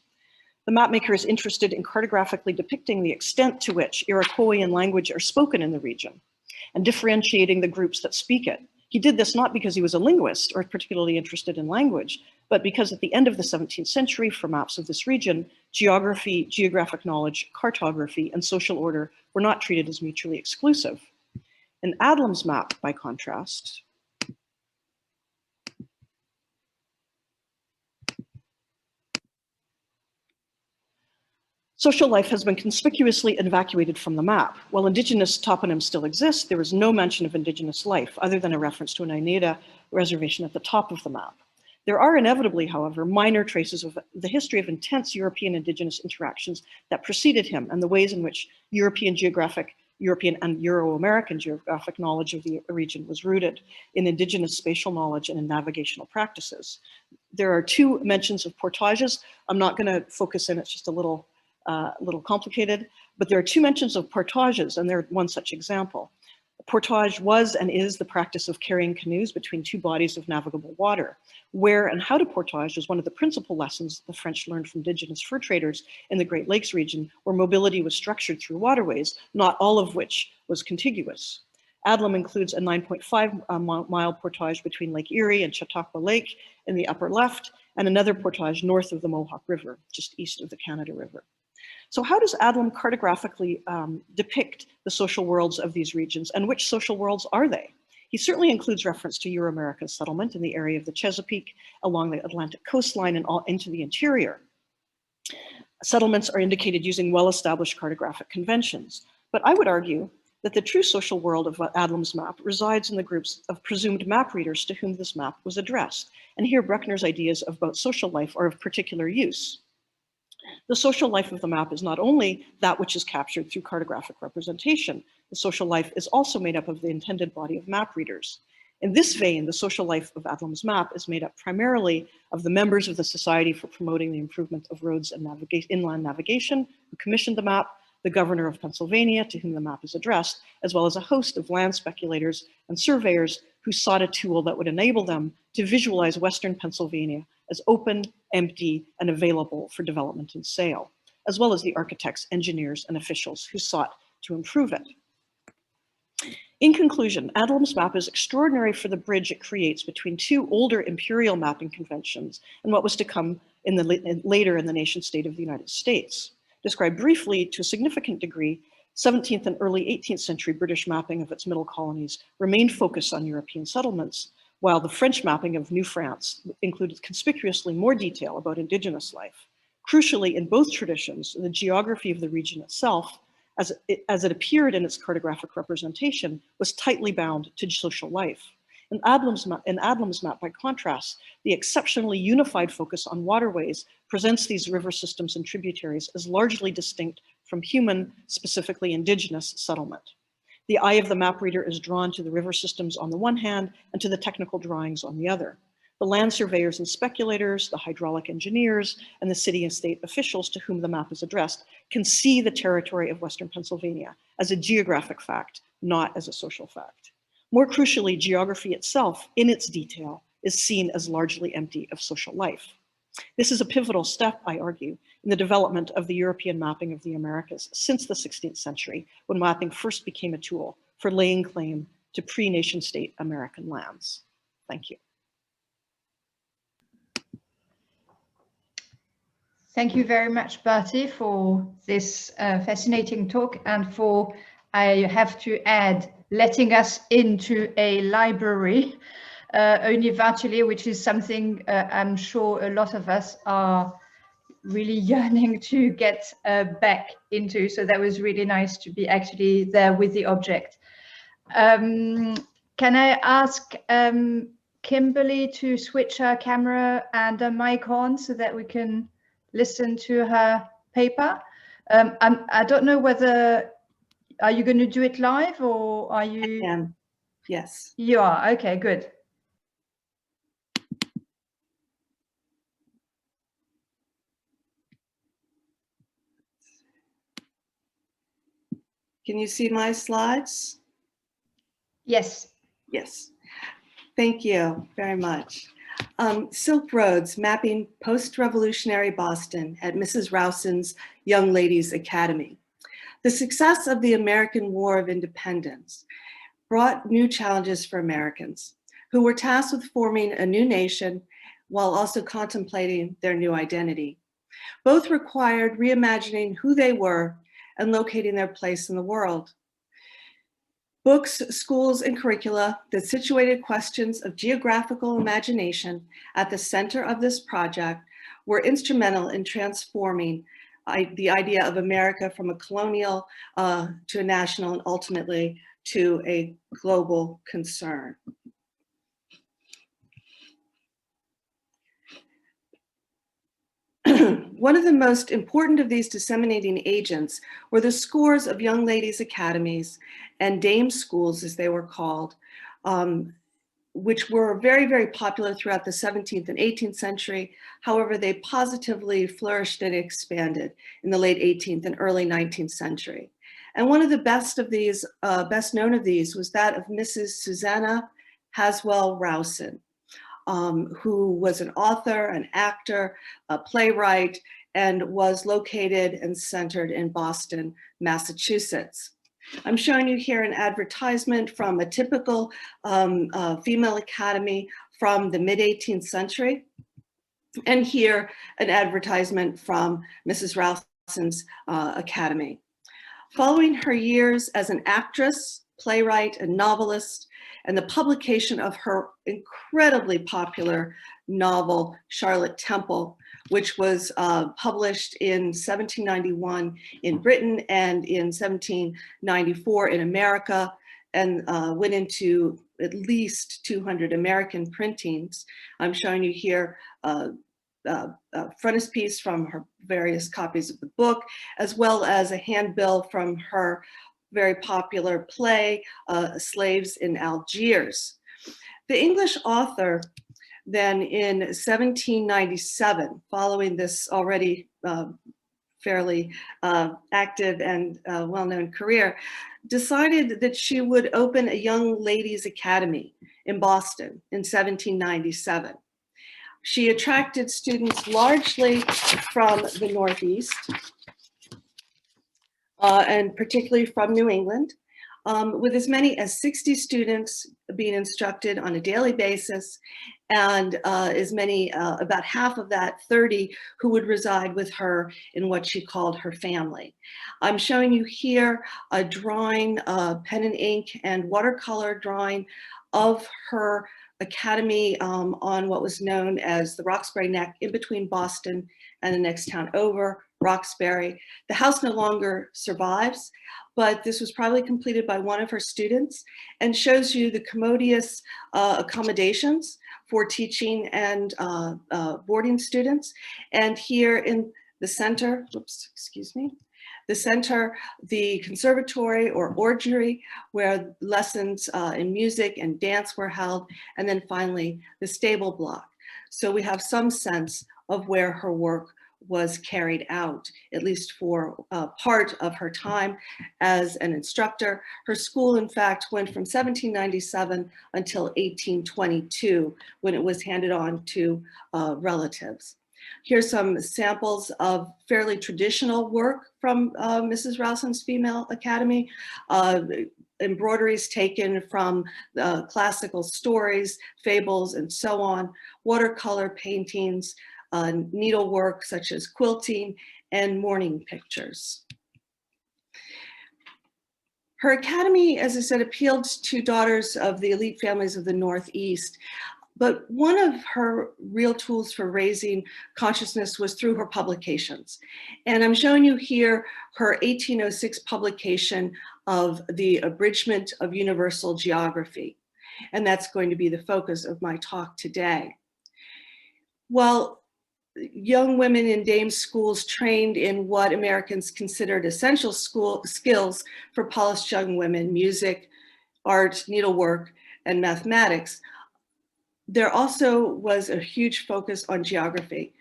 The mapmaker is interested in cartographically depicting the extent to which Iroquoian language are spoken in the region and differentiating the groups that speak it. He did this not because he was a linguist or particularly interested in language, but because at the end of the 17th century, for maps of this region, geography, geographic knowledge, cartography, and social order were not treated as mutually exclusive. In Adlam's map, by contrast, social life has been conspicuously evacuated from the map. While indigenous toponyms still exist, there is no mention of indigenous life, other than a reference to an Oneida reservation at the top of the map. There are inevitably, however, minor traces of the history of intense European indigenous interactions that preceded him and the ways in which European and Euro-American geographic knowledge of the region was rooted in indigenous spatial knowledge and in navigational practices. There are two mentions of portages. I'm not going to focus in, it's just a little complicated, but there are two mentions of portages, and they're one such example. Portage was and is the practice of carrying canoes between two bodies of navigable water. Where and how to portage is one of the principal lessons the French learned from indigenous fur traders in the Great Lakes region, where mobility was structured through waterways, not all of which was contiguous. Adlam includes a 9.5 mile portage between Lake Erie and Chautauqua Lake in the upper left, and another portage north of the Mohawk River, just east of the Canada River. So how does Adlam cartographically depict the social worlds of these regions, and which social worlds are they? He certainly includes reference to Euro-American settlement in the area of the Chesapeake, along the Atlantic coastline and all into the interior. Settlements are indicated using well-established cartographic conventions, but I would argue that the true social world of Adlam's map resides in the groups of presumed map readers to whom this map was addressed. And here Bruckner's ideas about social life are of particular use. The social life of the map is not only that which is captured through cartographic representation. The social life is also made up of the intended body of map readers. In this vein, the social life of Adlam's map is made up primarily of the members of the Society for Promoting the Improvement of Roads and Inland Navigation, who commissioned the map, the governor of Pennsylvania, to whom the map is addressed, as well as a host of land speculators and surveyors who sought a tool that would enable them to visualize Western Pennsylvania as open, empty, and available for development and sale, as well as the architects, engineers, and officials who sought to improve it. In conclusion, Adlam's map is extraordinary for the bridge it creates between two older imperial mapping conventions and what was to come later in the nation state of the United States. Described briefly, to a significant degree, 17th and early 18th century British mapping of its middle colonies remained focused on European settlements, while the French mapping of New France included conspicuously more detail about indigenous life. Crucially, in both traditions, the geography of the region itself, as it appeared in its cartographic representation, was tightly bound to social life. In Adlam's map, by contrast, the exceptionally unified focus on waterways presents these river systems and tributaries as largely distinct from human, specifically indigenous, settlement. The eye of the map reader is drawn to the river systems on the one hand and to the technical drawings on the other. The land surveyors and speculators, the hydraulic engineers, and the city and state officials to whom the map is addressed can see the territory of Western Pennsylvania as a geographic fact, not as a social fact. More crucially, geography itself, in its detail, is seen as largely empty of social life. This is a pivotal step, I argue, in the development of the European mapping of the Americas since the 16th century, when mapping first became a tool for laying claim to pre-nation state American lands. Thank you. Thank you very much, Bertie, for this fascinating talk and for, I have to add, letting us into a library, only virtually, which is something I'm sure a lot of us are really yearning to get back into. So that was really nice to be actually there with the object. Can I ask Kimberly to switch her camera and a mic on so that we can listen to her paper? I don't know whether, are you going to do it live or are you? I am. Yes. You are, okay, good. Can you see my slides? Yes. Yes. Thank you very much. Silk Roads, mapping post-revolutionary Boston at Mrs. Rowson's Young Ladies Academy. The success of the American War of Independence brought new challenges for Americans who were tasked with forming a new nation while also contemplating their new identity. Both required reimagining who they were and locating their place in the world. Books, schools, and curricula that situated questions of geographical imagination at the center of this project were instrumental in transforming the idea of America from a colonial to a national and ultimately to a global concern. One of the most important of these disseminating agents were the scores of young ladies' academies and dame schools, as they were called, which were very, very popular throughout the 17th and 18th century. However, they positively flourished and expanded in the late 18th and early 19th century. And one of the best of these, best known of these, was that of Mrs. Susanna Haswell Rowson, who was an author, an actor, a playwright, and was located and centered in Boston, Massachusetts. I'm showing you here an advertisement from a typical female academy from the mid-18th century. And here, an advertisement from Mrs. Rowson's academy. Following her years as an actress, playwright, and novelist, and the publication of her incredibly popular novel, Charlotte Temple, which was published in 1791 in Britain and in 1794 in America, and went into at least 200 American printings. I'm showing you here a frontispiece from her various copies of the book, as well as a handbill from her very popular play, Slaves in Algiers. The English author then in 1797, following this already fairly active and well-known career, decided that she would open a young ladies' academy in Boston in 1797. She attracted students largely from the Northeast, and particularly from New England. with as many as 60 students being instructed on a daily basis, and as many, about half of that, 30, who would reside with her in what she called her family. I'm showing you here a drawing, pen and ink and watercolor drawing of her academy on what was known as the Roxbury Neck, in between Boston and the next town over, Roxbury. The house no longer survives, but this was probably completed by one of her students, and shows you the commodious accommodations for teaching and boarding students. And here in the center, oops, excuse me, the center, the conservatory or oratory, where lessons in music and dance were held, and then finally the stable block. So we have some sense of where her work was carried out, at least for part of her time as an instructor. Her school, in fact, went from 1797 until 1822, when it was handed on to relatives. Here's some samples of fairly traditional work from Mrs. Rowson's Female Academy. Embroideries taken from classical stories, fables, and so on, watercolor paintings, needlework such as quilting, and mourning pictures. Her academy, as I said, appealed to daughters of the elite families of the Northeast. But one of her real tools for raising consciousness was through her publications. And I'm showing you here her 1806 publication of The Abridgment of Universal Geography. And that's going to be the focus of my talk today. Well, young women in dame schools trained in what Americans considered essential skills for polished young women: music, art, needlework, and mathematics. There also was a huge focus on geography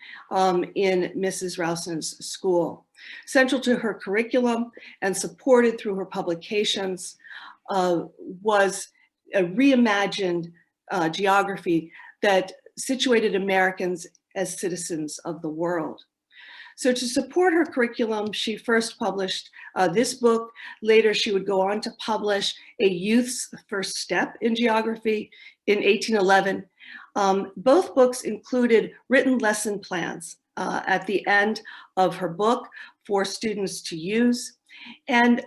in Mrs. Rowson's school. Central to her curriculum and supported through her publications was a reimagined geography that situated Americans as citizens of the world. So to support her curriculum, she first published this book. Later, she would go on to publish A Youth's First Step in Geography in 1811. Both books included written lesson plans at the end of her book for students to use. And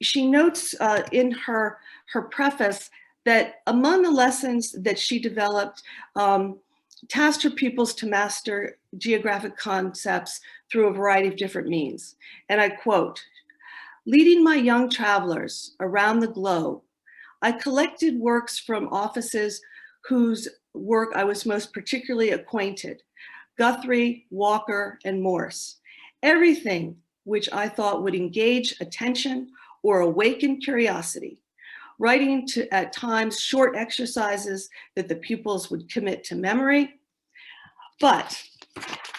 she notes in her preface that among the lessons that she developed, tasked her pupils to master geographic concepts through a variety of different means. And I quote, "Leading my young travelers around the globe, I collected works from offices whose work I was most particularly acquainted: Guthrie, Walker, and Morse. Everything which I thought would engage attention or awaken curiosity, writing at times short exercises that the pupils would commit to memory. But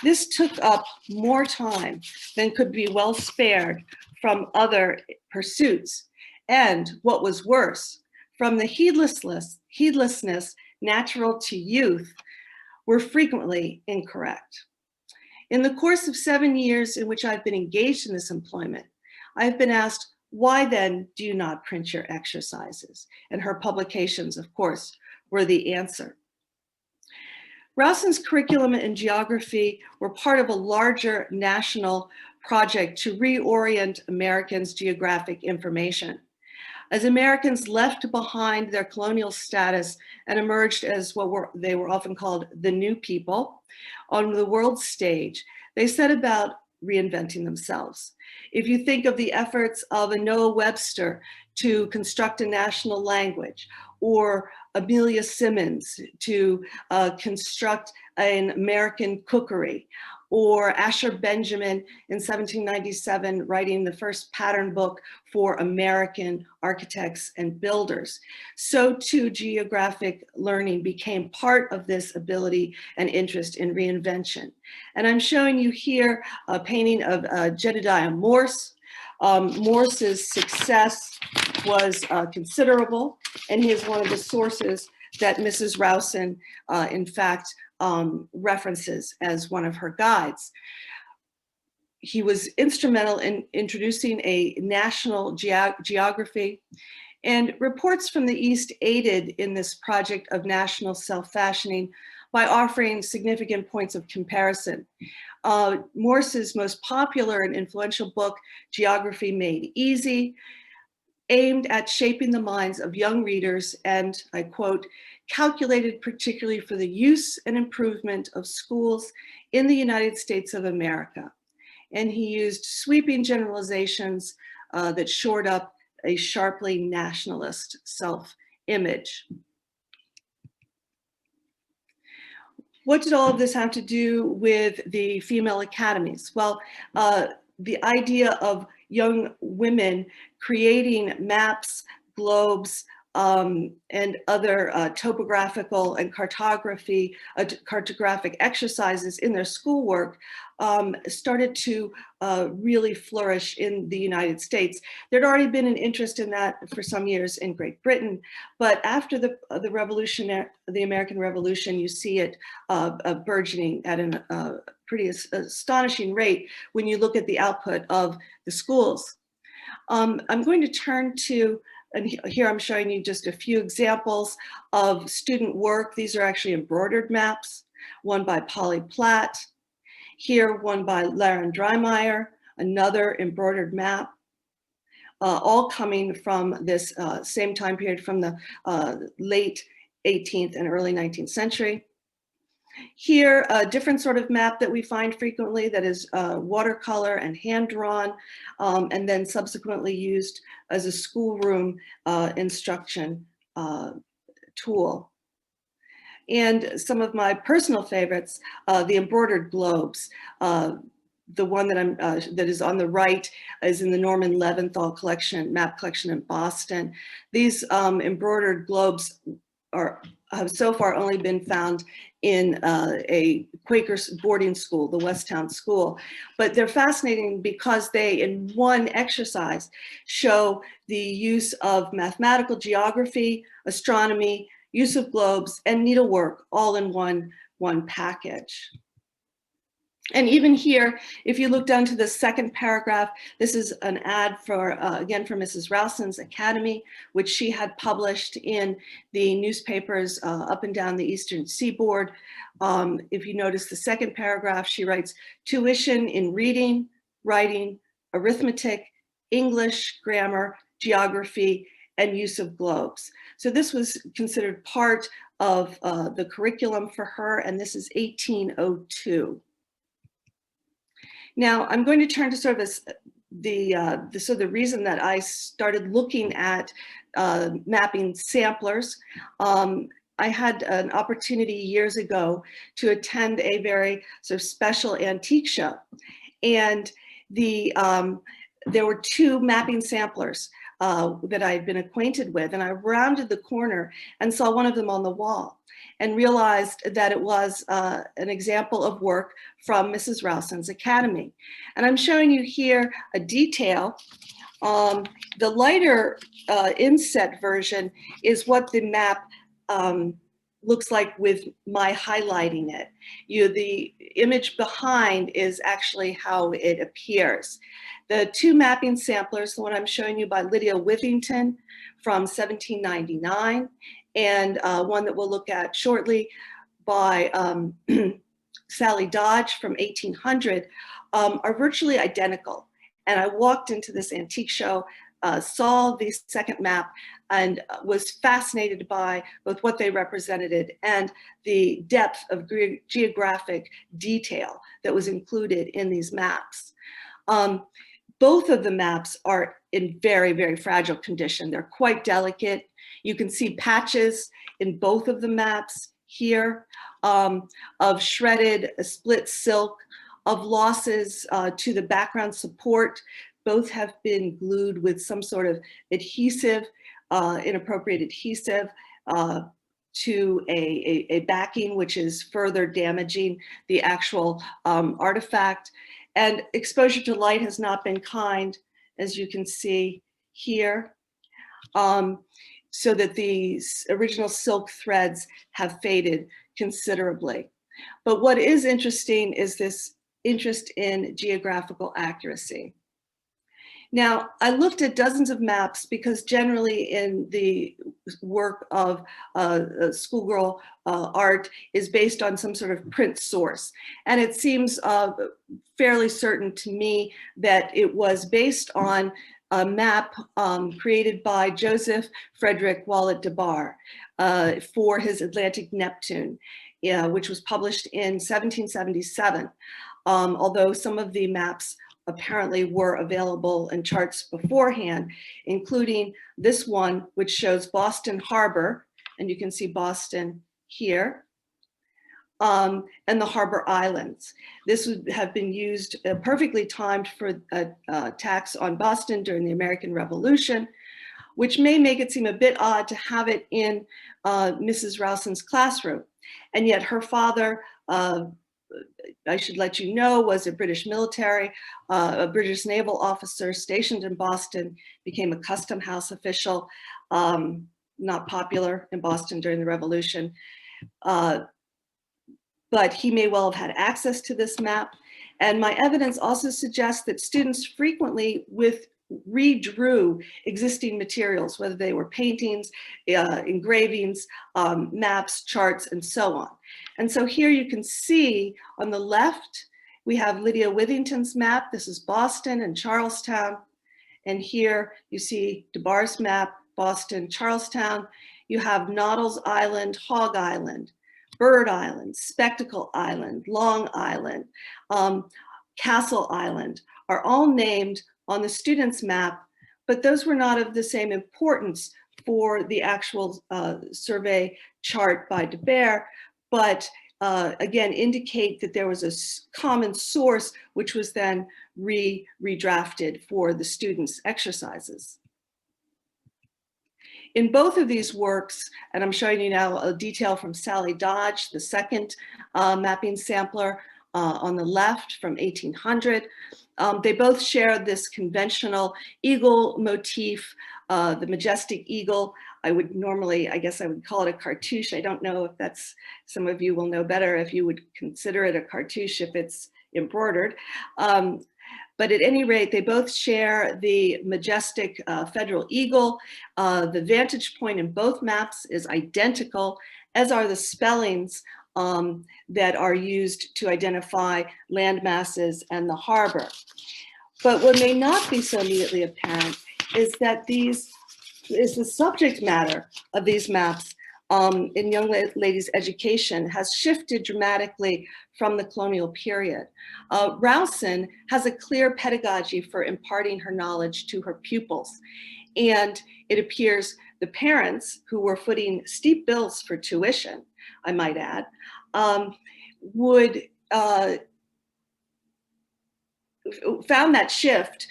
this took up more time than could be well spared from other pursuits, and what was worse, from the heedlessness natural to youth, were frequently incorrect. In the course of 7 years in which I've been engaged in this employment, I've been asked, why then do you not print your exercises? And her publications, of course, were the answer. Rowson's curriculum in geography were part of a larger national project to reorient Americans' geographic information. As Americans left behind their colonial status and emerged as they were often called the new people on the world stage, they set about reinventing themselves. If you think of the efforts of a Noah Webster to construct a national language, or Amelia Simmons to construct an American cookery, or Asher Benjamin in 1797 writing the first pattern book for American architects and builders, so too geographic learning became part of this ability and interest in reinvention. And I'm showing you here a painting of Jedediah Morse. Morse's success was considerable, and he is one of the sources that Mrs. Rowson, in fact, references as one of her guides. He was instrumental in introducing a national geography And reports from the East aided in this project of national self-fashioning by offering significant points of comparison. Morse's most popular and influential book, Geography Made Easy, aimed at shaping the minds of young readers and, I quote, calculated particularly for the use and improvement of schools in the United States of America. And he used sweeping generalizations that shored up a sharply nationalist self-image. What did all of this have to do with the female academies? Well, the idea of young women creating maps, globes, and other topographical and cartographic exercises in their schoolwork started to really flourish in the United States. There'd already been an interest in that for some years in Great Britain, but after the American Revolution, you see it burgeoning at a pretty astonishing rate when you look at the output of the schools. I'm going to turn to, and here I'm showing you just a few examples of student work. These are actually embroidered maps, one by Polly Platt, here one by Laren Dreimeyer, another embroidered map, all coming from this same time period from the late 18th and early 19th century. Here, a different sort of map that we find frequently that is watercolor and hand-drawn, and then subsequently used as a schoolroom instruction tool. And some of my personal favorites, the embroidered globes. The one that that is on the right is in the Norman Leventhal collection, map collection in Boston. These embroidered globes have so far only been found in a Quaker boarding school, the Westtown School. But they're fascinating because they, in one exercise, show the use of mathematical geography, astronomy, use of globes, and needlework all in one package. And even here, if you look down to the second paragraph, this is an ad for, again, for Mrs. Rowson's Academy, which she had published in the newspapers up and down the Eastern Seaboard. If you notice the second paragraph, she writes, tuition in reading, writing, arithmetic, English, grammar, geography, and use of globes. So this was considered part of the curriculum for her, and this is 1802. Now, I'm going to turn to sort of the reason that I started looking at mapping samplers. I had an opportunity years ago to attend a very sort of special antique show, and there were two mapping samplers that I had been acquainted with, and I rounded the corner and saw one of them on the wall and realized that it was an example of work from Mrs. Rowson's Academy. And I'm showing you here a detail. The lighter inset version is what the map looks like with my highlighting it. The image behind is actually how it appears. The two mapping samplers, the one I'm showing you by Lydia Withington from 1799, and one that we'll look at shortly by Sally Dodge from 1800, are virtually identical. And I walked into this antique show, saw the second map, and was fascinated by both what they represented and the depth of geographic detail that was included in these maps. Both of the maps are in very, very fragile condition. They're quite delicate. You can see patches in both of the maps here of shredded split silk, of losses to the background support. Both have been glued with some sort of adhesive, inappropriate adhesive to a backing, which is further damaging the actual artifact. And exposure to light has not been kind, as you can see here, so that these original silk threads have faded considerably. But what is interesting is this interest in geographical accuracy. Now, I looked at dozens of maps because generally in the work of schoolgirl art is based on some sort of print source. And it seems fairly certain to me that it was based on a map created by Joseph Frederick Wallet de Bar for his Atlantic Neptune, which was published in 1777. Although some of the maps apparently were available in charts beforehand, including this one, which shows Boston Harbor, and you can see Boston here, and the Harbor Islands. This would have been used perfectly timed for attacks on Boston during the American Revolution, which may make it seem a bit odd to have it in Mrs. Rowson's classroom. And yet her father, I should let you know, was a British military, a British naval officer stationed in Boston, became a custom house official, not popular in Boston during the Revolution. But he may well have had access to this map. And my evidence also suggests that students frequently redrew existing materials, whether they were paintings, engravings, maps, charts, and so on. And so here you can see on the left, we have Lydia Withington's map. This is Boston and Charlestown. And here you see DeBar's map, Boston, Charlestown. You have Noddle's Island, Hog Island, Bird Island, Spectacle Island, Long Island, Castle Island are all named on the student's map, but those were not of the same importance for the actual survey chart by de Bar, but again indicate that there was a common source which was then redrafted for the students' exercises. In both of these works, and I'm showing you now a detail from Sally Dodge, the second mapping sampler on the left from 1800, they both share this conventional eagle motif, the majestic eagle. I would normally, I guess I would call it a cartouche. I don't know if that's, some of you will know better if you would consider it a cartouche if it's embroidered. But at any rate, they both share the majestic federal eagle. The vantage point in both maps is identical, as are the spellings that are used to identify land masses and the harbor. But what may not be so immediately apparent is that the subject matter of these maps in young ladies' education has shifted dramatically from the colonial period. Rowson has a clear pedagogy for imparting her knowledge to her pupils. And it appears the parents, who were footing steep bills for tuition, I might add, found that shift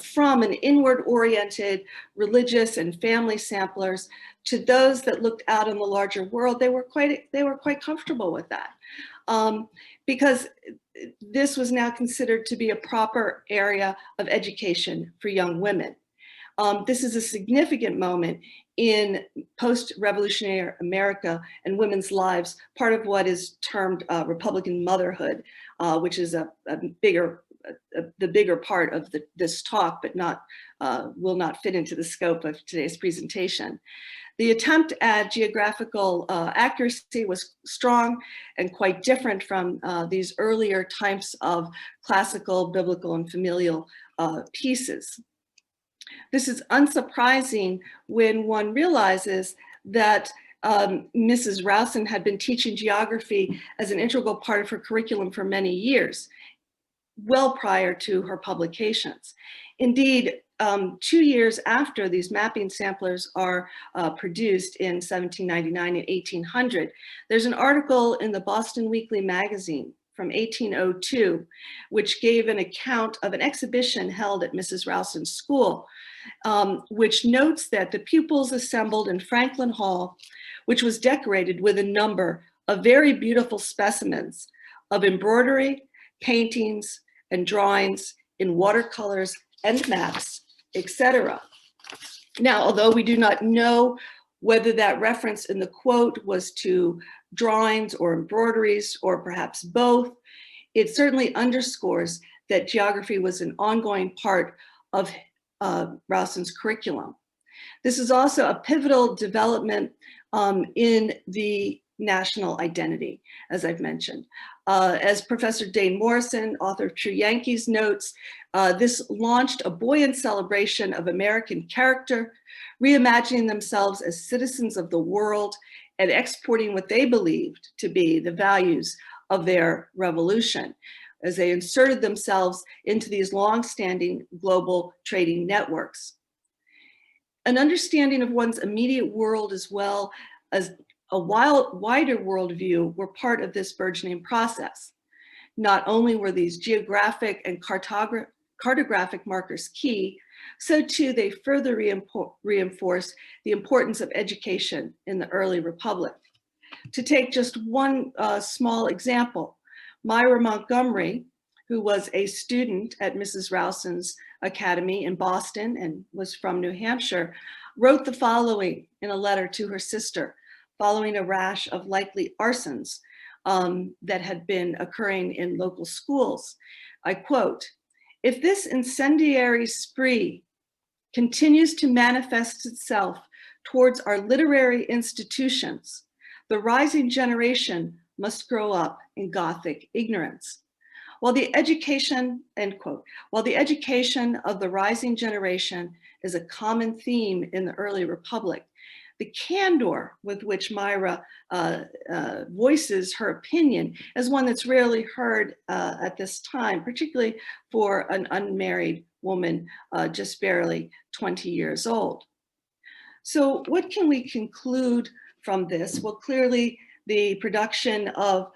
from an inward-oriented religious and family samplers to those that looked out in the larger world. They were quite comfortable with that, because this was now considered to be a proper area of education for young women. This is a significant moment in post-revolutionary America and women's lives, part of what is termed Republican motherhood, which is the bigger part of this talk, but will not fit into the scope of today's presentation. The attempt at geographical accuracy was strong and quite different from these earlier types of classical, biblical, and familial pieces. This is unsurprising when one realizes that Mrs. Rowson had been teaching geography as an integral part of her curriculum for many years, well prior to her publications. Indeed, 2 years after these mapping samplers are produced in 1799 and 1800, there's an article in the Boston Weekly magazine from 1802, which gave an account of an exhibition held at Mrs. Rowson's school, which notes that the pupils assembled in Franklin Hall, which was decorated with a number of very beautiful specimens of embroidery, paintings, and drawings in watercolors and maps, etc. Now, although we do not know whether that reference in the quote was to drawings or embroideries or perhaps both, it certainly underscores that geography was an ongoing part of Rowson's curriculum. This is also a pivotal development in the national identity, as I've mentioned. As Professor Dane Morrison, author of True Yankees, notes, this launched a buoyant celebration of American character, reimagining themselves as citizens of the world and exporting what they believed to be the values of their revolution, as they inserted themselves into these long-standing global trading networks. An understanding of one's immediate world as well as a wider worldview were part of this burgeoning process. Not only were these geographic and cartographic markers key, so too they further reinforce the importance of education in the early republic. To take just one small example, Myra Montgomery, who was a student at Mrs. Rowson's Academy in Boston and was from New Hampshire, wrote the following in a letter to her sister, following a rash of likely arsons that had been occurring in local schools. I quote, "If this incendiary spree continues to manifest itself towards our literary institutions, the rising generation must grow up in Gothic ignorance." While the education, end quote, while the education of the rising generation is a common theme in the early republic, the candor with which Myra voices her opinion is one that's rarely heard at this time, particularly for an unmarried woman just barely 20 years old. So what can we conclude from this? Well, clearly the production of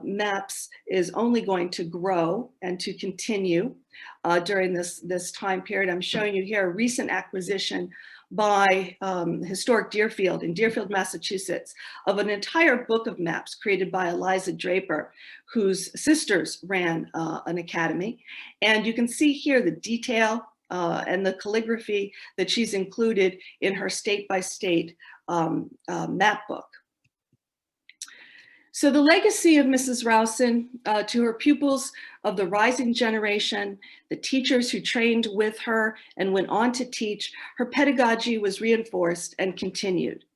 maps is only going to grow and to continue during this time period. I'm showing you here a recent acquisition by Historic Deerfield in Deerfield, Massachusetts, of an entire book of maps created by Eliza Draper, whose sisters ran an academy. And you can see here the detail and the calligraphy that she's included in her state-by-state map book. So the legacy of Mrs. Rowson to her pupils of the rising generation, the teachers who trained with her and went on to teach, her pedagogy was reinforced and continued.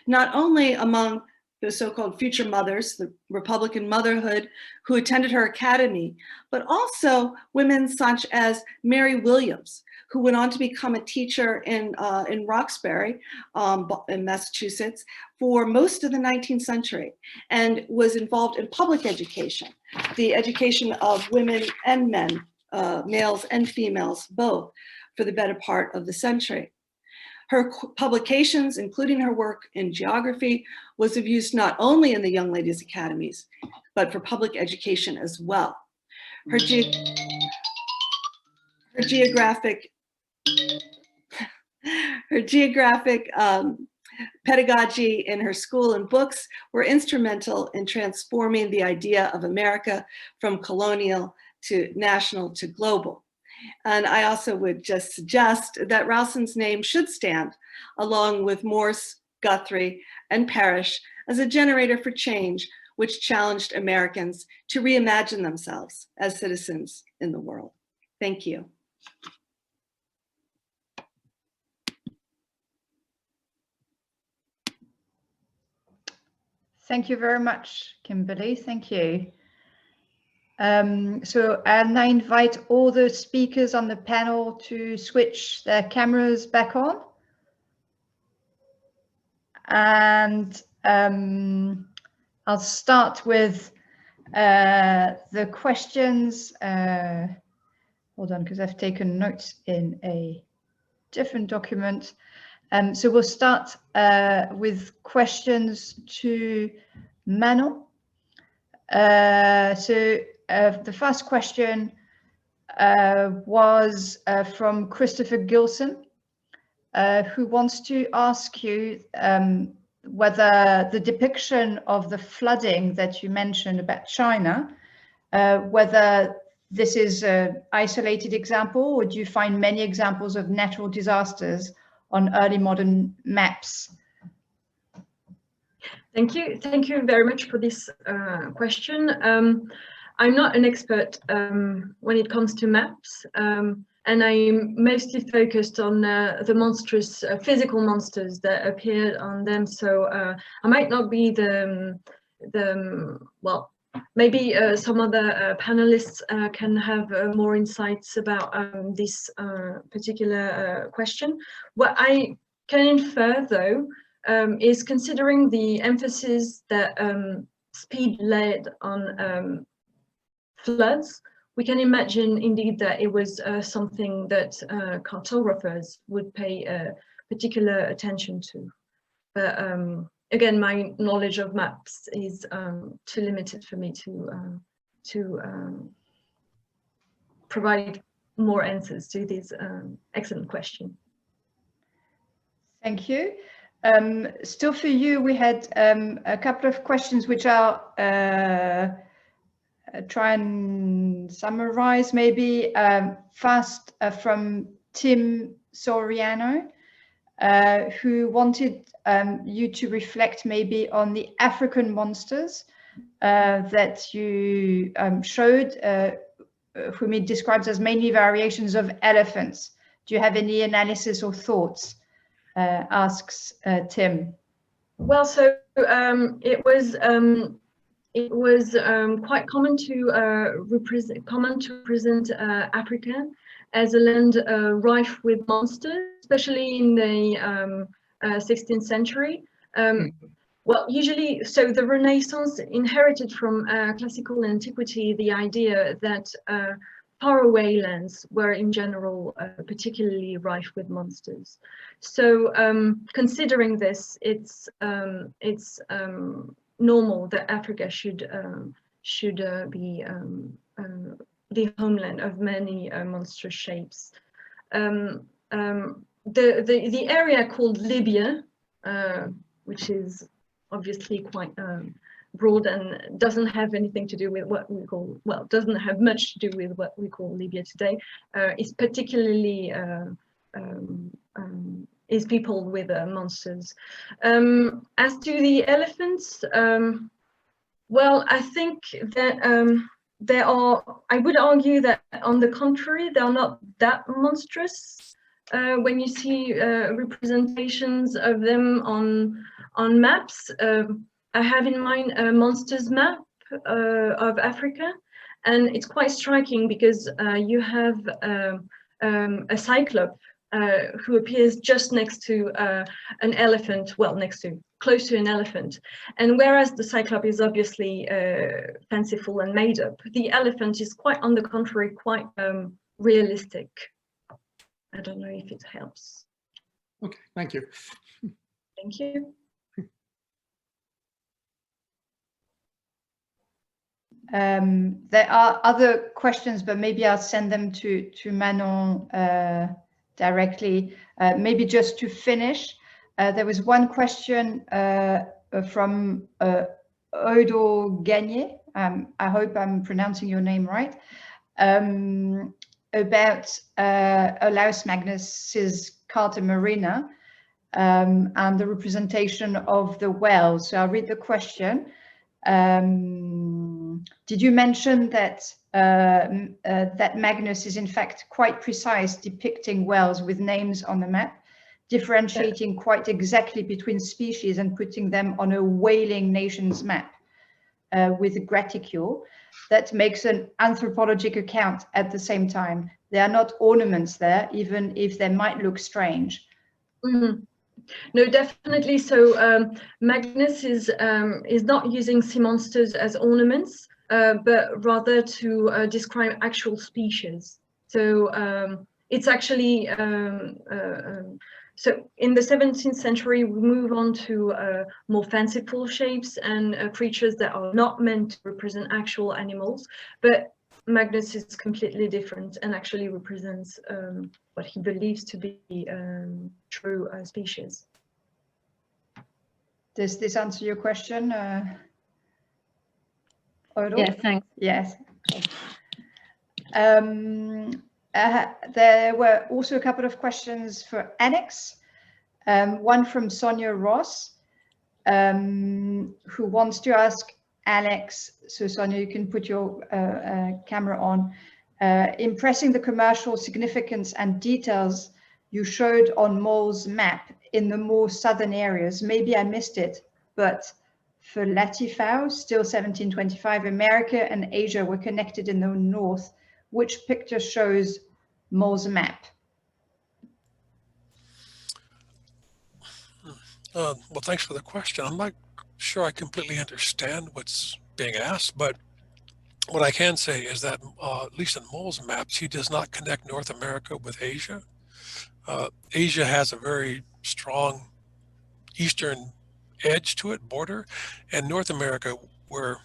Not only among the so-called future mothers, the Republican motherhood who attended her academy, but also women such as Mary Williams, who went on to become a teacher in Roxbury, in Massachusetts, for most of the 19th century, and was involved in public education, the education of women and men, males and females, both, for the better part of the century. Her publications, including her work in geography, was of use not only in the Young Ladies Academies, but for public education as well. Her geographic pedagogy in her school and books were instrumental in transforming the idea of America from colonial to national to global. And I also would just suggest that Rowson's name should stand along with Morse, Guthrie, and Parrish as a generator for change, which challenged Americans to reimagine themselves as citizens in the world. Thank you. Thank you very much, Kimberly. Thank you. So I'll now invite all the speakers on the panel to switch their cameras back on. And I'll start with the questions. Hold on, because I've taken notes in a different document. So we'll start with questions to Manon. The first question was from Christopher Gilson, who wants to ask you whether the depiction of the flooding that you mentioned about China, whether this is an isolated example, or do you find many examples of natural disasters on early modern maps? Thank you very much for this question. I'm not an expert when it comes to maps, and and I'm mostly focused on the monstrous physical monsters that appeared on them. So I might not be well, maybe some other panelists can have more insights about this particular question. What I can infer, though, is considering the emphasis that speed laid on floods, we can imagine indeed that it was something that cartographers would pay particular attention to. But again, my knowledge of maps is too limited for me to provide more answers to this excellent question. Thank you. Still for you, we had a couple of questions which I'll try and summarize maybe fast from Tim Soriano, who wanted you to reflect maybe on the African monsters that you showed, whom he describes as mainly variations of elephants. Do you have any analysis or thoughts? Asks Tim. Well, so it was quite common to present Africa as a land rife with monsters, especially in the 16th century. Well, usually, so the Renaissance inherited from classical antiquity the idea that faraway lands were in general particularly rife with monsters. So considering this, it's normal that Africa should be the homeland of many monstrous shapes. The area called Libya, which is obviously quite broad and doesn't have anything to do with what we call, well, doesn't have much to do with what we call Libya today, is particularly is peopled with monsters. As to the elephants, well, I think that I would argue that on the contrary, they are not that monstrous. When you see representations of them on maps, I have in mind a monsters map of Africa, and it's quite striking because you have a cyclope who appears just next to an elephant, well, close to an elephant. And whereas the cyclope is obviously fanciful and made up, the elephant is quite, on the contrary, quite realistic. I don't know if it helps. Okay, thank you. Thank you. There are other questions, but maybe I'll send them to Manon directly. Maybe just to finish, there was one question from Odo Gagné. I hope I'm pronouncing your name right. About Olaus Magnus's Carta Marina and the representation of the whales. So I'll read the question. Did you mention that that Magnus is in fact quite precise, depicting whales with names on the map, differentiating quite exactly between species and putting them on a whaling nation's map with a graticule that makes an anthropologic account at the same time? They are not ornaments there, even if they might look strange. Mm-hmm. No, definitely. So Magnus is not using sea monsters as ornaments, but rather to describe actual species. So it's actually, so in the 17th century, we move on to more fanciful shapes and creatures that are not meant to represent actual animals, but Magnus is completely different and actually represents what he believes to be true species. Does this answer your question, Odo? Yes, thanks. Yes. There were also a couple of questions for Alex. One from Sonia Ross, who wants to ask Alex, so Sonia, you can put your camera on. impressing the commercial significance and details you showed on Moll's map in the more southern areas. Maybe I missed it, but for Latifau, still 1725, America and Asia were connected in the north. Which picture shows Moll's map? Well, thanks for the question. I'm not sure I completely understand what's being asked, but what I can say is that, at least in Moll's maps, he does not connect North America with Asia. Asia has a very strong eastern edge to it, border, and North America, where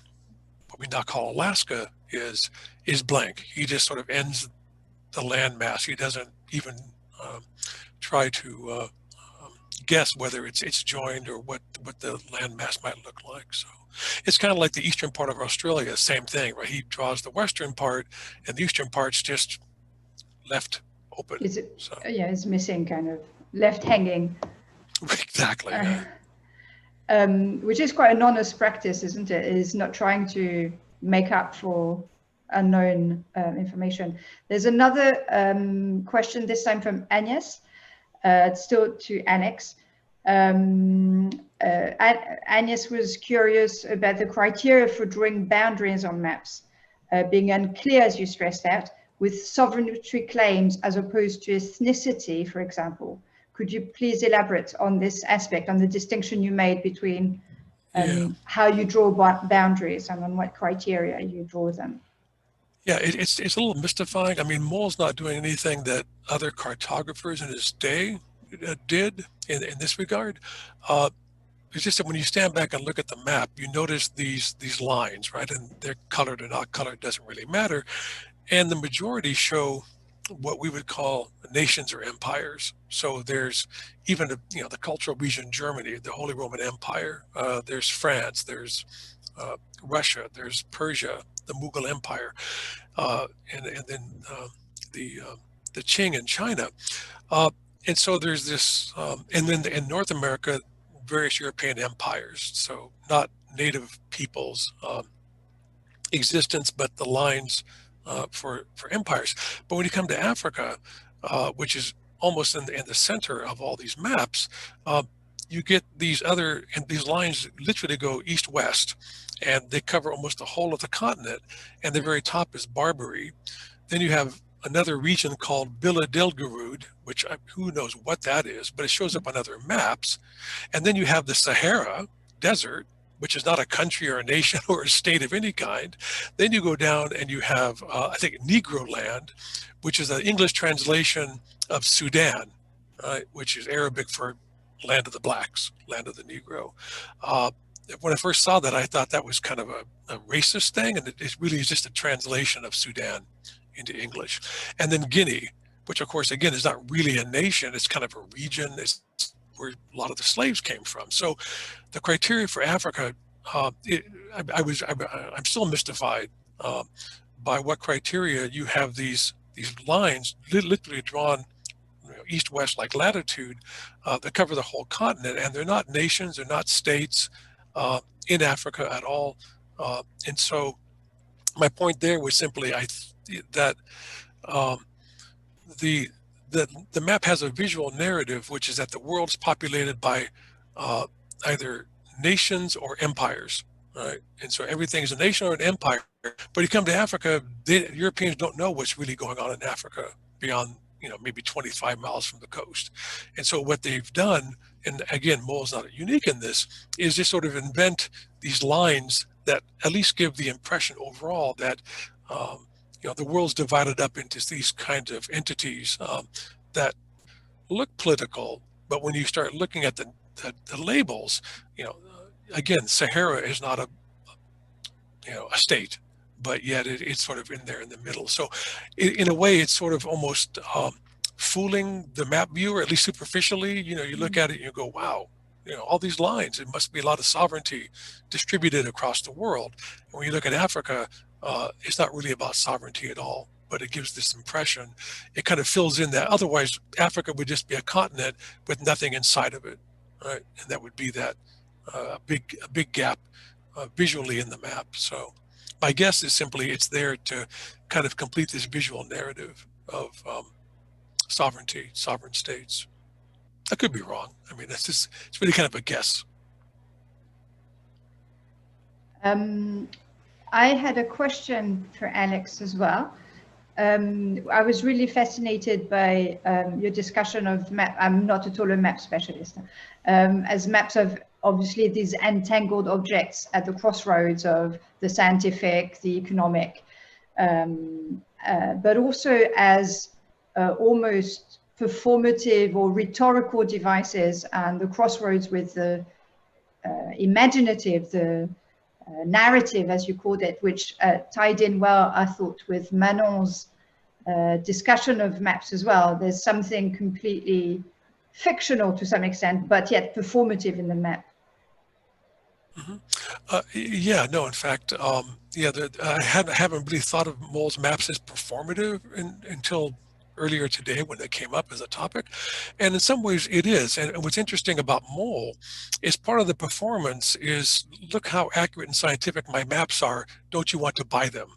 what we now call Alaska is blank. He just sort of ends the landmass. He doesn't even try to guess whether it's joined or what the landmass might look like. So it's kind of like the eastern part of Australia, same thing, right? He draws the western part, and the eastern part's just left open. Is it? So. Yeah, it's missing, kind of left hanging. Exactly. Yeah. Which is quite an honest practice, isn't it? Is not trying to make up for unknown information. There's another question, this time from Agnès, still to Annex. Agnès was curious about the criteria for drawing boundaries on maps, being unclear, as you stressed out, with sovereignty claims as opposed to ethnicity, for example. Could you please elaborate on this aspect, on the distinction you made between how you draw boundaries and on what criteria you draw them? Yeah, it's a little mystifying. I mean, Moll's not doing anything that other cartographers in his day did in this regard. It's just that when you stand back and look at the map, you notice these lines, right? And they're colored or not colored, doesn't really matter. And the majority show what we would call nations or empires. So there's even the cultural region Germany, the Holy Roman Empire. There's France. There's Russia. There's Persia, the Mughal Empire, and then the Qing in China. And so there's this, and then in North America, various European empires. So not native peoples' existence, but the lines for empires. But when you come to Africa, which is almost in the center of all these maps, you get these and these lines literally go east-west, and they cover almost the whole of the continent, and the very top is Barbary. Then you have another region called Bila-Delgarud, which who knows what that is, but it shows up on other maps. And then you have the Sahara Desert, which is not a country or a nation or a state of any kind. Then you go down and you have, I think, Negro Land, which is an English translation of Sudan, which is Arabic for land of the blacks, land of the Negro. When I first saw that, I thought that was kind of a racist thing, and it really is just a translation of Sudan into English. And then Guinea, which of course, again, is not really a nation, it's kind of a region, it's where a lot of the slaves came from. So the criteria for Africa, I'm still mystified by what criteria you have these lines literally drawn east-west like latitude that cover the whole continent, and they're not nations, they're not states in Africa at all. And so my point there was simply that the map has a visual narrative, which is that the world's populated by either nations or empires, right? And so everything's a nation or an empire. But you come to Africa, Europeans don't know what's really going on in Africa beyond, maybe 25 miles from the coast. And so what they've done, and again, Moll's not unique in this, is just sort of invent these lines that at least give the impression overall that the world's divided up into these kinds of entities that look political, but when you start looking at the labels, again, Sahara is not a state, but yet it's sort of in there in the middle. So in a way, it's sort of almost fooling the map viewer, at least superficially. You look at it and you go, wow, all these lines, it must be a lot of sovereignty distributed across the world. And when you look at Africa, it's not really about sovereignty at all, but it gives this impression. It kind of fills in that. Otherwise, Africa would just be a continent with nothing inside of it, right? And that would be that big gap visually in the map. So my guess is simply it's there to kind of complete this visual narrative of sovereignty, sovereign states. I could be wrong. I mean, it's really kind of a guess. I had a question for Alex as well. I was really fascinated by your discussion of map. I'm not at all a map specialist, as maps of obviously these entangled objects at the crossroads of the scientific, the economic, but also as almost performative or rhetorical devices, and the crossroads with the imaginative, the narrative, as you called it, which tied in well, I thought, with Manon's discussion of maps as well. There's something completely fictional to some extent, but yet performative in the map. Yeah, no, in fact, yeah, I haven't really thought of Mole's maps as performative until earlier today when they came up as a topic. And in some ways it is. And what's interesting about Mole is part of the performance is, look how accurate and scientific my maps are. Don't you want to buy them?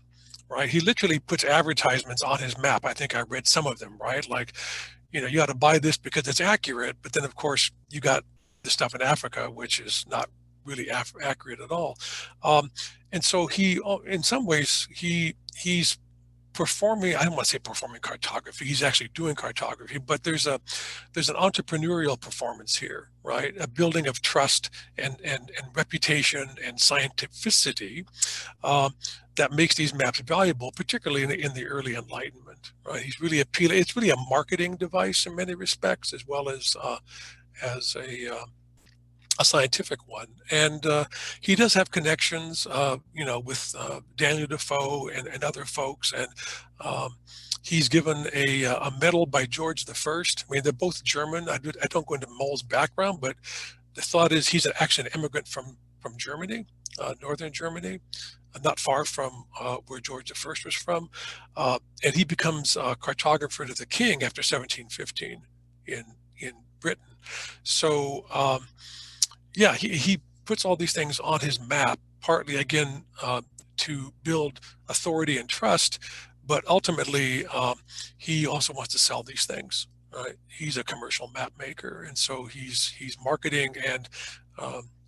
Right? He literally puts advertisements on his map. I think I read some of them, right? Like, you know, you ought to buy this because it's accurate. But then of course you got the stuff in Africa, which is not really accurate at all. And so he, in some ways, he's performing, I don't want to say performing cartography, he's actually doing cartography, but there's an entrepreneurial performance here, right? A building of trust and reputation and scientificity that makes these maps valuable, particularly in the early Enlightenment, right? He's really appealing. It's really a marketing device in many respects, as well as a scientific one. And he does have connections, you know, with Daniel Defoe and other folks. And he's given a medal by George I. I mean, they're both German. I don't go into Mole's background, but the thought is he's actually an immigrant from Germany, northern Germany, not far from where George I was from. And he becomes cartographer to the king after 1715 in Britain. So, yeah, he puts all these things on his map, partly, again, to build authority and trust, but ultimately, he also wants to sell these things, right? He's a commercial map maker, and so he's marketing and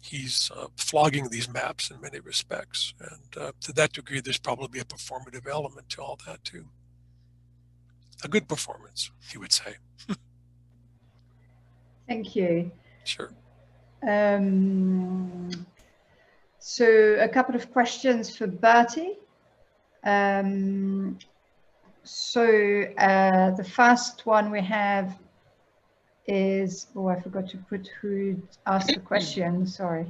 he's flogging these maps in many respects. And to that degree, there's probably a performative element to all that, too. A good performance, you would say. Thank you. Sure. So a couple of questions for Bertie. The first one we have is, oh, I forgot to put who asked the question, sorry.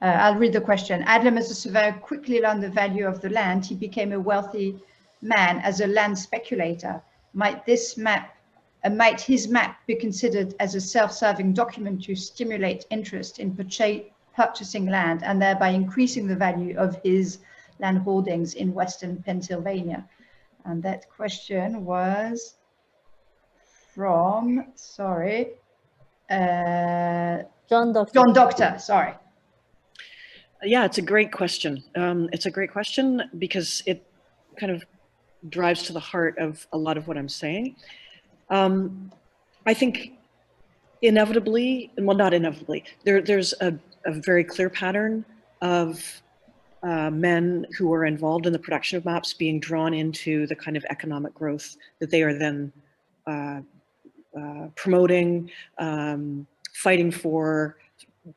I'll read the question. Adlam, as a surveyor, quickly learned the value of the land. He became a wealthy man as a land speculator. Might his map be considered as a self-serving document to stimulate interest in purchasing land and thereby increasing the value of his land holdings in Western Pennsylvania? And that question was from, sorry, John Doctor. John Doctor, sorry. Yeah, it's a great question. It's a great question because it kind of drives to the heart of a lot of what I'm saying. I think inevitably, well, not inevitably, there's a very clear pattern of men who are involved in the production of maps being drawn into the kind of economic growth that they are then promoting, fighting for,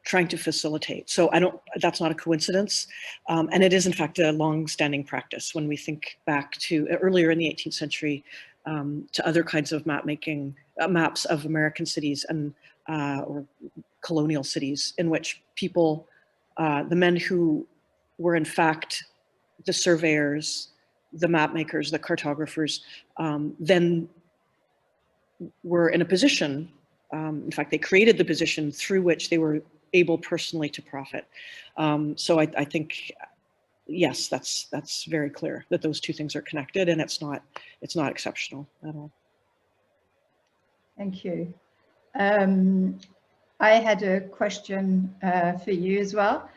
trying to facilitate. So that's not a coincidence. And it is in fact a long-standing practice when we think back to earlier in the 18th century, to other kinds of map making, maps of American cities and or colonial cities, in which people, the men who were in fact the surveyors, the map makers, the cartographers, then were in a position, in fact, they created the position through which they were able personally to profit. So I think, yes, that's very clear that those two things are connected, and it's not exceptional at all. Thank you. I had a question for you as well,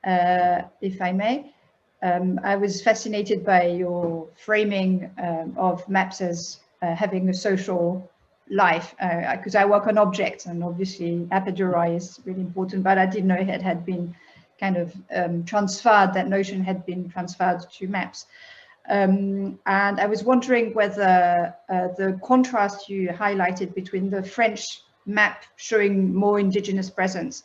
if I may. I was fascinated by your framing of maps as having a social life, because I work on objects, and obviously apoduri is really important, but I didn't know it had been kind of transferred, that notion had been transferred to maps. And I was wondering whether the contrast you highlighted between the French map showing more indigenous presence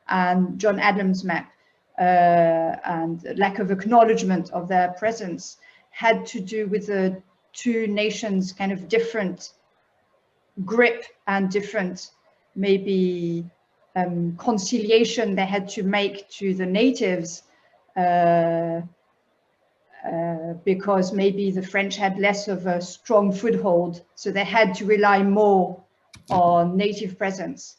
and John Adams' map and lack of acknowledgement of their presence had to do with the two nations' kind of different grip and different maybe conciliation they had to make to the natives, because maybe the French had less of a strong foothold, so they had to rely more on native presence.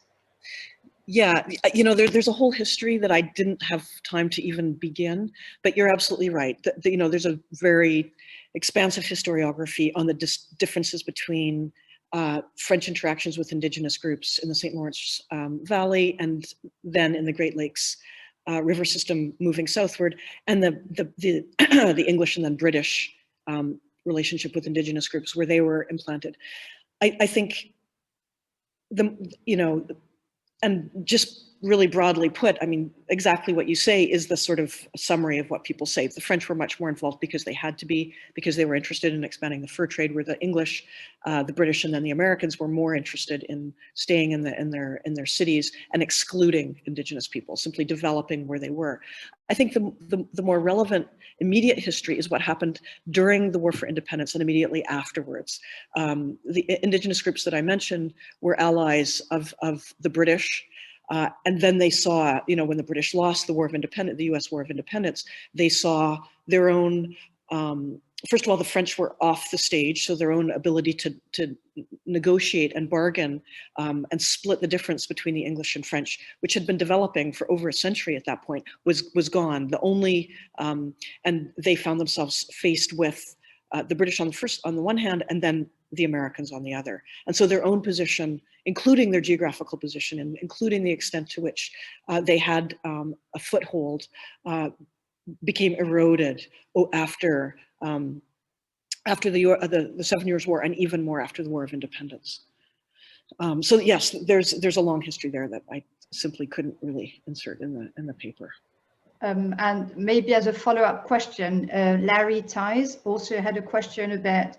Yeah, you know, there's a whole history that I didn't have time to even begin, but you're absolutely right. You know, there's a very expansive historiography on the differences between French interactions with indigenous groups in the St. Lawrence Valley, and then in the Great Lakes river system moving southward, and the English and then British relationship with indigenous groups where they were implanted. I think you know, and just really broadly put, I mean, exactly what you say is the sort of summary of what people say. The French were much more involved because they had to be, because they were interested in expanding the fur trade, where the English, the British, and then the Americans were more interested in staying in their cities and excluding indigenous people, simply developing where they were. I think the more relevant immediate history is what happened during the War for Independence and immediately afterwards. The indigenous groups that I mentioned were allies of the British. And then they saw, you know, when the British lost the War of Independence, the US War of Independence, they saw their own, first of all, the French were off the stage, so their own ability to negotiate and bargain and split the difference between the English and French, which had been developing for over a century at that point, was gone. The only, and they found themselves faced with the British on the one hand, and then the Americans on the other. And so their own position, including their geographical position, and including the extent to which they had a foothold, became eroded after the 7 Years' War, and even more after the War of Independence. So yes, there's a long history there that I simply couldn't really insert in the paper. And maybe as a follow-up question, Larry Ties also had a question about,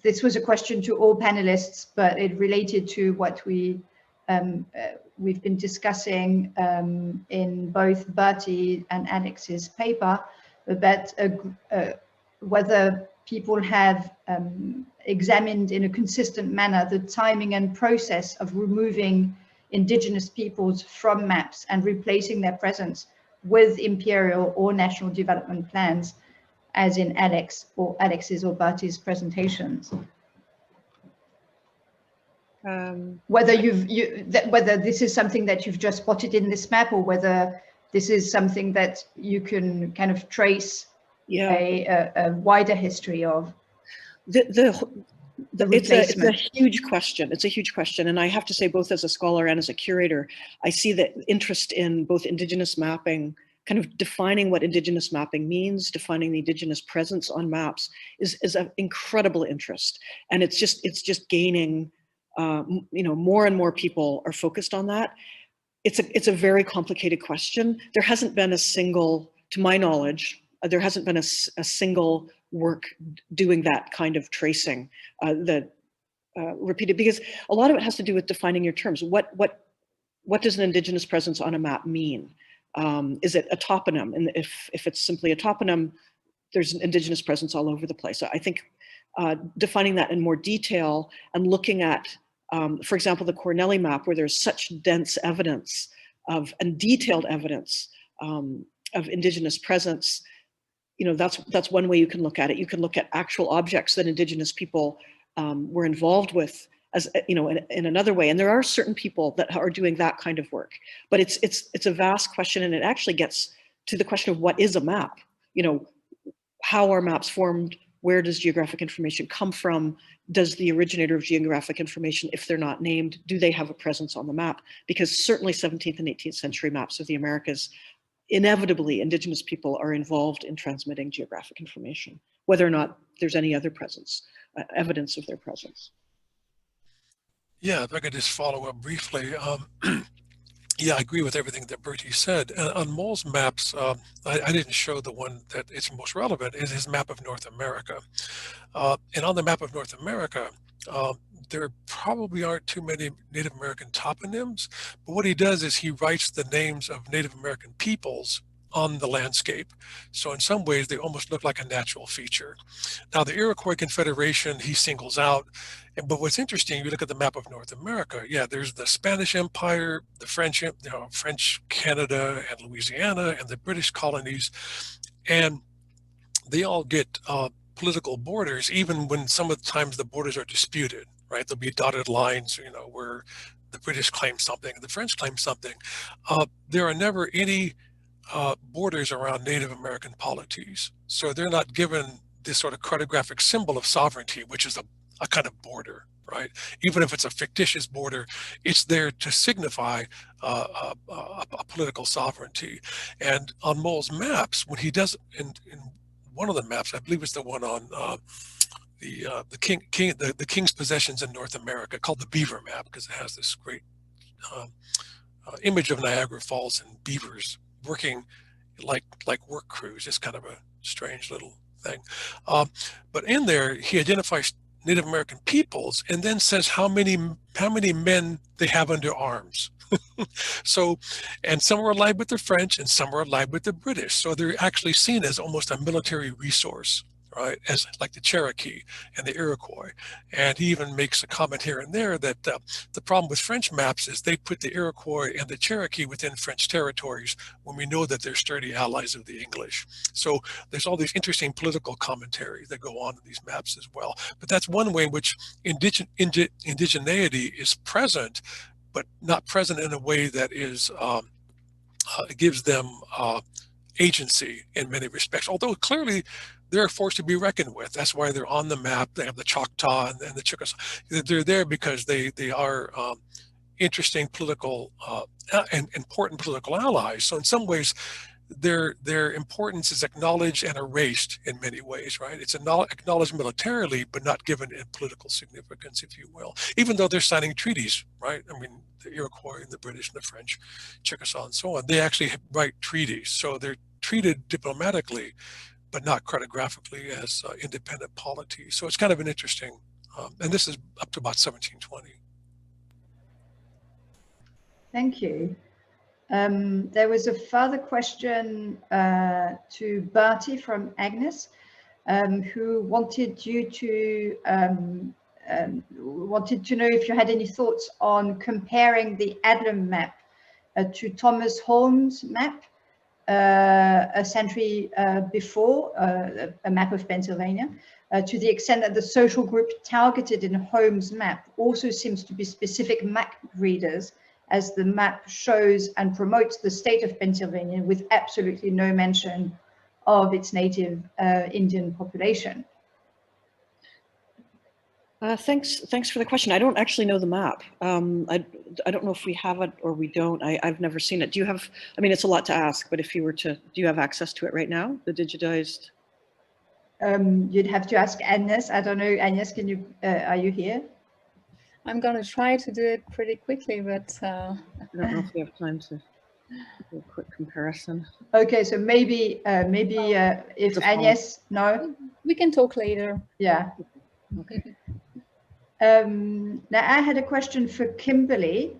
this was a question to all panelists, but it related to what we've been discussing in both Bertie and Alex's paper, about whether people have examined in a consistent manner the timing and process of removing indigenous peoples from maps and replacing their presence with imperial or national development plans, as in Alex's or Bertie's presentations. Whether whether this is something that you've just spotted in this map, or whether this is something that you can kind of trace a wider history of. It's a huge question. It's a huge question. And I have to say, both as a scholar and as a curator, I see the interest in both indigenous mapping, kind of defining what indigenous mapping means, defining the indigenous presence on maps is of incredible interest. And it's just gaining, you know, more and more people are focused on that. It's a very complicated question. There hasn't been a single, to my knowledge, there hasn't been a single work doing that kind of tracing repeated, because a lot of it has to do with defining your terms. What does an indigenous presence on a map mean? Is it a toponym? And if it's simply a toponym, there's an indigenous presence all over the place. So I think defining that in more detail and looking at, for example, the Cornelli map, where there's such dense evidence and detailed evidence of indigenous presence, you know, that's one way you can look at it. You can look at actual objects that indigenous people were involved with, as you know, in another way. And there are certain people that are doing that kind of work, but it's a vast question, and it actually gets to the question of what is a map. You know, how are maps formed? Where does geographic information come from? Does the originator of geographic information, if they're not named, do they have a presence on the map? Because certainly 17th and 18th century maps of the Americas inevitably Indigenous people are involved in transmitting geographic information, whether or not there's any other presence, evidence of their presence. Yeah, if I could just follow up briefly. Yeah, I agree with everything that Bertie said. On Moll's maps, I didn't show the one that is most relevant, is his map of North America. And on the map of North America, there probably aren't too many Native American toponyms, but what he does is he writes the names of Native American peoples on the landscape. So in some ways, they almost look like a natural feature. Now, the Iroquois Confederation, he singles out. But what's interesting, you look at the map of North America, yeah, there's the Spanish Empire, the French, French Canada and Louisiana, and the British colonies, and they all get political borders, even when some of the times the borders are disputed, right? There'll be dotted lines, where the British claim something and the French claim something. There are never any borders around Native American polities. So they're not given this sort of cartographic symbol of sovereignty, which is a kind of border, right? Even if it's a fictitious border, it's there to signify a political sovereignty. And on Moll's maps, when he does, in one of the maps, I believe it's the one on the king's possessions in North America, called the Beaver map, because it has this great image of Niagara Falls and beavers working like work crews. It's kind of a strange little thing. But in there, he identifies Native American peoples and then says how many men they have under arms. So, and some are allied with the French and some are allied with the British. So they're actually seen as almost a military resource, right? As like the Cherokee and the Iroquois. And he even makes a comment here and there that the problem with French maps is they put the Iroquois and the Cherokee within French territories when we know that they're sturdy allies of the English. So there's all these interesting political commentaries that go on in these maps as well. But that's one way in which indigeneity is present, but not present in a way that is gives them agency in many respects. Although clearly they're a force to be reckoned with. That's why they're on the map. They have the Choctaw and the Chickasaw. They're there because they are interesting political and important political allies. So in some ways, their importance is acknowledged and erased in many ways, right? It's acknowledged militarily, but not given in political significance, if you will. Even though they're signing treaties, right? I mean, the Iroquois and the British and the French, Chickasaw and so on, they actually write treaties. So they're treated diplomatically, but not cartographically as independent polities. So it's kind of an interesting, and this is up to about 1720. Thank you. There was a further question to Bertie from Agnès, who wanted you to wanted to know if you had any thoughts on comparing the Adlam map to Thomas Holmes' map a century before, a map of Pennsylvania, to the extent that the social group targeted in Holmes' map also seems to be specific map readers, as the map shows and promotes the state of Pennsylvania with absolutely no mention of its native Indian population. Thanks for the question. I don't actually know the map. I don't know if we have it or we don't. I've never seen it. Do you have, I mean, it's a lot to ask, but if you were to, do you have access to it right now, the digitized? You'd have to ask Agnès. I don't know, Agnès, can you, are you here? I'm going to try to do it pretty quickly, but... I don't know if we have time to do a quick comparison. Okay, so maybe if Agnès, no? We can talk later. Yeah. Okay. Now, I had a question for Kimberly.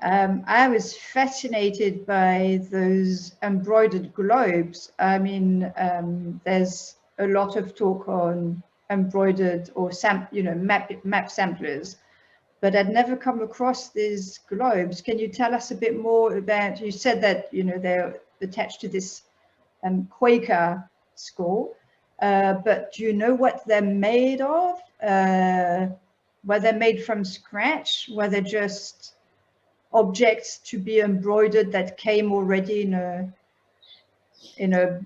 I was fascinated by those embroidered globes. I mean, there's a lot of talk on embroidered or map samplers, but I'd never come across these globes. Can you tell us a bit more about, you said that, they're attached to this Quaker school, but do you know what they're made of? Were they made from scratch? Were they just objects to be embroidered that came already in a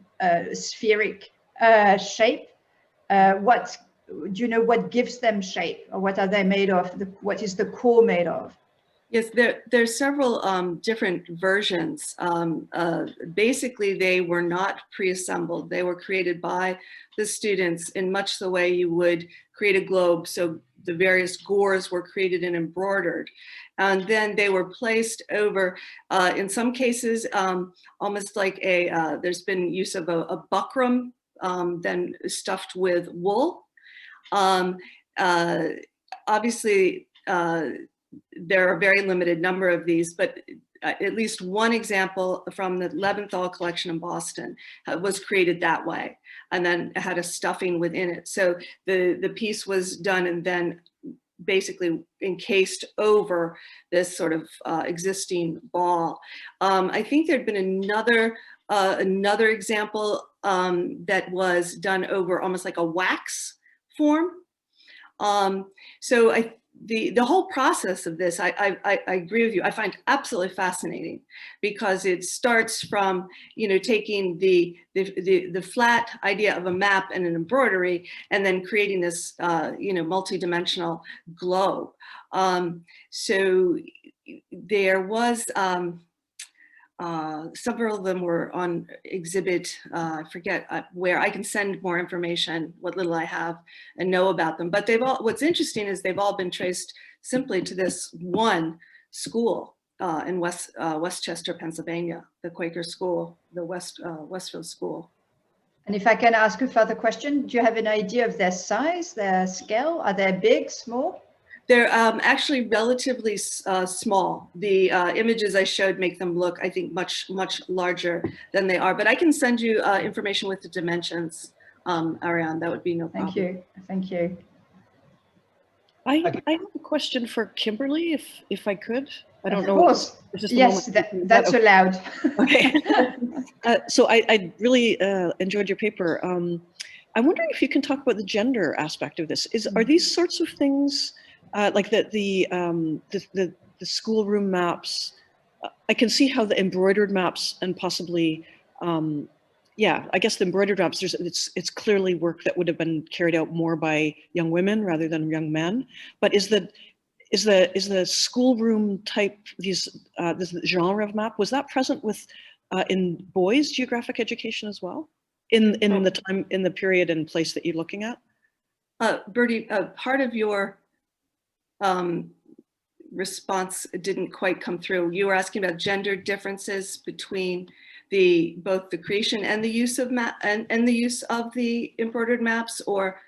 spheric shape? What do you know what gives them shape, or what are they made of? What is the core made of? Yes, there's several different versions. Basically, they were not pre-assembled. They were created by the students in much the way you would create a globe. So the various gores were created and embroidered. And then they were placed over, in some cases, almost like there's been use of a buckram, then stuffed with wool. Obviously, there are a very limited number of these, but at least one example from the Leventhal collection in Boston was created that way, and then had a stuffing within it. So the piece was done and then basically encased over this sort of existing ball. I think there'd been another example that was done over almost like a wax form. So the whole process of this, I agree with you, I find absolutely fascinating, because it starts from, you know, taking the flat idea of a map and an embroidery, and then creating this, you know, multi-dimensional globe. So there was, several of them were on exhibit, I forget where. I can send more information, what little I have and know about them. But what's interesting is they've all been traced simply to this one school in Westchester, Pennsylvania, the Quaker school, the Westfield School. And if I can ask a further question, do you have an idea of their size, their scale? Are they big, small? They're actually relatively small. The images I showed make them look, I think, much larger than they are. But I can send you information with the dimensions, Ariane. That would be no problem. Thank you. Thank you. I have a question for Kimberly, if I could. I don't know. Of course. Yes, that's allowed. Okay. So I really enjoyed your paper. I'm wondering if you can talk about the gender aspect of this. Are these sorts of things, like the schoolroom maps? I can see how the embroidered maps and possibly, yeah, I guess the embroidered maps, it's clearly work that would have been carried out more by young women rather than young men. But is the schoolroom type, this genre of map, was that present with in boys' geographic education as well, in the period and place that you're looking at? Bertie, part of your response didn't quite come through. You were asking about gender differences between both the creation and the use of and the use of the embroidered maps, or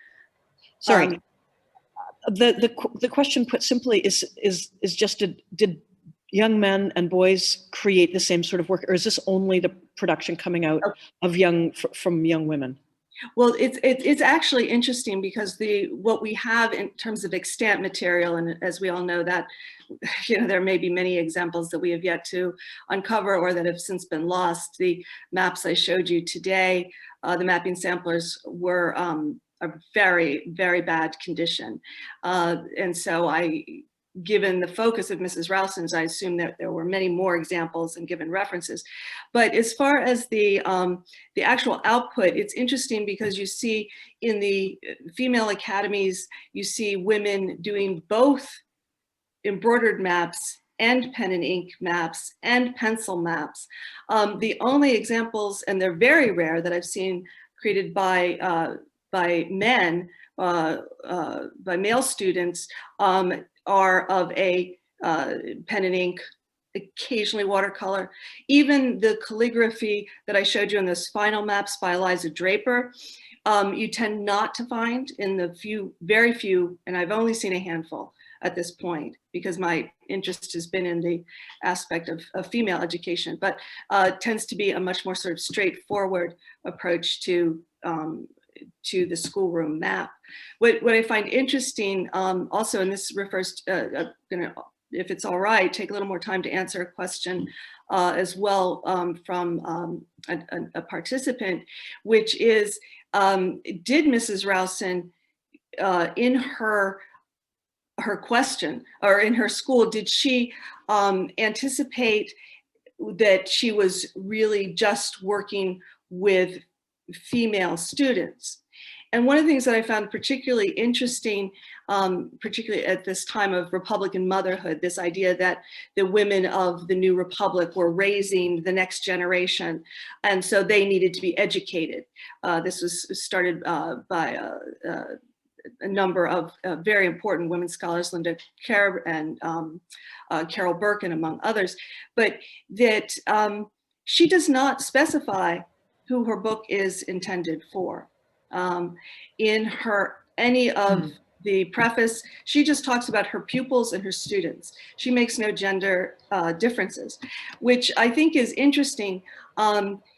sorry. The question put simply is just did young men and boys create the same sort of work, or is this only the production coming out of from young women? Well, it's actually interesting, because what we have in terms of extant material, and as we all know, that, you know, there may be many examples that we have yet to uncover or that have since been lost. The maps I showed you today, the mapping samplers were a very, very bad condition, and so given the focus of Mrs. Rowson's, I assume that there were many more examples and given references. But as far as the actual output, it's interesting, because you see in the female academies, you see women doing both embroidered maps and pen and ink maps and pencil maps. The only examples, and they're very rare, that I've seen created by men, by male students, are of a pen and ink, occasionally watercolor. Even the calligraphy that I showed you in those final maps by Eliza Draper, you tend not to find in the very few, and I've only seen a handful at this point, because my interest has been in the aspect of female education, but tends to be a much more sort of straightforward approach to the schoolroom map. What I find interesting also, and this refers to, if it's all right, take a little more time to answer a question as well from a participant, which is, did Mrs. Rowson, in her question, or in her school, did she anticipate that she was really just working with female students? And one of the things that I found particularly interesting particularly at this time of Republican motherhood, this idea that the women of the new republic were raising the next generation, and so they needed to be educated. This was started by a number of very important women scholars, Linda Kerr and Carol Birkin, among others, but that she does not specify who her book is intended for. In any of the preface, she just talks about her pupils and her students. She makes no gender differences, which I think is interesting.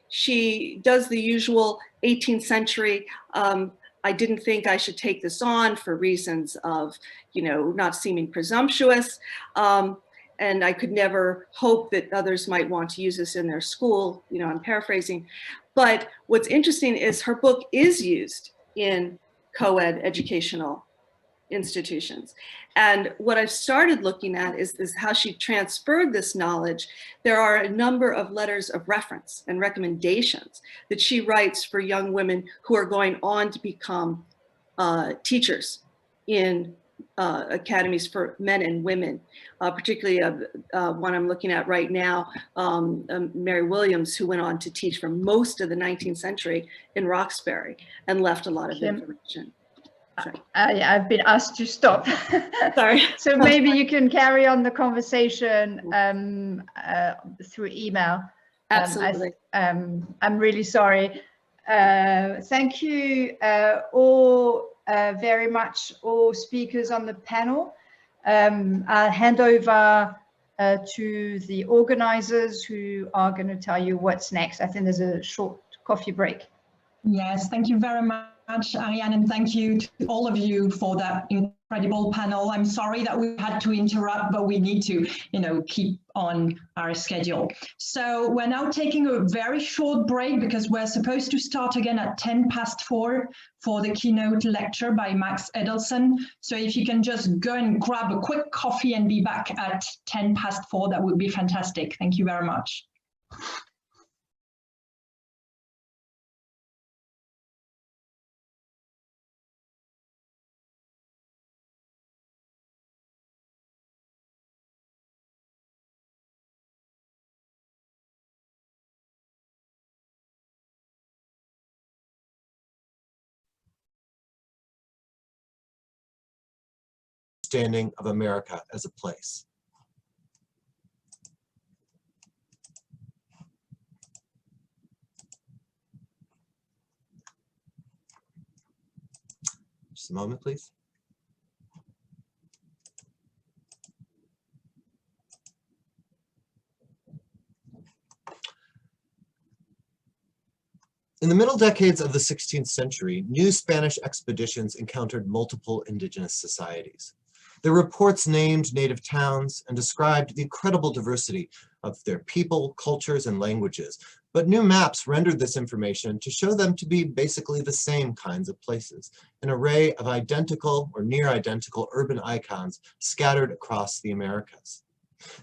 She does the usual 18th century, I didn't think I should take this on for reasons of, not seeming presumptuous. And I could never hope that others might want to use this in their school, I'm paraphrasing. But what's interesting is her book is used in co-ed educational institutions. And what I've started looking at is how she transferred this knowledge. There are a number of letters of reference and recommendations that she writes for young women who are going on to become teachers in academies for men and women, particularly one I'm looking at right now, Mary Williams, who went on to teach for most of the 19th century in Roxbury and left a lot of information. I've been asked to stop. Sorry. So maybe you can carry on the conversation through email. Absolutely. I'm really sorry. Thank you all very much, all speakers on the panel. I'll hand over to the organizers who are going to tell you what's next. I think there's a short coffee break. Yes, thank you very much, Ariane, and thank you to all of you for that incredible panel. I'm sorry that we had to interrupt, but we need to, keep on our schedule. So we're now taking a very short break because we're supposed to start again at 4:10 for the keynote lecture by Max Edelson. So if you can just go and grab a quick coffee and be back at 4:10, that would be fantastic. Thank you very much. Understanding of America as a place. Just a moment, please. In the middle decades of the 16th century, new Spanish expeditions encountered multiple indigenous societies. Their reports named native towns and described the incredible diversity of their people, cultures, and languages, but new maps rendered this information to show them to be basically the same kinds of places, an array of identical or near identical urban icons scattered across the Americas.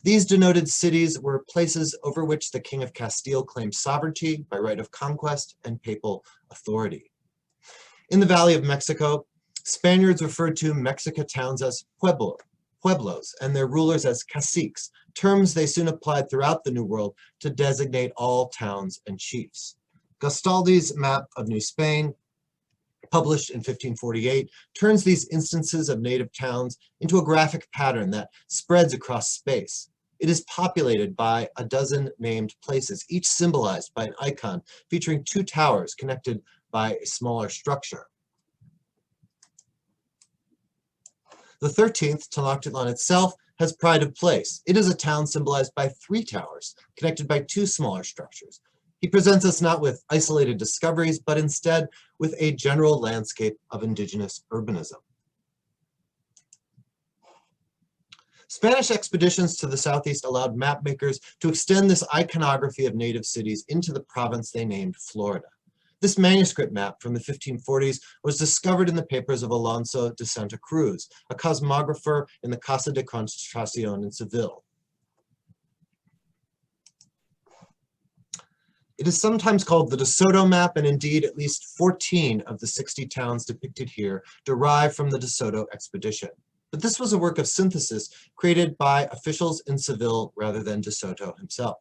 These denoted cities were places over which the King of Castile claimed sovereignty by right of conquest and papal authority. In the Valley of Mexico, Spaniards referred to Mexica towns as pueblos, and their rulers as caciques, terms they soon applied throughout the New World to designate all towns and chiefs. Gastaldi's map of New Spain, published in 1548, turns these instances of native towns into a graphic pattern that spreads across space. It is populated by a dozen named places, each symbolized by an icon featuring two towers connected by a smaller structure. The 13th, Tenochtitlan itself, has pride of place. It is a town symbolized by three towers, connected by two smaller structures. He presents us not with isolated discoveries, but instead with a general landscape of indigenous urbanism. Spanish expeditions to the southeast allowed mapmakers to extend this iconography of native cities into the province they named Florida. This manuscript map from the 1540s was discovered in the papers of Alonso de Santa Cruz, a cosmographer in the Casa de Concentración in Seville. It is sometimes called the De Soto map, and indeed at least 14 of the 60 towns depicted here derive from the De Soto expedition. But this was a work of synthesis created by officials in Seville rather than De Soto himself.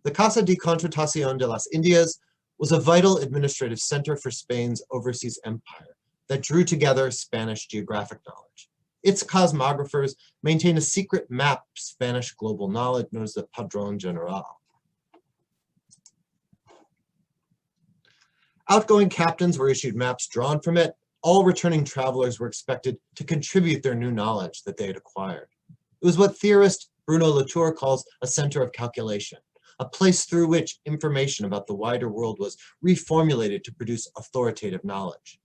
The Casa de Contratación de las Indias was a vital administrative center for Spain's overseas empire that drew together Spanish geographic knowledge. Its cosmographers maintain a secret map of Spanish global knowledge known as the Padrón General. Outgoing captains were issued maps drawn from it. All returning travelers were expected to contribute their new knowledge that they had acquired. It was what theorist Bruno Latour calls a center of calculation, a place through which information about the wider world was reformulated to produce authoritative knowledge.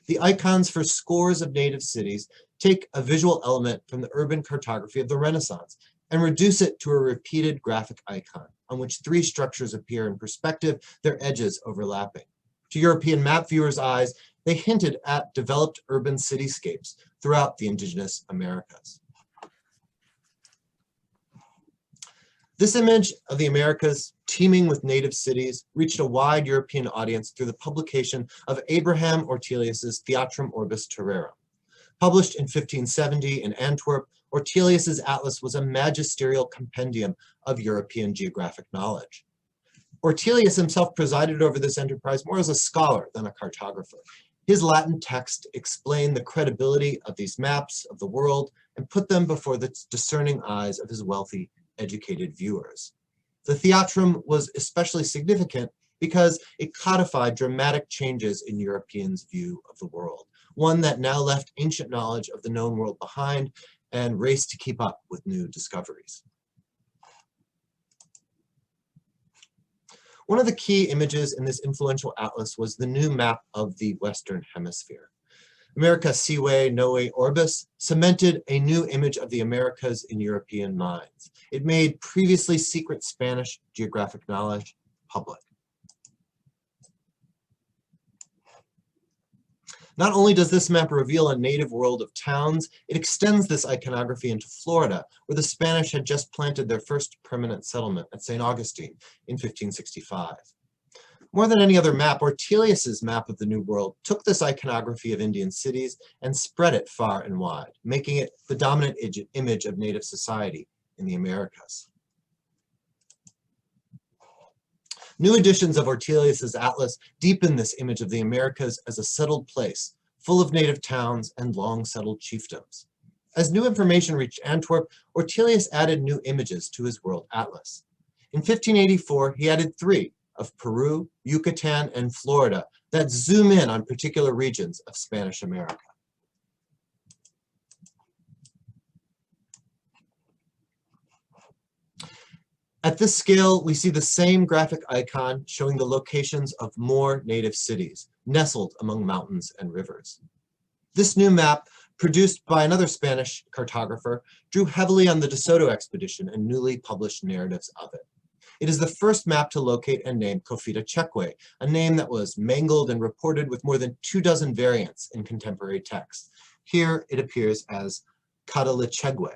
The icons for scores of native cities take a visual element from the urban cartography of the Renaissance and reduce it to a repeated graphic icon on which three structures appear in perspective, their edges overlapping. To European map viewers' eyes, they hinted at developed urban cityscapes throughout the indigenous Americas. This image of the Americas teeming with native cities reached a wide European audience through the publication of Abraham Ortelius's Theatrum Orbis Terrarum. Published in 1570 in Antwerp, Ortelius's atlas was a magisterial compendium of European geographic knowledge. Ortelius himself presided over this enterprise more as a scholar than a cartographer. His Latin text explained the credibility of these maps of the world and put them before the discerning eyes of his wealthy, educated viewers. The Theatrum was especially significant because it codified dramatic changes in Europeans' view of the world, one that now left ancient knowledge of the known world behind and raced to keep up with new discoveries. One of the key images in this influential atlas was the new map of the Western Hemisphere. America Sive Novae Orbis cemented a new image of the Americas in European minds. It made previously secret Spanish geographic knowledge public. Not only does this map reveal a native world of towns, it extends this iconography into Florida, where the Spanish had just planted their first permanent settlement at St. Augustine in 1565. More than any other map, Ortelius's map of the New World took this iconography of Indian cities and spread it far and wide, making it the dominant image of native society in the Americas. New editions of Ortelius's atlas deepen this image of the Americas as a settled place, full of native towns and long-settled chiefdoms. As new information reached Antwerp, Ortelius added new images to his world atlas. In 1584, he added 3 of Peru, Yucatan, and Florida that zoom in on particular regions of Spanish America. At this scale, we see the same graphic icon showing the locations of more native cities, nestled among mountains and rivers. This new map, produced by another Spanish cartographer, drew heavily on the De Soto expedition and newly published narratives of it. It is the first map to locate and name Cofita Cheque, a name that was mangled and reported with more than 24 variants in contemporary texts. Here it appears as Cadalechegue.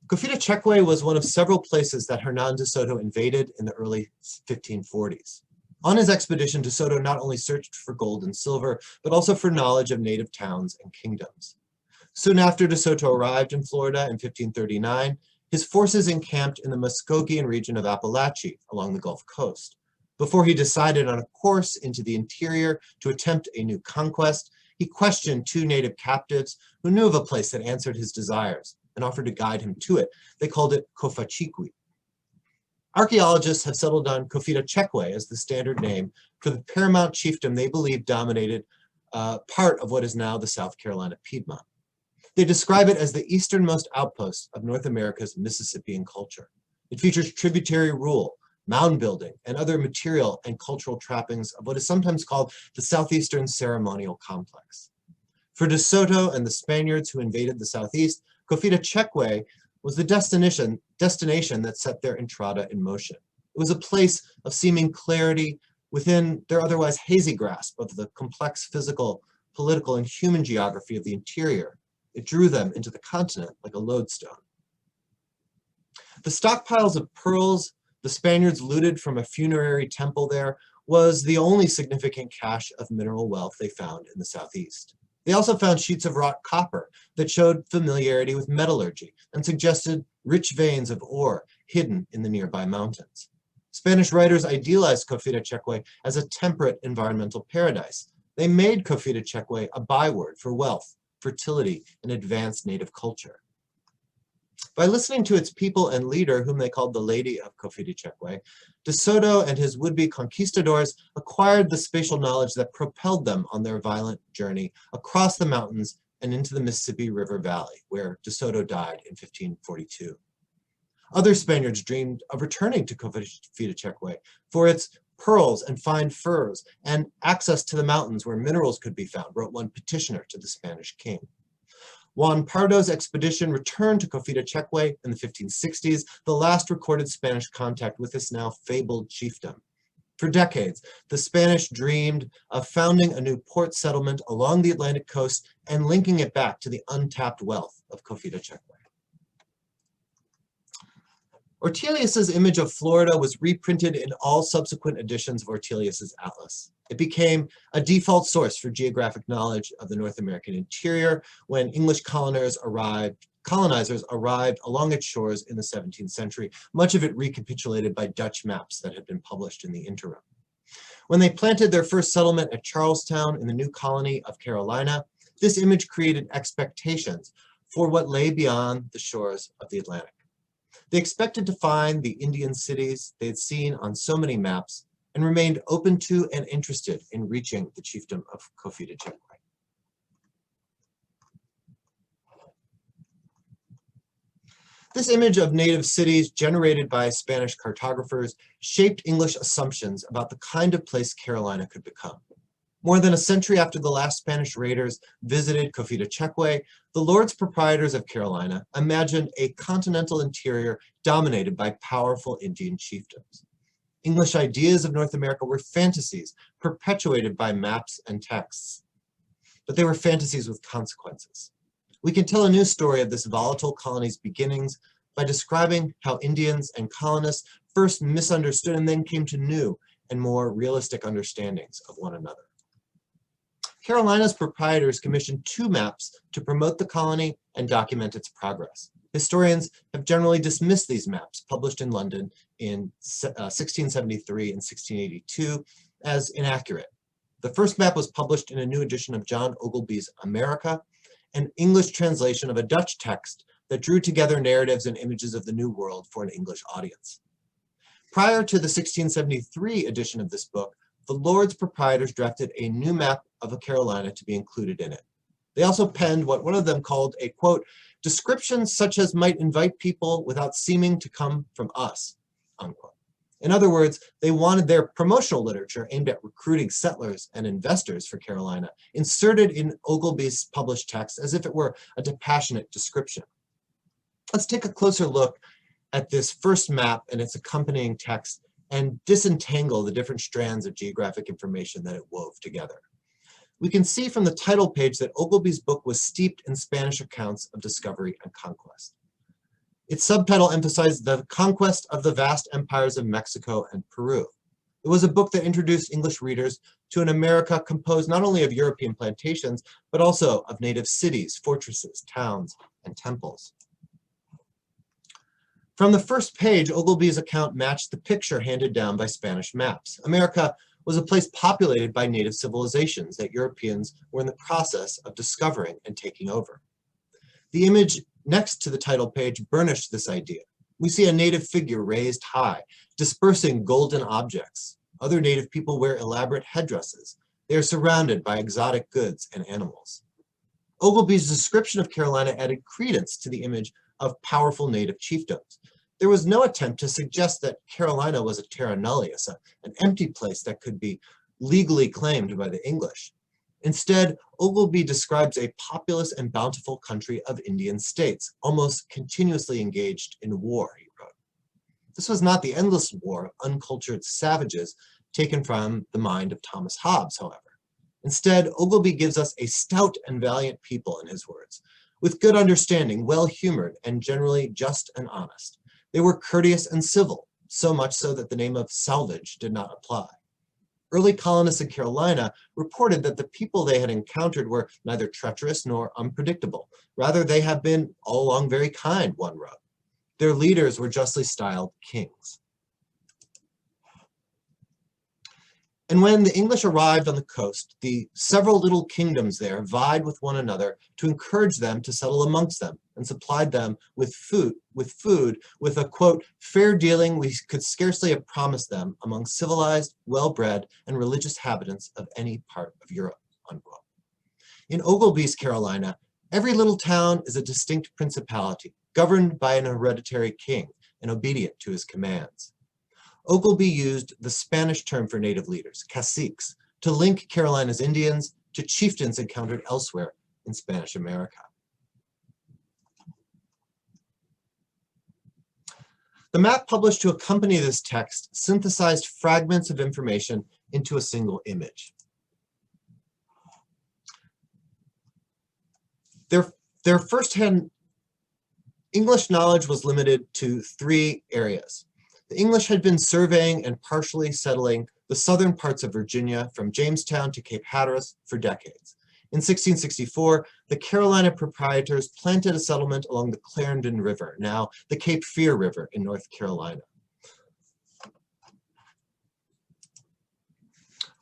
Cofita Cheque was one of several places that Hernán de Soto invaded in the early 1540s. On his expedition, de Soto not only searched for gold and silver, but also for knowledge of native towns and kingdoms. Soon after de Soto arrived in Florida in 1539, his forces encamped in the Muskogean region of Appalachia along the Gulf Coast. Before he decided on a course into the interior to attempt a new conquest, he questioned 2 native captives who knew of a place that answered his desires and offered to guide him to it. They called it Cofachiqui. Archaeologists have settled on Cofita Cheque as the standard name for the paramount chiefdom they believe dominated part of what is now the South Carolina Piedmont. They describe it as the easternmost outpost of North America's Mississippian culture. It features tributary rule, mound building, and other material and cultural trappings of what is sometimes called the Southeastern Ceremonial Complex. For de Soto and the Spaniards who invaded the Southeast, Cofita Cheque was the destination that set their entrada in motion. It was a place of seeming clarity within their otherwise hazy grasp of the complex physical, political, and human geography of the interior. It drew them into the continent like a lodestone. The stockpiles of pearls the Spaniards looted from a funerary temple there was the only significant cache of mineral wealth they found in the southeast. They also found sheets of wrought copper that showed familiarity with metallurgy and suggested rich veins of ore hidden in the nearby mountains. Spanish writers idealized Coffita-Chekwe as a temperate environmental paradise. They made Coffita-Chekwe a byword for wealth, fertility, and advanced native culture. By listening to its people and leader, whom they called the Lady of Coffita-Chekwe, De Soto and his would-be conquistadors acquired the spatial knowledge that propelled them on their violent journey across the mountains and into the Mississippi River Valley, where De Soto died in 1542. Other Spaniards dreamed of returning to Coffita-Chekwe for its pearls and fine furs and access to the mountains where minerals could be found, wrote one petitioner to the Spanish king. Juan Pardo's expedition returned to Coffita-Chekwe in the 1560s, the last recorded Spanish contact with this now fabled chiefdom. For decades, the Spanish dreamed of founding a new port settlement along the Atlantic coast and linking it back to the untapped wealth of Coffita-Chekwe. Ortelius's image of Florida was reprinted in all subsequent editions of Ortelius's atlas. It became a default source for geographic knowledge of the North American interior when English colonizers arrived along its shores in the 17th century, much of it recapitulated by Dutch maps that had been published in the interim. When they planted their first settlement at Charlestown in the new colony of Carolina, this image created expectations for what lay beyond the shores of the Atlantic. They expected to find the Indian cities they had seen on so many maps and remained open to and interested in reaching the chiefdom of Coffita-Chekwe. This image of native cities generated by Spanish cartographers shaped English assumptions about the kind of place Carolina could become. More than a century after the last Spanish raiders visited Coffita-Chekwe, the lords proprietors of Carolina imagined a continental interior dominated by powerful Indian chiefdoms. English ideas of North America were fantasies perpetuated by maps and texts, but they were fantasies with consequences. We can tell a new story of this volatile colony's beginnings by describing how Indians and colonists first misunderstood and then came to new and more realistic understandings of one another. Carolina's proprietors commissioned 2 maps to promote the colony and document its progress. Historians have generally dismissed these maps, published in London in 1673 and 1682, as inaccurate. The first map was published in a new edition of John Ogilby's America, an English translation of a Dutch text that drew together narratives and images of the New World for an English audience. Prior to the 1673 edition of this book, the Lords proprietors drafted a new map of Carolina to be included in it. They also penned what one of them called a, quote, description such as might invite people without seeming to come from us, unquote. In other words, they wanted their promotional literature aimed at recruiting settlers and investors for Carolina inserted in Ogilby's published text as if it were a dispassionate description. Let's take a closer look at this first map and its accompanying text and disentangle the different strands of geographic information that it wove together. We can see from the title page that Ogilby's book was steeped in Spanish accounts of discovery and conquest. Its subtitle emphasized the conquest of the vast empires of Mexico and Peru. It was a book that introduced English readers to an America composed not only of European plantations, but also of native cities, fortresses, towns, and temples. From the first page, Ogilby's account matched the picture handed down by Spanish maps. America was a place populated by native civilizations that Europeans were in the process of discovering and taking over. The image next to the title page burnished this idea. We see a native figure raised high, dispersing golden objects. Other native people wear elaborate headdresses. They are surrounded by exotic goods and animals. Ogilby's description of Carolina added credence to the image of powerful native chiefdoms. There was no attempt to suggest that Carolina was a terra nullius, an empty place that could be legally claimed by the English. Instead, Ogilby describes a populous and bountiful country of Indian states, almost continuously engaged in war, he wrote. This was not the endless war of uncultured savages taken from the mind of Thomas Hobbes, however. Instead, Ogilby gives us a stout and valiant people, in his words, with good understanding, well-humored, and generally just and honest. They were courteous and civil, so much so that the name of salvage did not apply. Early colonists in Carolina reported that the people they had encountered were neither treacherous nor unpredictable. Rather, they have been all along very kind, one wrote. Their leaders were justly styled kings. And when the English arrived on the coast, the several little kingdoms there vied with one another to encourage them to settle amongst them, and supplied them with food with a, quote, fair dealing we could scarcely have promised them among civilized, well-bred, and religious habitants of any part of Europe, unquote. In Ogilvy's Carolina, every little town is a distinct principality, governed by an hereditary king and obedient to his commands. Ogilvy used the Spanish term for native leaders, caciques, to link Carolina's Indians to chieftains encountered elsewhere in Spanish America. The map published to accompany this text synthesized fragments of information into a single image. Their first-hand English knowledge was limited to 3 areas. The English had been surveying and partially settling the southern parts of Virginia from Jamestown to Cape Hatteras for decades. In 1664, the Carolina proprietors planted a settlement along the Clarendon River, now the Cape Fear River in North Carolina.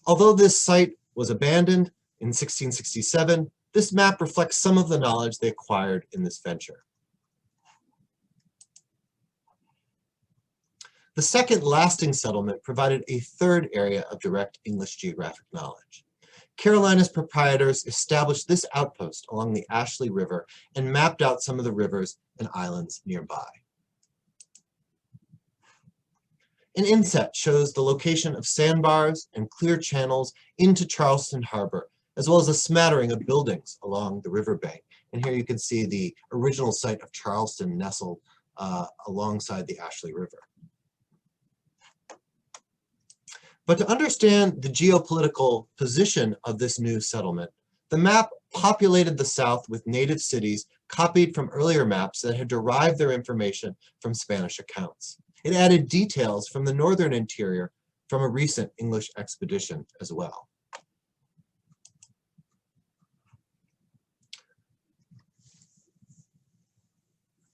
Although this site was abandoned in 1667, this map reflects some of the knowledge they acquired in this venture. The second lasting settlement provided a third area of direct English geographic knowledge. Carolina's proprietors established this outpost along the Ashley River and mapped out some of the rivers and islands nearby. An inset shows the location of sandbars and clear channels into Charleston Harbor, as well as a smattering of buildings along the riverbank. And here you can see the original site of Charleston nestled alongside the Ashley River. But to understand the geopolitical position of this new settlement, the map populated the South with native cities copied from earlier maps that had derived their information from Spanish accounts. It added details from the northern interior from a recent English expedition as well.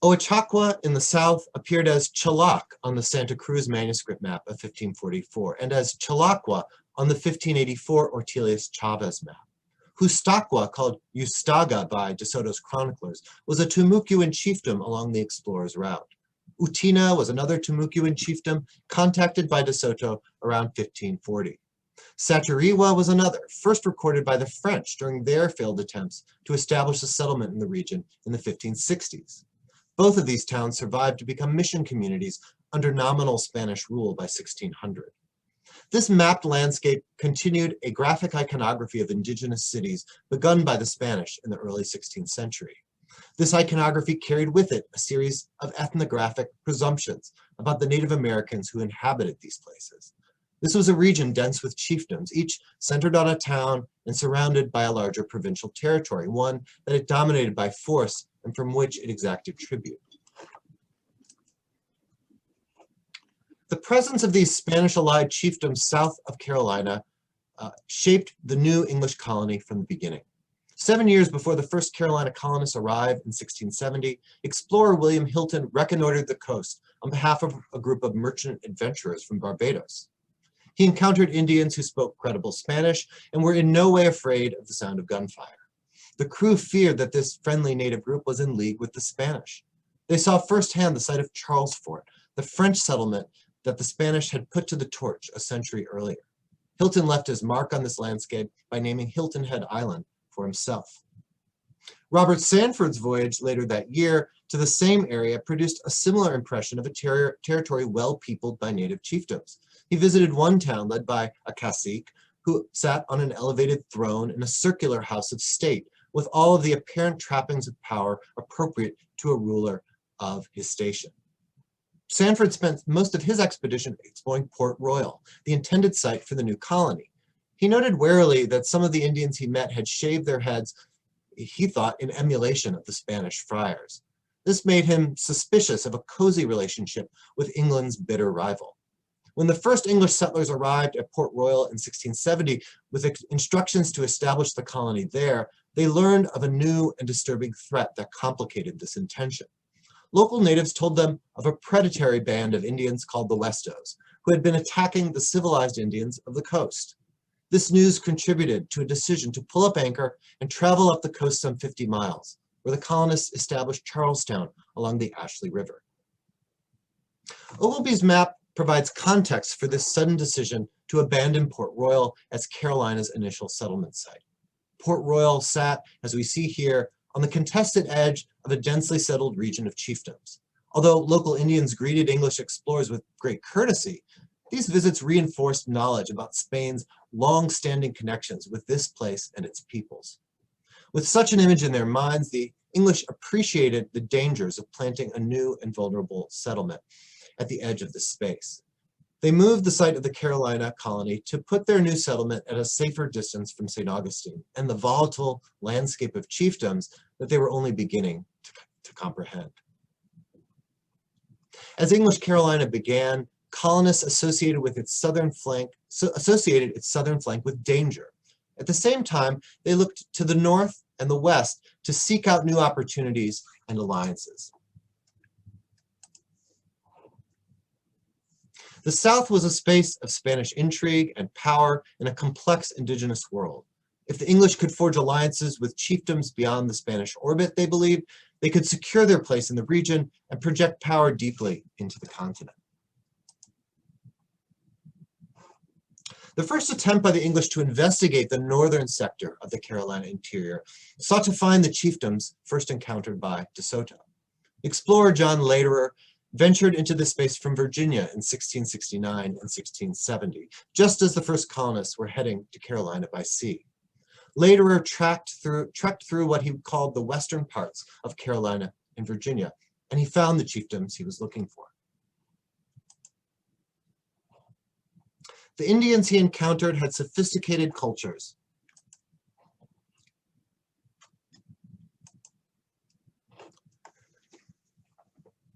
Oiapoque in the south appeared as Chalac on the Santa Cruz manuscript map of 1544 and as Chalacqua on the 1584 Ortelius Chavez map. Justaqua, called Yustaga by De Soto's chroniclers, was a Timucuan chiefdom along the explorer's route. Utina was another Timucuan chiefdom contacted by De Soto around 1540. Saturiwa was another, first recorded by the French during their failed attempts to establish a settlement in the region in the 1560s. Both of these towns survived to become mission communities under nominal Spanish rule by 1600. This mapped landscape continued a graphic iconography of indigenous cities begun by the Spanish in the early 16th century. This iconography carried with it a series of ethnographic presumptions about the Native Americans who inhabited these places. This was a region dense with chiefdoms, each centered on a town and surrounded by a larger provincial territory, one that it dominated by force and from which it exacted tribute. The presence of these Spanish-allied chiefdoms south of Carolina shaped the new English colony from the beginning. 7 years before the first Carolina colonists arrived in 1670, explorer William Hilton reconnoitered the coast on behalf of a group of merchant adventurers from Barbados. He encountered Indians who spoke credible Spanish and were in no way afraid of the sound of gunfire. The crew feared that this friendly native group was in league with the Spanish. They saw firsthand the site of Charles Fort, the French settlement that the Spanish had put to the torch a century earlier. Hilton left his mark on this landscape by naming Hilton Head Island for himself. Robert Sanford's voyage later that year to the same area produced a similar impression of a territory well peopled by native chiefdoms. He visited one town led by a cacique who sat on an elevated throne in a circular house of state with all of the apparent trappings of power appropriate to a ruler of his station. Sanford spent most of his expedition exploring Port Royal, the intended site for the new colony. He noted warily that some of the Indians he met had shaved their heads he thought, in emulation of the Spanish friars. This made him suspicious of a cozy relationship with England's bitter rival. When the first English settlers arrived at Port Royal in 1670 with instructions to establish the colony there, they learned of a new and disturbing threat that complicated this intention. Local natives told them of a predatory band of Indians called the Westos, who had been attacking the civilized Indians of the coast. This news contributed to a decision to pull up anchor and travel up the coast some 50 miles, where the colonists established Charlestown along the Ashley River. Ogilvy's map provides context for this sudden decision to abandon Port Royal as Carolina's initial settlement site. Port Royal sat, as we see here, on the contested edge of a densely settled region of chiefdoms. Although local Indians greeted English explorers with great courtesy, these visits reinforced knowledge about Spain's long-standing connections with this place and its peoples. With such an image in their minds, the English appreciated the dangers of planting a new and vulnerable settlement at the edge of this space. They moved the site of the Carolina colony to put their new settlement at a safer distance from St. Augustine and the volatile landscape of chiefdoms that they were only beginning to comprehend. As English Carolina began, colonists associated its southern flank with danger. At the same time, they looked to the north and the west to seek out new opportunities and alliances. The South was a space of Spanish intrigue and power in a complex indigenous world. If the English could forge alliances with chiefdoms beyond the Spanish orbit, they believed, they could secure their place in the region and project power deeply into the continent. The first attempt by the English to investigate the northern sector of the Carolina interior sought to find the chiefdoms first encountered by De Soto. Explorer John Lederer ventured into this space from Virginia in 1669 and 1670, just as the first colonists were heading to Carolina by sea. Lederer trekked through what he called the western parts of Carolina and Virginia, and he found the chiefdoms he was looking for. The Indians he encountered had sophisticated cultures.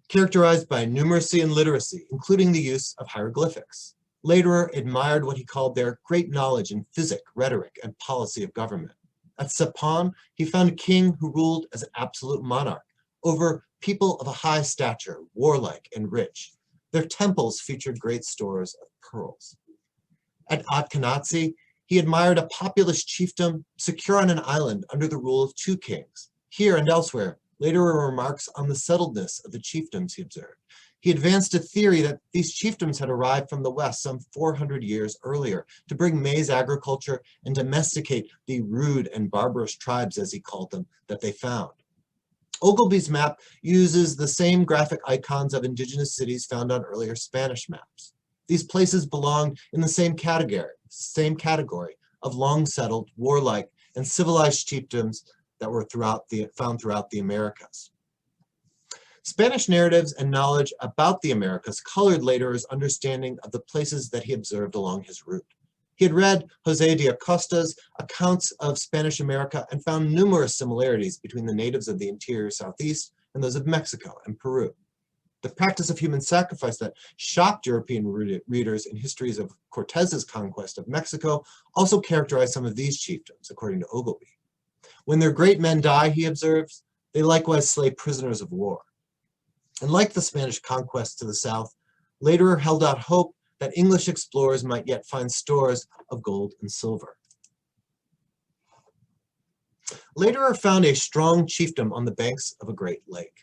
Characterized by numeracy and literacy, including the use of hieroglyphics. Lederer admired what he called their great knowledge in physic, rhetoric, and policy of government. At Sapon, he found a king who ruled as an absolute monarch over people of a high stature, warlike and rich. Their temples featured great stores of pearls. At Atkanatsi, he admired a populous chiefdom secure on an island under the rule of two kings. Here and elsewhere, Lederer remarks on the settledness of the chiefdoms he observed. He advanced a theory that these chiefdoms had arrived from the west some 400 years earlier to bring maize agriculture and domesticate the rude and barbarous tribes, as he called them, that they found. Ogilvy's map uses the same graphic icons of indigenous cities found on earlier Spanish maps. These places belonged in the same category of long-settled, warlike, and civilized chiefdoms that were found throughout the Americas. Spanish narratives and knowledge about the Americas colored Lederer's understanding of the places that he observed along his route. He had read José de Acosta's accounts of Spanish America and found numerous similarities between the natives of the interior Southeast and those of Mexico and Peru. The practice of human sacrifice that shocked European readers in histories of Cortez's conquest of Mexico also characterized some of these chiefdoms, according to Ogilvy. When their great men die, he observes, they likewise slay prisoners of war. And like the Spanish conquest to the south, Lederer held out hope that English explorers might yet find stores of gold and silver. Lederer found a strong chiefdom on the banks of a great lake.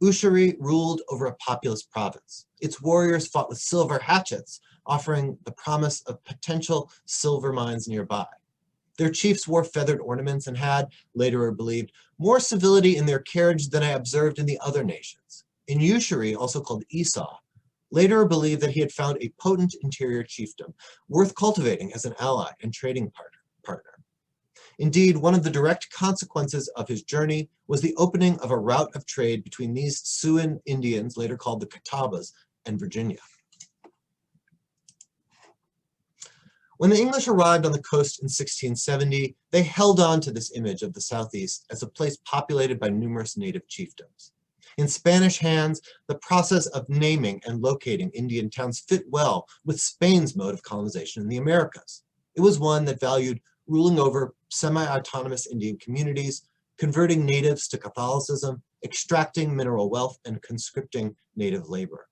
Usheri ruled over a populous province. Its warriors fought with silver hatchets, offering the promise of potential silver mines nearby. Their chiefs wore feathered ornaments and had, Lederer believed, more civility in their carriage than I observed in the other nations. In Usheri, also called Esau, Lederer believed that he had found a potent interior chiefdom, worth cultivating as an ally and trading partner. Indeed, one of the direct consequences of his journey was the opening of a route of trade between these Siouan Indians, later called the Catawbas, and Virginia. When the English arrived on the coast in 1670, they held on to this image of the Southeast as a place populated by numerous native chiefdoms. In Spanish hands, the process of naming and locating Indian towns fit well with Spain's mode of colonization in the Americas. It was one that valued ruling over semi-autonomous Indian communities, converting natives to Catholicism, extracting mineral wealth, and conscripting native labor.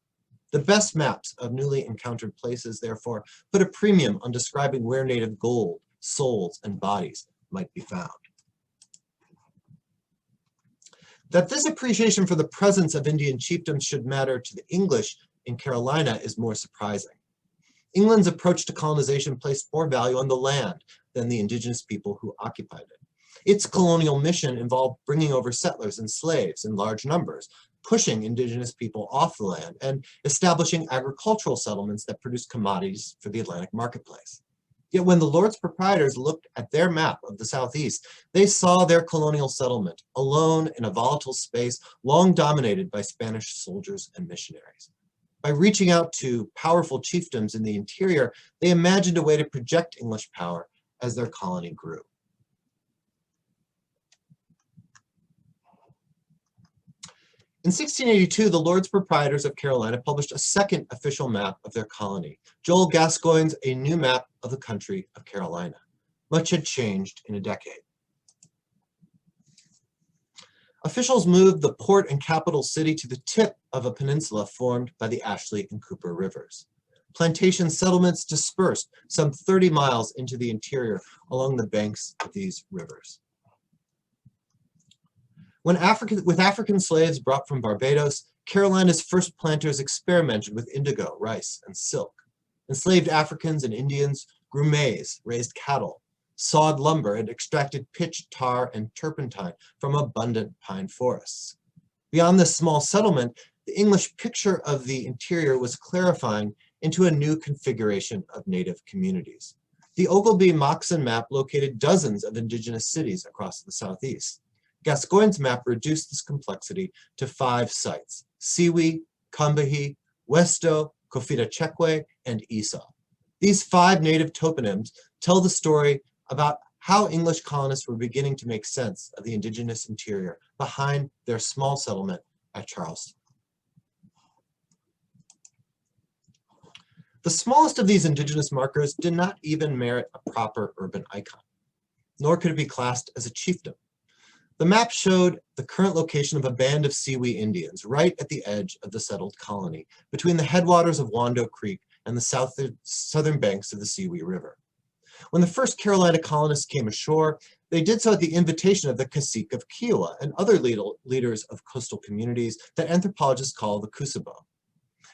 The best maps of newly encountered places, therefore, put a premium on describing where native gold, souls, and bodies might be found. That this appreciation for the presence of Indian chiefdoms should matter to the English in Carolina is more surprising. England's approach to colonization placed more value on the land than the indigenous people who occupied it. Its colonial mission involved bringing over settlers and slaves in large numbers, pushing indigenous people off the land, and establishing agricultural settlements that produced commodities for the Atlantic marketplace. Yet when the Lords Proprietors looked at their map of the Southeast, they saw their colonial settlement alone in a volatile space long dominated by Spanish soldiers and missionaries. By reaching out to powerful chiefdoms in the interior, they imagined a way to project English power as their colony grew. In 1682, the Lords Proprietors of Carolina published a second official map of their colony, Joel Gascoigne's A New Map of the Country of Carolina. Much had changed in a decade. Officials moved the port and capital city to the tip of a peninsula formed by the Ashley and Cooper rivers. Plantation settlements dispersed some 30 miles into the interior along the banks of these rivers. With African slaves brought from Barbados, Carolina's first planters experimented with indigo, rice, and silk. Enslaved Africans and Indians grew maize, raised cattle, sawed lumber, and extracted pitch, tar, and turpentine from abundant pine forests. Beyond this small settlement, the English picture of the interior was clarifying into a new configuration of native communities. The Ogleby-Moxon map located dozens of indigenous cities across the Southeast. Gascoigne's map reduced this complexity to 5 sites: Siwi, Combahee, Westo, Cofita-Chekwe, and Esau. These 5 native toponyms tell the story about how English colonists were beginning to make sense of the indigenous interior behind their small settlement at Charleston. The smallest of these indigenous markers did not even merit a proper urban icon, nor could it be classed as a chiefdom. The map showed the current location of a band of Siwi Indians right at the edge of the settled colony, between the headwaters of Wando Creek and the southern banks of the Siwi River. When the first Carolina colonists came ashore, they did so at the invitation of the cacique of Kiowa and other leaders of coastal communities that anthropologists call the Kusabo.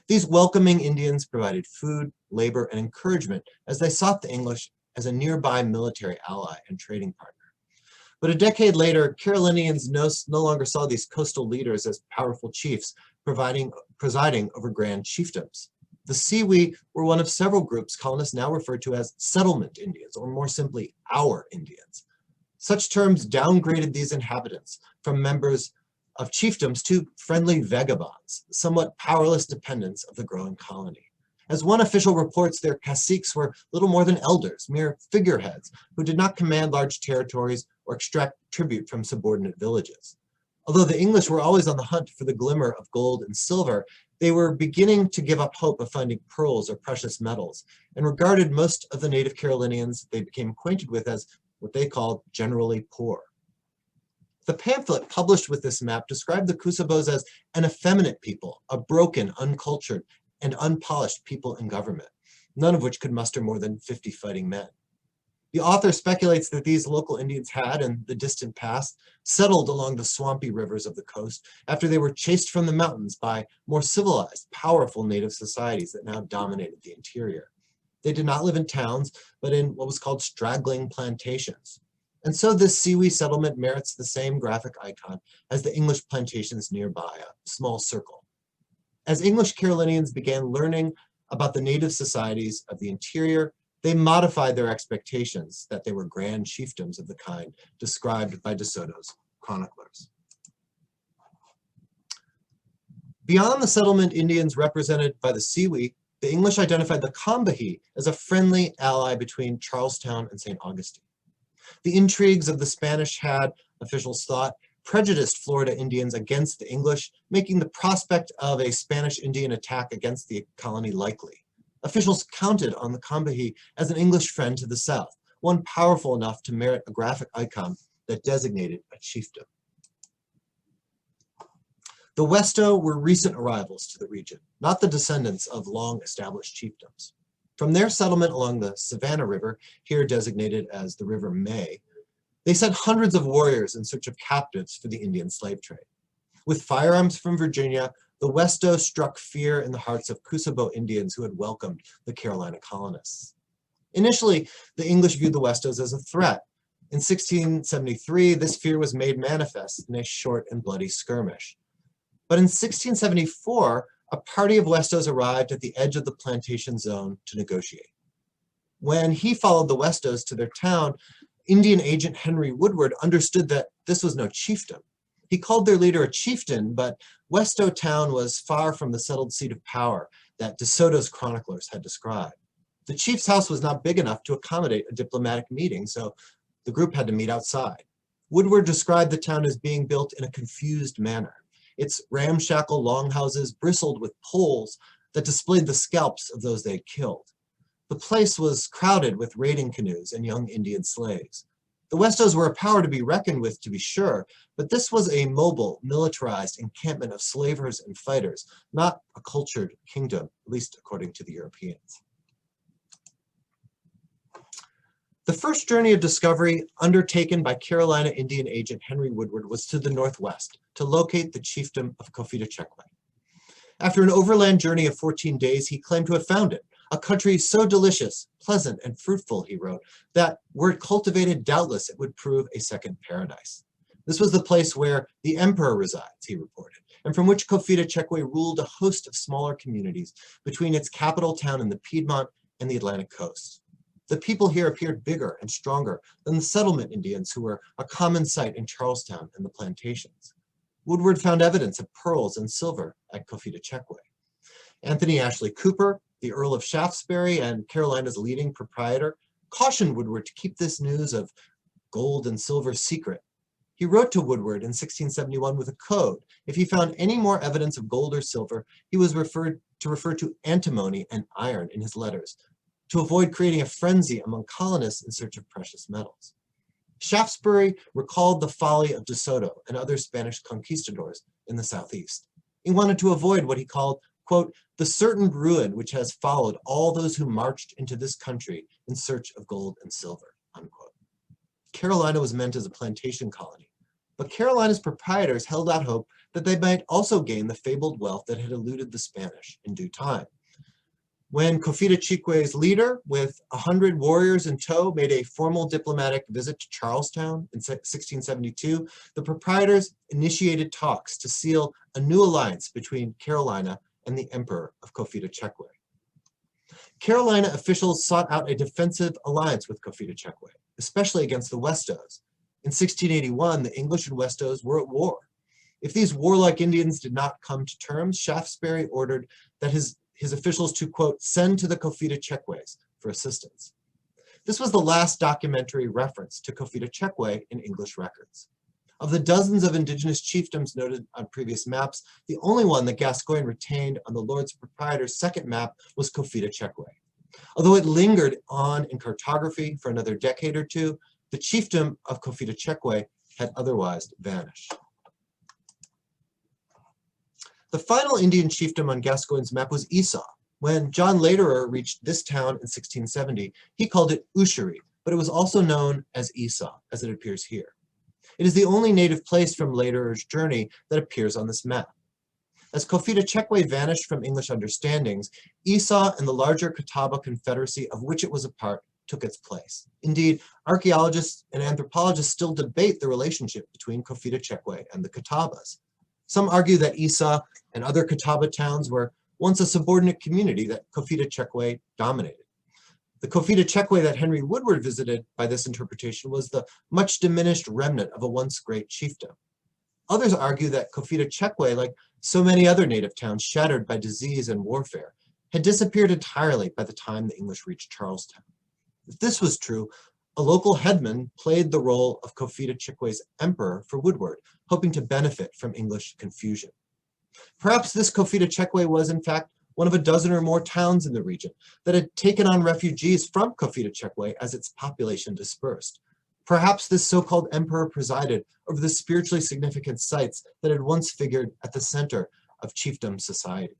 These welcoming Indians provided food, labor, and encouragement as they sought the English as a nearby military ally and trading partner. But a decade later, Carolinians no longer saw these coastal leaders as powerful chiefs presiding over grand chiefdoms. The Siwi were one of several groups colonists now refer to as settlement Indians, or more simply, our Indians. Such terms downgraded these inhabitants from members of chiefdoms to friendly vagabonds, somewhat powerless dependents of the growing colony. As one official reports, their caciques were little more than elders, mere figureheads, who did not command large territories or extract tribute from subordinate villages. Although the English were always on the hunt for the glimmer of gold and silver, they were beginning to give up hope of finding pearls or precious metals, and regarded most of the native Carolinians they became acquainted with as what they called generally poor. The pamphlet published with this map described the Kusabos as an effeminate people, a broken, uncultured, and unpolished people in government, none of which could muster more than 50 fighting men. The author speculates that these local Indians had, in the distant past, settled along the swampy rivers of the coast after they were chased from the mountains by more civilized, powerful native societies that now dominated the interior. They did not live in towns, but in what was called straggling plantations. And so this Siwi settlement merits the same graphic icon as the English plantations nearby, a small circle. As English Carolinians began learning about the native societies of the interior, they modified their expectations that they were grand chiefdoms of the kind described by De Soto's chroniclers. Beyond the settlement Indians represented by the Siwi, The English identified the Combahee as a friendly ally between Charlestown and St. Augustine. The intrigues of the Spanish had, officials thought, prejudiced Florida Indians against the English, making the prospect of a Spanish Indian attack against the colony likely. Officials counted on the Combahee as an English friend to the south, one powerful enough to merit a graphic icon that designated a chiefdom. The Westo were recent arrivals to the region, not the descendants of long-established chiefdoms. From their settlement along the Savannah River, here designated as the River May, they sent hundreds of warriors in search of captives for the Indian slave trade. With firearms from Virginia, the Westo struck fear in the hearts of Cusabo Indians who had welcomed the Carolina colonists. Initially, the English viewed the Westos as a threat. In 1673, this fear was made manifest in a short and bloody skirmish. But in 1674, a party of Westos arrived at the edge of the plantation zone to negotiate. When he followed the Westos to their town, Indian agent Henry Woodward understood that this was no chiefdom. He called their leader a chieftain, but Westo town was far from the settled seat of power that De Soto's chroniclers had described. The chief's house was not big enough to accommodate a diplomatic meeting, so the group had to meet outside. Woodward described the town as being built in a confused manner. Its ramshackle longhouses bristled with poles that displayed the scalps of those they had killed. The place was crowded with raiding canoes and young Indian slaves. The Westos were a power to be reckoned with, to be sure, but this was a mobile, militarized encampment of slavers and fighters, not a cultured kingdom, at least according to the Europeans. The first journey of discovery undertaken by Carolina Indian agent Henry Woodward was to the northwest to locate the chiefdom of Coffee-to-Chekwe. After an overland journey of 14 days, he claimed to have found it, a country so delicious, pleasant, and fruitful, he wrote, that were it cultivated, doubtless it would prove a second paradise. This was the place where the emperor resides, he reported, and from which Coffee-to-Chekwe ruled a host of smaller communities between its capital town in the Piedmont and the Atlantic coast. The people here appeared bigger and stronger than the settlement Indians who were a common sight in Charlestown and the plantations. Woodward found evidence of pearls and silver at Coffee-to-Chekwe. Anthony Ashley Cooper, the Earl of Shaftesbury and Carolina's leading proprietor, cautioned Woodward to keep this news of gold and silver secret. He wrote to Woodward in 1671 with a code. If he found any more evidence of gold or silver, he was referred to antimony and iron in his letters, to avoid creating a frenzy among colonists in search of precious metals. Shaftesbury recalled the folly of De Soto and other Spanish conquistadors in the southeast. He wanted to avoid what he called, quote, the certain ruin which has followed all those who marched into this country in search of gold and silver, unquote. Carolina was meant as a plantation colony, but Carolina's proprietors held out hope that they might also gain the fabled wealth that had eluded the Spanish in due time. When Coffee-to-Chekwe's leader, with 100 warriors in tow, made a formal diplomatic visit to Charlestown in 1672, the proprietors initiated talks to seal a new alliance between Carolina and the Emperor of Coffee-to-Chekwe. Carolina officials sought out a defensive alliance with Coffee-to-Chekwe, especially against the Westos. In 1681, the English and Westos were at war. If these warlike Indians did not come to terms, Shaftesbury ordered that his officials to, quote, send to the Coffee-to-Chekwes for assistance. This was the last documentary reference to Coffee-to-Chekwe in English records. Of the dozens of indigenous chiefdoms noted on previous maps, the only one that Gascoigne retained on the Lords Proprietor's second map was Coffee-to-Chekwe. Although it lingered on in cartography for another decade or two, the chiefdom of Coffee-to-Chekwe had otherwise vanished. The final Indian chiefdom on Gascoigne's map was Esau. When John Lederer reached this town in 1670, he called it Usheri, but it was also known as Esau, as it appears here. It is the only native place from Lederer's journey that appears on this map. As Coffee-to-Chekwe vanished from English understandings, Esau and the larger Catawba Confederacy of which it was a part took its place. Indeed, archaeologists and anthropologists still debate the relationship between Coffee-to-Chekwe and the Catawbas. Some argue that Esau and other Catawba towns were once a subordinate community that Coffee-to-Chekwe dominated. The Coffee-to-Chekwe that Henry Woodward visited by this interpretation was the much diminished remnant of a once great chiefdom. Others argue that Coffee-to-Chekwe, like so many other native towns shattered by disease and warfare, had disappeared entirely by the time the English reached Charlestown. If this was true, a local headman played the role of Confita Chikwe's emperor for Woodward, hoping to benefit from English confusion. Perhaps this Confita Chikwe was, in fact, one of a dozen or more towns in the region that had taken on refugees from Confita Chikwe as its population dispersed. Perhaps this so-called emperor presided over the spiritually significant sites that had once figured at the center of chiefdom society.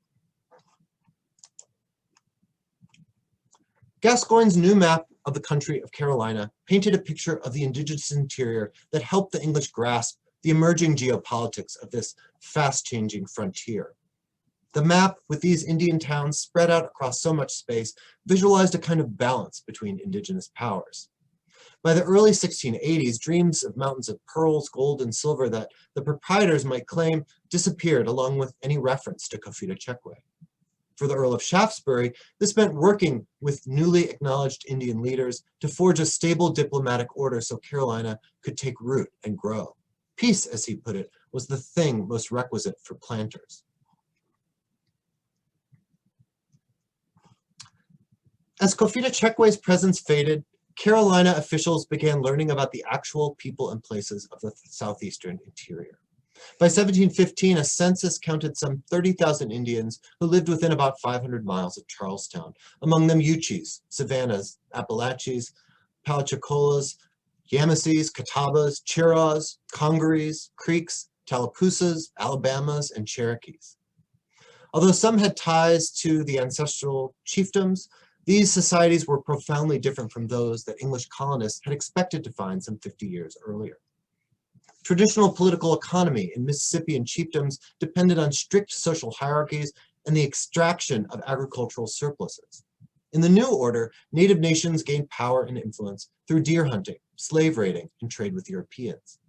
Gascoigne's new map of the country of Carolina painted a picture of the indigenous interior that helped the English grasp the emerging geopolitics of this fast-changing frontier. The map, with these Indian towns spread out across so much space, visualized a kind of balance between indigenous powers. By the early 1680s, dreams of mountains of pearls, gold, and silver that the proprietors might claim disappeared along with any reference to Confita Chikwe. For the Earl of Shaftesbury, this meant working with newly acknowledged Indian leaders to forge a stable diplomatic order so Carolina could take root and grow. Peace, as he put it, was the thing most requisite for planters. As Confita Chikwe's presence faded, Carolina officials began learning about the actual people and places of the southeastern interior. By 1715, a census counted some 30,000 Indians who lived within about 500 miles of Charlestown, among them Uchis, Savannahs, Appalachies, Palachicolas, Yamassees, Catawbas, Chirraws, Congarees, Creeks, Tallapoosa's, Alabamas, and Cherokees. Although some had ties to the ancestral chiefdoms, these societies were profoundly different from those that English colonists had expected to find some 50 years earlier. Traditional political economy in Mississippian chiefdoms depended on strict social hierarchies and the extraction of agricultural surpluses. In the new order, native nations gained power and influence through deer hunting, slave raiding, and trade with Europeans.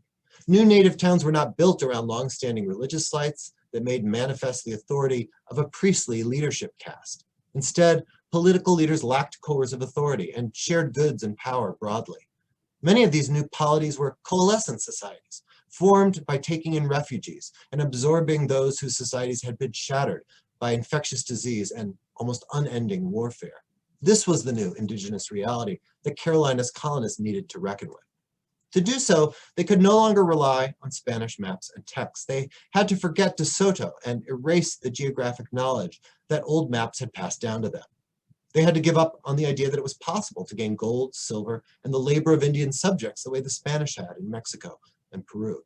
New native towns were not built around long-standing religious sites that made manifest the authority of a priestly leadership caste. Instead, political leaders lacked coercive authority and shared goods and power broadly. Many of these new polities were coalescent societies, formed by taking in refugees and absorbing those whose societies had been shattered by infectious disease and almost unending warfare. This was the new indigenous reality that Carolina's colonists needed to reckon with. To do so, they could no longer rely on Spanish maps and texts. They had to forget De Soto and erase the geographic knowledge that old maps had passed down to them. They had to give up on the idea that it was possible to gain gold, silver, and the labor of Indian subjects the way the Spanish had in Mexico and Peru.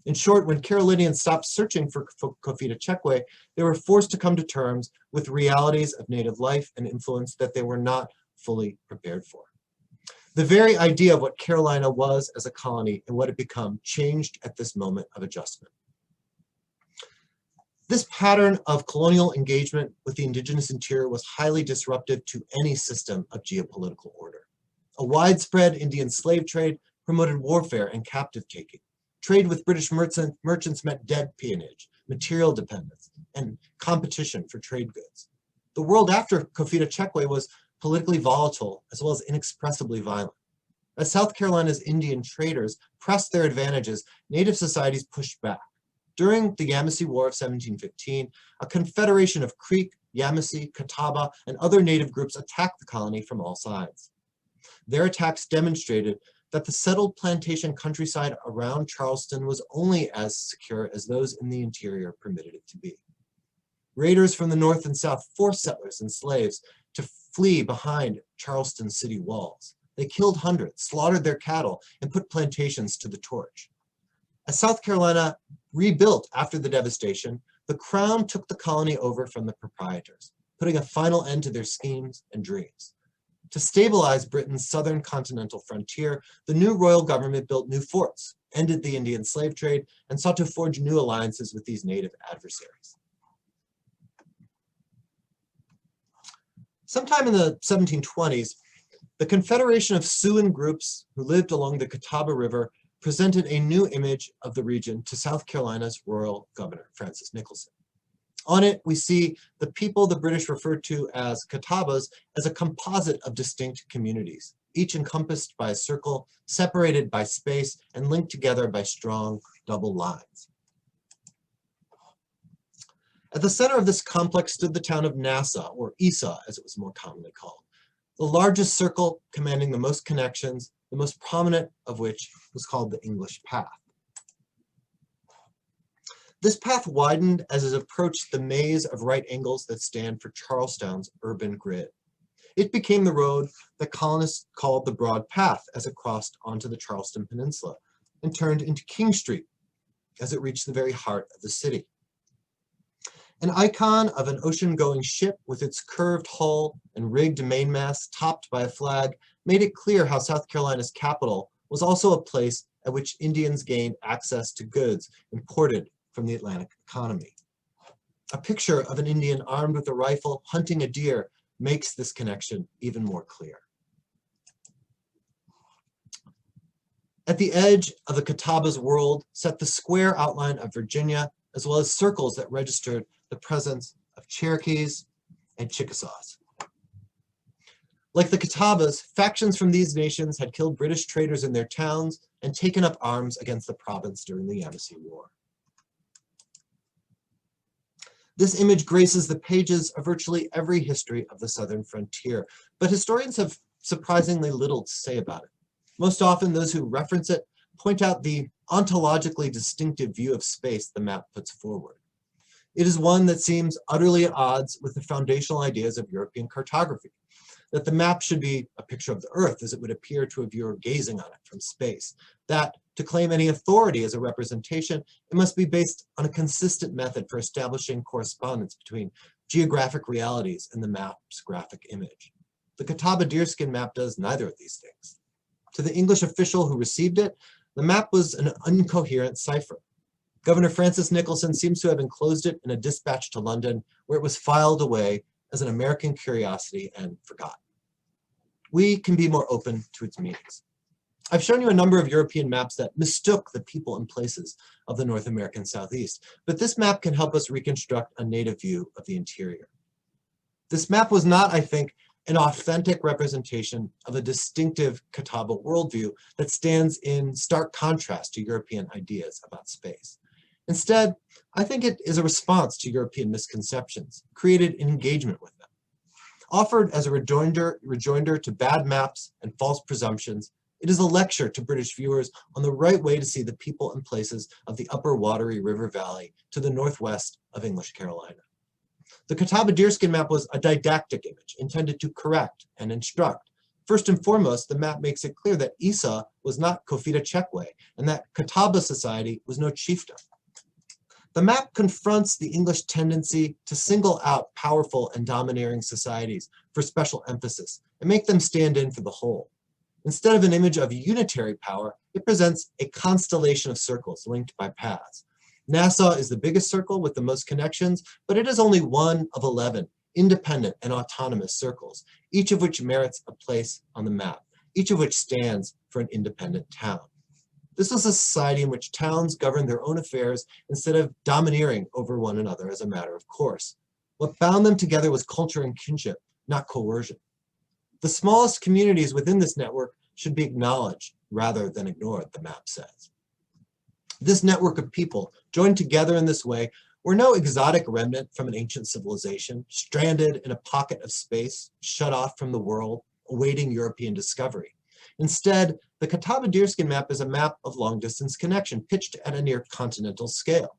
In short, when Carolinians stopped searching for Confita Chikwe, they were forced to come to terms with realities of native life and influence that they were not fully prepared for. The very idea of what Carolina was as a colony and what it became changed at this moment of adjustment. This pattern of colonial engagement with the indigenous interior was highly disruptive to any system of geopolitical order. A widespread Indian slave trade promoted warfare and captive taking. Trade with British merchants meant debt peonage, material dependence, and competition for trade goods. The world after Confita Chikwe was politically volatile as well as inexpressibly violent. As South Carolina's Indian traders pressed their advantages, native societies pushed back. During the Yamassee War of 1715, a confederation of Creek, Yamassee, Catawba, and other native groups attacked the colony from all sides. Their attacks demonstrated that the settled plantation countryside around Charleston was only as secure as those in the interior permitted it to be. Raiders from the north and south forced settlers and slaves to flee behind Charleston's city walls. They killed hundreds, slaughtered their cattle, and put plantations to the torch. As South Carolina rebuilt after the devastation, the Crown took the colony over from the proprietors, putting a final end to their schemes and dreams. To stabilize Britain's southern continental frontier, the new royal government built new forts, ended the Indian slave trade, and sought to forge new alliances with these native adversaries. Sometime in the 1720s, the Confederation of Siouan groups who lived along the Catawba River presented a new image of the region to South Carolina's royal governor, Francis Nicholson. On it, we see the people the British referred to as Catawbas as a composite of distinct communities, each encompassed by a circle, separated by space, and linked together by strong double lines. At the center of this complex stood the town of Nassau, or Esau as it was more commonly called, the largest circle commanding the most connections, the most prominent of which was called the English Path. This path widened as it approached the maze of right angles that stand for Charlestown's urban grid. It became the road that colonists called the Broad Path as it crossed onto the Charleston Peninsula and turned into King Street as it reached the very heart of the city. An icon of an ocean-going ship with its curved hull and rigged mainmast topped by a flag made it clear how South Carolina's capital was also a place at which Indians gained access to goods imported from the Atlantic economy. A picture of an Indian armed with a rifle hunting a deer makes this connection even more clear. At the edge of the Catawba's world sat the square outline of Virginia, as well as circles that registered the presence of Cherokees and Chickasaws. Like the Catawbas, factions from these nations had killed British traders in their towns and taken up arms against the province during the Yamasee War. This image graces the pages of virtually every history of the southern frontier, but historians have surprisingly little to say about it. Most often, those who reference it point out the ontologically distinctive view of space the map puts forward. It is one that seems utterly at odds with the foundational ideas of European cartography, that the map should be a picture of the Earth as it would appear to a viewer gazing on it from space, that to claim any authority as a representation, it must be based on a consistent method for establishing correspondence between geographic realities and the map's graphic image. The Catawba deerskin map does neither of these things. To the English official who received it, the map was an incoherent cipher. Governor Francis Nicholson seems to have enclosed it in a dispatch to London, where it was filed away as an American curiosity and forgotten. We can be more open to its meanings. I've shown you a number of European maps that mistook the people and places of the North American Southeast, but this map can help us reconstruct a native view of the interior. This map was not, I think, an authentic representation of a distinctive Catawba worldview that stands in stark contrast to European ideas about space. Instead, I think it is a response to European misconceptions, created in engagement with them. Offered as a rejoinder to bad maps and false presumptions, it is a lecture to British viewers on the right way to see the people and places of the upper watery river valley to the northwest of English Carolina. The Catawba deerskin map was a didactic image intended to correct and instruct. First and foremost, the map makes it clear that Esau was not Kofita Chekwe and that Catawba society was no chieftain. The map confronts the English tendency to single out powerful and domineering societies for special emphasis and make them stand in for the whole. Instead of an image of unitary power, it presents a constellation of circles linked by paths. Nassau is the biggest circle with the most connections, but it is only one of 11 independent and autonomous circles, each of which merits a place on the map, each of which stands for an independent town. This was a society in which towns governed their own affairs instead of domineering over one another as a matter of course. What bound them together was culture and kinship, not coercion. The smallest communities within this network should be acknowledged rather than ignored, the map says. This network of people, joined together in this way, were no exotic remnant from an ancient civilization, stranded in a pocket of space, shut off from the world, awaiting European discovery. Instead, the Catawba deerskin map is a map of long-distance connection pitched at a near continental scale.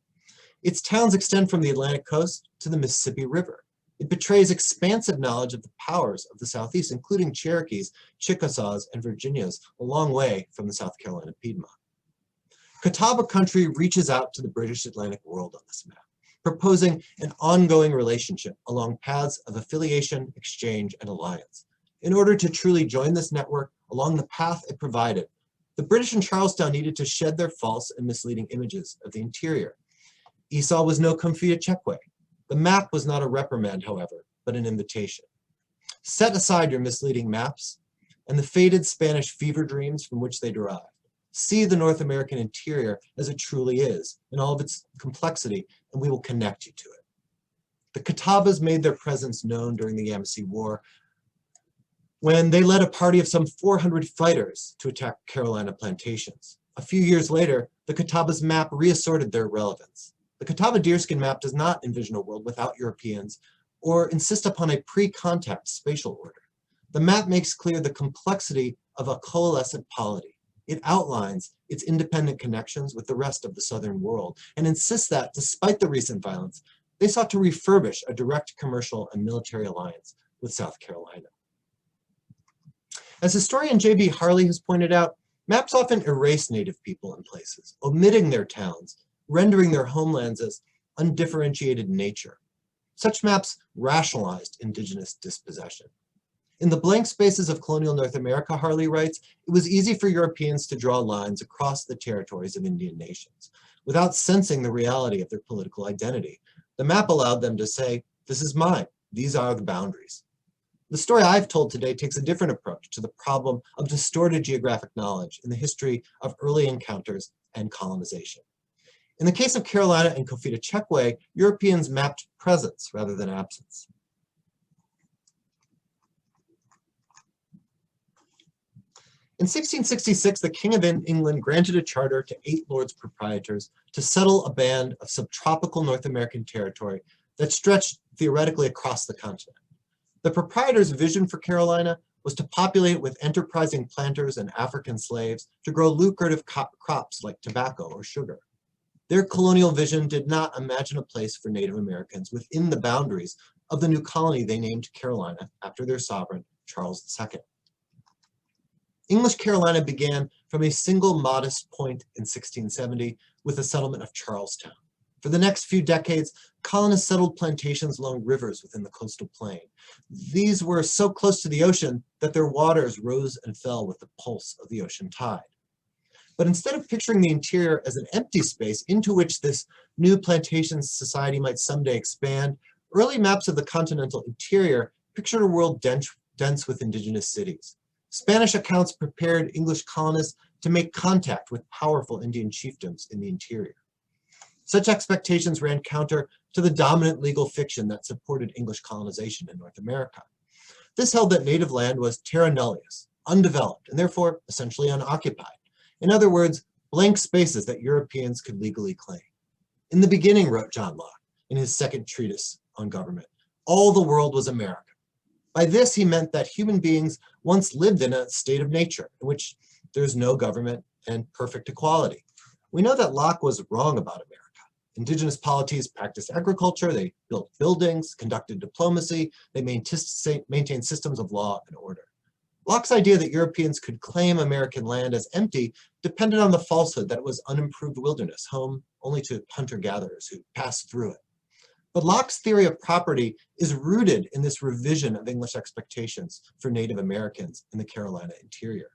Its towns extend from the Atlantic coast to the Mississippi River. It betrays expansive knowledge of the powers of the Southeast, including Cherokees, Chickasaws, and Virginias, a long way from the South Carolina Piedmont. Catawba country reaches out to the British Atlantic world on this map, proposing an ongoing relationship along paths of affiliation, exchange, and alliance. In order to truly join this network along the path it provided, the British in Charlestown needed to shed their false and misleading images of the interior. Esau was no Kofita Chekwe. The map was not a reprimand, however, but an invitation. Set aside your misleading maps and the faded Spanish fever dreams from which they derived. See the North American interior as it truly is, in all of its complexity, and we will connect you to it. The Catawbas made their presence known during the Yamasee War when they led a party of some 400 fighters to attack Carolina plantations. A few years later, the Catawbas map reasserted their relevance. The The Catawba deerskin map does not envision a world without Europeans or insist upon a pre-contact spatial order. The map makes clear the complexity of a coalescent polity. It outlines its independent connections with the rest of the Southern world and insists that, despite the recent violence, they sought to refurbish a direct commercial and military alliance with South Carolina. As historian J.B. Harley has pointed out, maps often erase Native people and places, omitting their towns, rendering their homelands as undifferentiated nature. Such maps rationalized indigenous dispossession. In the blank spaces of colonial North America, Harley writes, it was easy for Europeans to draw lines across the territories of Indian nations, without sensing the reality of their political identity. The map allowed them to say, this is mine, these are the boundaries. The story I've told today takes a different approach to the problem of distorted geographic knowledge in the history of early encounters and colonization. In the case of Carolina and Coffeyta-Chekwe, Europeans mapped presence rather than absence. In 1666, the King of England granted a charter to 8 lords proprietors to settle a band of subtropical North American territory that stretched theoretically across the continent. The proprietors' vision for Carolina was to populate with enterprising planters and African slaves to grow lucrative crops like tobacco or sugar. Their colonial vision did not imagine a place for Native Americans within the boundaries of the new colony they named Carolina after their sovereign, Charles II. English Carolina began from a single modest point in 1670 with the settlement of Charlestown. For the next few decades, colonists settled plantations along rivers within the coastal plain. These were so close to the ocean that their waters rose and fell with the pulse of the ocean tide. But instead of picturing the interior as an empty space into which this new plantation society might someday expand, early maps of the continental interior pictured a world dense with indigenous cities. Spanish accounts prepared English colonists to make contact with powerful Indian chiefdoms in the interior. Such expectations ran counter to the dominant legal fiction that supported English colonization in North America. This held that native land was terra nullius, undeveloped, and therefore essentially unoccupied. In other words, blank spaces that Europeans could legally claim. In the beginning, wrote John Locke in his second treatise on government, all the world was America. By this, he meant that human beings once lived in a state of nature in which there's no government and perfect equality. We know that Locke was wrong about America. Indigenous polities practiced agriculture, they built buildings, conducted diplomacy, they maintained systems of law and order. Locke's idea that Europeans could claim American land as empty depended on the falsehood that it was unimproved wilderness, home only to hunter-gatherers who passed through it. But Locke's theory of property is rooted in this revision of English expectations for Native Americans in the Carolina interior.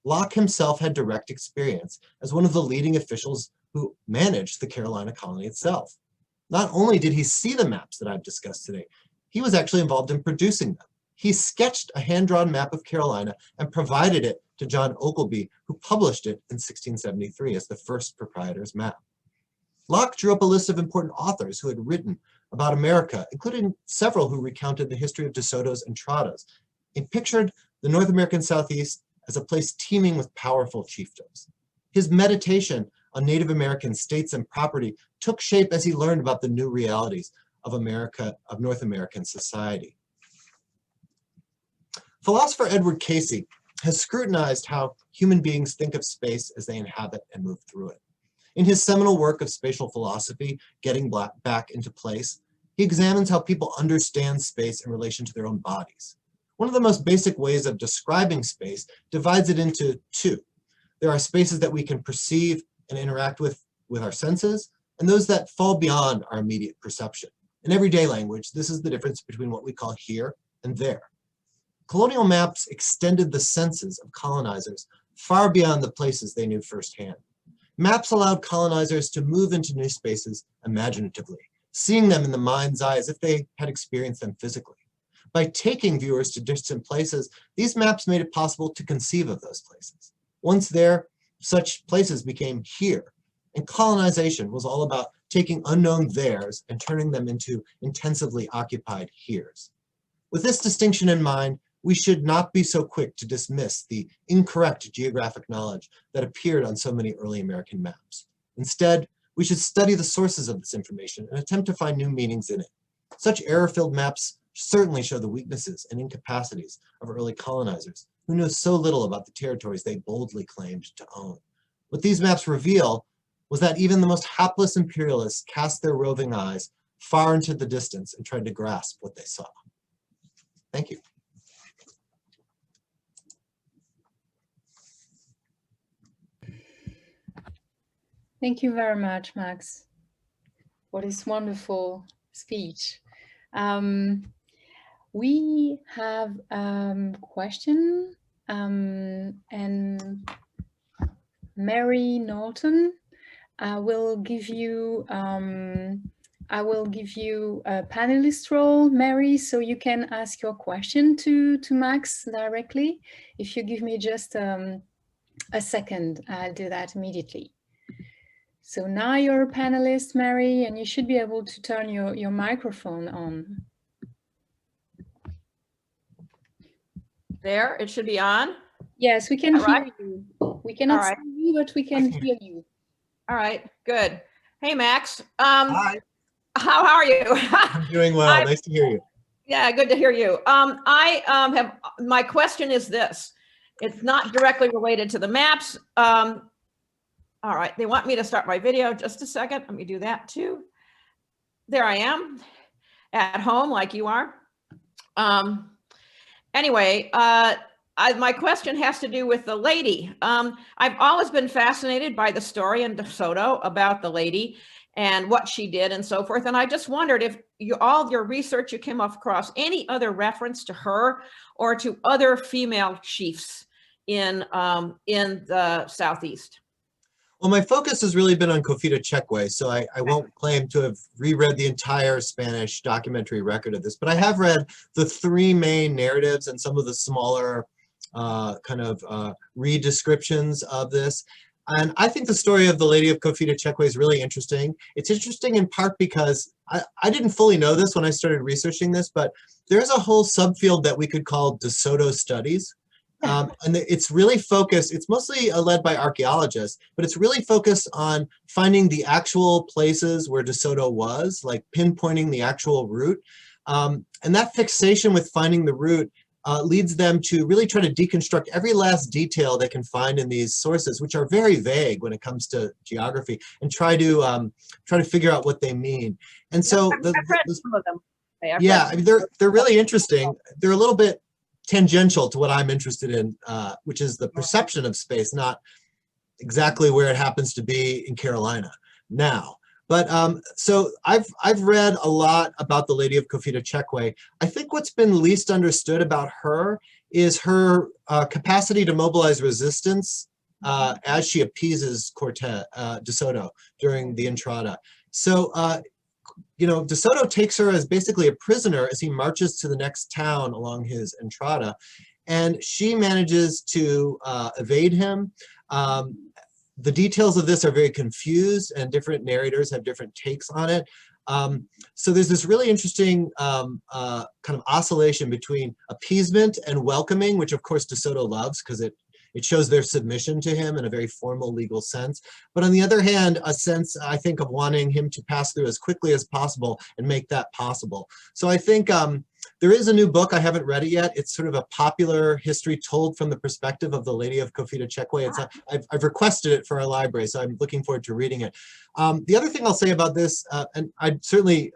Locke himself had direct experience as one of the leading officials who managed the Carolina colony itself. Not only did he see the maps that I've discussed today, he was actually involved in producing them. He sketched a hand-drawn map of Carolina and provided it to John Ogleby, who published it in 1673 as the first proprietor's map. Locke drew up a list of important authors who had written about America, including several who recounted the history of DeSoto's and Trotta's, and pictured the North American Southeast as a place teeming with powerful chiefdoms. His meditation on Native American states and property took shape as he learned about the new realities of North American society. Philosopher Edward Casey has scrutinized how human beings think of space as they inhabit and move through it. In his seminal work of spatial philosophy, Getting Back into Place, he examines how people understand space in relation to their own bodies. One of the most basic ways of describing space divides it into two. There are spaces that we can perceive and interact with our senses, and those that fall beyond our immediate perception. In everyday language, this is the difference between what we call here and there. Colonial maps extended the senses of colonizers far beyond the places they knew firsthand. Maps allowed colonizers to move into new spaces imaginatively, seeing them in the mind's eye as if they had experienced them physically. By taking viewers to distant places, these maps made it possible to conceive of those places. Once there, such places became here, and colonization was all about taking unknown theirs and turning them into intensively occupied heres. With this distinction in mind, we should not be so quick to dismiss the incorrect geographic knowledge that appeared on so many early American maps. Instead, We should study the sources of this information and attempt to find new meanings in it. Such error-filled maps certainly show the weaknesses and incapacities of early colonizers who knew so little about the territories they boldly claimed to own. What these maps reveal was that even the most hapless imperialists cast their roving eyes far into the distance and tried to grasp what they saw. Thank you. Thank you very much, Max, for this wonderful speech. We have a question, and Mary Norton, I will give you a panelist role, Mary, so you can ask your question to Max directly. If you give me just a second, I'll do that immediately. So now you're a panelist, Mary, and you should be able to turn your microphone on. There, it should be on. Yes, we can hear you. We cannot see you, but we can hear you. All right, good. Hey, Max. Hi. How are you? I'm doing well. Nice to hear you. Yeah, good to hear you. My question is this. It's not directly related to the maps. All right, they want me to start my video. Just a second. Let me do that too. There I am at home like you are. Anyway, my question has to do with the lady. I've always been fascinated by the story in DeSoto about the lady and what she did and so forth. And I just wondered if all of your research, you came across any other reference to her or to other female chiefs in the Southeast. Well, my focus has really been on Cofita Chekwe, so I won't claim to have reread the entire Spanish documentary record of this, but I have read the three main narratives and some of the smaller re-descriptions of this. And I think the story of the Lady of Cofita Chekwe is really interesting. It's interesting in part because I didn't fully know this when I started researching this, but there's a whole subfield that we could call DeSoto studies. And it's really focused, it's mostly led by archaeologists, but it's really focused on finding the actual places where DeSoto was, like pinpointing the actual route. And that fixation with finding the route leads them to really try to deconstruct every last detail they can find in these sources, which are very vague when it comes to geography, and try to figure out what they mean. And so I've read some of them. I mean, they're really interesting. They're a little bit tangential to what I'm interested in, which is the perception of space, not exactly where it happens to be in Carolina now. But so I've read a lot about the Lady of Cofita Chekwe. I think what's been least understood about her is her capacity to mobilize resistance as she appeases DeSoto during the Entrada. So you know, DeSoto takes her as basically a prisoner as he marches to the next town along his Entrada, and she manages to evade him. The details of this are very confused, and different narrators have different takes on it. So there's this really interesting kind of oscillation between appeasement and welcoming, which of course DeSoto loves because it shows their submission to him in a very formal legal sense. But on the other hand, a sense, I think, of wanting him to pass through as quickly as possible and make that possible. So I think there is a new book, I haven't read it yet. It's sort of a popular history told from the perspective of the Lady of Cofita Chekwe. I've requested it for our library, so I'm looking forward to reading it. The other thing I'll say about this, and I certainly,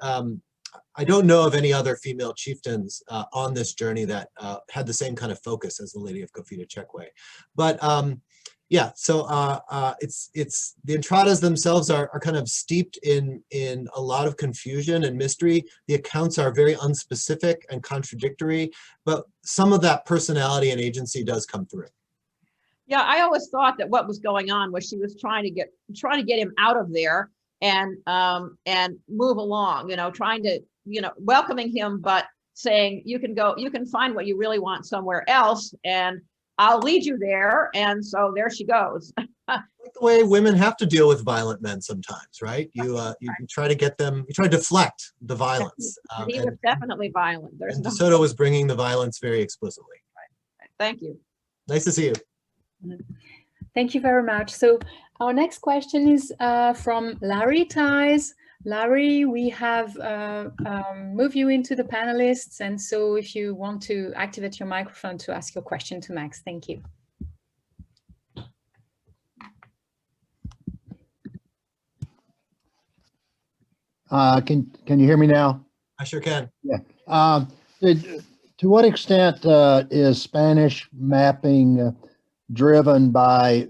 I don't know of any other female chieftains on this journey that had the same kind of focus as the Lady of Cofita Chekwe. But yeah, so it's the Entradas themselves are kind of steeped in a lot of confusion and mystery. The accounts are very unspecific and contradictory, but some of that personality and agency does come through. Yeah, I always thought that what was going on was she was trying to get him out of there and move along, you know, trying to, you know, welcoming him, but saying you can go, you can find what you really want somewhere else, and I'll lead you there. And so there she goes. Like the way women have to deal with violent men sometimes, right? You try to get them, you try to deflect the violence. He was definitely violent. And DeSoto was bringing the violence very explicitly. Thank you. Nice to see you. Thank you very much. So our next question is from Larry Ties. Larry, we have moved you into the panelists, and so if you want to activate your microphone to ask your question to Max, thank you. Can you hear me now? I sure can. Yeah. To what extent is Spanish mapping driven by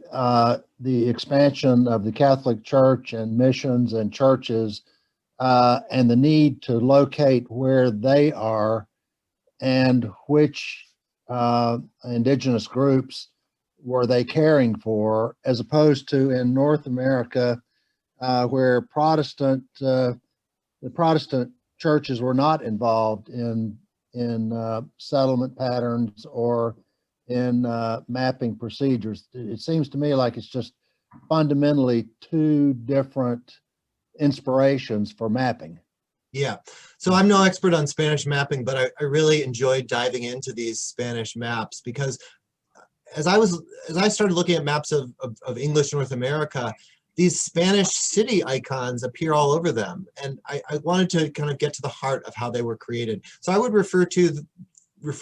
the expansion of the Catholic Church and missions and churches and the need to locate where they are and which indigenous groups were they caring for, as opposed to in North America where the Protestant churches were not involved in settlement patterns or in mapping procedures. It seems to me like it's just fundamentally two different inspirations for mapping. Yeah, so I'm no expert on Spanish mapping, but I really enjoyed diving into these Spanish maps because as I started looking at maps of English North America, these Spanish city icons appear all over them. And I wanted to kind of get to the heart of how they were created. So I would refer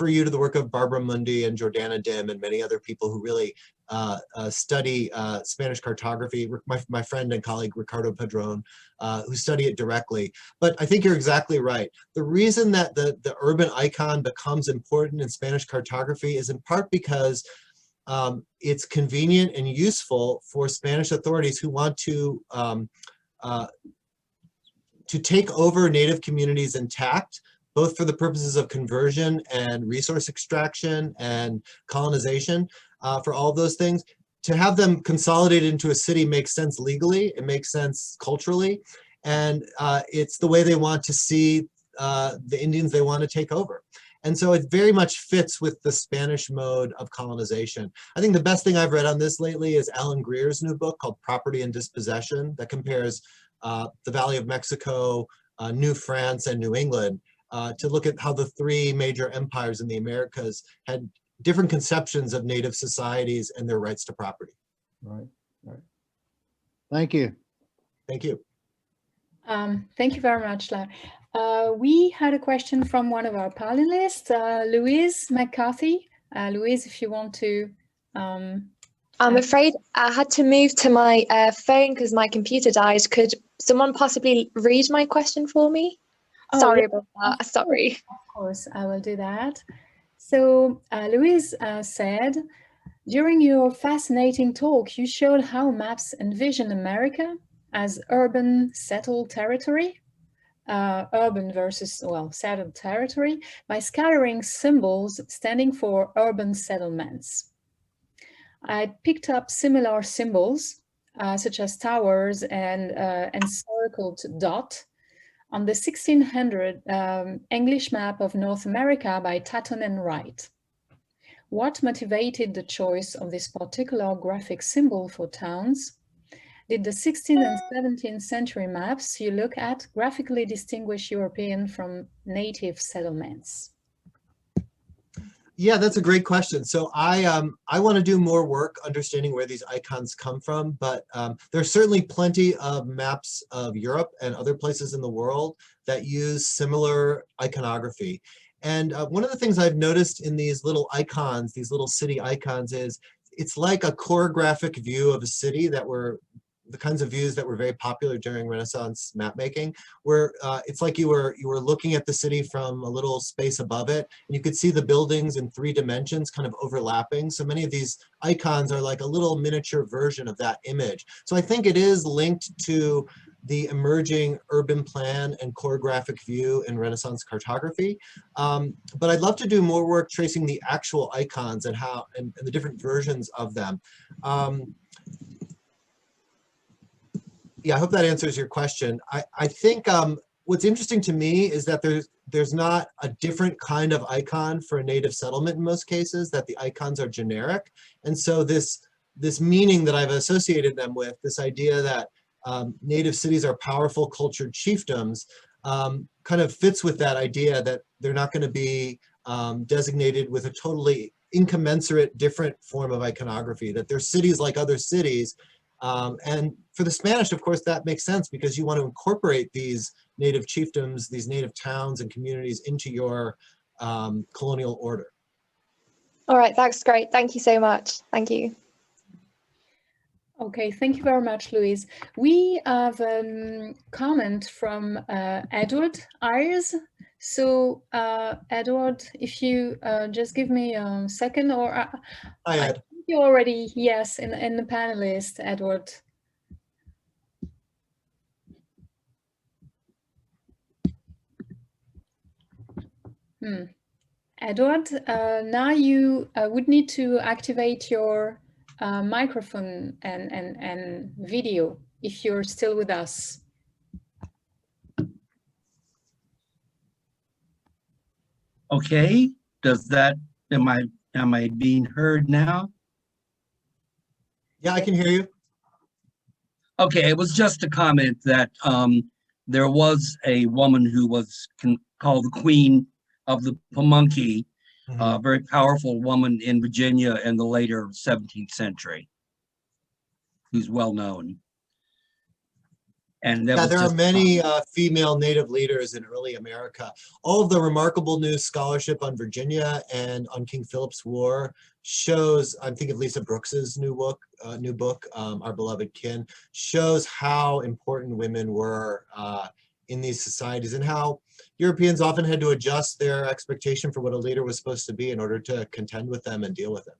you to the work of Barbara Mundi and Jordana Dim and many other people who really study Spanish cartography. My friend and colleague Ricardo Padron, who study it directly. But I think you're exactly right. The reason that the urban icon becomes important in Spanish cartography is in part because it's convenient and useful for Spanish authorities who want to take over native communities intact, both for the purposes of conversion and resource extraction and colonization, for all of those things. To have them consolidated into a city makes sense legally, it makes sense culturally, and it's the way they want to see the Indians they want to take over. And so it very much fits with the Spanish mode of colonization. I think the best thing I've read on this lately is Alan Greer's new book called Property and Dispossession that compares the Valley of Mexico, New France, and New England to look at how the three major empires in the Americas had different conceptions of native societies and their rights to property. Right, right. Thank you. Thank you. Thank you very much, Larry. We had a question from one of our panelists, Louise McCarthy. Louise, if you want to... I'm afraid I had to move to my phone because my computer died. Could someone possibly read my question for me? Oh, Sorry yeah, about that, sorry. Of course, I will do that. So Louise said, during your fascinating talk, you showed how maps envision America as urban settled territory, urban versus, well, settled territory, by scattering symbols standing for urban settlements. I picked up similar symbols, such as towers and encircled dot, on the 1600 English map of North America by Tatton and Wright. What motivated the choice of this particular graphic symbol for towns? Did the 16th and 17th century maps you look at graphically distinguish European from native settlements? Yeah, that's a great question. So I want to do more work understanding where these icons come from, but there's certainly plenty of maps of Europe and other places in the world that use similar iconography. And one of the things I've noticed in these little icons, these little city icons, is it's like a choreographic view of a city that were the kinds of views that were very popular during Renaissance mapmaking, where it's like you were looking at the city from a little space above it, and you could see the buildings in 3 dimensions kind of overlapping. So many of these icons are like a little miniature version of that image. So I think it is linked to the emerging urban plan and choreographic view in Renaissance cartography. But I'd love to do more work tracing the actual icons and how and the different versions of them. Yeah, I hope that answers your question. I think what's interesting to me is that there's not a different kind of icon for a native settlement in most cases, that the icons are generic. And so this meaning that I've associated them with, this idea that native cities are powerful cultured chiefdoms, kind of fits with that idea that they're not going to be designated with a totally incommensurate different form of iconography, that they're cities like other cities. And for the Spanish, of course, that makes sense because you want to incorporate these native chiefdoms, these native towns and communities into your colonial order. All right, that's great. Thank you so much. Thank you. Okay, thank you very much, Louise. We have a comment from Edward Ayers. So, Edward, if you just give me a second, or Hi, Ed. I think you already, yes, in the panelist, Edward. Edward, now you would need to activate your microphone and video if you're still with us. Okay, does that, am I being heard now? Yeah, I can hear you. Okay, it was just a comment that there was a woman who was called the Queen of the Pamunkey, a very powerful woman in Virginia in the later 17th century, who's well known. And yeah, there are many female native leaders in early America. All of the remarkable new scholarship on Virginia and on King Philip's War shows, I'm thinking of Lisa Brooks's new book, Our Beloved Kin, shows how important women were in these societies and how Europeans often had to adjust their expectation for what a leader was supposed to be in order to contend with them and deal with them.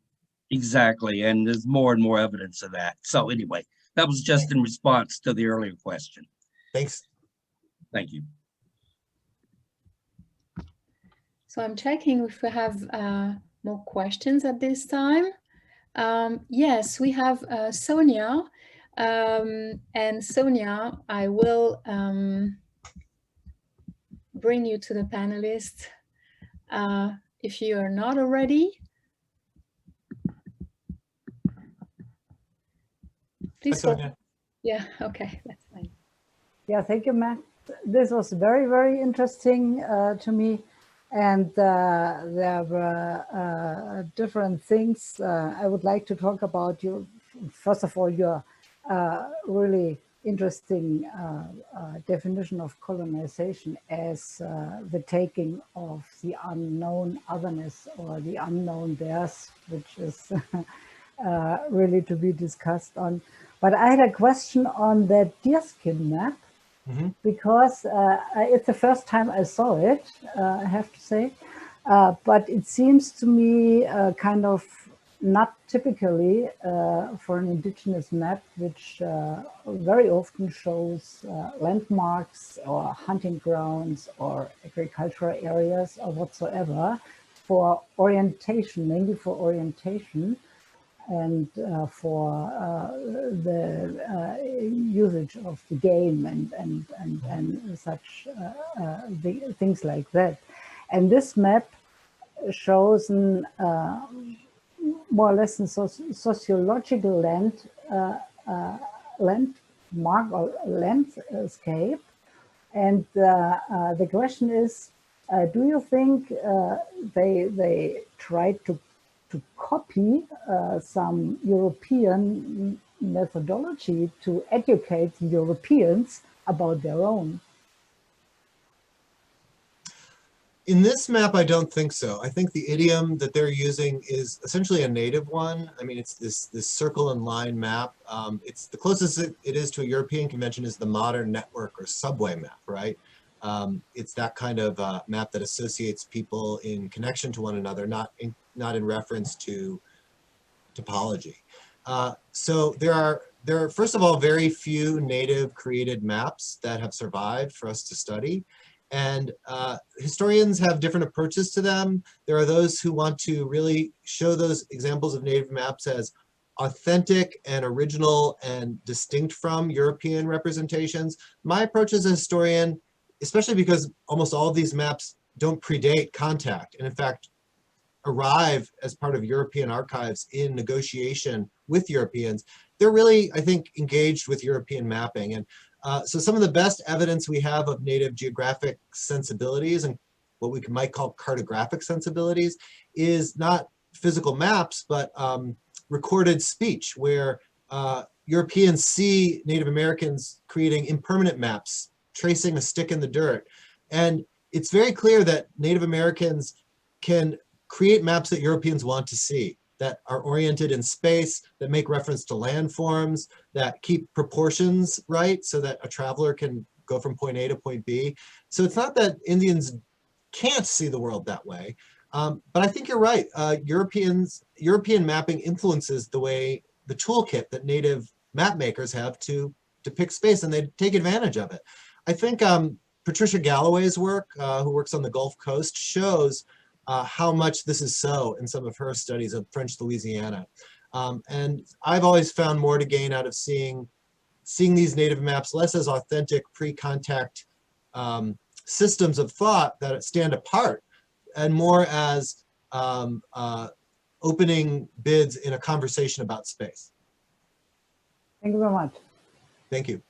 Exactly, and there's more and more evidence of that. So anyway, that was just in response to the earlier question. Thanks. Thank you. So I'm checking if we have more questions at this time. Yes, we have Sonia. And Sonia, I will bring you to the panelist if you are not already. Please. Yeah, okay, that's fine. Yeah, thank you, Matt. This was very, very interesting to me. And there were different things I would like to talk about. First of all, your really interesting definition of colonization as the taking of the unknown otherness or the unknown theirs, which is really to be discussed on. But I had a question on that deerskin map, because it's the first time I saw it, I have to say. But it seems to me kind of not typically for an indigenous map, which very often shows landmarks or hunting grounds or agricultural areas or whatsoever for orientation, mainly for orientation and for the usage of the game and such things like that. And this map shows an more or less a sociological landmark or landscape. And the question is, do you think they tried to copy some European methodology to educate Europeans about their own? In this map, I don't think so. I think the idiom that they're using is essentially a native one. I mean, it's this circle and line map. It's the closest it is to a European convention is the modern network or subway map, right? It's that kind of map that associates people in connection to one another, not in reference to topology. So there are first of all very few native created maps that have survived for us to study. And historians have different approaches to them. There are those who want to really show those examples of native maps as authentic and original and distinct from European representations. My approach as a historian, especially because almost all of these maps don't predate contact, and in fact arrive as part of European archives in negotiation with Europeans, they're really, I think, engaged with European mapping. And so some of the best evidence we have of native geographic sensibilities and what we might call cartographic sensibilities is not physical maps, but recorded speech, where Europeans see Native Americans creating impermanent maps, tracing a stick in the dirt. And it's very clear that Native Americans can create maps that Europeans want to see, that are oriented in space, that make reference to landforms, that keep proportions right so that a traveler can go from point A to point B. So it's not that Indians can't see the world that way, but I think you're right. European mapping influences the way, the toolkit that native map makers have to depict space, and they take advantage of it. I think Patricia Galloway's work, who works on the Gulf Coast, shows how much this is so in some of her studies of French Louisiana. And I've always found more to gain out of seeing these native maps less as authentic pre-contact systems of thought that stand apart, and more as opening bids in a conversation about space. Thank you very much. Thank you.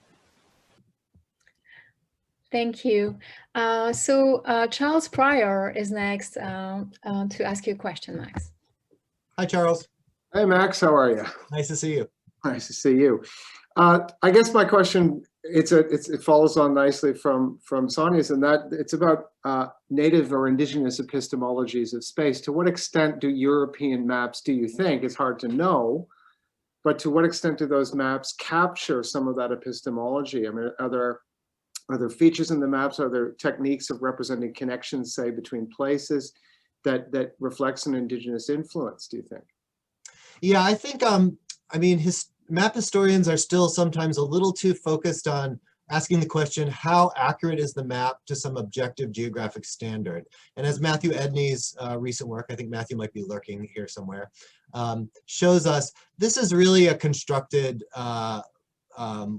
Thank you. Charles Pryor is next to ask you a question, Max. Hi, Charles. Hey, Max, how are you? Nice to see you. Nice to see you. I guess my question, it follows on nicely from Sonia's, and that it's about native or indigenous epistemologies of space. To what extent do European maps, do you think, it's hard to know, but to what extent do those maps capture some of that epistemology? I mean, are there features in the maps? Are there techniques of representing connections, say, between places that reflects an indigenous influence, do you think? Yeah, I think, I mean, map historians are still sometimes a little too focused on asking the question, how accurate is the map to some objective geographic standard? And as Matthew Edney's recent work, I think Matthew might be lurking here somewhere, shows us, this is really a constructed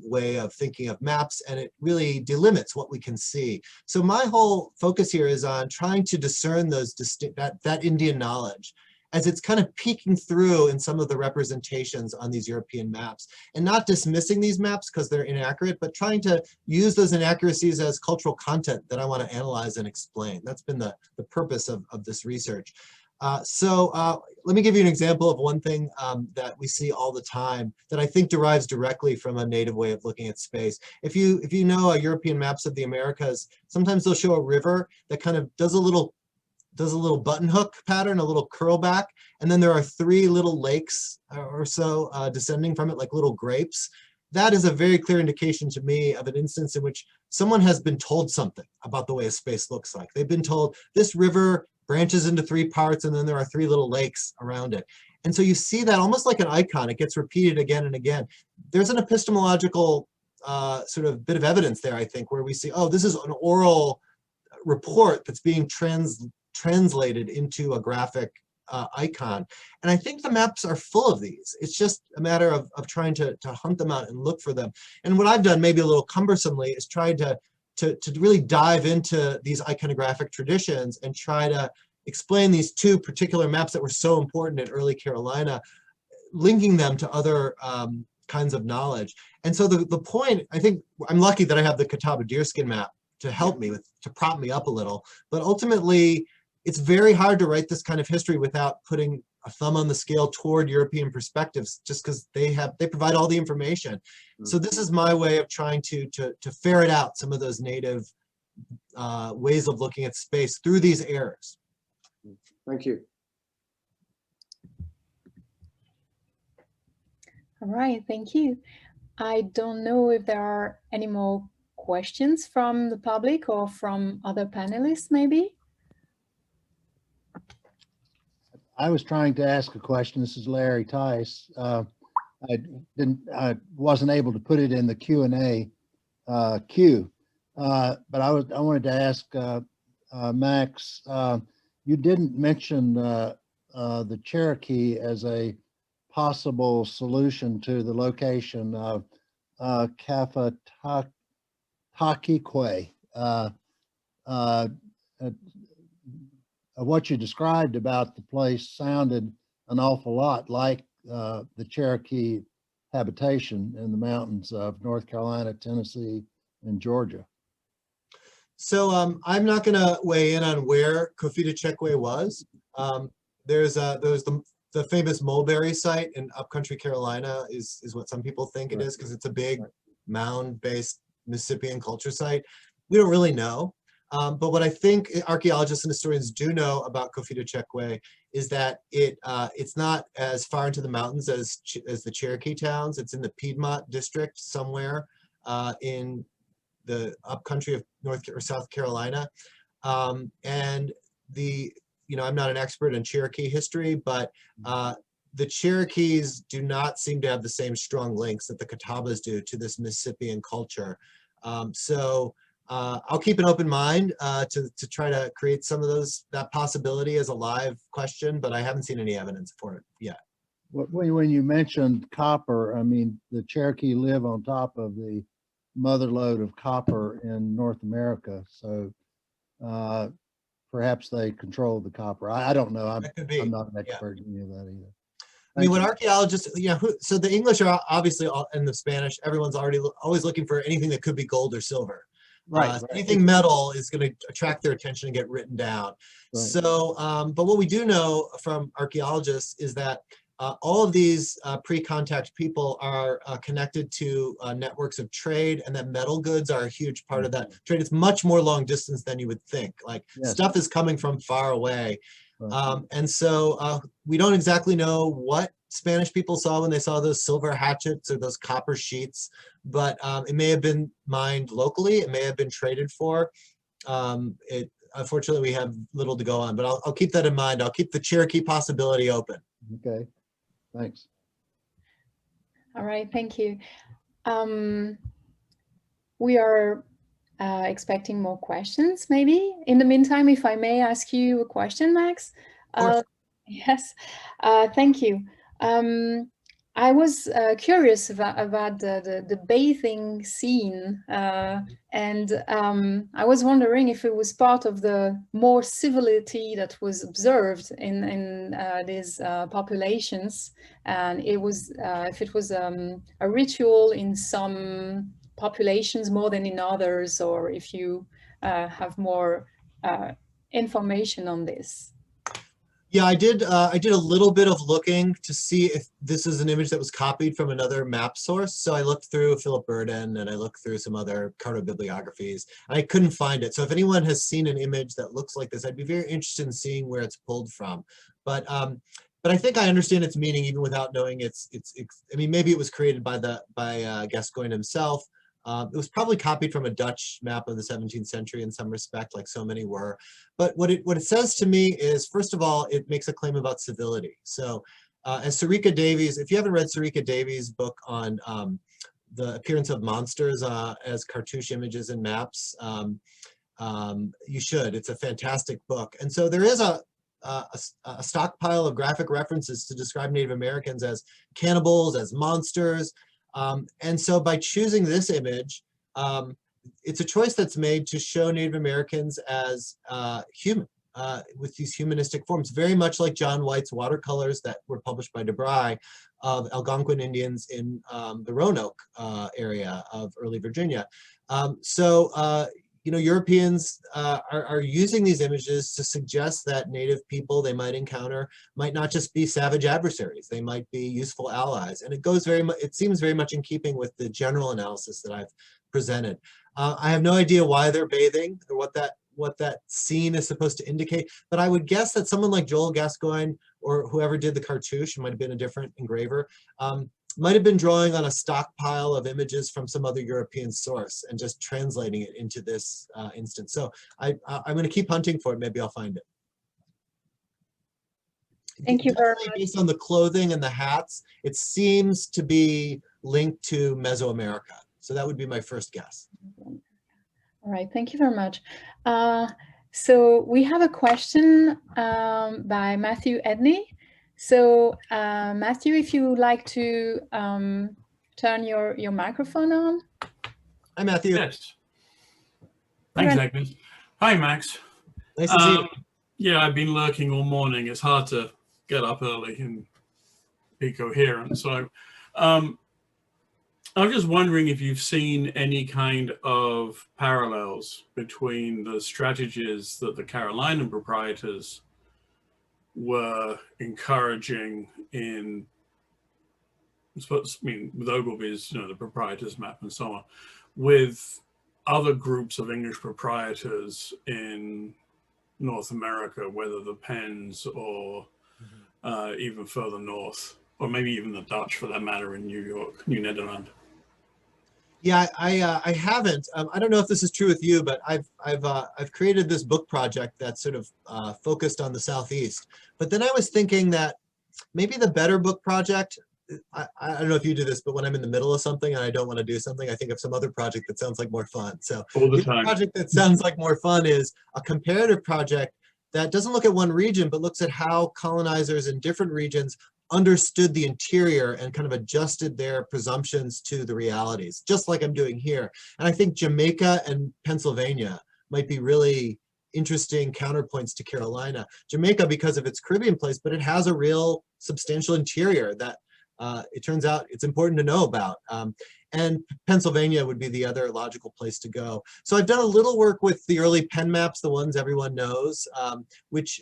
way of thinking of maps, and it really delimits what we can see. So my whole focus here is on trying to discern those that Indian knowledge as it's kind of peeking through in some of the representations on these European maps, and not dismissing these maps because they're inaccurate, but trying to use those inaccuracies as cultural content that I want to analyze and explain. That's been the purpose of this research. Let me give you an example of one thing that we see all the time that I think derives directly from a native way of looking at space. If you know European maps of the Americas, sometimes they'll show a river that kind of does a little button hook pattern, a little curl back, and then there are 3 little lakes or so descending from it like little grapes. That is a very clear indication to me of an instance in which someone has been told something about the way a space looks like. They've been told this river branches into 3 parts, and then there are 3 little lakes around it. And so you see that almost like an icon. It gets repeated again and again. There's an epistemological sort of bit of evidence there, I think, where we see, oh, this is an oral report that's being translated into a graphic icon. And I think the maps are full of these. It's just a matter of trying to hunt them out and look for them. And what I've done, maybe a little cumbersomely, is tried to really dive into these iconographic traditions and try to explain these 2 particular maps that were so important in early Carolina, linking them to other kinds of knowledge. And so the point, I think I'm lucky that I have the Catawba deerskin map to help me to prop me up a little, but ultimately it's very hard to write this kind of history without putting a thumb on the scale toward European perspectives, just because they provide all the information. Mm-hmm. So this is my way of trying to ferret out some of those native ways of looking at space through these errors. Thank you. All right, thank you. I don't know if there are any more questions from the public or from other panelists, maybe. I was trying to ask a question. This is Larry Tice. I wasn't able to put it in the Q&A queue, but I wanted to ask Max. You didn't mention the Cherokee as a possible solution to the location of Kafatakikwe. What you described about the place sounded an awful lot like the Cherokee habitation in the mountains of North Carolina, Tennessee, and Georgia. So I'm not going to weigh in on where Kafatakikwe was. there's the famous Mulberry site in upcountry Carolina is what some people think it is, because it's a big mound-based Mississippian culture site. We don't really know. But what I think archaeologists and historians do know about Confite Chekwe is that it's not as far into the mountains as the Cherokee towns. It's in the Piedmont district somewhere in the upcountry of North or South Carolina. And I'm not an expert in Cherokee history, but the Cherokees do not seem to have the same strong links that the Catawbas do to this Mississippian culture. So I'll keep an open mind to try to create some of that possibility as a live question, but I haven't seen any evidence for it yet. When you mentioned copper, I mean, the Cherokee live on top of the mother lode of copper in North America, so perhaps they control the copper. I don't know. I'm not an expert in any of that either. I mean, when archaeologists, so the English are obviously, and the Spanish, everyone's always looking for anything that could be gold or silver. Right. Anything metal is going to attract their attention and get written down. Right. So, but what we do know from archaeologists is that all of these pre-contact people are connected to networks of trade, and that metal goods are a huge part of that trade. It's much more long distance than you would think. Like stuff is coming from far away. Right. And so we don't exactly know what Spanish people saw when they saw those silver hatchets or those copper sheets, but it may have been mined locally. It may have been traded for. Unfortunately, we have little to go on, but I'll keep that in mind. I'll keep the Cherokee possibility open. Okay, thanks. All right, thank you. We are expecting more questions, maybe. In the meantime, if I may ask you a question, Max. Yes, thank you. I was curious about the bathing scene, and I was wondering if it was part of the more civility that was observed in these populations, and it was if it was a ritual in some populations more than in others, or if you have more information on this. Yeah, I did a little bit of looking to see if this is an image that was copied from another map source. So I looked through Philip Burden and I looked through some other cartobibliographies. I couldn't find it. So if anyone has seen an image that looks like this, I'd be very interested in seeing where it's pulled from. But I think I understand its meaning even without knowing it's I mean, maybe it was created by Gascoigne himself. It was probably copied from a Dutch map of the 17th century in some respect, like so many were. But what it says to me is, first of all, it makes a claim about civility. So as Sarika Davies, if you haven't read Sarika Davies' book on the appearance of monsters as cartouche images and maps, you should. It's a fantastic book. And so there is a stockpile of graphic references to describe Native Americans as cannibals, as monsters. And so by choosing this image, it's a choice that's made to show Native Americans as human, with these humanistic forms, very much like John White's watercolors that were published by DeBry of Algonquin Indians in the Roanoke area of early Virginia. You know, Europeans are using these images to suggest that Native people they might encounter might not just be savage adversaries, they might be useful allies. And it seems very much in keeping with the general analysis that I've presented. I have no idea why they're bathing or what that scene is supposed to indicate, but I would guess that someone like Joel Gascoigne or whoever did the cartouche, it might have been a different engraver, might have been drawing on a stockpile of images from some other European source and just translating it into this instance. So I'm going to keep hunting for it. Maybe I'll find it. Thank you very much. Based on the clothing and the hats, it seems to be linked to Mesoamerica. So that would be my first guess. All right, thank you very much. So we have a question by Matthew Edney. So Matthew, if you would like to turn your microphone on. Hi, Matthew. Yes. Thanks, Agnès. Hi, Max. Nice to see you. Yeah, I've been lurking all morning. It's hard to get up early and be coherent. So I'm just wondering if you've seen any kind of parallels between the strategies that the Carolinian proprietors were encouraging in, I mean, with Ogilvy's, you know, the proprietor's map and so on, with other groups of English proprietors in North America, whether the Penns or even further north, or maybe even the Dutch for that matter in New York, New Netherland? Yeah, I haven't. I don't know if this is true with you, but I've created this book project that's sort of focused on the Southeast. But then I was thinking that maybe the better book project, I don't know if you do this, but when I'm in the middle of something and I don't want to do something, I think of some other project that sounds like more fun. So the project that sounds like more fun is a comparative project that doesn't look at one region, but looks at how colonizers in different regions understood the interior and kind of adjusted their presumptions to the realities, just like I'm doing here. And I think Jamaica and Pennsylvania might be really interesting counterpoints to Carolina. Jamaica because of its Caribbean place, but it has a real substantial interior that it turns out it's important to know about. And Pennsylvania would be the other logical place to go. So I've done a little work with the early pen maps, the ones everyone knows, which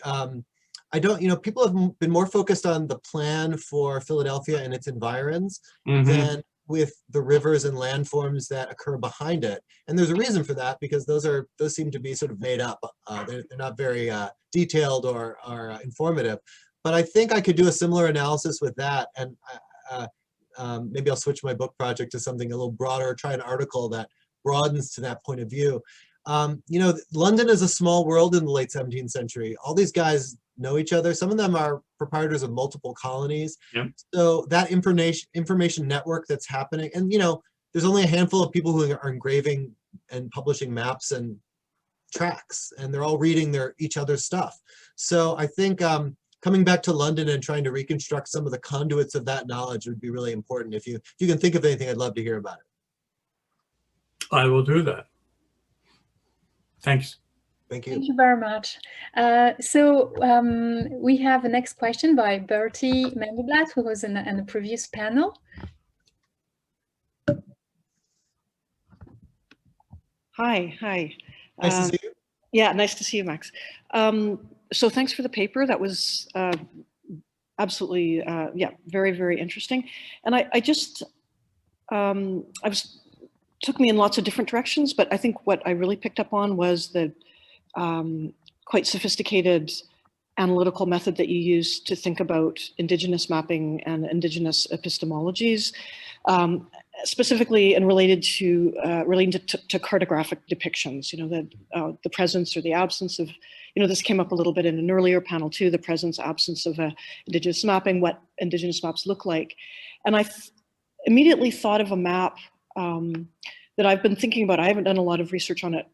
I don't, you know, people have been more focused on the plan for Philadelphia and its environs than with the rivers and landforms that occur behind it. And there's a reason for that, because those seem to be sort of made up. They're not very detailed or informative. But I think I could do a similar analysis with that. And maybe I'll switch my book project to something a little broader, try an article that broadens to that point of view. You know, London is a small world in the late 17th century. All these guys know each other. Some of them are proprietors of multiple colonies. Yep. So that information network that's happening, and you know, there's only a handful of people who are engraving and publishing maps and tracks, and they're all reading each other's stuff. So I think coming back to London and trying to reconstruct some of the conduits of that knowledge would be really important. If you can think of anything, I'd love to hear about it. I will do that. Thanks. Thank you. Thank you very much. So we have a next question by Bertie Mendelblatt, who was in the previous panel. Hi. Nice to see you. Yeah, nice to see you, Max. So thanks for the paper. That was absolutely, yeah, very, very interesting. And I just, took me in lots of different directions, but I think what I really picked up on was the quite sophisticated analytical method that you use to think about Indigenous mapping and Indigenous epistemologies, specifically and relating to cartographic depictions. You know, the presence or the absence of, you know, this came up a little bit in an earlier panel too, the presence, absence of Indigenous mapping, what Indigenous maps look like. And I immediately thought of a map that I've been thinking about. I haven't done a lot of research on it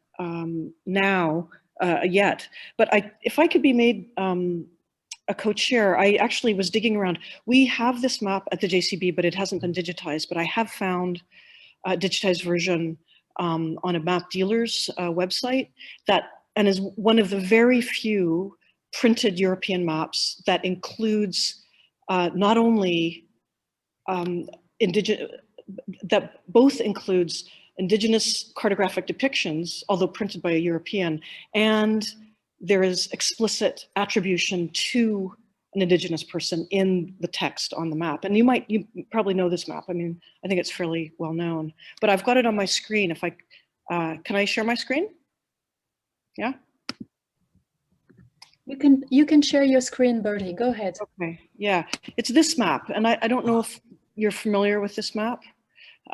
now yet, but if I could be made a co-chair, I actually was digging around. We have this map at the JCB, but it hasn't been digitized, but I have found a digitized version on a map dealer's website and is one of the very few printed European maps that includes not only that both includes Indigenous cartographic depictions, although printed by a European, and there is explicit attribution to an Indigenous person in the text on the map. And you probably know this map. I mean, I think it's fairly well known, but I've got it on my screen. If can I share my screen? Yeah. You can share your screen, Bertie. Go ahead. Okay. Yeah, it's this map, and I don't know if you're familiar with this map.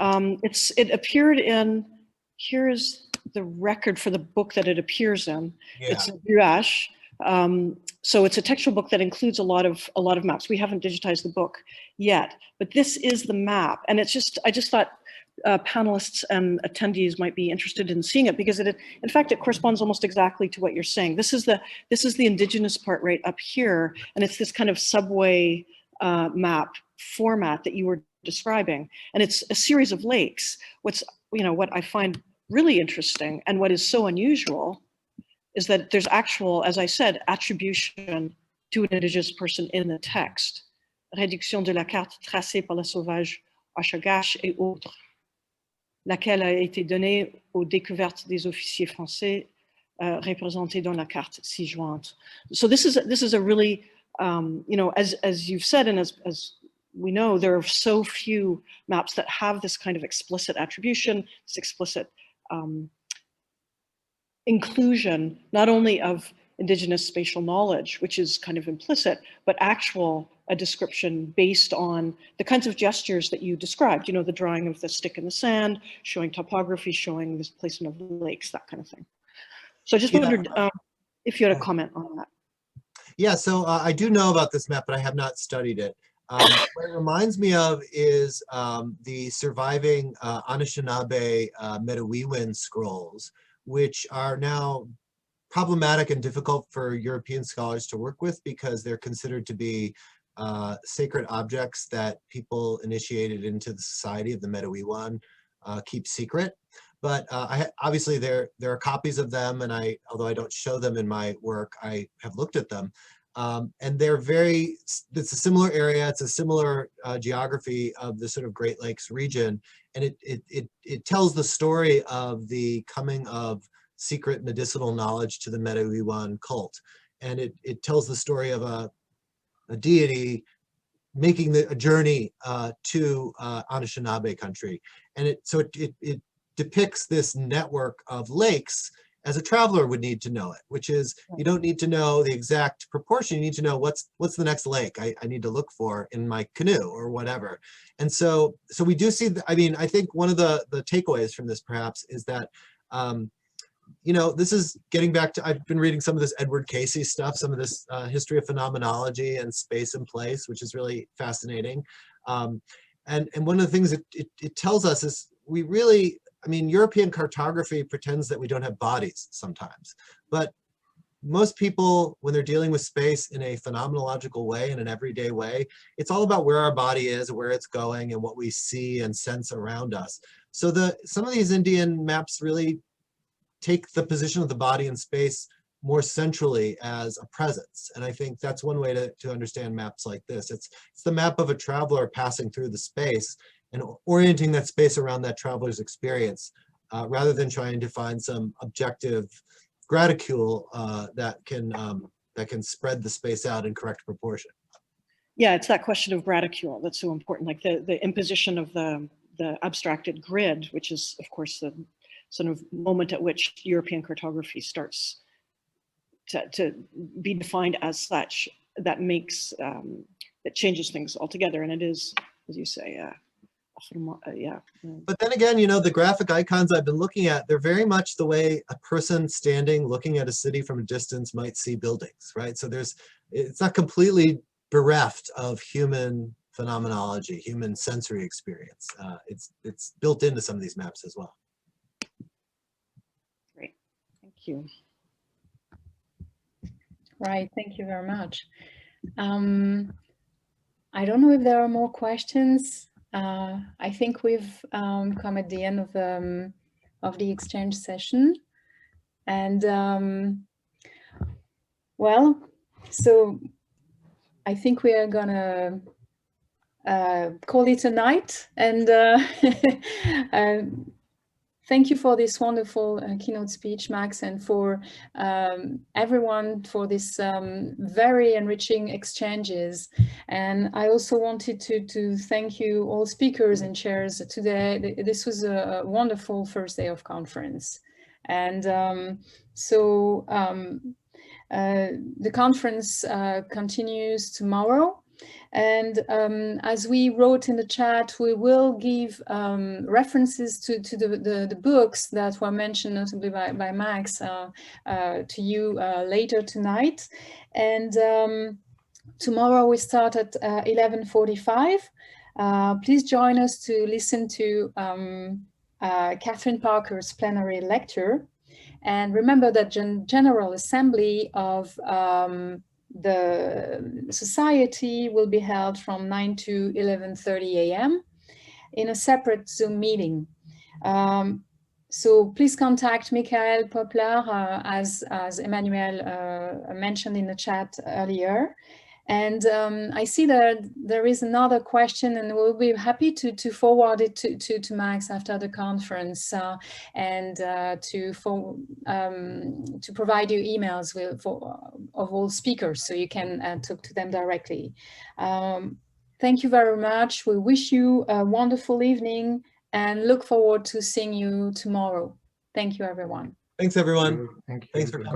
It appeared in, here's the record for the book that it appears in. Yeah. It's a Buache. So it's a textual book that includes a lot of maps. We haven't digitized the book yet, but this is the map. And it's just, I just thought panelists and attendees might be interested in seeing it, because in fact, it corresponds almost exactly to what you're saying. This is the Indigenous part right up here. And it's this kind of subway map format that you were describing, and it's a series of lakes. What I find really interesting and what is so unusual is that there's actual, as I said, attribution to an Indigenous person in the text. Réduction de la carte tracée par la sauvage Achagache et autres, laquelle a été donnée aux découvertes des officiers français représentée dans la carte ci-jointe. So this is a really you know, as you've said, and as we know, there are so few maps that have this kind of explicit attribution, this explicit inclusion, not only of indigenous spatial knowledge, which is kind of implicit, but actual a description based on the kinds of gestures that you described, you know, the drawing of the stick in the sand, showing topography, showing the placement of lakes, that kind of thing. So I just wondered if you had a comment on that. Yeah, so I do know about this map, but I have not studied it. What it reminds me of is the surviving Anishinaabe Metaweewin scrolls, which are now problematic and difficult for European scholars to work with because they're considered to be sacred objects that people initiated into the society of the Metaweewin keep secret. But obviously there are copies of them, and although I don't show them in my work, I have looked at them. And they're it's a similar area, it's a similar geography of the sort of Great Lakes region. And it tells the story of the coming of secret medicinal knowledge to the Metaweewin cult. And it tells the story of a deity making a journey to Anishinaabe country. And it depicts this network of lakes as a traveler would need to know it, which is you don't need to know the exact proportion, you need to know what's the next lake I need to look for in my canoe or whatever. And so we do see, I mean, I think one of the takeaways from this perhaps is that, you know, this is getting back to, I've been reading some of this Edward Casey stuff, some of this history of phenomenology and space and place, which is really fascinating. And one of the things it tells us is we really, I mean, European cartography pretends that we don't have bodies sometimes, but most people, when they're dealing with space in a phenomenological way, in an everyday way, it's all about where our body is, where it's going, and what we see and sense around us. So some of these Indian maps really take the position of the body in space more centrally as a presence. And I think that's one way to understand maps like this. It's the map of a traveler passing through the space and orienting that space around that traveler's experience, rather than trying to find some objective graticule that can spread the space out in correct proportion. Yeah, it's that question of graticule that's so important, like the imposition of the abstracted grid, which is, of course, the sort of moment at which European cartography starts to be defined as such, that makes, that changes things altogether. And it is, as you say, yeah. But then again, you know, the graphic icons I've been looking at, they're very much the way a person standing looking at a city from a distance might see buildings, right? So it's not completely bereft of human phenomenology, human sensory experience. It's built into some of these maps as well. Great, thank you. Right, thank you very much. I don't know if there are more questions. I think we've come at the end of the exchange session, and well, so I think we are gonna call it a night, and thank you for this wonderful keynote speech, Max, and for everyone for this very enriching exchanges. And I also wanted to thank you all speakers and chairs today. This was a wonderful first day of conference. And the conference continues tomorrow. And as we wrote in the chat, we will give references to the books that were mentioned notably by Max to you later tonight. And tomorrow we start at 11:45. Please join us to listen to Catherine Parker's plenary lecture. And remember that General Assembly of the Society will be held from 9 to 11:30 a.m. in a separate Zoom meeting. So please contact Michael Poplar, as Emmanuel mentioned in the chat earlier. And I see that there is another question, and we'll be happy to forward it to Max after the conference, and to provide you emails of all speakers, so you can talk to them directly. Thank you very much. We wish you a wonderful evening and look forward to seeing you tomorrow. Thank you, everyone. Thanks, everyone. Thank you. Thanks for coming.